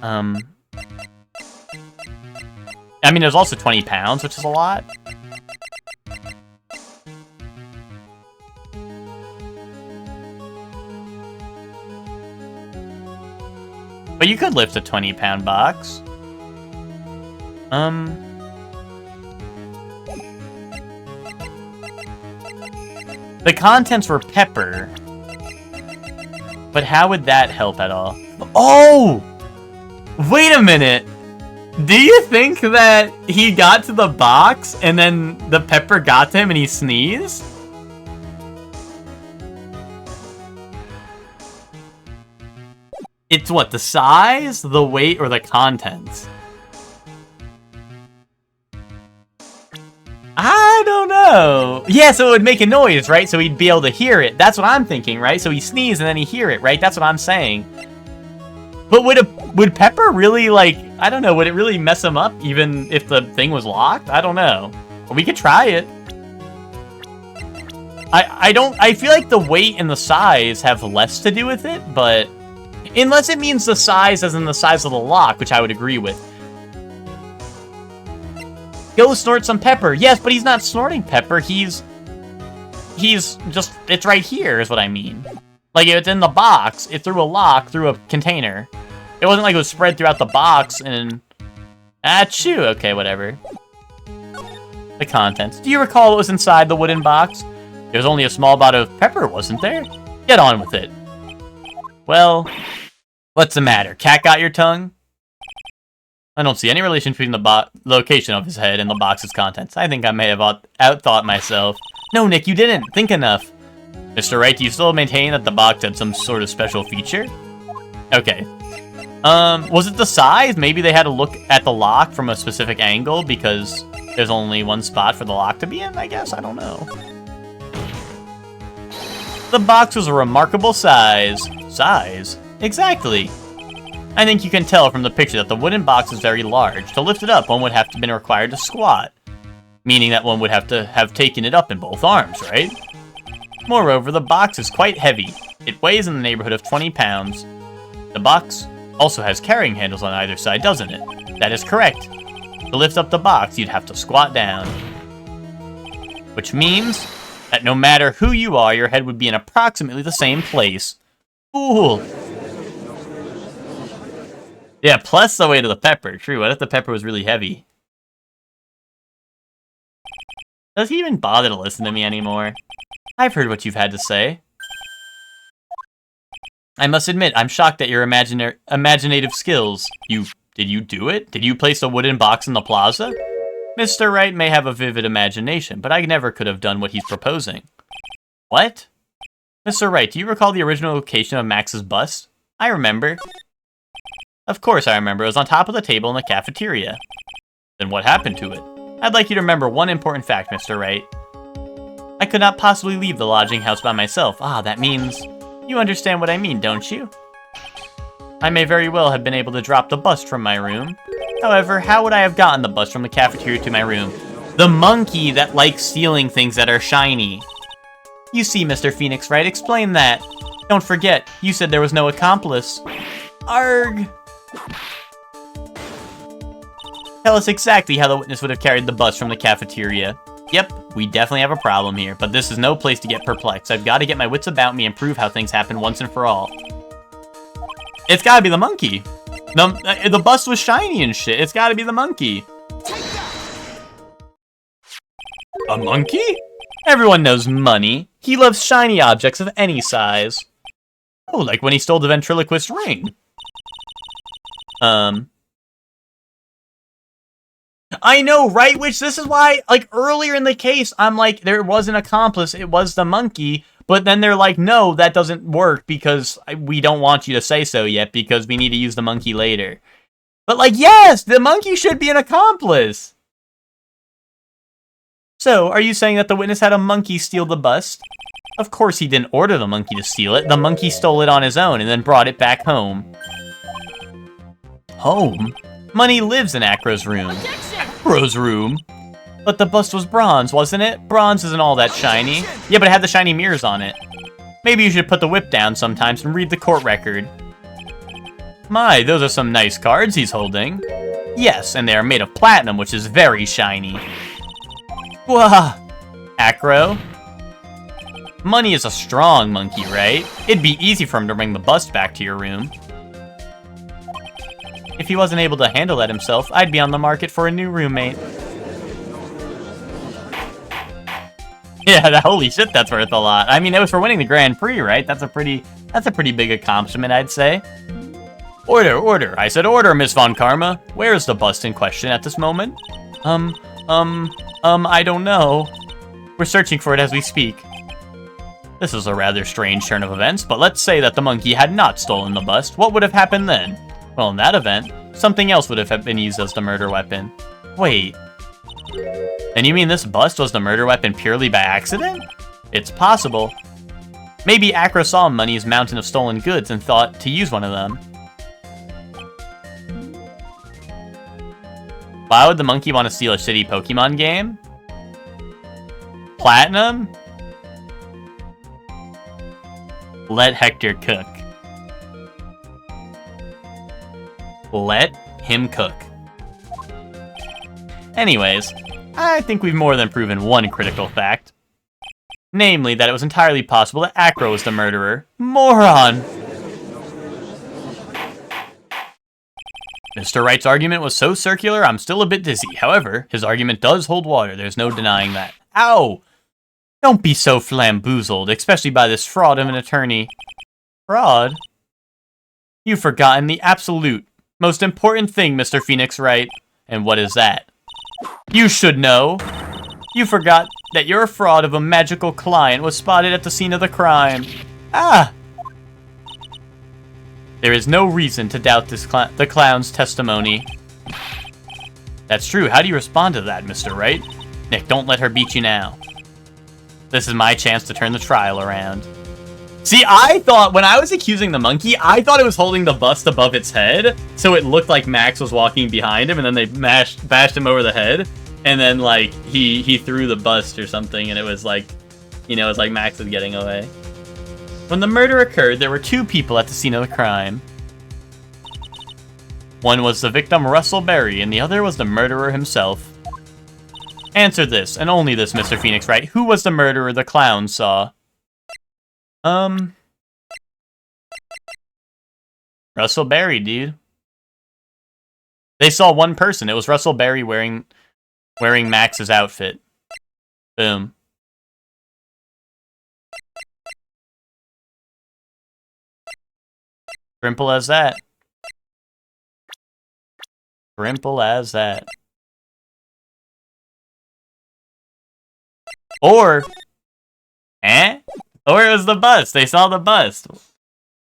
I mean, there's also 20 pounds, which is a lot. But you could lift a 20-pound box. The contents were pepper. But how would that help at all? Oh! Wait a minute! Do you think that he got to the box and then the pepper got to him and he sneezed? It's what, the size, the weight, or the contents? I don't know. Yeah, so it would make a noise, right? So he'd be able to hear it. That's what I'm thinking, right? So he sneezed and then he hear it, right? That's what I'm saying. But would pepper really, like, I don't know, would it really mess him up even if the thing was locked? I don't know. We could try it. I feel like the weight and the size have less to do with it, but unless it means the size as in the size of the lock, which I would agree with. Go snort some pepper. Yes, but he's not snorting pepper. He's just, it's right here is what I mean. Like, it's in the box. It threw a lock through a container. It wasn't like it was spread throughout the box and... Achoo! Okay, whatever. The contents. Do you recall what was inside the wooden box? There was only a small bottle of pepper, wasn't there? Get on with it. Well, what's the matter? Cat got your tongue? I don't see any relation between the location of his head and the box's contents. I think I may have outthought myself. No, Nick, you didn't. Think enough. Mr. Wright, do you still maintain that the box had some sort of special feature? Okay. Was it the size? Maybe they had to look at the lock from a specific angle because there's only one spot for the lock to be in, I guess? I don't know. The box was a remarkable size. Size? Exactly. I think you can tell from the picture that the wooden box is very large. To lift it up, one would have to been required to squat. Meaning that one would have to have taken it up in both arms, right? Moreover, the box is quite heavy. It weighs in the neighborhood of 20 pounds. The box also has carrying handles on either side, doesn't it? That is correct. To lift up the box, you'd have to squat down. Which means that no matter who you are, your head would be in approximately the same place. Cool. Yeah, plus the weight of the pepper. True, what if the pepper was really heavy? Does he even bother to listen to me anymore? I've heard what you've had to say. I must admit, I'm shocked at your imaginative skills. Did you do it? Did you place a wooden box in the plaza? Mr. Wright may have a vivid imagination, but I never could have done what he's proposing. What? Mr. Wright, do you recall the original location of Max's bust? I remember. Of course I remember. It was on top of the table in the cafeteria. Then what happened to it? I'd like you to remember one important fact, Mr. Wright. I could not possibly leave the lodging house by myself. Ah, that means... You understand what I mean, don't you? I may very well have been able to drop the bust from my room. However, how would I have gotten the bust from the cafeteria to my room? The monkey that likes stealing things that are shiny. You see, Mr. Phoenix Wright, explain that. Don't forget, you said there was no accomplice. Arg! Tell us exactly how the witness would have carried the bus from the cafeteria. Yep, we definitely have a problem here, but this is no place to get perplexed. I've got to get my wits about me and prove how things happen once and for all. It's gotta be the monkey. The bus was shiny and shit. It's gotta be the monkey. A monkey? Everyone knows Money. He loves shiny objects of any size. Oh, like when he stole the ventriloquist ring. I know, right? Which this is why, like, earlier in the case, I'm like, there was an accomplice, it was the monkey, but then they're like, no, that doesn't work because we don't want you to say so yet because we need to use the monkey later. But, like, yes, the monkey should be an accomplice! So, are you saying that the witness had a monkey steal the bust? Of course he didn't order the monkey to steal it. The monkey stole it on his own and then brought it back home. Home? Money lives in Acro's room. Acro's room? But the bust was bronze, wasn't it? Bronze isn't all that shiny. Yeah, but it had the shiny mirrors on it. Maybe you should put the whip down sometimes and read the court record. My, those are some nice cards he's holding. Yes, and they are made of platinum, which is very shiny. Wah! Acro? Money is a strong monkey, right? It'd be easy for him to bring the bust back to your room. If he wasn't able to handle that himself, I'd be on the market for a new roommate. Yeah, holy shit, that's worth a lot. I mean, it was for winning the Grand Prix, right? That's a pretty big accomplishment, I'd say. Order. I said order, Miss Von Karma. Where is the bust in question at this moment? I don't know. We're searching for it as we speak. This is a rather strange turn of events, but let's say that the monkey had not stolen the bust. What would have happened then? Well, in that event, something else would have been used as the murder weapon. Wait. And you mean this bust was the murder weapon purely by accident? It's possible. Maybe Acro saw Money's mountain of stolen goods and thought to use one of them. Why would the monkey want to steal a shitty Pokemon game? Platinum? Let Hector cook. Let him cook. Anyways, I think we've more than proven one critical fact. Namely, that it was entirely possible that Acro was the murderer. Moron! Mr. Wright's argument was so circular, I'm still a bit dizzy. However, his argument does hold water, there's no denying that. Ow! Don't be so flamboozled, especially by this fraud of an attorney. Fraud? You've forgotten the absolute, most important thing, Mr. Phoenix Wright. And what is that? You should know! You forgot that your fraud of a magical client was spotted at the scene of the crime. Ah! There is no reason to doubt the clown's testimony. That's true. How do you respond to that, Mr. Wright? Nick, don't let her beat you now. This is my chance to turn the trial around. See, I thought, when I was accusing the monkey, I thought it was holding the bust above its head, so it looked like Max was walking behind him, and then they bashed him over the head, and then, like, he threw the bust or something, and it was like, you know, it was like Max was getting away. When the murder occurred, there were two people at the scene of the crime. One was the victim, Russell Berry, and the other was the murderer himself. Answer this, and only this, Mr. Phoenix Wright. Who was the murderer the clown saw? Russell Berry, dude. They saw one person. It was Russell Berry wearing Max's outfit. Boom. Simple as that. Simple as that. Or it was the bust. They saw the bust.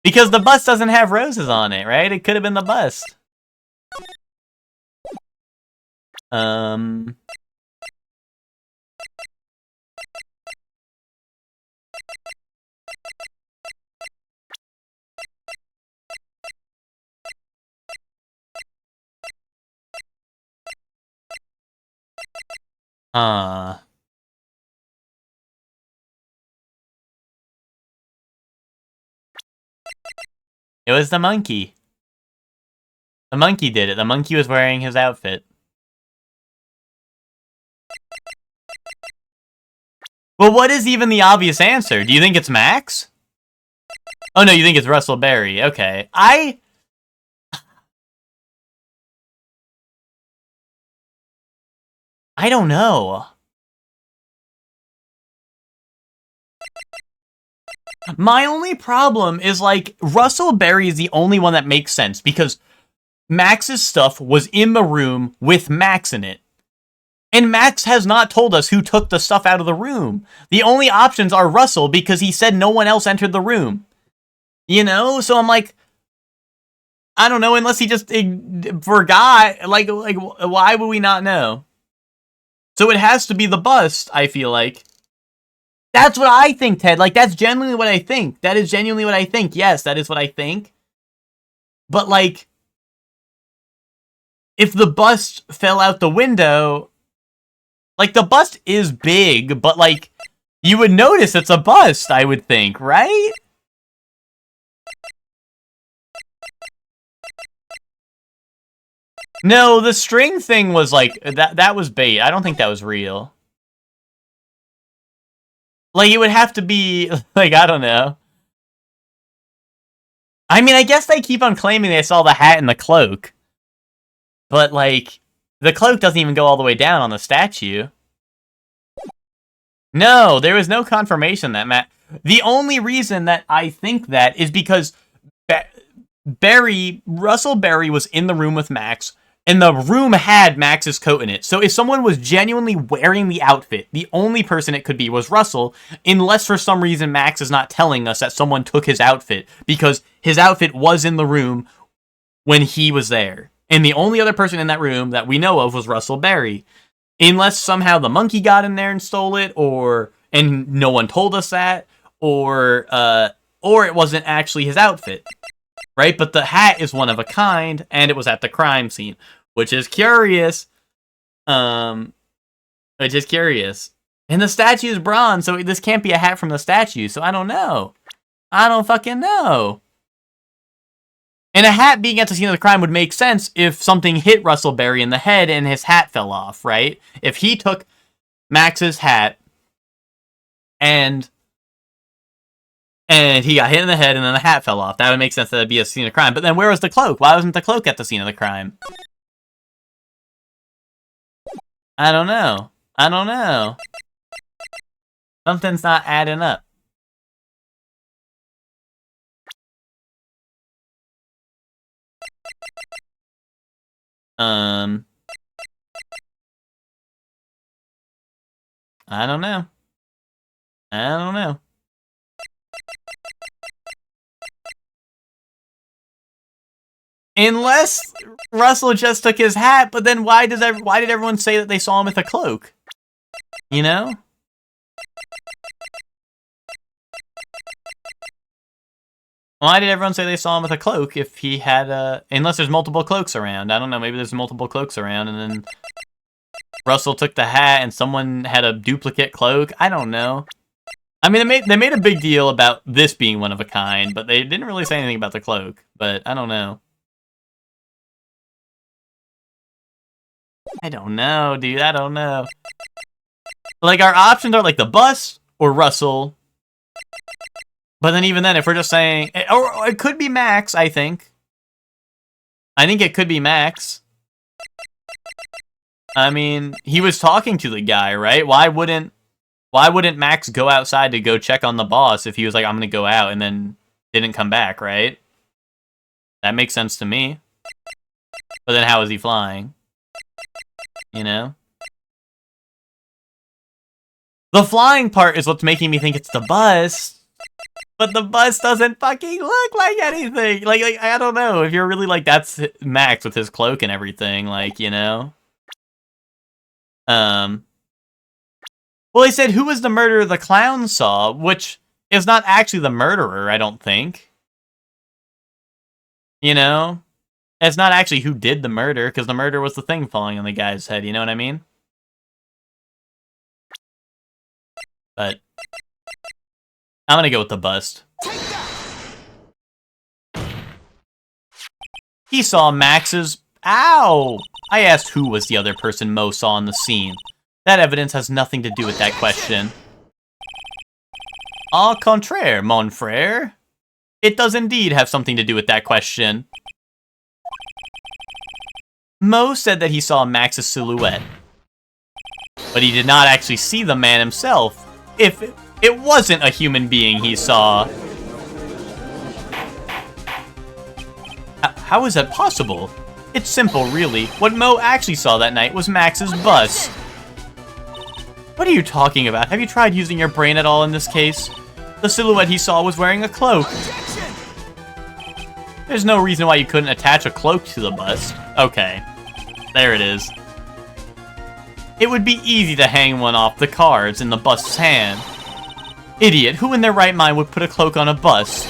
Because the bust doesn't have roses on it, right? It could have been the bust. It was the monkey. The monkey did it. The monkey was wearing his outfit. Well, what is even the obvious answer? Do you think it's Max? Oh, no, you think it's Russell Berry. Okay. I don't know. My only problem is, like, Russell Berry is the only one that makes sense, because Max's stuff was in the room with Max in it. And Max has not told us who took the stuff out of the room. The only options are Russell, because he said no one else entered the room. You know? So I'm like, I don't know, unless he just forgot. Like, why would we not know? So it has to be the bust, I feel like. That's what I think, Ted. Like, that's genuinely what I think. That is genuinely what I think. Yes, that is what I think. But, like, if the bust fell out the window, like, the bust is big, but, like, you would notice it's a bust, I would think, right? No, the string thing was, like, that was bait. I don't think that was real. Like, it would have to be, like, I don't know. I mean, I guess they keep on claiming they saw the hat and the cloak. But, like, the cloak doesn't even go all the way down on the statue. No, there was no confirmation that The only reason that I think that is because Russell Berry was in the room with Max, and the room had Max's coat in it. So if someone was genuinely wearing the outfit, the only person it could be was Russell, unless for some reason Max is not telling us that someone took his outfit, because his outfit was in the room when he was there. And the only other person in that room that we know of was Russell Berry. Unless somehow the monkey got in there and stole it, and no one told us that, or it wasn't actually his outfit. Right? But the hat is one of a kind, and it was at the crime scene, which is curious. And the statue is bronze, so this can't be a hat from the statue, so I don't know. I don't fucking know. And a hat being at the scene of the crime would make sense if something hit Russell Berry in the head and his hat fell off, right? If he took Max's hat and he got hit in the head and then the hat fell off, that would make sense that it'd be a scene of crime. But then where was the cloak? Why wasn't the cloak at the scene of the crime? I don't know. Something's not adding up. I don't know. Unless Russell just took his hat, but then why did everyone say that they saw him with a cloak? You know? Why did everyone say they saw him with a cloak if he had unless there's multiple cloaks around? I don't know, maybe there's multiple cloaks around and then Russell took the hat and someone had a duplicate cloak? I don't know. I mean, they made a big deal about this being one of a kind, but they didn't really say anything about the cloak. But I don't know. I don't know, dude. I don't know. Like, our options are like the bus or Russell. But then even then, if we're just saying... Or it could be Max, I think. I think it could be Max. I mean, he was talking to the guy, right? Why wouldn't Max go outside to go check on the boss if he was like, I'm gonna go out, and then didn't come back, right? That makes sense to me. But then how is he flying? You know? The flying part is what's making me think it's the bus. But the bus doesn't fucking look like anything. Like I don't know. If you're really like, that's Max with his cloak and everything, like, you know? Well, he said, who was the murderer the clown saw? Which is not actually the murderer, I don't think. You know? It's not actually who did the murder, because the murder was the thing falling on the guy's head, you know what I mean? But I'm gonna go with the bust. He saw Max's... Ow! I asked who was the other person Mo saw on the scene. That evidence has nothing to do with that question. Au contraire, mon frère. It does indeed have something to do with that question. Mo said that he saw Max's silhouette, but he did not actually see the man himself. If it wasn't a human being he saw. How is that possible? It's simple, really. What Mo actually saw that night was Max's bust. What are you talking about? Have you tried using your brain at all in this case? The silhouette he saw was wearing a cloak. There's no reason why you couldn't attach a cloak to the bust. Okay. There it is. It would be easy to hang one off the cards in the bust's hand. Idiot, who in their right mind would put a cloak on a bust?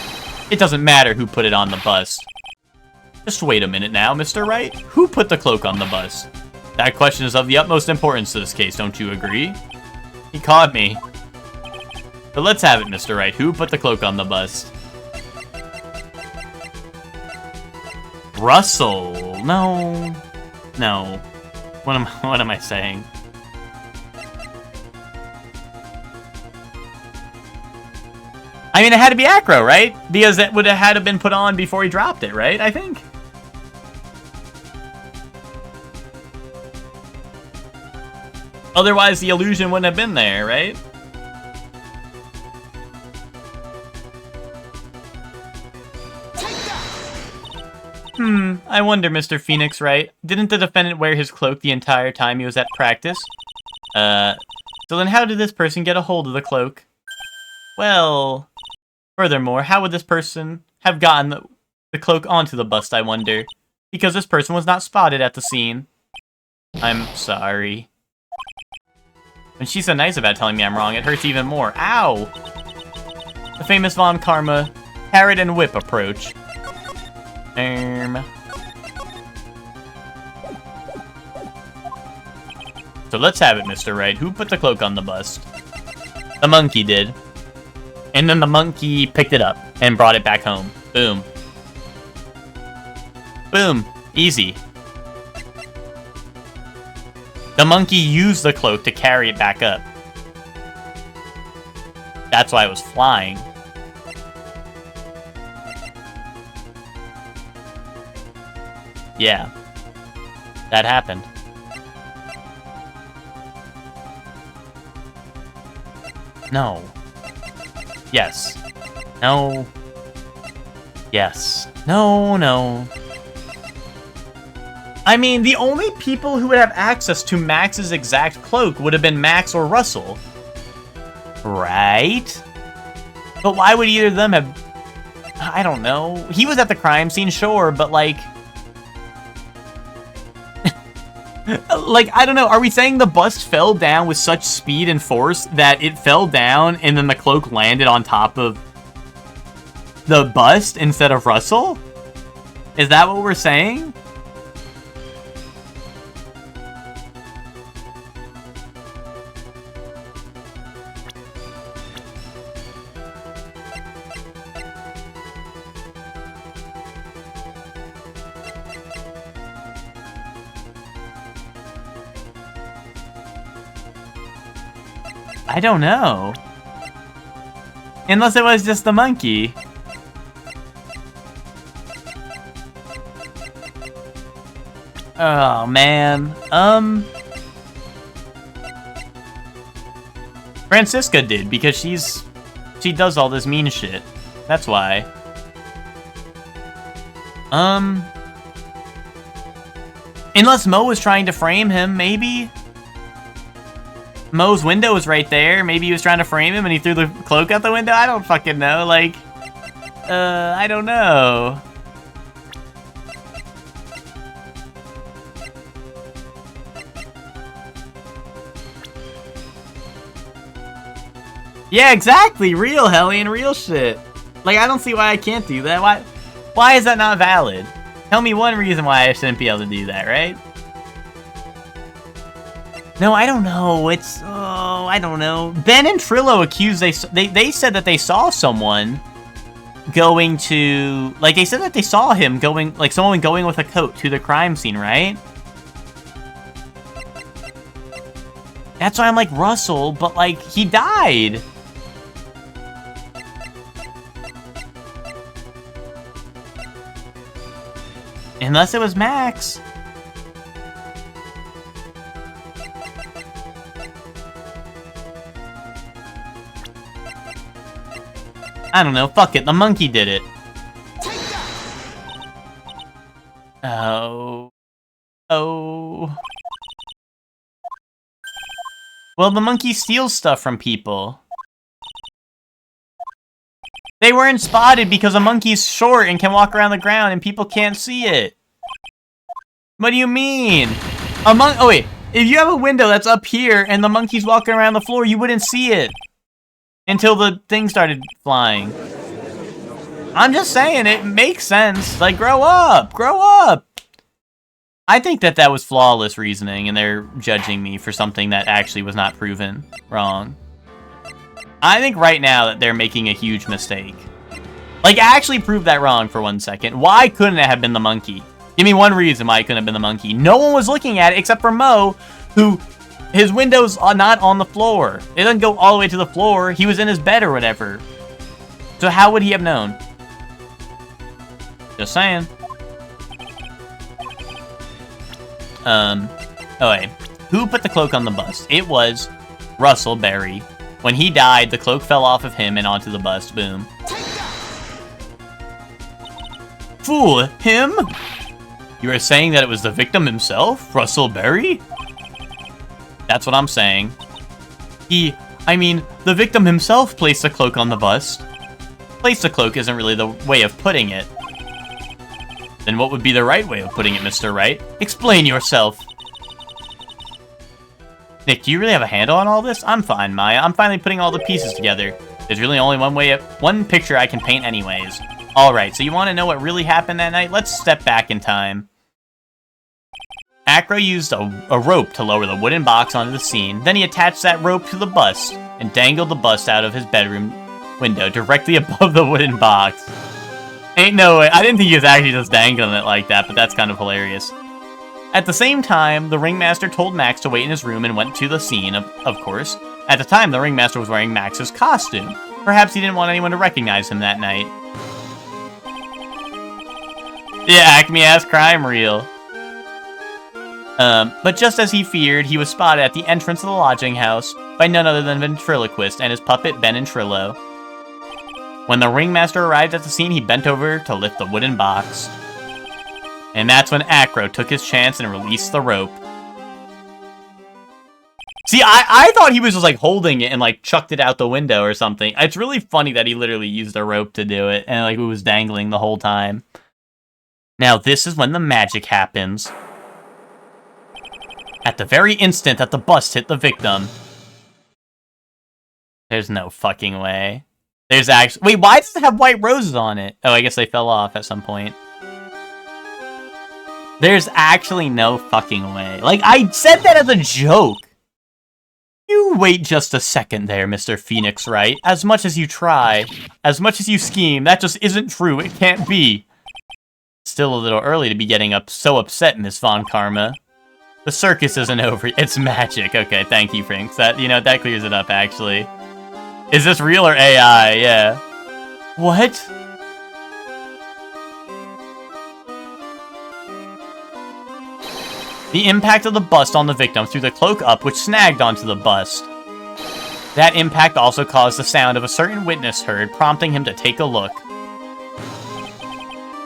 It doesn't matter who put it on the bust. Just wait a minute now, Mr. Wright. Who put the cloak on the bust? That question is of the utmost importance to this case, don't you agree? He caught me. But let's have it, Mr. Wright. Who put the cloak on the bust? Russell. No. No. What am I saying? I mean, it had to be Acro, right? Because it would have had to been put on before he dropped it, right? I think. Otherwise, the illusion wouldn't have been there, right? I wonder, Mr. Phoenix, right? Didn't the defendant wear his cloak the entire time he was at practice? So then how did this person get a hold of the cloak? Well, furthermore, how would this person have gotten the cloak onto the bust, I wonder? Because this person was not spotted at the scene. I'm sorry. When she's so nice about telling me I'm wrong, it hurts even more. Ow! The famous Von Karma carrot and whip approach. So let's have it, Mr. Wright. Who put the cloak on the bust? The monkey did. And then the monkey picked it up and brought it back home. Boom. Boom. Easy. The monkey used the cloak to carry it back up. That's why it was flying. Yeah. That happened. No. Yes. No. Yes. No, no. I mean, the only people who would have access to Max's exact cloak would have been Max or Russell. Right? But why would either of them have... I don't know. He was at the crime scene, sure, but like... like, I don't know. Are we saying the bust fell down with such speed and force that it fell down and then the cloak landed on top of the bust instead of Russell? Is that what we're saying? I don't know. Unless it was just the monkey. Oh, man. Francisca did, because she does all this mean shit. That's why. Unless Mo was trying to frame him, maybe? Mo's window was right there. Maybe he was trying to frame him and he threw the cloak out the window? I don't fucking know. Like, I don't know. Yeah, exactly. Real Hellion, real shit. Like, I don't see why I can't do that. Why is that not valid? Tell me one reason why I shouldn't be able to do that, right? No, I don't know. It's, oh, I don't know. Ben and Trillo accused, they said that they saw someone going to, like, they said that they saw him going, like, someone going with a coat to the crime scene, right? That's why I'm like, Russell, but, like, he died. Unless it was Max. I don't know, fuck it, the monkey did it. Oh. Oh. Well, the monkey steals stuff from people. They weren't spotted because a monkey's short and can walk around the ground and people can't see it. What do you mean? Oh wait, if you have a window that's up here and the monkey's walking around the floor, you wouldn't see it. Until the thing started flying. I'm just saying, it makes sense. Like, grow up! Grow up! I think that was flawless reasoning, and they're judging me for something that actually was not proven wrong. I think right now that they're making a huge mistake. Like, actually prove that wrong for 1 second. Why couldn't it have been the monkey? Give me one reason why it couldn't have been the monkey. No one was looking at it except for Mo, who... his window's not on the floor. It doesn't go all the way to the floor. He was in his bed or whatever. So how would he have known? Just saying. Oh wait. Who put the cloak on the bus? It was Russell Berry. When he died, the cloak fell off of him and onto the bus. Boom. Fool, him? You are saying that it was the victim himself, Russell Berry? That's what I'm saying. The victim himself placed the cloak on the bus. Place the cloak isn't really the way of putting it. Then what would be the right way of putting it, Mr. Wright? Explain yourself. Nick, do you really have a handle on all this? I'm fine, Maya. I'm finally putting all the pieces together. There's really only one picture I can paint anyways. Alright, so you want to know what really happened that night? Let's step back in time. Acro used a rope to lower the wooden box onto the scene. Then he attached that rope to the bust and dangled the bust out of his bedroom window directly above the wooden box. Ain't no way. I didn't think he was actually just dangling it like that, but that's kind of hilarious. At the same time, the ringmaster told Max to wait in his room and went to the scene, of course. At the time, the ringmaster was wearing Max's costume. Perhaps he didn't want anyone to recognize him that night. Yeah, Acme-ass crime reel. But just as he feared, he was spotted at the entrance of the lodging house by none other than Ventriloquist and his puppet Ben and Trillo. When the ringmaster arrived at the scene, he bent over to lift the wooden box. And that's when Acro took his chance and released the rope. See, I thought he was just like holding it and like chucked it out the window or something. It's really funny that he literally used a rope to do it and like it was dangling the whole time. Now this is when the magic happens. At the very instant that the bust hit the victim. There's no fucking way. There's actually... Wait, why does it have white roses on it? Oh, I guess they fell off at some point. There's actually no fucking way. Like, I said that as a joke. You wait just a second there, Mr. Phoenix Wright. As much as you try, as much as you scheme, that just isn't true. It can't be. Still a little early to be getting so upset, Miss Von Karma. The circus isn't over. It's magic. Okay, thank you, Franks. That, you know, that clears it up, actually. Is this real or AI? Yeah. What? The impact of the bust on the victim threw the cloak up, which snagged onto the bust. That impact also caused the sound of a certain witness heard, prompting him to take a look.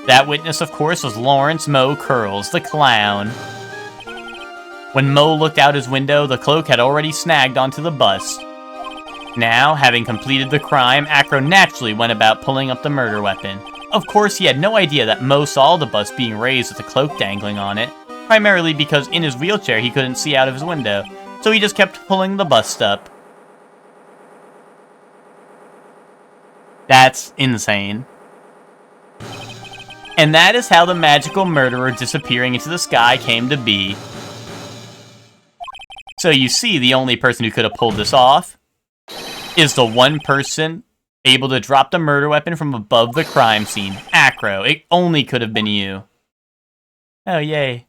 That witness, of course, was Lawrence Mo Curls, the clown. When Mo looked out his window, the cloak had already snagged onto the bust. Now, having completed the crime, Acro naturally went about pulling up the murder weapon. Of course, he had no idea that Mo saw the bust being raised with the cloak dangling on it, primarily because in his wheelchair he couldn't see out of his window, so he just kept pulling the bust up. That's insane. And that is how the magical murderer disappearing into the sky came to be. So you see, the only person who could have pulled this off is the one person able to drop the murder weapon from above the crime scene. Acro. It only could have been you. Oh, yay.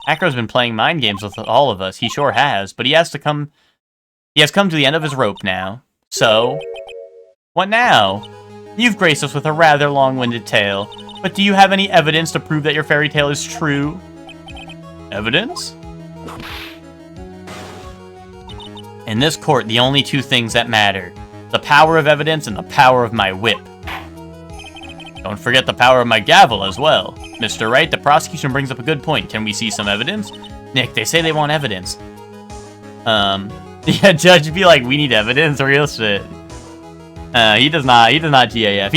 Acro's been playing mind games with all of us. He sure has, but he has come to the end of his rope now. So, what now? You've graced us with a rather long-winded tale, but do you have any evidence to prove that your fairy tale is true? Evidence? In this court, the only two things that matter: the power of evidence and the power of my whip. Don't forget the power of my gavel as well. Mr. Wright, the prosecution brings up a good point. Can we see some evidence? Nick, they say they want evidence. Yeah, judge would be like, we need evidence, real shit. He does not GAF.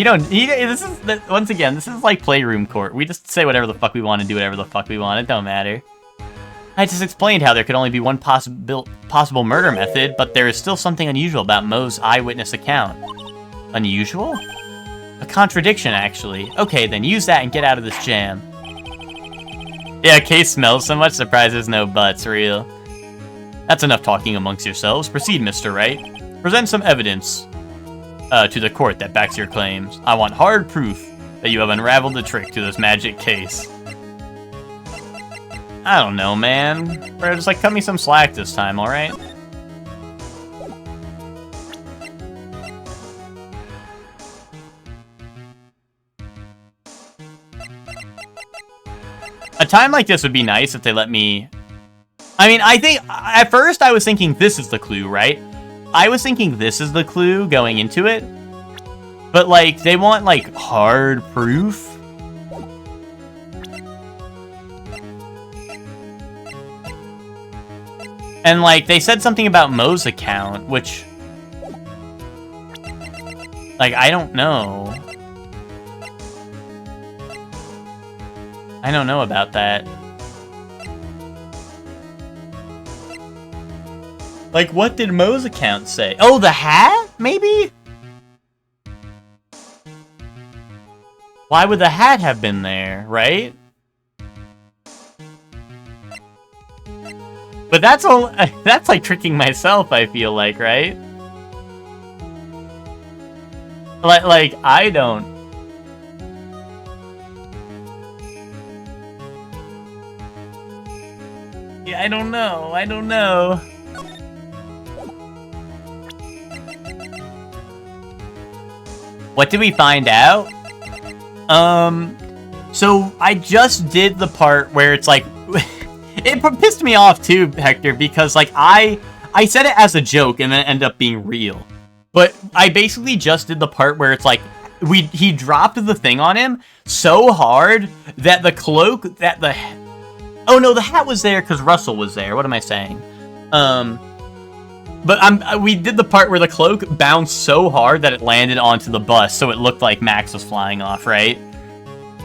Once again, this is like playroom court. We just say whatever the fuck we want and do whatever the fuck we want. It don't matter. I just explained how there could only be one possible murder method, but there is still something unusual about Mo's eyewitness account. Unusual? A contradiction, actually. Okay, then use that and get out of this jam. Yeah, case smells so much, surprises no butts, real. That's enough talking amongst yourselves. Proceed, Mr. Wright. Present some evidence to the court that backs your claims. I want hard proof that you have unraveled the trick to this magic case. I don't know, man. Bro, just like cut me some slack this time, alright? A time like this would be nice if they let me... I mean, I think... At first, I was thinking this is the clue, right? I was thinking this is the clue going into it. But, like, they want, like, hard proof? And, like, they said something about Mo's account, which... Like, I don't know. I don't know about that. Like, what did Mo's account say? Oh, the hat? Maybe? Why would the hat have been there, right? But that's all. That's like tricking myself, I feel like, right? Like I don't. Yeah, I don't know. I don't know. What did we find out? So I just did the part where it's like, it pissed me off too, Hector, because like I said it as a joke and then it ended up being real. But I basically just did the part where it's like, he dropped the thing on him so hard that the cloak, oh no, the hat was there because Russell was there. What am I saying? But we did the part where the cloak bounced so hard that it landed onto the bus, so it looked like Max was flying off, right?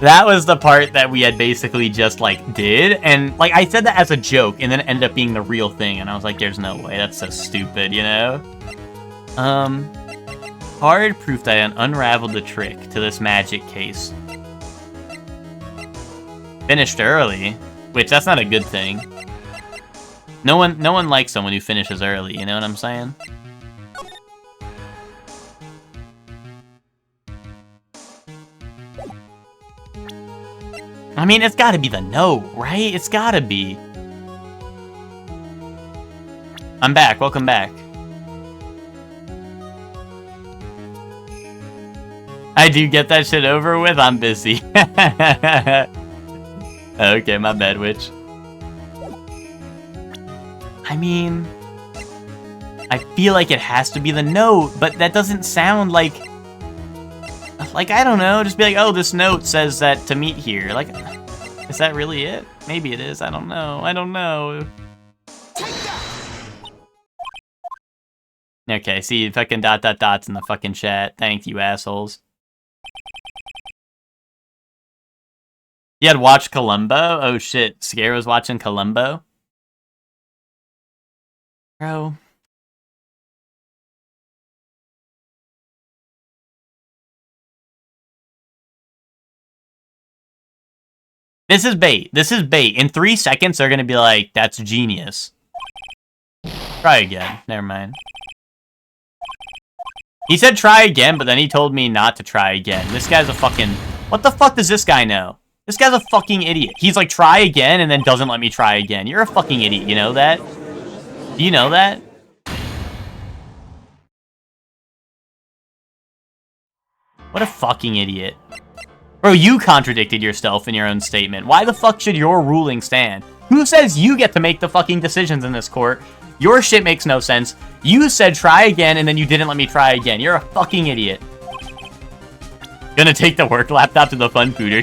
That was the part that we had basically just, like, did, and, like, I said that as a joke, and then it ended up being the real thing, and I was like, there's no way, that's so stupid, you know? Hard proof that I unraveled the trick to this magic case. Finished early, which, that's not a good thing. No one likes someone who finishes early, you know what I'm saying? I mean, it's gotta be the no, right? It's gotta be. I'm back, welcome back. I do get that shit over with, I'm busy. Okay, my bad, witch. I mean, I feel like it has to be the note, but that doesn't sound like, I don't know, just be like, oh, this note says that to meet here. Like, is that really it? Maybe it is, I don't know, I don't know. Okay, see, fucking dots in the fucking chat. Thank you, assholes. You had watched Columbo? Oh shit, Scare was watching Columbo? Bro. This is bait. This is bait. In 3 seconds, they're gonna be like, that's genius. Try again. Never mind. He said try again, but then he told me not to try again. This guy's a fucking... What the fuck does this guy know? This guy's a fucking idiot. He's like, try again, and then doesn't let me try again. You're a fucking idiot, you know that? Do you know that? What a fucking idiot. Bro, you contradicted yourself in your own statement. Why the fuck should your ruling stand? Who says you get to make the fucking decisions in this court? Your shit makes no sense. You said try again, and then you didn't let me try again. You're a fucking idiot. Gonna take the work laptop to the fun fooder.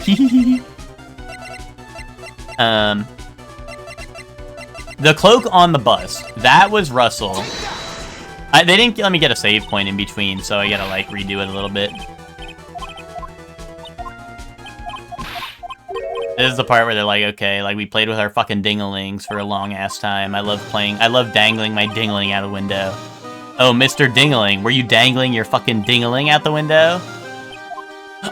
The cloak on the bus. That was Russell. They didn't let me get a save point in between, so I gotta, like, redo it a little bit. This is the part where they're like, okay, like, we played with our fucking dinglings for a long-ass time. I love dangling my dingling out the window. Oh, Mr. Dingling, were you dangling your fucking dingling out the window?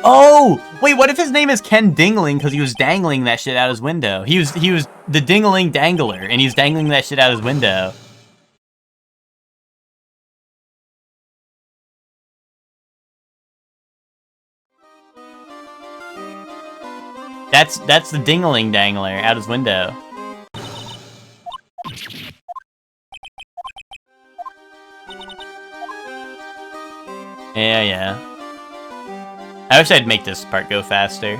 Oh! Wait, what if his name is Ken Dingling because he was dangling that shit out his window? He was the Dingling Dangler, and he's dangling that shit out his window. That's the Dingling Dangler out his window. Yeah. I wish I'd make this part go faster.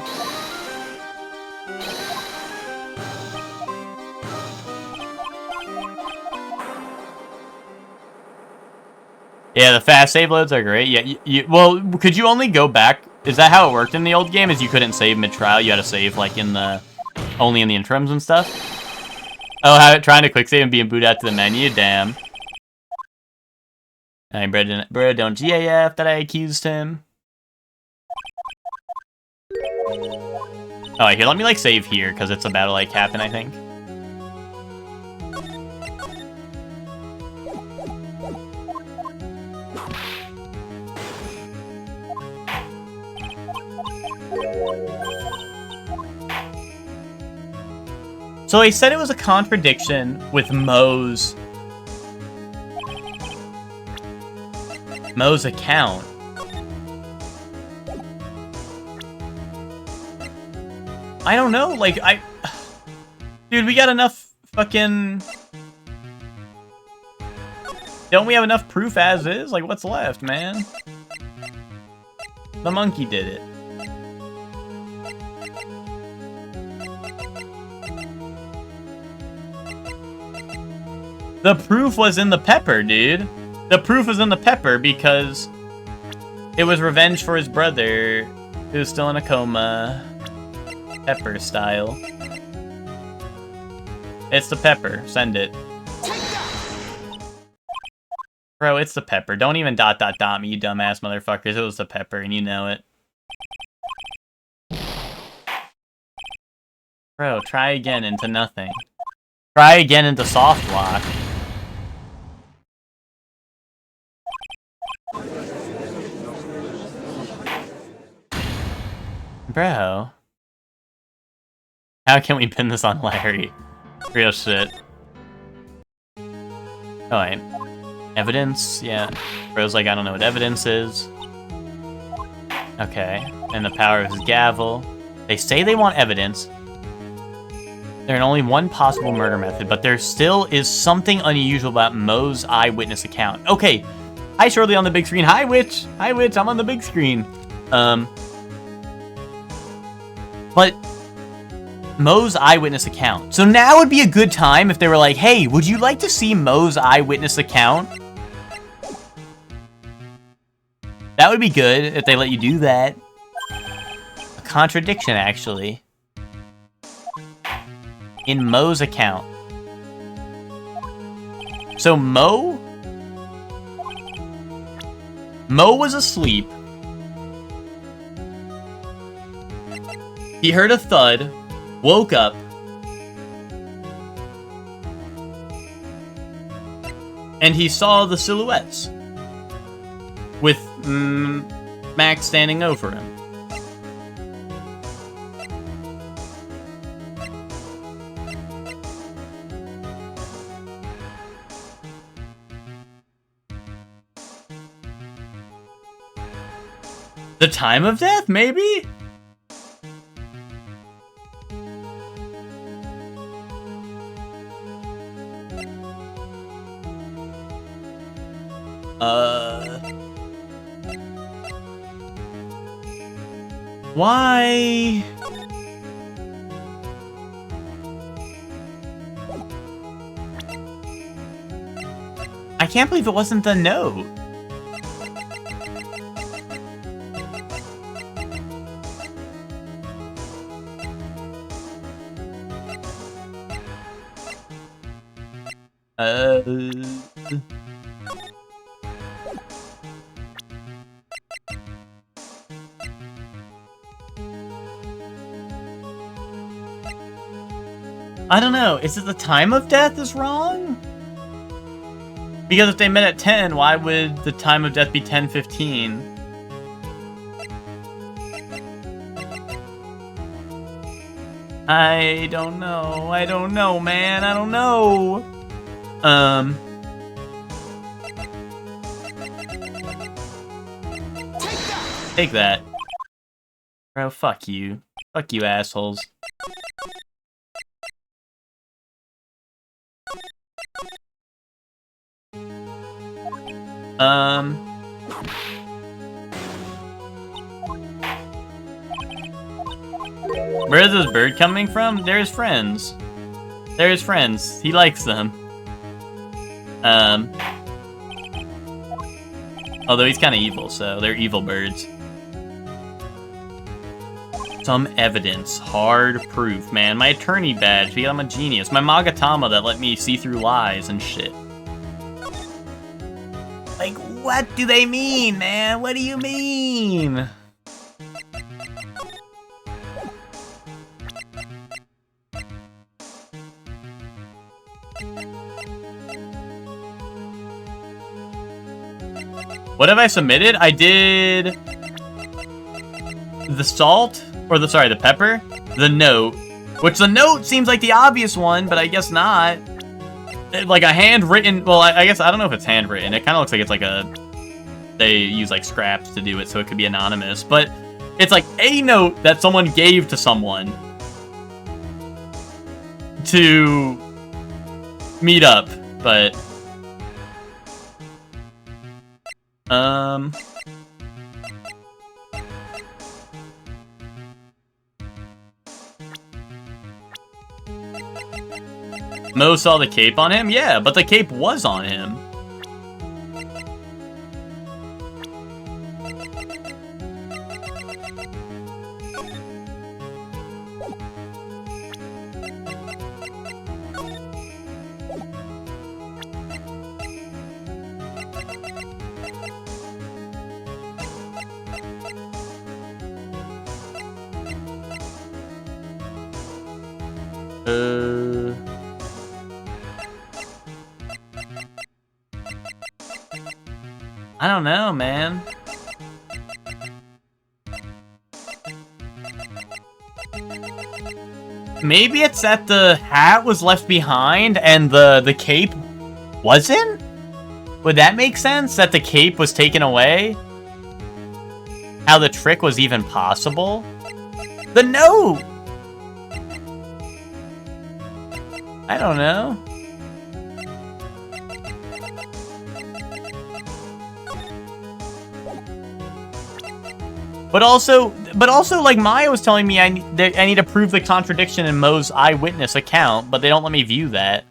Yeah, the fast save loads are great. Yeah, well, could you only go back? Is that how it worked in the old game? Is you couldn't save mid-trial? You had to save, like, only in the interims and stuff? Oh, trying to quick save and being booted out to the menu? Damn. Alright, bro, don't GAF that I accused him. Alright, here, let me, like, save here, because it's about to, like, happen, I think. So he said it was a contradiction with Mo's account. I don't know, like, dude, we got enough fucking... Don't we have enough proof as is? Like, what's left, man? The monkey did it. The proof was in the pepper, dude. The proof was in the pepper because it was revenge for his brother who's still in a coma. Pepper style. It's the pepper. Send it. Bro, it's the pepper. Don't even ... me, you dumbass motherfuckers. It was the pepper, and you know it. Bro, try again into nothing. Try again into soft lock. Bro. How can we pin this on Larry? Real shit. Oh, wait. Evidence? Yeah. Bro's like, I don't know what evidence is. Okay. And the power of his gavel. They say they want evidence. There's only one possible murder method, but there still is something unusual about Mo's eyewitness account. Okay. Hi, Shirley on the big screen. Hi, Witch. Hi, Witch. I'm on the big screen. But Mo's eyewitness account. So now would be a good time if they were like, hey, would you like to see Mo's eyewitness account? That would be good if they let you do that. A contradiction, actually. In Mo's account. So Mo was asleep. He heard a thud, woke up, and he saw the silhouettes with Max standing over him. The time of death, maybe? Why? I can't believe it wasn't the note. I don't know. Is it the time of death is wrong? Because if they met at 10, why would the time of death be 10:15? I don't know. I don't know, man. I don't know. Take that. Bro, fuck you. Fuck you, assholes. Where is this bird coming from? They're his friends. They're his friends. He likes them. Although he's kind of evil, so they're evil birds. Some evidence. Hard proof, man. My attorney badge, because I'm a genius. My Magatama that let me see through lies and shit. Like, what do they mean, man? What do you mean? What have I submitted? I did the salt, or the pepper, the note, which the note seems like the obvious one, but I guess not. Like a handwritten, well, I guess, I don't know if it's handwritten. It kind of looks like it's like they use like scraps to do it, so it could be anonymous, but it's like a note that someone gave to someone to meet up, but Mo saw the cape on him? Yeah, but the cape was on him. I don't know, man. Maybe it's that the hat was left behind and the cape wasn't? Would that make sense? That the cape was taken away? How the trick was even possible? The note! I don't know. But also, like Maya was telling me, I need to prove the contradiction in Mo's eyewitness account, but they don't let me view that.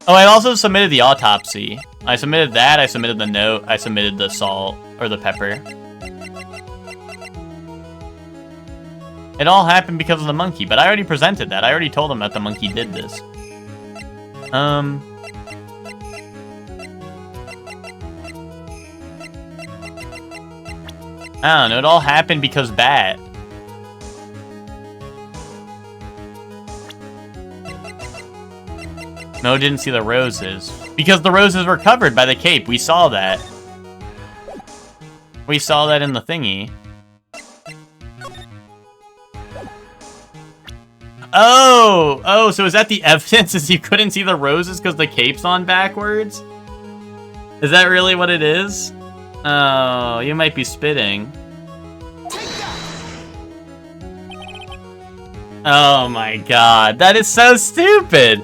Oh, I also submitted the autopsy. I submitted that, I submitted the note, I submitted the salt, or the pepper. It all happened because of the monkey, but I already presented that. I already told him that the monkey did this. I don't know, it all happened because Bat. Mo didn't see the roses. Because the roses were covered by the cape, we saw that. We saw that in the thingy. Oh, so is that the evidence, is you couldn't see the roses because the cape's on backwards? Is that really what it is? Oh, you might be spitting. Oh my god, that is so stupid!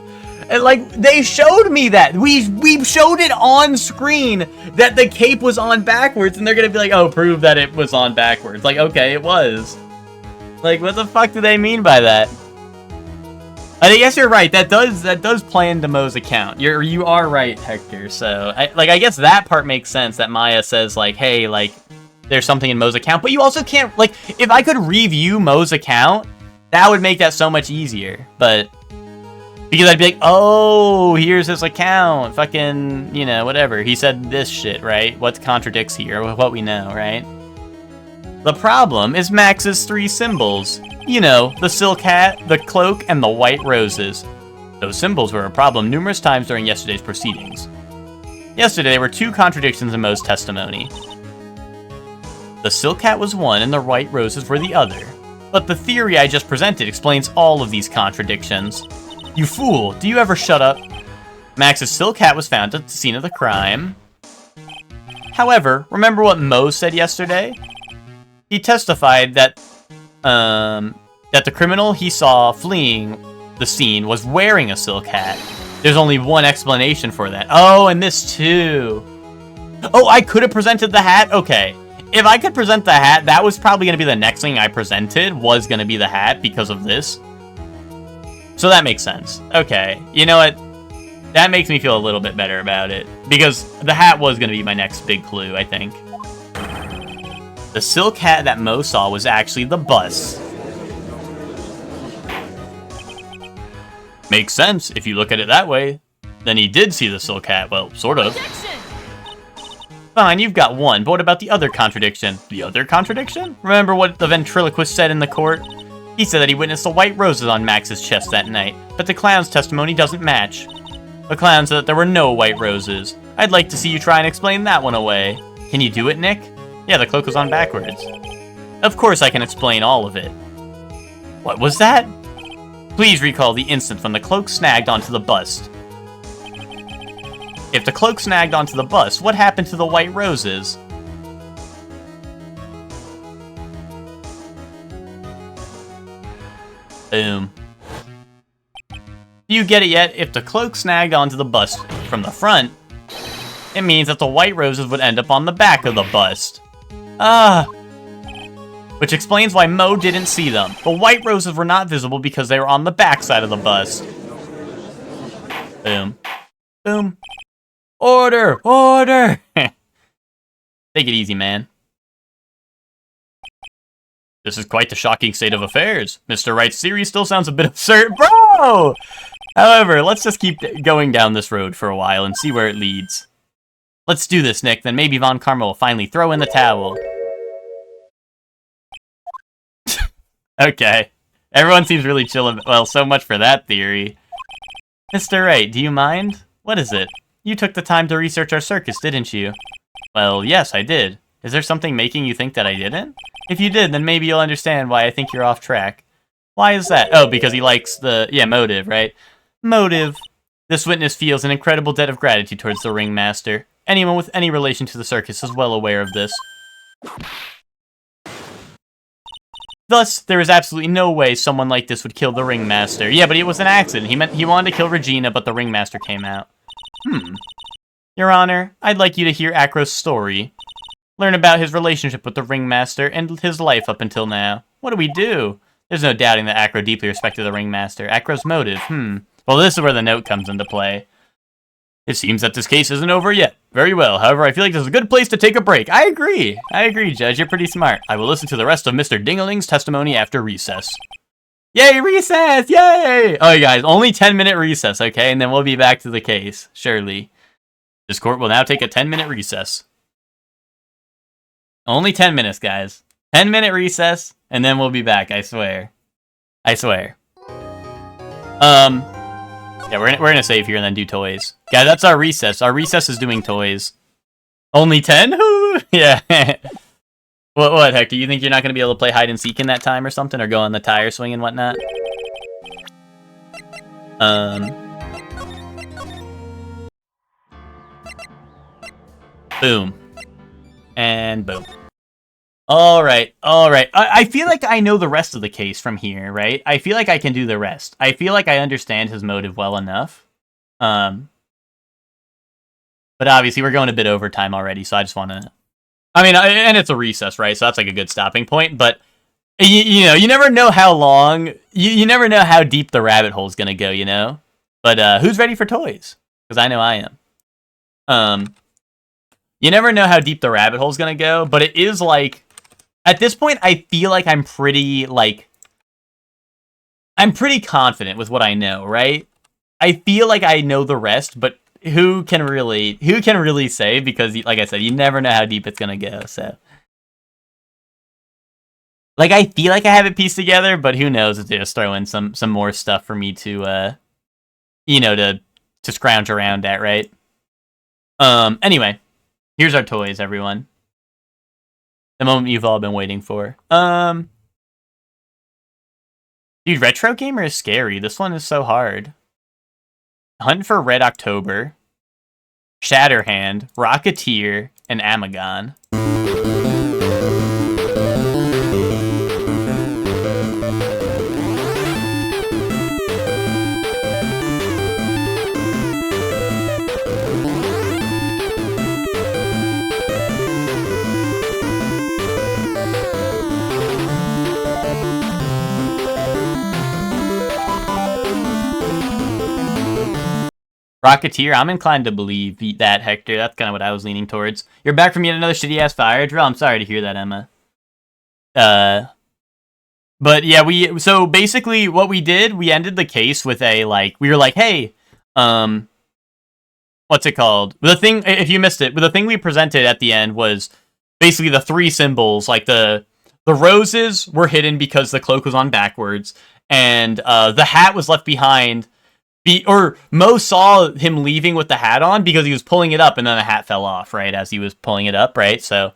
Like, they showed me that. We showed it on screen that the cape was on backwards, and they're gonna be like, oh, prove that it was on backwards. Like, okay, it was. Like, what the fuck do they mean by that? I guess you're right. That does play into Mo's account. You are right, Hector. So, I guess that part makes sense, that Maya says, like, hey, like, there's something in Mo's account. But you also can't, like, if I could review Mo's account, that would make that so much easier. But... because I'd be like, oh, here's his account. Fucking, you know, whatever. He said this shit, right? What contradicts here with what we know, right? The problem is Max's 3 symbols. You know, the silk hat, the cloak, and the white roses. Those symbols were a problem numerous times during yesterday's proceedings. Yesterday, there were 2 contradictions in Mo's testimony. The silk hat was one, and the white roses were the other. But the theory I just presented explains all of these contradictions. You fool, do you ever shut up? Max's silk hat was found at the scene of the crime. However, remember what Mo said yesterday? He testified that the criminal he saw fleeing the scene was wearing a silk hat. There's only one explanation for that. Oh, and this too. Oh, I could have presented the hat? Okay. If I could present the hat, that was probably going to be the next thing I presented, was going to be the hat because of this. So that makes sense. Okay, you know what? That makes me feel a little bit better about it. Because the hat was going to be my next big clue, I think. The silk hat that Mo saw was actually the bus. Makes sense if you look at it that way. Then he did see the silk hat. Well, sort of. Fine, you've got one, but what about the other contradiction? The other contradiction? Remember what the ventriloquist said in the court? He said that he witnessed the white roses on Max's chest that night, but the clown's testimony doesn't match. The clown said that there were no white roses. I'd like to see you try and explain that one away. Can you do it, Nick? Yeah, the cloak was on backwards. Of course I can explain all of it. What was that? Please recall the instant when the cloak snagged onto the bust. If the cloak snagged onto the bust, what happened to the white roses? Boom. Do you get it yet? If the cloak snagged onto the bust from the front, it means that the white roses would end up on the back of the bust. Which explains why Mo didn't see them. The white roses were not visible because they were on the back side of the bust. Boom. Boom. Order! Order! Take it easy, man. This is quite the shocking state of affairs. Mr. Wright's theory still sounds a bit absurd. Bro! However, let's just keep going down this road for a while and see where it leads. Let's do this, Nick, then maybe Von Karma will finally throw in the towel. Okay. Everyone seems really chill. Well, so much for that theory. Mr. Wright, do you mind? What is it? You took the time to research our circus, didn't you? Well, yes, I did. Is there something making you think that I didn't? If you did, then maybe you'll understand why I think you're off track. Why is that? Oh, because he likes the... yeah, motive, right? Motive. This witness feels an incredible debt of gratitude towards the ringmaster. Anyone with any relation to the circus is well aware of this. Thus, there is absolutely no way someone like this would kill the ringmaster. Yeah, but it was an accident. He wanted to kill Regina, but the ringmaster came out. Your Honor, I'd like you to hear Acro's story. Learn about his relationship with the ringmaster and his life up until now. What do we do? There's no doubting that Acro deeply respected the ringmaster. Acro's motive, Well, this is where the note comes into play. It seems that this case isn't over yet. Very well. However, I feel like this is a good place to take a break. I agree, Judge. You're pretty smart. I will listen to the rest of Mr. Dingling's testimony after recess. Yay, recess! Yay! Alright, guys. Only 10-minute recess, okay? And then we'll be back to the case. Surely. This court will now take a 10-minute recess. Only 10 minutes, guys. 10-minute recess, and then we'll be back, I swear. I swear. Yeah, we're gonna save here and then do toys. Guys, that's our recess. Our recess is doing toys. Only 10? Yeah. What, Hector? You think you're not gonna be able to play hide and seek in that time or something? Or go on the tire swing and whatnot? Boom. And boom. Alright. I feel like I know the rest of the case from here, right? I feel like I can do the rest. I feel like I understand his motive well enough. But obviously we're going a bit over time already, so I just want to... I mean, and it's a recess, right? So that's like a good stopping point, but you know, you never know how long, you never know how deep the rabbit hole is going to go, you know? But who's ready for toys? Because I know I am. You never know how deep the rabbit hole is going to go, but it is like, at this point, I feel like I'm pretty confident with what I know, right? I feel like I know the rest, but who can really say? Because, like I said, you never know how deep it's going to go, so. Like, I feel like I have it pieced together, but who knows if they just throw in some more stuff for me to, you know, to scrounge around at, right? Anyway, here's our toys, everyone. The moment you've all been waiting for. Dude, Retro Gamer is scary. This one is so hard. Hunt for Red October, Shatterhand, Rocketeer, and Amagon. Rocketeer, I'm inclined to believe that, Hector. That's kind of what I was leaning towards. You're back from yet another shitty-ass fire drill? I'm sorry to hear that, Emma. But yeah, so basically what we did, we ended the case with a, like, we were like, hey, what's it called? The thing, if you missed it, but the thing we presented at the end was basically the three symbols, like the roses were hidden because the cloak was on backwards, and the hat was left behind. Or Mo saw him leaving with the hat on because he was pulling it up and then the hat fell off, right, as he was pulling it up, right? So,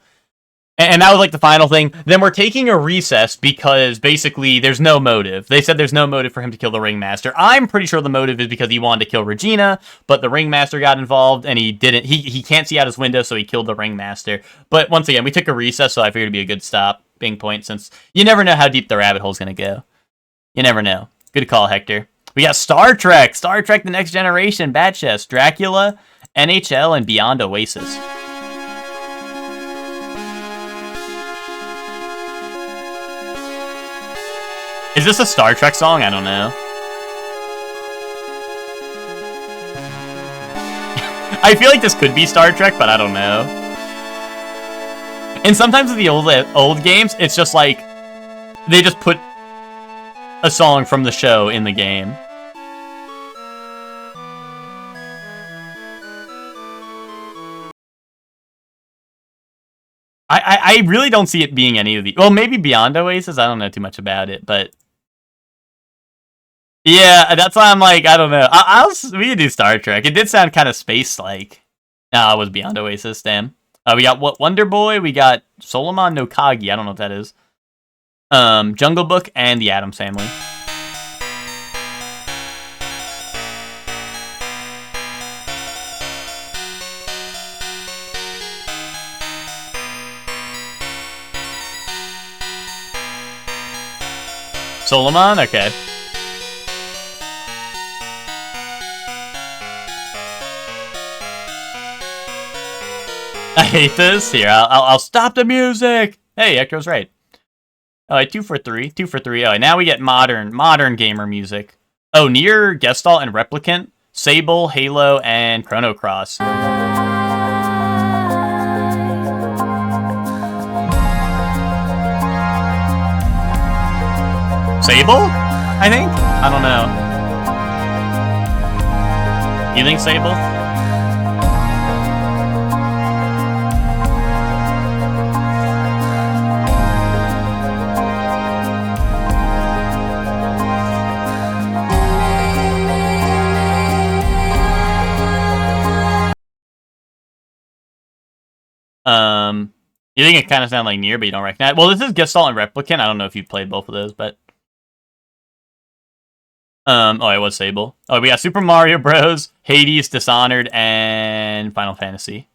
and that was like the final thing. Then we're taking a recess because basically there's no motive. They said there's no motive for him to kill the Ringmaster. I'm pretty sure the motive is because he wanted to kill Regina, but the Ringmaster got involved and he didn't. He can't see out his window, so he killed the Ringmaster. But once again, we took a recess, so I figured it'd be a good stopping point since you never know how deep the rabbit hole's going to go. You never know. Good call, Hector. We got Star Trek, The Next Generation, Bat Chest, Dracula, NHL, and Beyond Oasis. Is this a Star Trek song? I don't know. I feel like this could be Star Trek, but I don't know. And sometimes with the old games, it's just like, they just put a song from the show in the game. I really don't see it being any of the... Well, maybe Beyond Oasis. I don't know too much about it, but... Yeah, that's why I'm like, I don't know. We could do Star Trek. It did sound kind of space-like. No, it was Beyond Oasis, damn. We got Wonder Boy, we got Solomon no Kagi, I don't know what that is. Jungle Book, and The Addams Family. Solomon? Okay. I hate this. Here, I'll stop the music. Hey, Hector's right. All right, 2 for 3. 2 for 3. All right, now we get modern gamer music. Oh, Nier, Gestalt, and Replicant, Sable, Halo, and Chrono Cross. Sable? I think? I don't know. You think Sable? You think it kind of sounds like Nier, but you don't recognize. Well, this is Gestalt and Replicant. I don't know if you've played both of those, but oh, it was Sable. Oh, we got Super Mario Bros, Hades, Dishonored, and Final Fantasy.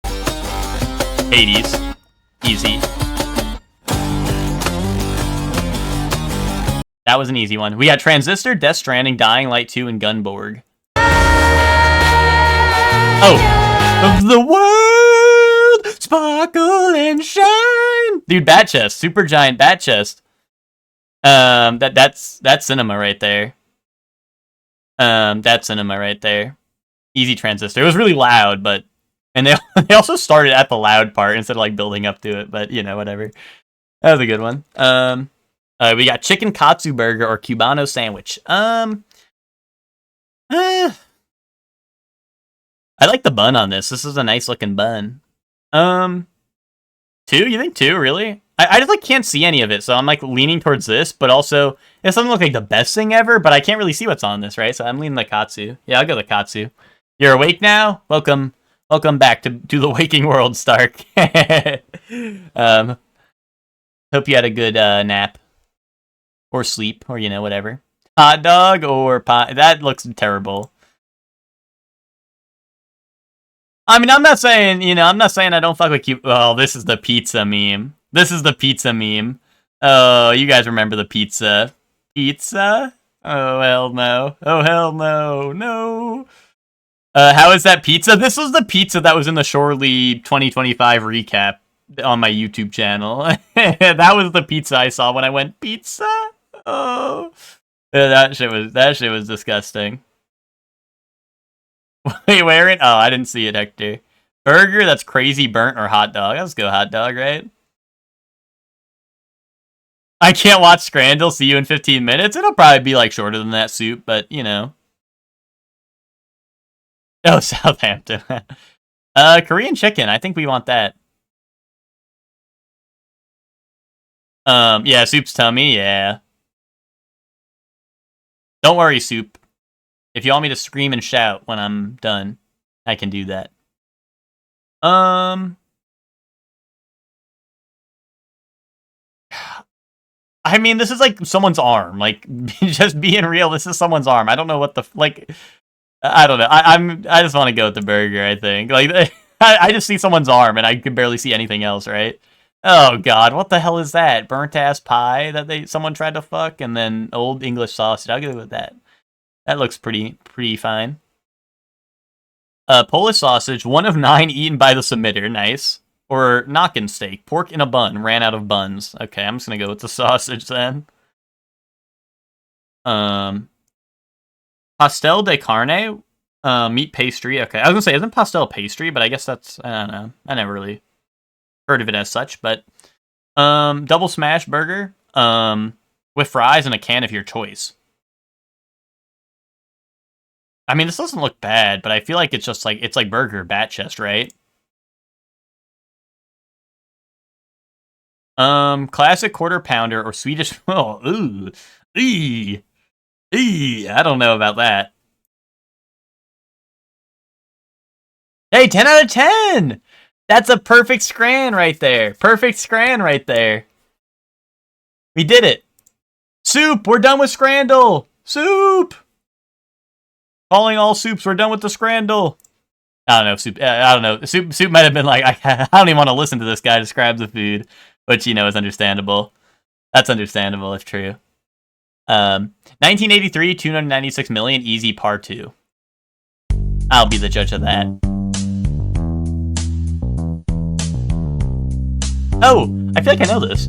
Hades, easy. That was an easy one. We got Transistor, Death Stranding, Dying Light 2, and Gunborg. Oh, of the world, sparkle and shine. Dude, bat chest, super giant bat chest. That's cinema right there. That's cinema right there. Easy transistor. It was really loud, but and they also started at the loud part instead of like building up to it. But you know, whatever. That was a good one. We got chicken katsu burger or Cubano sandwich. I like the bun on this. This is a nice looking bun. 2? You think 2? Really? I just like can't see any of it, so I'm like leaning towards this, but also it doesn't look like the best thing ever, but I can't really see what's on this, right? So I'm leaning the katsu. Yeah, I'll go the katsu. You're awake now? Welcome back to the waking world, Stark. Hope you had a good nap. Or sleep, or you know, whatever. Hot dog or pie. That looks terrible. I mean, I'm not saying I don't fuck with you. Oh, this is the pizza meme. Oh, you guys remember the pizza. Pizza? Oh, hell no. Oh, hell no. No. How is that pizza? This was the pizza that was in the Shorely 2025 recap on my YouTube channel. That was the pizza I saw when I went, pizza? Oh. Yeah, that shit was disgusting. Wait, where it? Oh, I didn't see it, Hector. Burger, that's crazy burnt, or hot dog? Let's go hot dog, right? I can't watch Scrandal. See you in 15 minutes. It'll probably be like shorter than that, Soup, but you know. Oh, Southampton. Korean chicken. I think we want that. Yeah, Soup's tummy. Yeah. Don't worry, Soup. If you want me to scream and shout when I'm done, I can do that. I mean, this is like someone's arm. Like, just being real, this is someone's arm. I don't know what the like. I don't know. I just want to go with the burger. I think like I just see someone's arm and I can barely see anything else. Right? Oh God, what the hell is that? Burnt ass pie that someone tried to fuck, and then old English sausage. I'll go with that. That looks pretty fine. Polish sausage, 1 of 9 eaten by the submitter. Nice. Or knockin' steak, pork in a bun. Ran out of buns. Okay, I'm just gonna go with the sausage then. Pastel de carne, meat pastry. Okay, I was gonna say, isn't pastel pastry? But I guess that's, I don't know. I never really heard of it as such. But double smash burger, with fries and a can of your choice. I mean, this doesn't look bad, but I feel like it's just like, it's like burger bat chest, right? Classic quarter pounder or Swedish. Oh, ooh, I don't know about that. Hey, 10 out of 10. That's a perfect scran right there. Perfect scran right there. We did it. Soup. We're done with Scrandal. Soup. Calling all Soups. We're done with the Scrandal. I don't know. Soup. I don't know. Soup might have been like, I don't even want to listen to this guy describe the food. Which, you know, is understandable. That's understandable, if true. 1983, 296 million, easy par 2. I'll be the judge of that. Oh, I feel like I know this.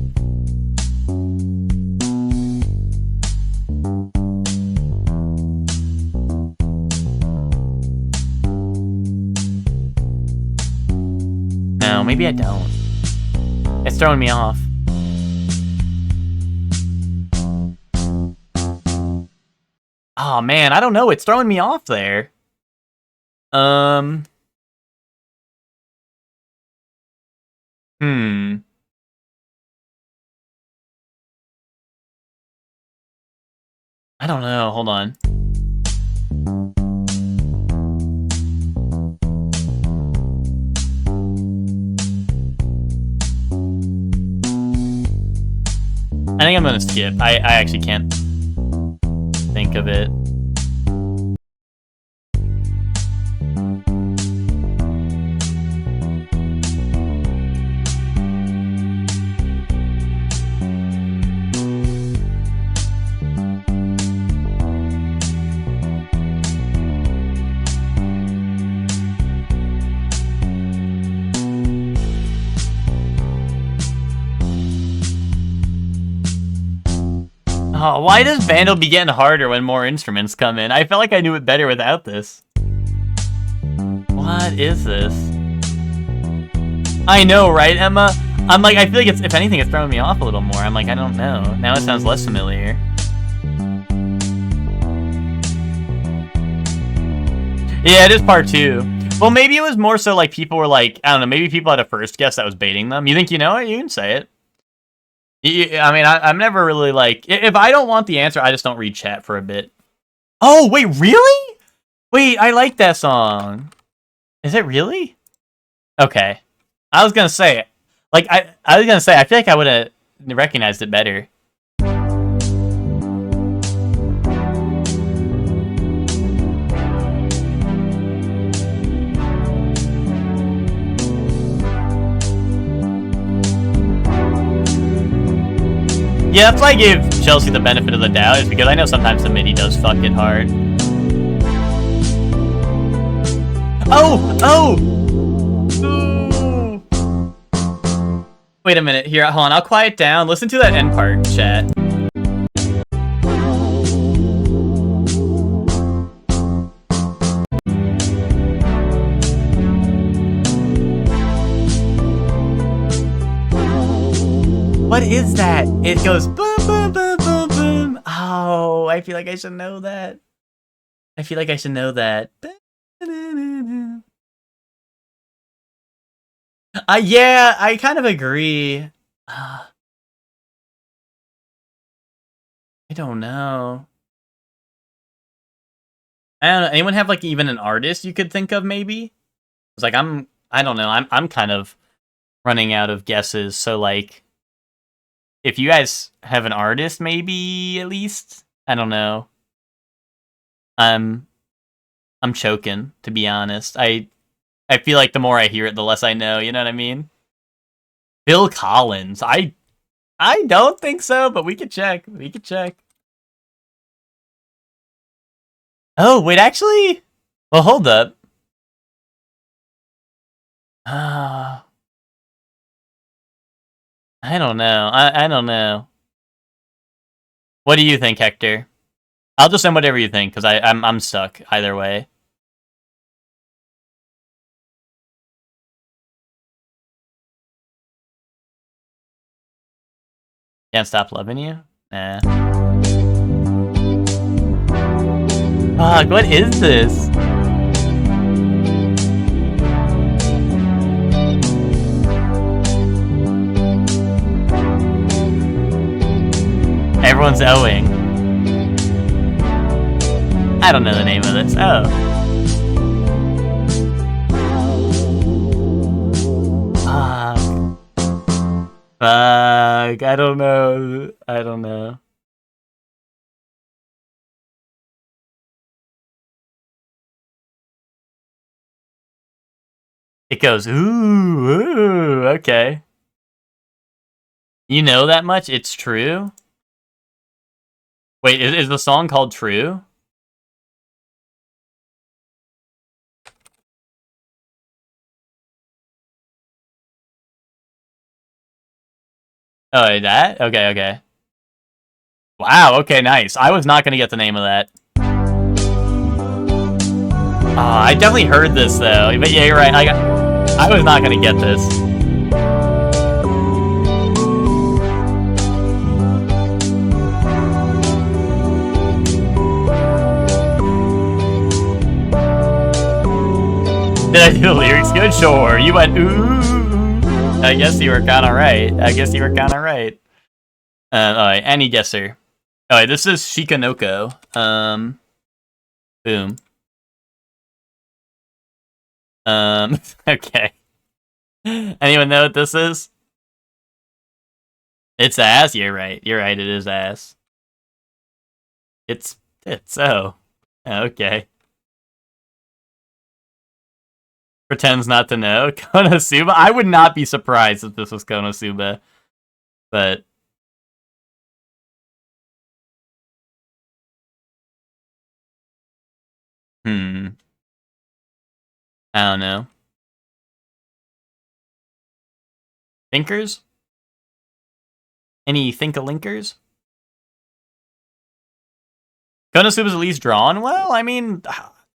No, maybe I don't. It's throwing me off. Oh man, I don't know. It's throwing me off there. I don't know. Hold on. I think I'm gonna skip. I actually can't think of it. Oh, why does Vandal be getting harder when more instruments come in? I felt like I knew it better without this. What is this? I know, right, Emma? I'm like, I feel like it's, if anything, it's throwing me off a little more. I'm like, I don't know. Now it sounds less familiar. Yeah, it is part 2. Well, maybe it was more so like people were like, I don't know, maybe people had a first guess that was baiting them. You think you know it? You can say it. I mean, I'm never really like, if I don't want the answer, I just don't read chat for a bit. Oh, wait, really? Wait, I like that song. Is it really? Okay. I was gonna say, like, I was gonna say, I feel like I would have recognized it better. Yeah, that's why I give Chelsea the benefit of the doubt, is because I know sometimes the MIDI does fuck it hard. Oh! Ooh. Wait a minute, here, hold on, I'll quiet down. Listen to that end part, chat. What is that? It goes boom, boom, boom, boom, boom. Oh, I feel like I should know that. I feel like I should know that. Yeah, I kind of agree. I don't know. I don't know. Anyone have like even an artist you could think of maybe? It's like I don't know. I'm kind of running out of guesses. So like, if you guys have an artist, maybe at least, I don't know. I'm choking, to be honest. I feel like the more I hear it, the less I know. You know what I mean? Phil Collins. I don't think so, but we could check. We could check. Oh wait, actually. Well, hold up. I don't know. I don't know. What do you think, Hector? I'll just send whatever you think, because I'm stuck either way. Can't Stop Loving You? Nah. Fuck, what is this? Everyone's owing. I don't know the name of this. Oh. Fuck. I don't know. I don't know. It goes, ooh, okay. You know that much? It's true? Wait, is the song called True? Oh, that? Okay, okay. Wow, okay, nice. I was not gonna get the name of that. I definitely heard this, though. But yeah, you're right. I was not gonna get this. Did I do the lyrics good? Sure. You went, ooh. I guess you were kind of right. Alright, any guesser. Alright, this is Shikanoko. Boom. Okay. Anyone know what this is? It's ass? You're right. You're right, it is ass. It's oh. Okay. Pretends not to know. Konosuba? I would not be surprised if this was Konosuba. But I don't know. Thinkers? Any think-a-linkers? Konosuba's at least drawn well. I mean,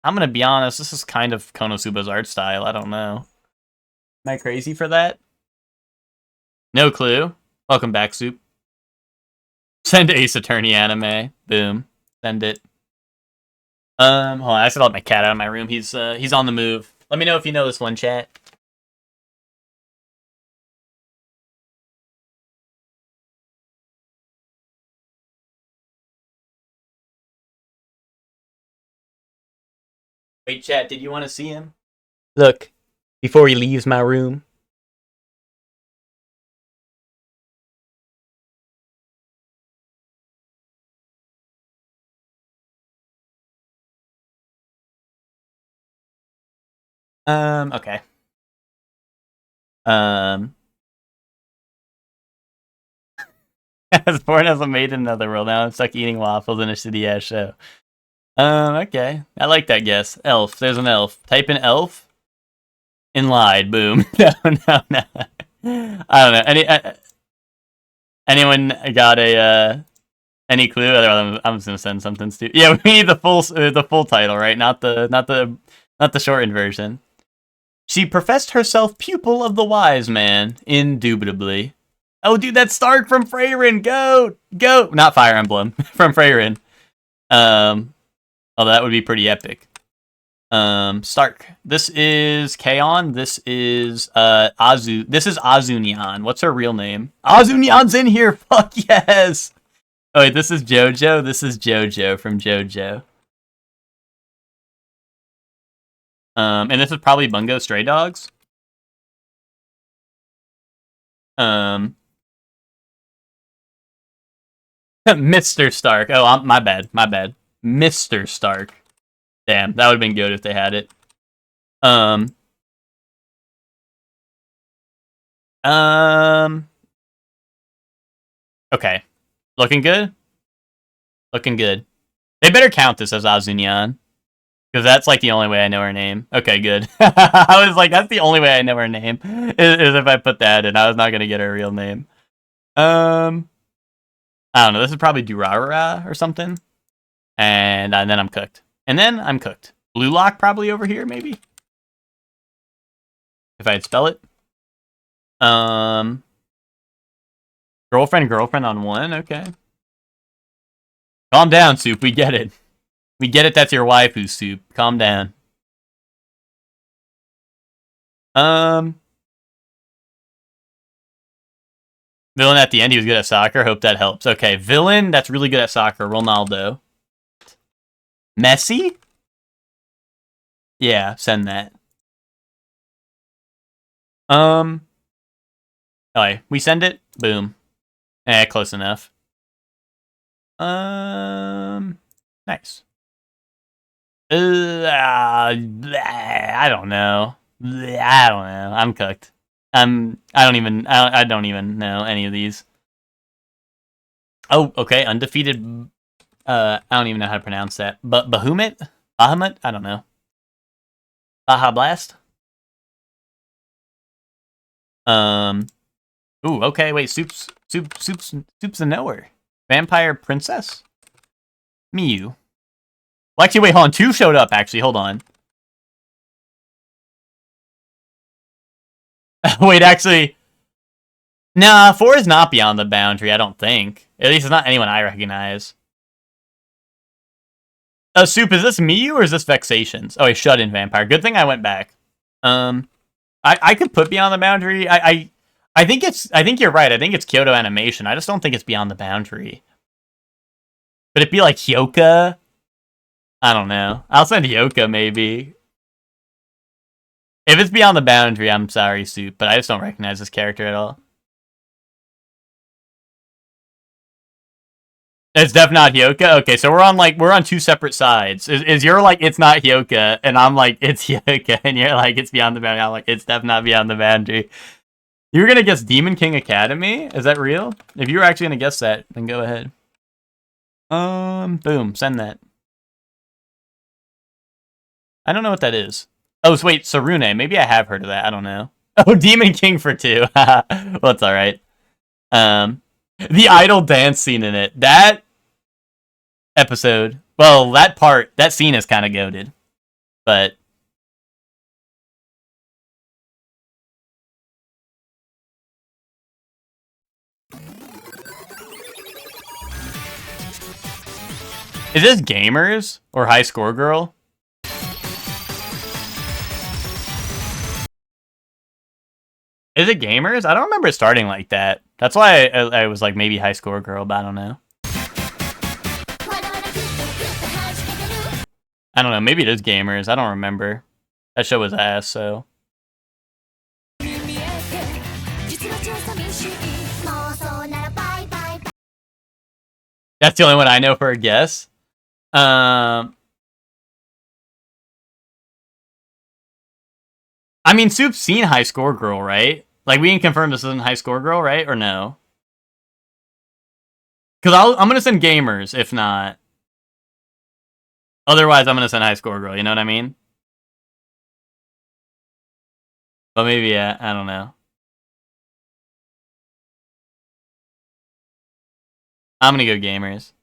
I'm gonna be honest. This is kind of Konosuba's art style. I don't know. Am I crazy for that? No clue. Welcome back, Soup. Send Ace Attorney anime. Boom. Send it. Hold on. I just let my cat out of my room. He's on the move. Let me know if you know this one, chat. Wait, chat, did you want to see him? Look, before he leaves my room. Okay. As born as a maid in another world, now I'm stuck eating waffles in a shitty ass show. Okay. I like that guess. Elf. There's an elf. Type in elf. And lied. Boom. No. I don't know. Anyone got a any clue? I'm just gonna send something stupid. Yeah, we need the full title, right? Not the shortened version. She professed herself pupil of the wise man, indubitably. Oh, dude, that's Stark from Freyrin. Go! Not Fire Emblem, from Freyrin. Oh, that would be pretty epic. Stark. This is Kaon. This is Azu. This is Azunyan. What's her real name? Azunyan's in here. Fuck yes. Oh wait, this is JoJo. This is JoJo from JoJo. And this is probably Bungo Stray Dogs. Mr. Stark. Oh, my bad. Mr. Stark. Damn, that would have been good if they had it. Okay. Looking good? Looking good. They better count this as Azunyan. Because that's like the only way I know her name. Okay, good. I was like, that's the only way I know her name. Is if I put that in. I was not going to get her real name. I don't know. This is probably Durarara or something. And then I'm cooked. Blue Lock probably over here, maybe? If I'd spell it. Girlfriend on one? Okay. Calm down, Soup. We get it. We get it, that's your waifu, Soup. Calm down. Villain at the end, he was good at soccer. Hope that helps. Okay, villain that's really good at soccer. Ronaldo. Messi? Yeah, send that. Alright, we send it. Boom. Close enough. Nice. I don't know. I'm cooked. I don't even know any of these. Oh, okay, undefeated. I don't even know how to pronounce that. But Bahamut? I don't know. Baja Blast? Ooh, okay, wait, Soup's a knower. Vampire Princess? Miyu. Well, actually, wait, hold on. 2 showed up, actually. Hold on. Wait, actually. Nah, 4 is not beyond the boundary, I don't think. At least it's not anyone I recognize. Soup, is this Miyu or is this Vexations? Oh, a shut-in vampire. Good thing I went back. I could put beyond the boundary. I think you're right. I think it's Kyoto Animation. I just don't think it's beyond the boundary. But it'd be like Hyoka. I don't know. I'll send Hyoka, maybe. If it's beyond the boundary, I'm sorry, Soup, but I just don't recognize this character at all. It's definitely not Hyoka? Okay, so we're on 2 separate sides. Is you're like, it's not Hyoka, and I'm like, it's Hyoka, and you're like, it's beyond the boundary. I'm like, it's definitely not beyond the boundary. You were gonna guess Demon King Academy? Is that real? If you were actually gonna guess that, then go ahead. Boom, send that. I don't know what that is. Oh, so wait, Sarune. Maybe I have heard of that. I don't know. Oh, Demon King for 2. Well, it's alright. The idol dance scene in it. That episode. Well, that scene is kind of goated, but is this Gamers or High Score Girl? Is it Gamers? I don't remember it starting like that. That's why I was like maybe High Score Girl, but I don't know. I don't know. Maybe it is Gamers. I don't remember. That show was ass, so. That's the only one I know for a guess. I mean, Soup's seen High Score Girl, right? Like, we can confirm this isn't High Score Girl, right? Or no? Because I'm going to send Gamers, if not. Otherwise, I'm going to send High Score Girl, you know what I mean? But maybe, yeah, I don't know. I'm going to go Gamers.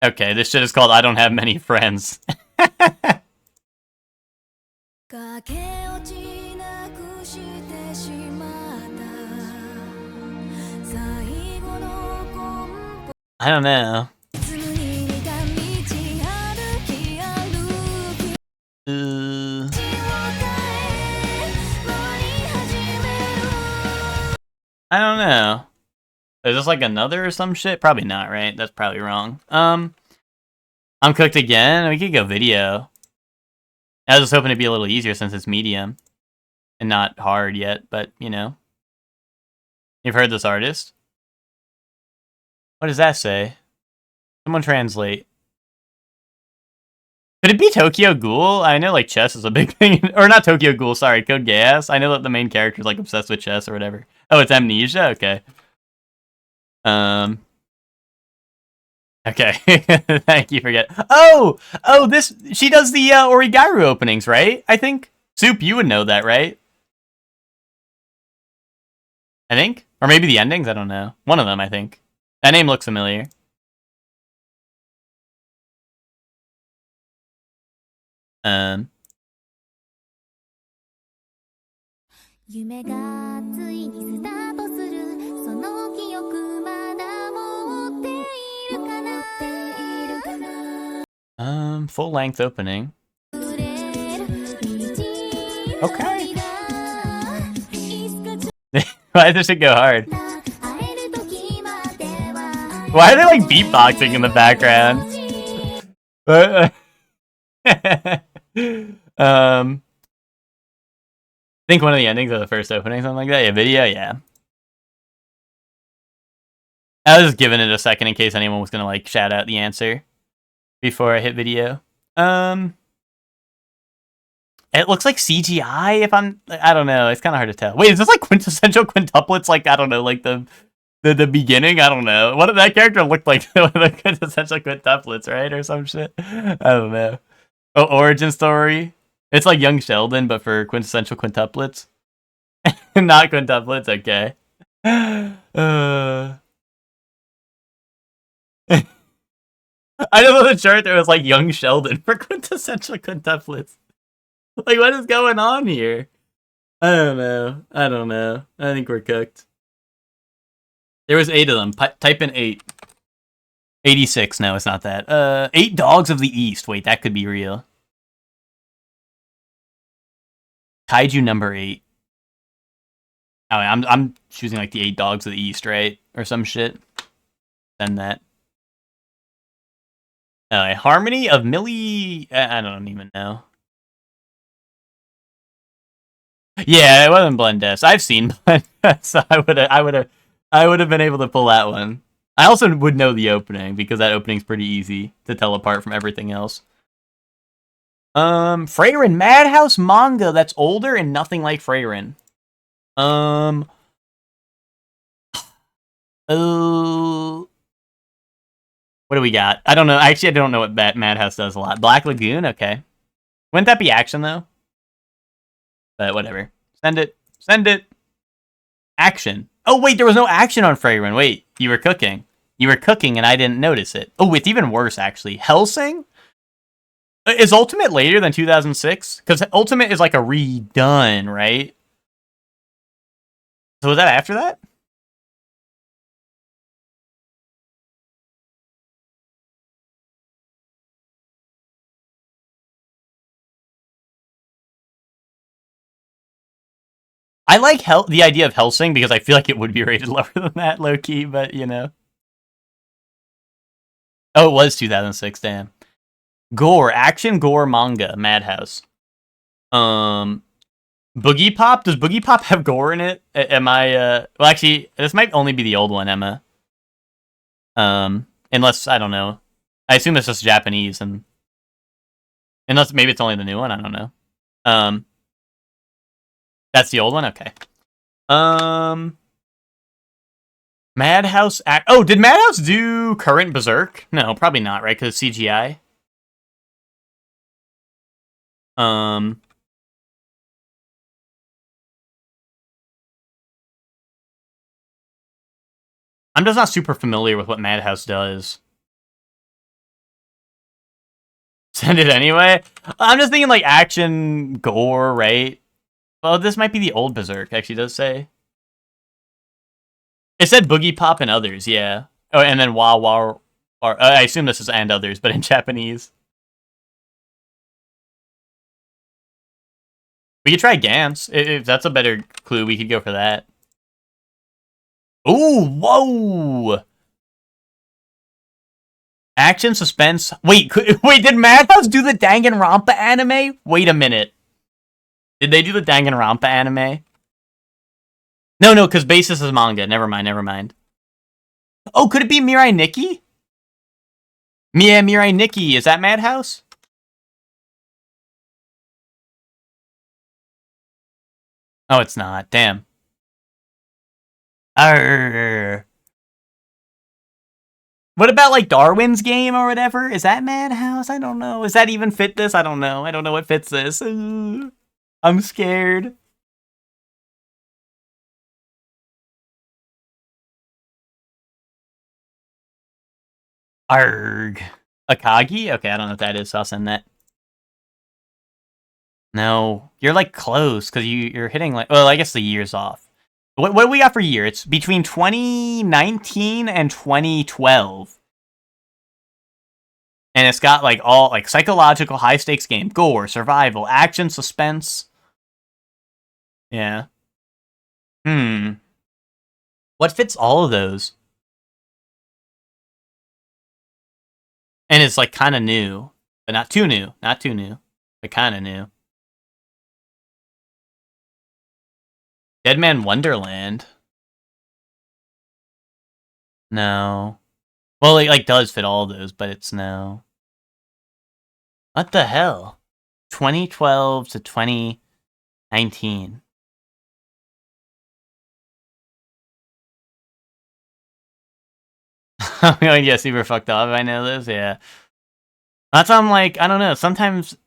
Okay, this shit is called I Don't Have Many Friends. I don't know. I don't know. Is this like another or some shit? Probably not, right? That's probably wrong. I'm cooked again. We could go video. I was just hoping it'd be a little easier since it's medium and not hard yet, but you know. You've heard this artist? What does that say? Someone translate. Could it be Tokyo Ghoul? I know like chess is a big thing. Or not Tokyo Ghoul, sorry, Code Geass. I know that the main character is like obsessed with chess or whatever. Oh, it's Amnesia? Okay. Okay. Thank you for getting... Oh, this... She does the Origaru openings, right? I think. Soup, you would know that, right? I think. Or maybe the endings? I don't know. One of them, I think. That name looks familiar. Um... 夢がついにスタートするその記憶まだ持っているかな full length opening. Okay. Why does it go hard? Why are they like beatboxing in the background? I think one of the endings of the first opening, something like that. Yeah, video, yeah. I was just giving it a second in case anyone was gonna like shout out the answer before I hit video. It looks like CGI. I don't know. It's kind of hard to tell. Wait, is this like quintessential quintuplets? Like I don't know, like the beginning. I don't know. What did that character look like? One of the quintessential quintuplets, right, or some shit. I don't know. Oh, origin story. It's like Young Sheldon, but for quintessential quintuplets. Not quintuplets, okay. I know the chart there was like Young Sheldon for quintessential quintuplets. Like, what is going on here? I don't know. I think we're cooked. There was 8 of them. Type in 8. 86. No, it's not that. 8 Dogs of the East. Wait, that could be real. Kaiju number 8. Oh, I'm choosing like the 8 Dogs of the East, right? Or some shit. Send that. Harmony of Millie. I don't even know. Yeah, it wasn't Blendess. I've seen Blendess. So I would have been able to pull that one. I also would know the opening because that opening's pretty easy to tell apart from everything else. Frieren Madhouse manga that's older and nothing like Frieren. What do we got? I don't know. Actually, I don't know what Madhouse does a lot. Black Lagoon? Okay. Wouldn't that be action, though? But whatever. Send it. Send it. Action. Oh, wait, there was no action on Freyrin. Wait, you were cooking. You were cooking and I didn't notice it. Oh, it's even worse, actually. Hellsing? Is Ultimate later than 2006? Because Ultimate is like a redone, right? So was that after that? I like the idea of Hellsing because I feel like it would be rated lower than that, low key, but you know. Oh, it was 2006, damn. Gore, action gore manga, Madhouse. Boogie Pop? Does Boogie Pop have gore in it? Am I, well, actually, this might only be the old one, Emma. Unless, I don't know. I assume it's just Japanese, and... Unless, maybe it's only the new one, I don't know. That's the old one? Okay. Madhouse act... Oh, did Madhouse do current Berserk? No, probably not, right? Because it's CGI. I'm just not super familiar with what Madhouse does. Send it anyway? I'm just thinking like action, gore, right? Well, this might be the old Berserk, actually does say. It said Boogie Pop and others, yeah. Oh, and then Wah Wah, or I assume this is and others, but in Japanese. We could try Gantz. If that's a better clue, we could go for that. Ooh, whoa! Action, suspense. Wait, wait, did Madhouse do the Danganronpa anime? Wait a minute. Did they do the Danganronpa anime? No, because basis is manga. Never mind. Oh, could it be Mirai Nikki? Mirai Nikki. Is that Madhouse? Oh, it's not. Damn. Arrgh. What about, like, Darwin's Game or whatever? Is that Madhouse? I don't know. Does that even fit this? I don't know. I don't know what fits this. I'm scared. Arrgh. Akagi? Okay, I don't know what that is, so I'll send that. No. You're, like, close, because you're hitting, like... Well, I guess the year's off. What do we got for year? It's between 2019 and 2012. And it's got, like, all, like, psychological, high-stakes game, gore, survival, action, suspense. Yeah. What fits all of those? And it's, like, kind of new. But not too new. Not too new. But kind of new. Dead Man Wonderland. No. Well, it, like, does fit all those, but it's no. What the hell? 2012 to 2019. I'm going to get super fucked up if I know this, yeah. That's why I'm like, I don't know, sometimes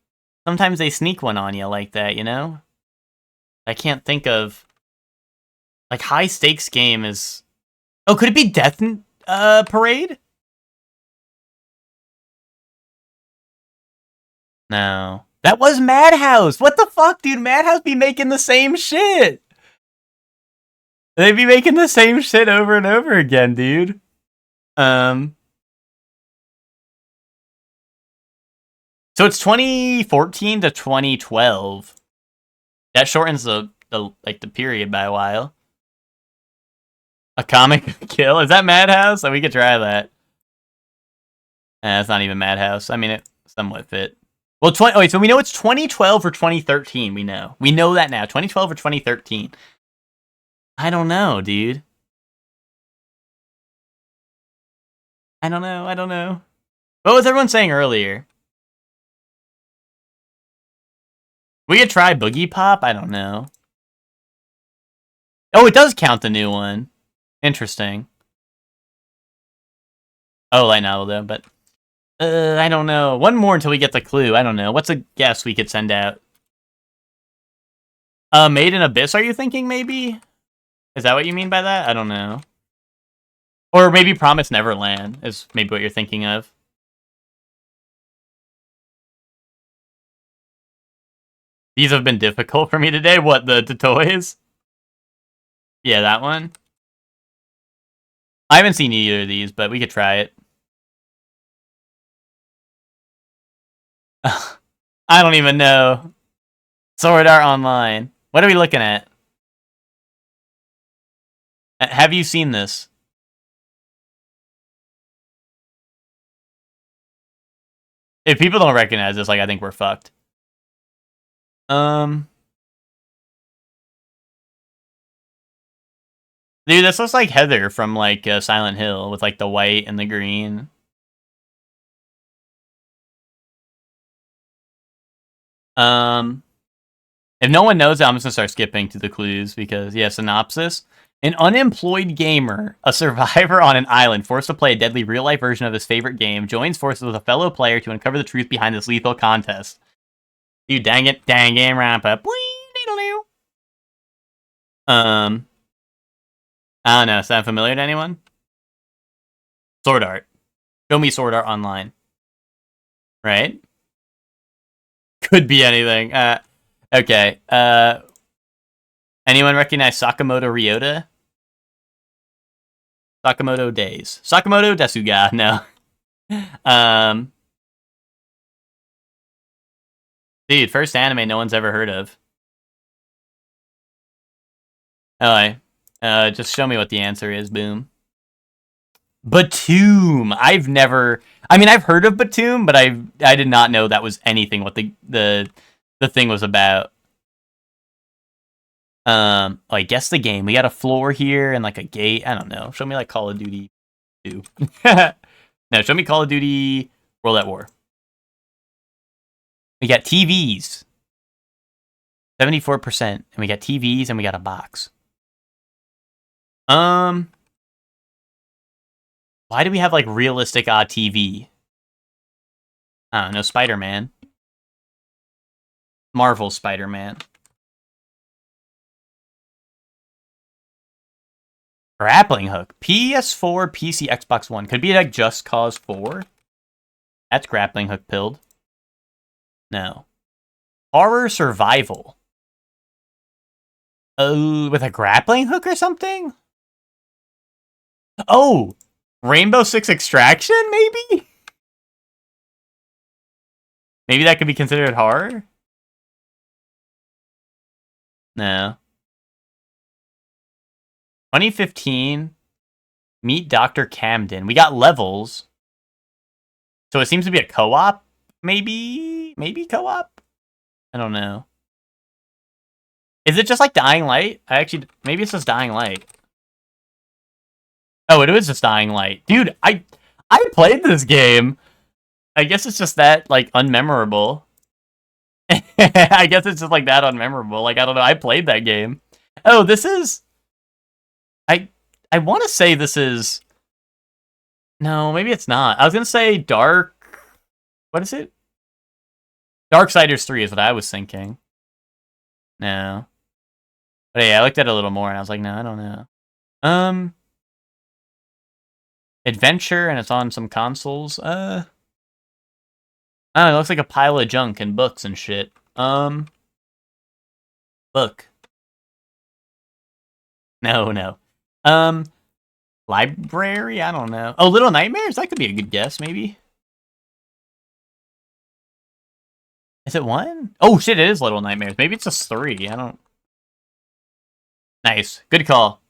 they sneak one on you like that, you know? I can't think of... Like, high stakes game is... Oh, could it be Death Parade? No. That was Madhouse! What the fuck, dude? Madhouse be making the same shit! They be making the same shit over and over again, dude. So it's 2014 to 2012. That shortens the period by a while. A comic kill? Is that Madhouse? So we could try that. It's not even Madhouse. I mean, it somewhat fit. Well, wait, so we know it's 2012 or 2013, we know. We know that now. 2012 or 2013. I don't know, dude. I don't know. What was everyone saying earlier? We could try Boogie Pop? I don't know. Oh, it does count the new one. Interesting. Oh, light novel though, but... I don't know. One more until we get the clue. I don't know. What's a guess we could send out? Made in Abyss, are you thinking, maybe? Is that what you mean by that? I don't know. Or maybe Promise Neverland is maybe what you're thinking of. These have been difficult for me today. What, the toys? Yeah, that one. I haven't seen either of these, but we could try it. I don't even know. Sword Art Online. What are we looking at? Have you seen this? If people don't recognize this, like, I think we're fucked. Dude, this looks like Heather from, like, Silent Hill with, like, the white and the green. If no one knows it, I'm just gonna start skipping to the clues because, yeah, synopsis. An unemployed gamer, a survivor on an island, forced to play a deadly real-life version of his favorite game, joins forces with a fellow player to uncover the truth behind this lethal contest. You dang it, wrap up. I don't know. Is that familiar to anyone? Sword Art. Show me Sword Art Online. Right? Could be anything. Okay. Anyone recognize Sakamoto Ryota? Sakamoto Days. Sakamoto Desuga. No. Dude, first anime no one's ever heard of. Alright. Just show me what the answer is. Boom. Batum. I've never... I mean, I've heard of Batum, but I did not know that was anything what the thing was about. I guess the game. We got a floor here and like a gate. I don't know. Show me like Call of Duty 2. No, show me Call of Duty World at War. We got TVs. 74%. And we got TVs and we got a box. Why do we have like realistic TV? I don't know, Spider-Man. Marvel Spider-Man. Grappling hook. PS4, PC, Xbox One. Could be like Just Cause 4. That's grappling hook pilled. No. Horror survival. Oh, with a grappling hook or something? Oh, Rainbow Six Extraction, maybe? Maybe that could be considered horror? No. 2015, Meet Dr. Camden. We got levels. So it seems to be a co-op, maybe? Maybe co-op? I don't know. Is it just like Dying Light? Maybe it's just Dying Light. Oh, it was just Dying Light. Dude, I played this game. I guess it's just that, like, unmemorable. I guess it's just, like, that unmemorable. Like, I don't know. I played that game. Oh, this is... I want to say this is... No, maybe it's not. I was going to say Dark... What is it? Darksiders 3 is what I was thinking. No. But yeah, I looked at it a little more and I was like, no, I don't know. Adventure, and it's on some consoles. I don't know, it looks like a pile of junk and books and shit. Book. No. Library? I don't know. Oh, Little Nightmares? That could be a good guess, maybe. Is it 1? Oh, shit, it is Little Nightmares. Maybe it's just 3. I don't... Nice. Good call.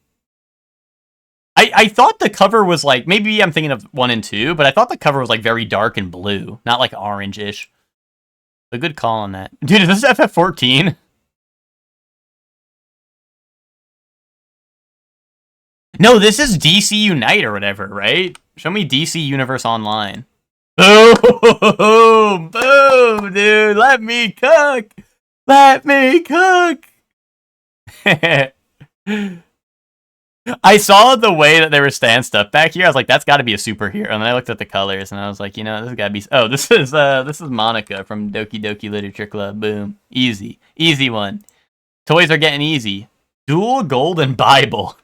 I thought the cover was like... Maybe I'm thinking of 1 and 2, but I thought the cover was like very dark and blue. Not like orange-ish. A good call on that. Dude, is this FF14? No, this is DC Unite or whatever, right? Show me DC Universe Online. Boom! Boom, dude! Let me cook! Let me cook! I saw the way that they were stanced up back here. I was like, that's got to be a superhero. And then I looked at the colors, and I was like, you know, this has got to be... Oh, this is Monica from Doki Doki Literature Club. Boom. Easy. Easy one. Toys are getting easy. Dual Gold and Bible.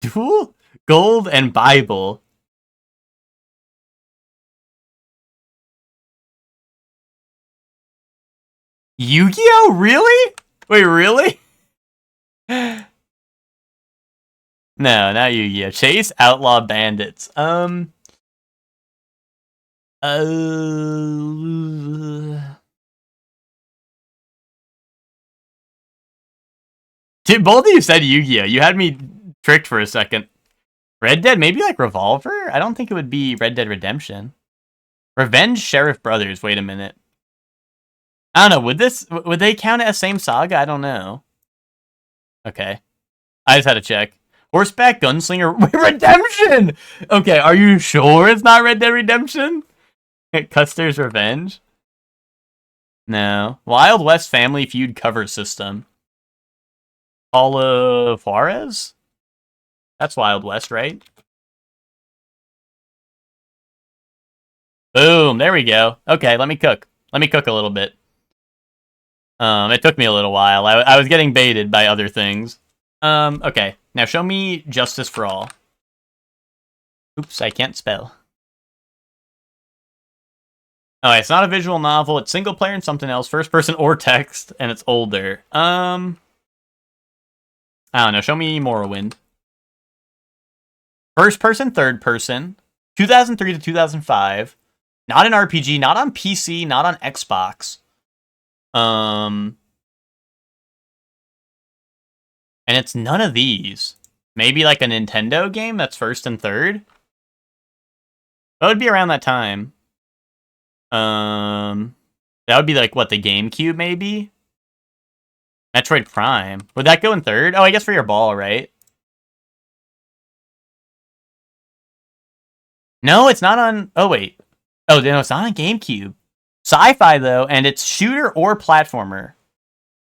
Dual Gold and Bible. Yu-Gi-Oh? Really? Wait, really? No, not Yu-Gi-Oh. Chase Outlaw Bandits. Dude, both of you said Yu-Gi-Oh. You had me tricked for a second. Red Dead, maybe like Revolver? I don't think it would be Red Dead Redemption. Revenge Sheriff Brothers. Wait a minute. I don't know. Would they count it as same saga? I don't know. Okay. I just had to check. Horseback Gunslinger Redemption! Okay, are you sure it's not Red Dead Redemption? Custer's Revenge? No. Wild West Family Feud cover system. Paula Juarez? That's Wild West, right? Boom, there we go. Okay, let me cook. Let me cook a little bit. It took me a little while. I was getting baited by other things. Okay. Now show me Justice for All. Oops, I can't spell. Oh, it's not a visual novel. It's single player and something else. First person or text, and it's older. I don't know. Show me Morrowind. First person, third person. 2003 to 2005. Not an RPG, not on PC, not on Xbox. And it's none of these. Maybe like a Nintendo game that's first and third? That would be around that time. That would be like, what, the GameCube maybe? Metroid Prime. Would that go in third? Oh, I guess for your ball, right? No, it's not on... Oh, wait. Oh, no, it's not on GameCube. Sci-fi, though, and it's shooter or platformer.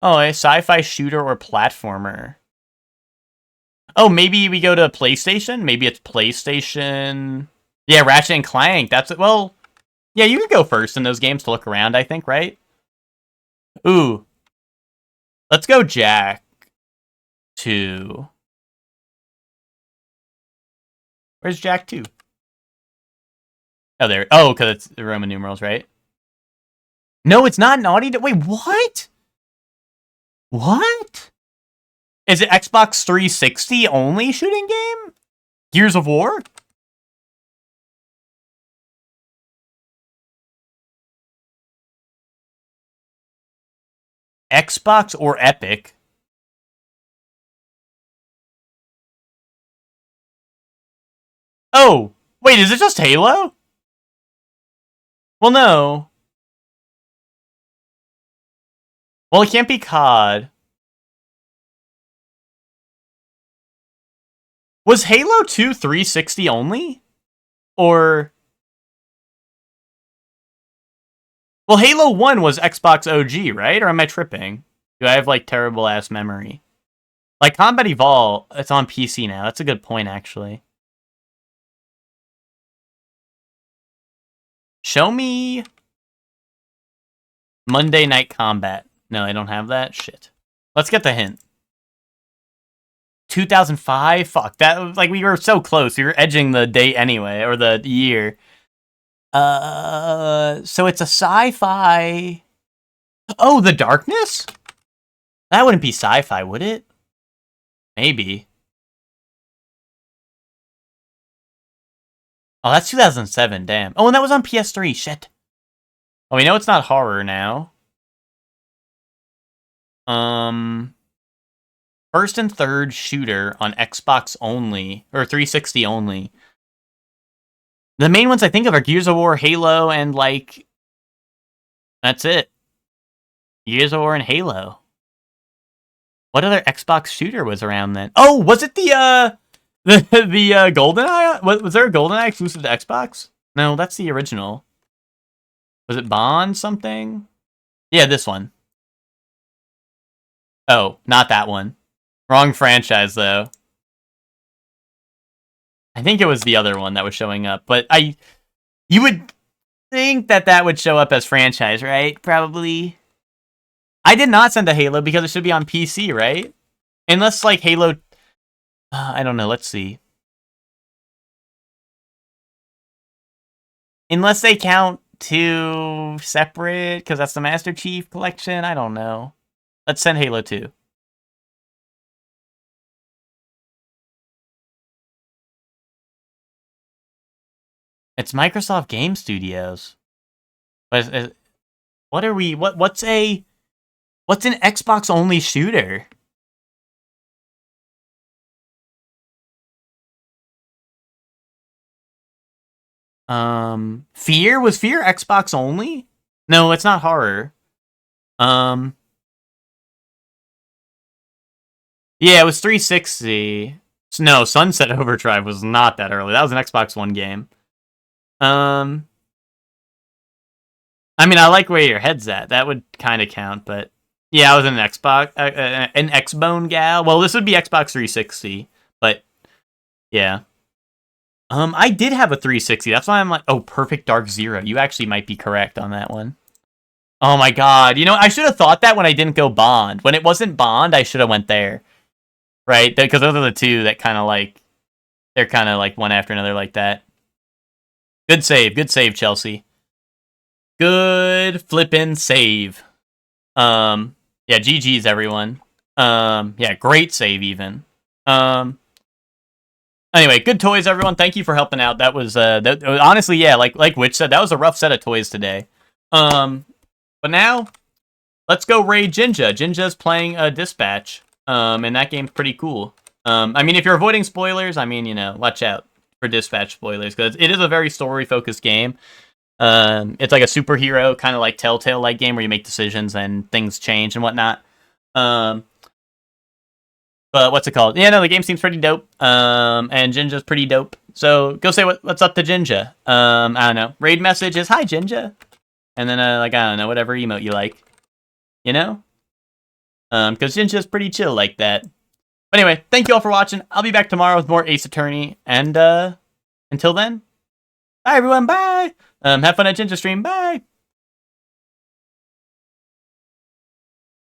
Oh, a sci-fi shooter or platformer. Oh, maybe we go to PlayStation? Maybe it's PlayStation... Yeah, Ratchet and Clank. That's it. Well, yeah, you could go first in those games to look around, I think, right? Ooh. Let's go Jak 2. Where's Jak 2? Oh, there. Oh, because it's the Roman numerals, right? No, it's not Naughty Dog. Wait, what? What? Is it Xbox 360 only shooting game? Gears of War? Xbox or Epic? Oh, wait, is it just Halo? Well, no. Well, it can't be COD. Was Halo 2 360 only? Or... Well, Halo 1 was Xbox OG, right? Or am I tripping? Do I have, like, terrible-ass memory? Like, Combat Evolve, it's on PC now. That's a good point, actually. Show me... Monday Night Combat. No, I don't have that? Shit. Let's get the hint. 2005? Fuck, that was, like, we were so close. We were edging the date anyway, or the year. So it's a sci-fi... Oh, The Darkness? That wouldn't be sci-fi, would it? Maybe. Oh, that's 2007, damn. Oh, and that was on PS3, shit. Oh, we know it's not horror now. First and third shooter on Xbox only, or 360 only. The main ones I think of are Gears of War, Halo, and, like... That's it. Gears of War and Halo. What other Xbox shooter was around then? Oh, was it the GoldenEye? Was there a GoldenEye exclusive to Xbox? No, that's the original. Was it Bond something? Yeah, this one. Oh, not that one. Wrong franchise, though. I think it was the other one that was showing up, but you would... think that would show up as franchise, right? Probably. I did not send a Halo because it should be on PC, right? Unless, like, Halo... I don't know, let's see. Unless they count two separate, because that's the Master Chief Collection, I don't know. Let's send Halo 2. It's Microsoft Game Studios. What are we... What's an Xbox-only shooter? Fear? Was Fear Xbox only? No, it's not horror. Yeah, it was 360. No, Sunset Overdrive was not that early. That was an Xbox One game. I mean, I like where your head's at. That would kind of count, but yeah, I was an Xbox, an Xbone gal. Well, this would be Xbox 360, but yeah. I did have a 360. That's why I'm like, oh, Perfect Dark Zero. You actually might be correct on that one. Oh my god. You know, I should have thought that when I didn't go Bond. When it wasn't Bond, I should have went there. Right? Because those are the two that kind of like, they're kind of like one after another like that. Good save, Chelsea. Good flippin' save. Yeah, GG's everyone. Yeah, great save even. Anyway, good toys, everyone. Thank you for helping out. That was honestly, yeah, like Witch said, that was a rough set of toys today. But now let's go raid Jinja. Jinja's playing a Dispatch. And that game's pretty cool. I mean, if you're avoiding spoilers, I mean, you know, watch out for Dispatch spoilers because it is a very story-focused game. It's like a superhero kind of like Telltale-like game where you make decisions and things change and whatnot. But what's it called? Yeah, no, the game seems pretty dope. And Jinja's pretty dope. So go say what's up to Jinja. I don't know. Raid message is hi Jinja, and then like I don't know, whatever emote you like. You know? Because Jinja's pretty chill like that. But anyway, thank you all for watching. I'll be back tomorrow with more Ace Attorney. And until then, bye everyone. Bye. Have fun at Jinja stream. Bye.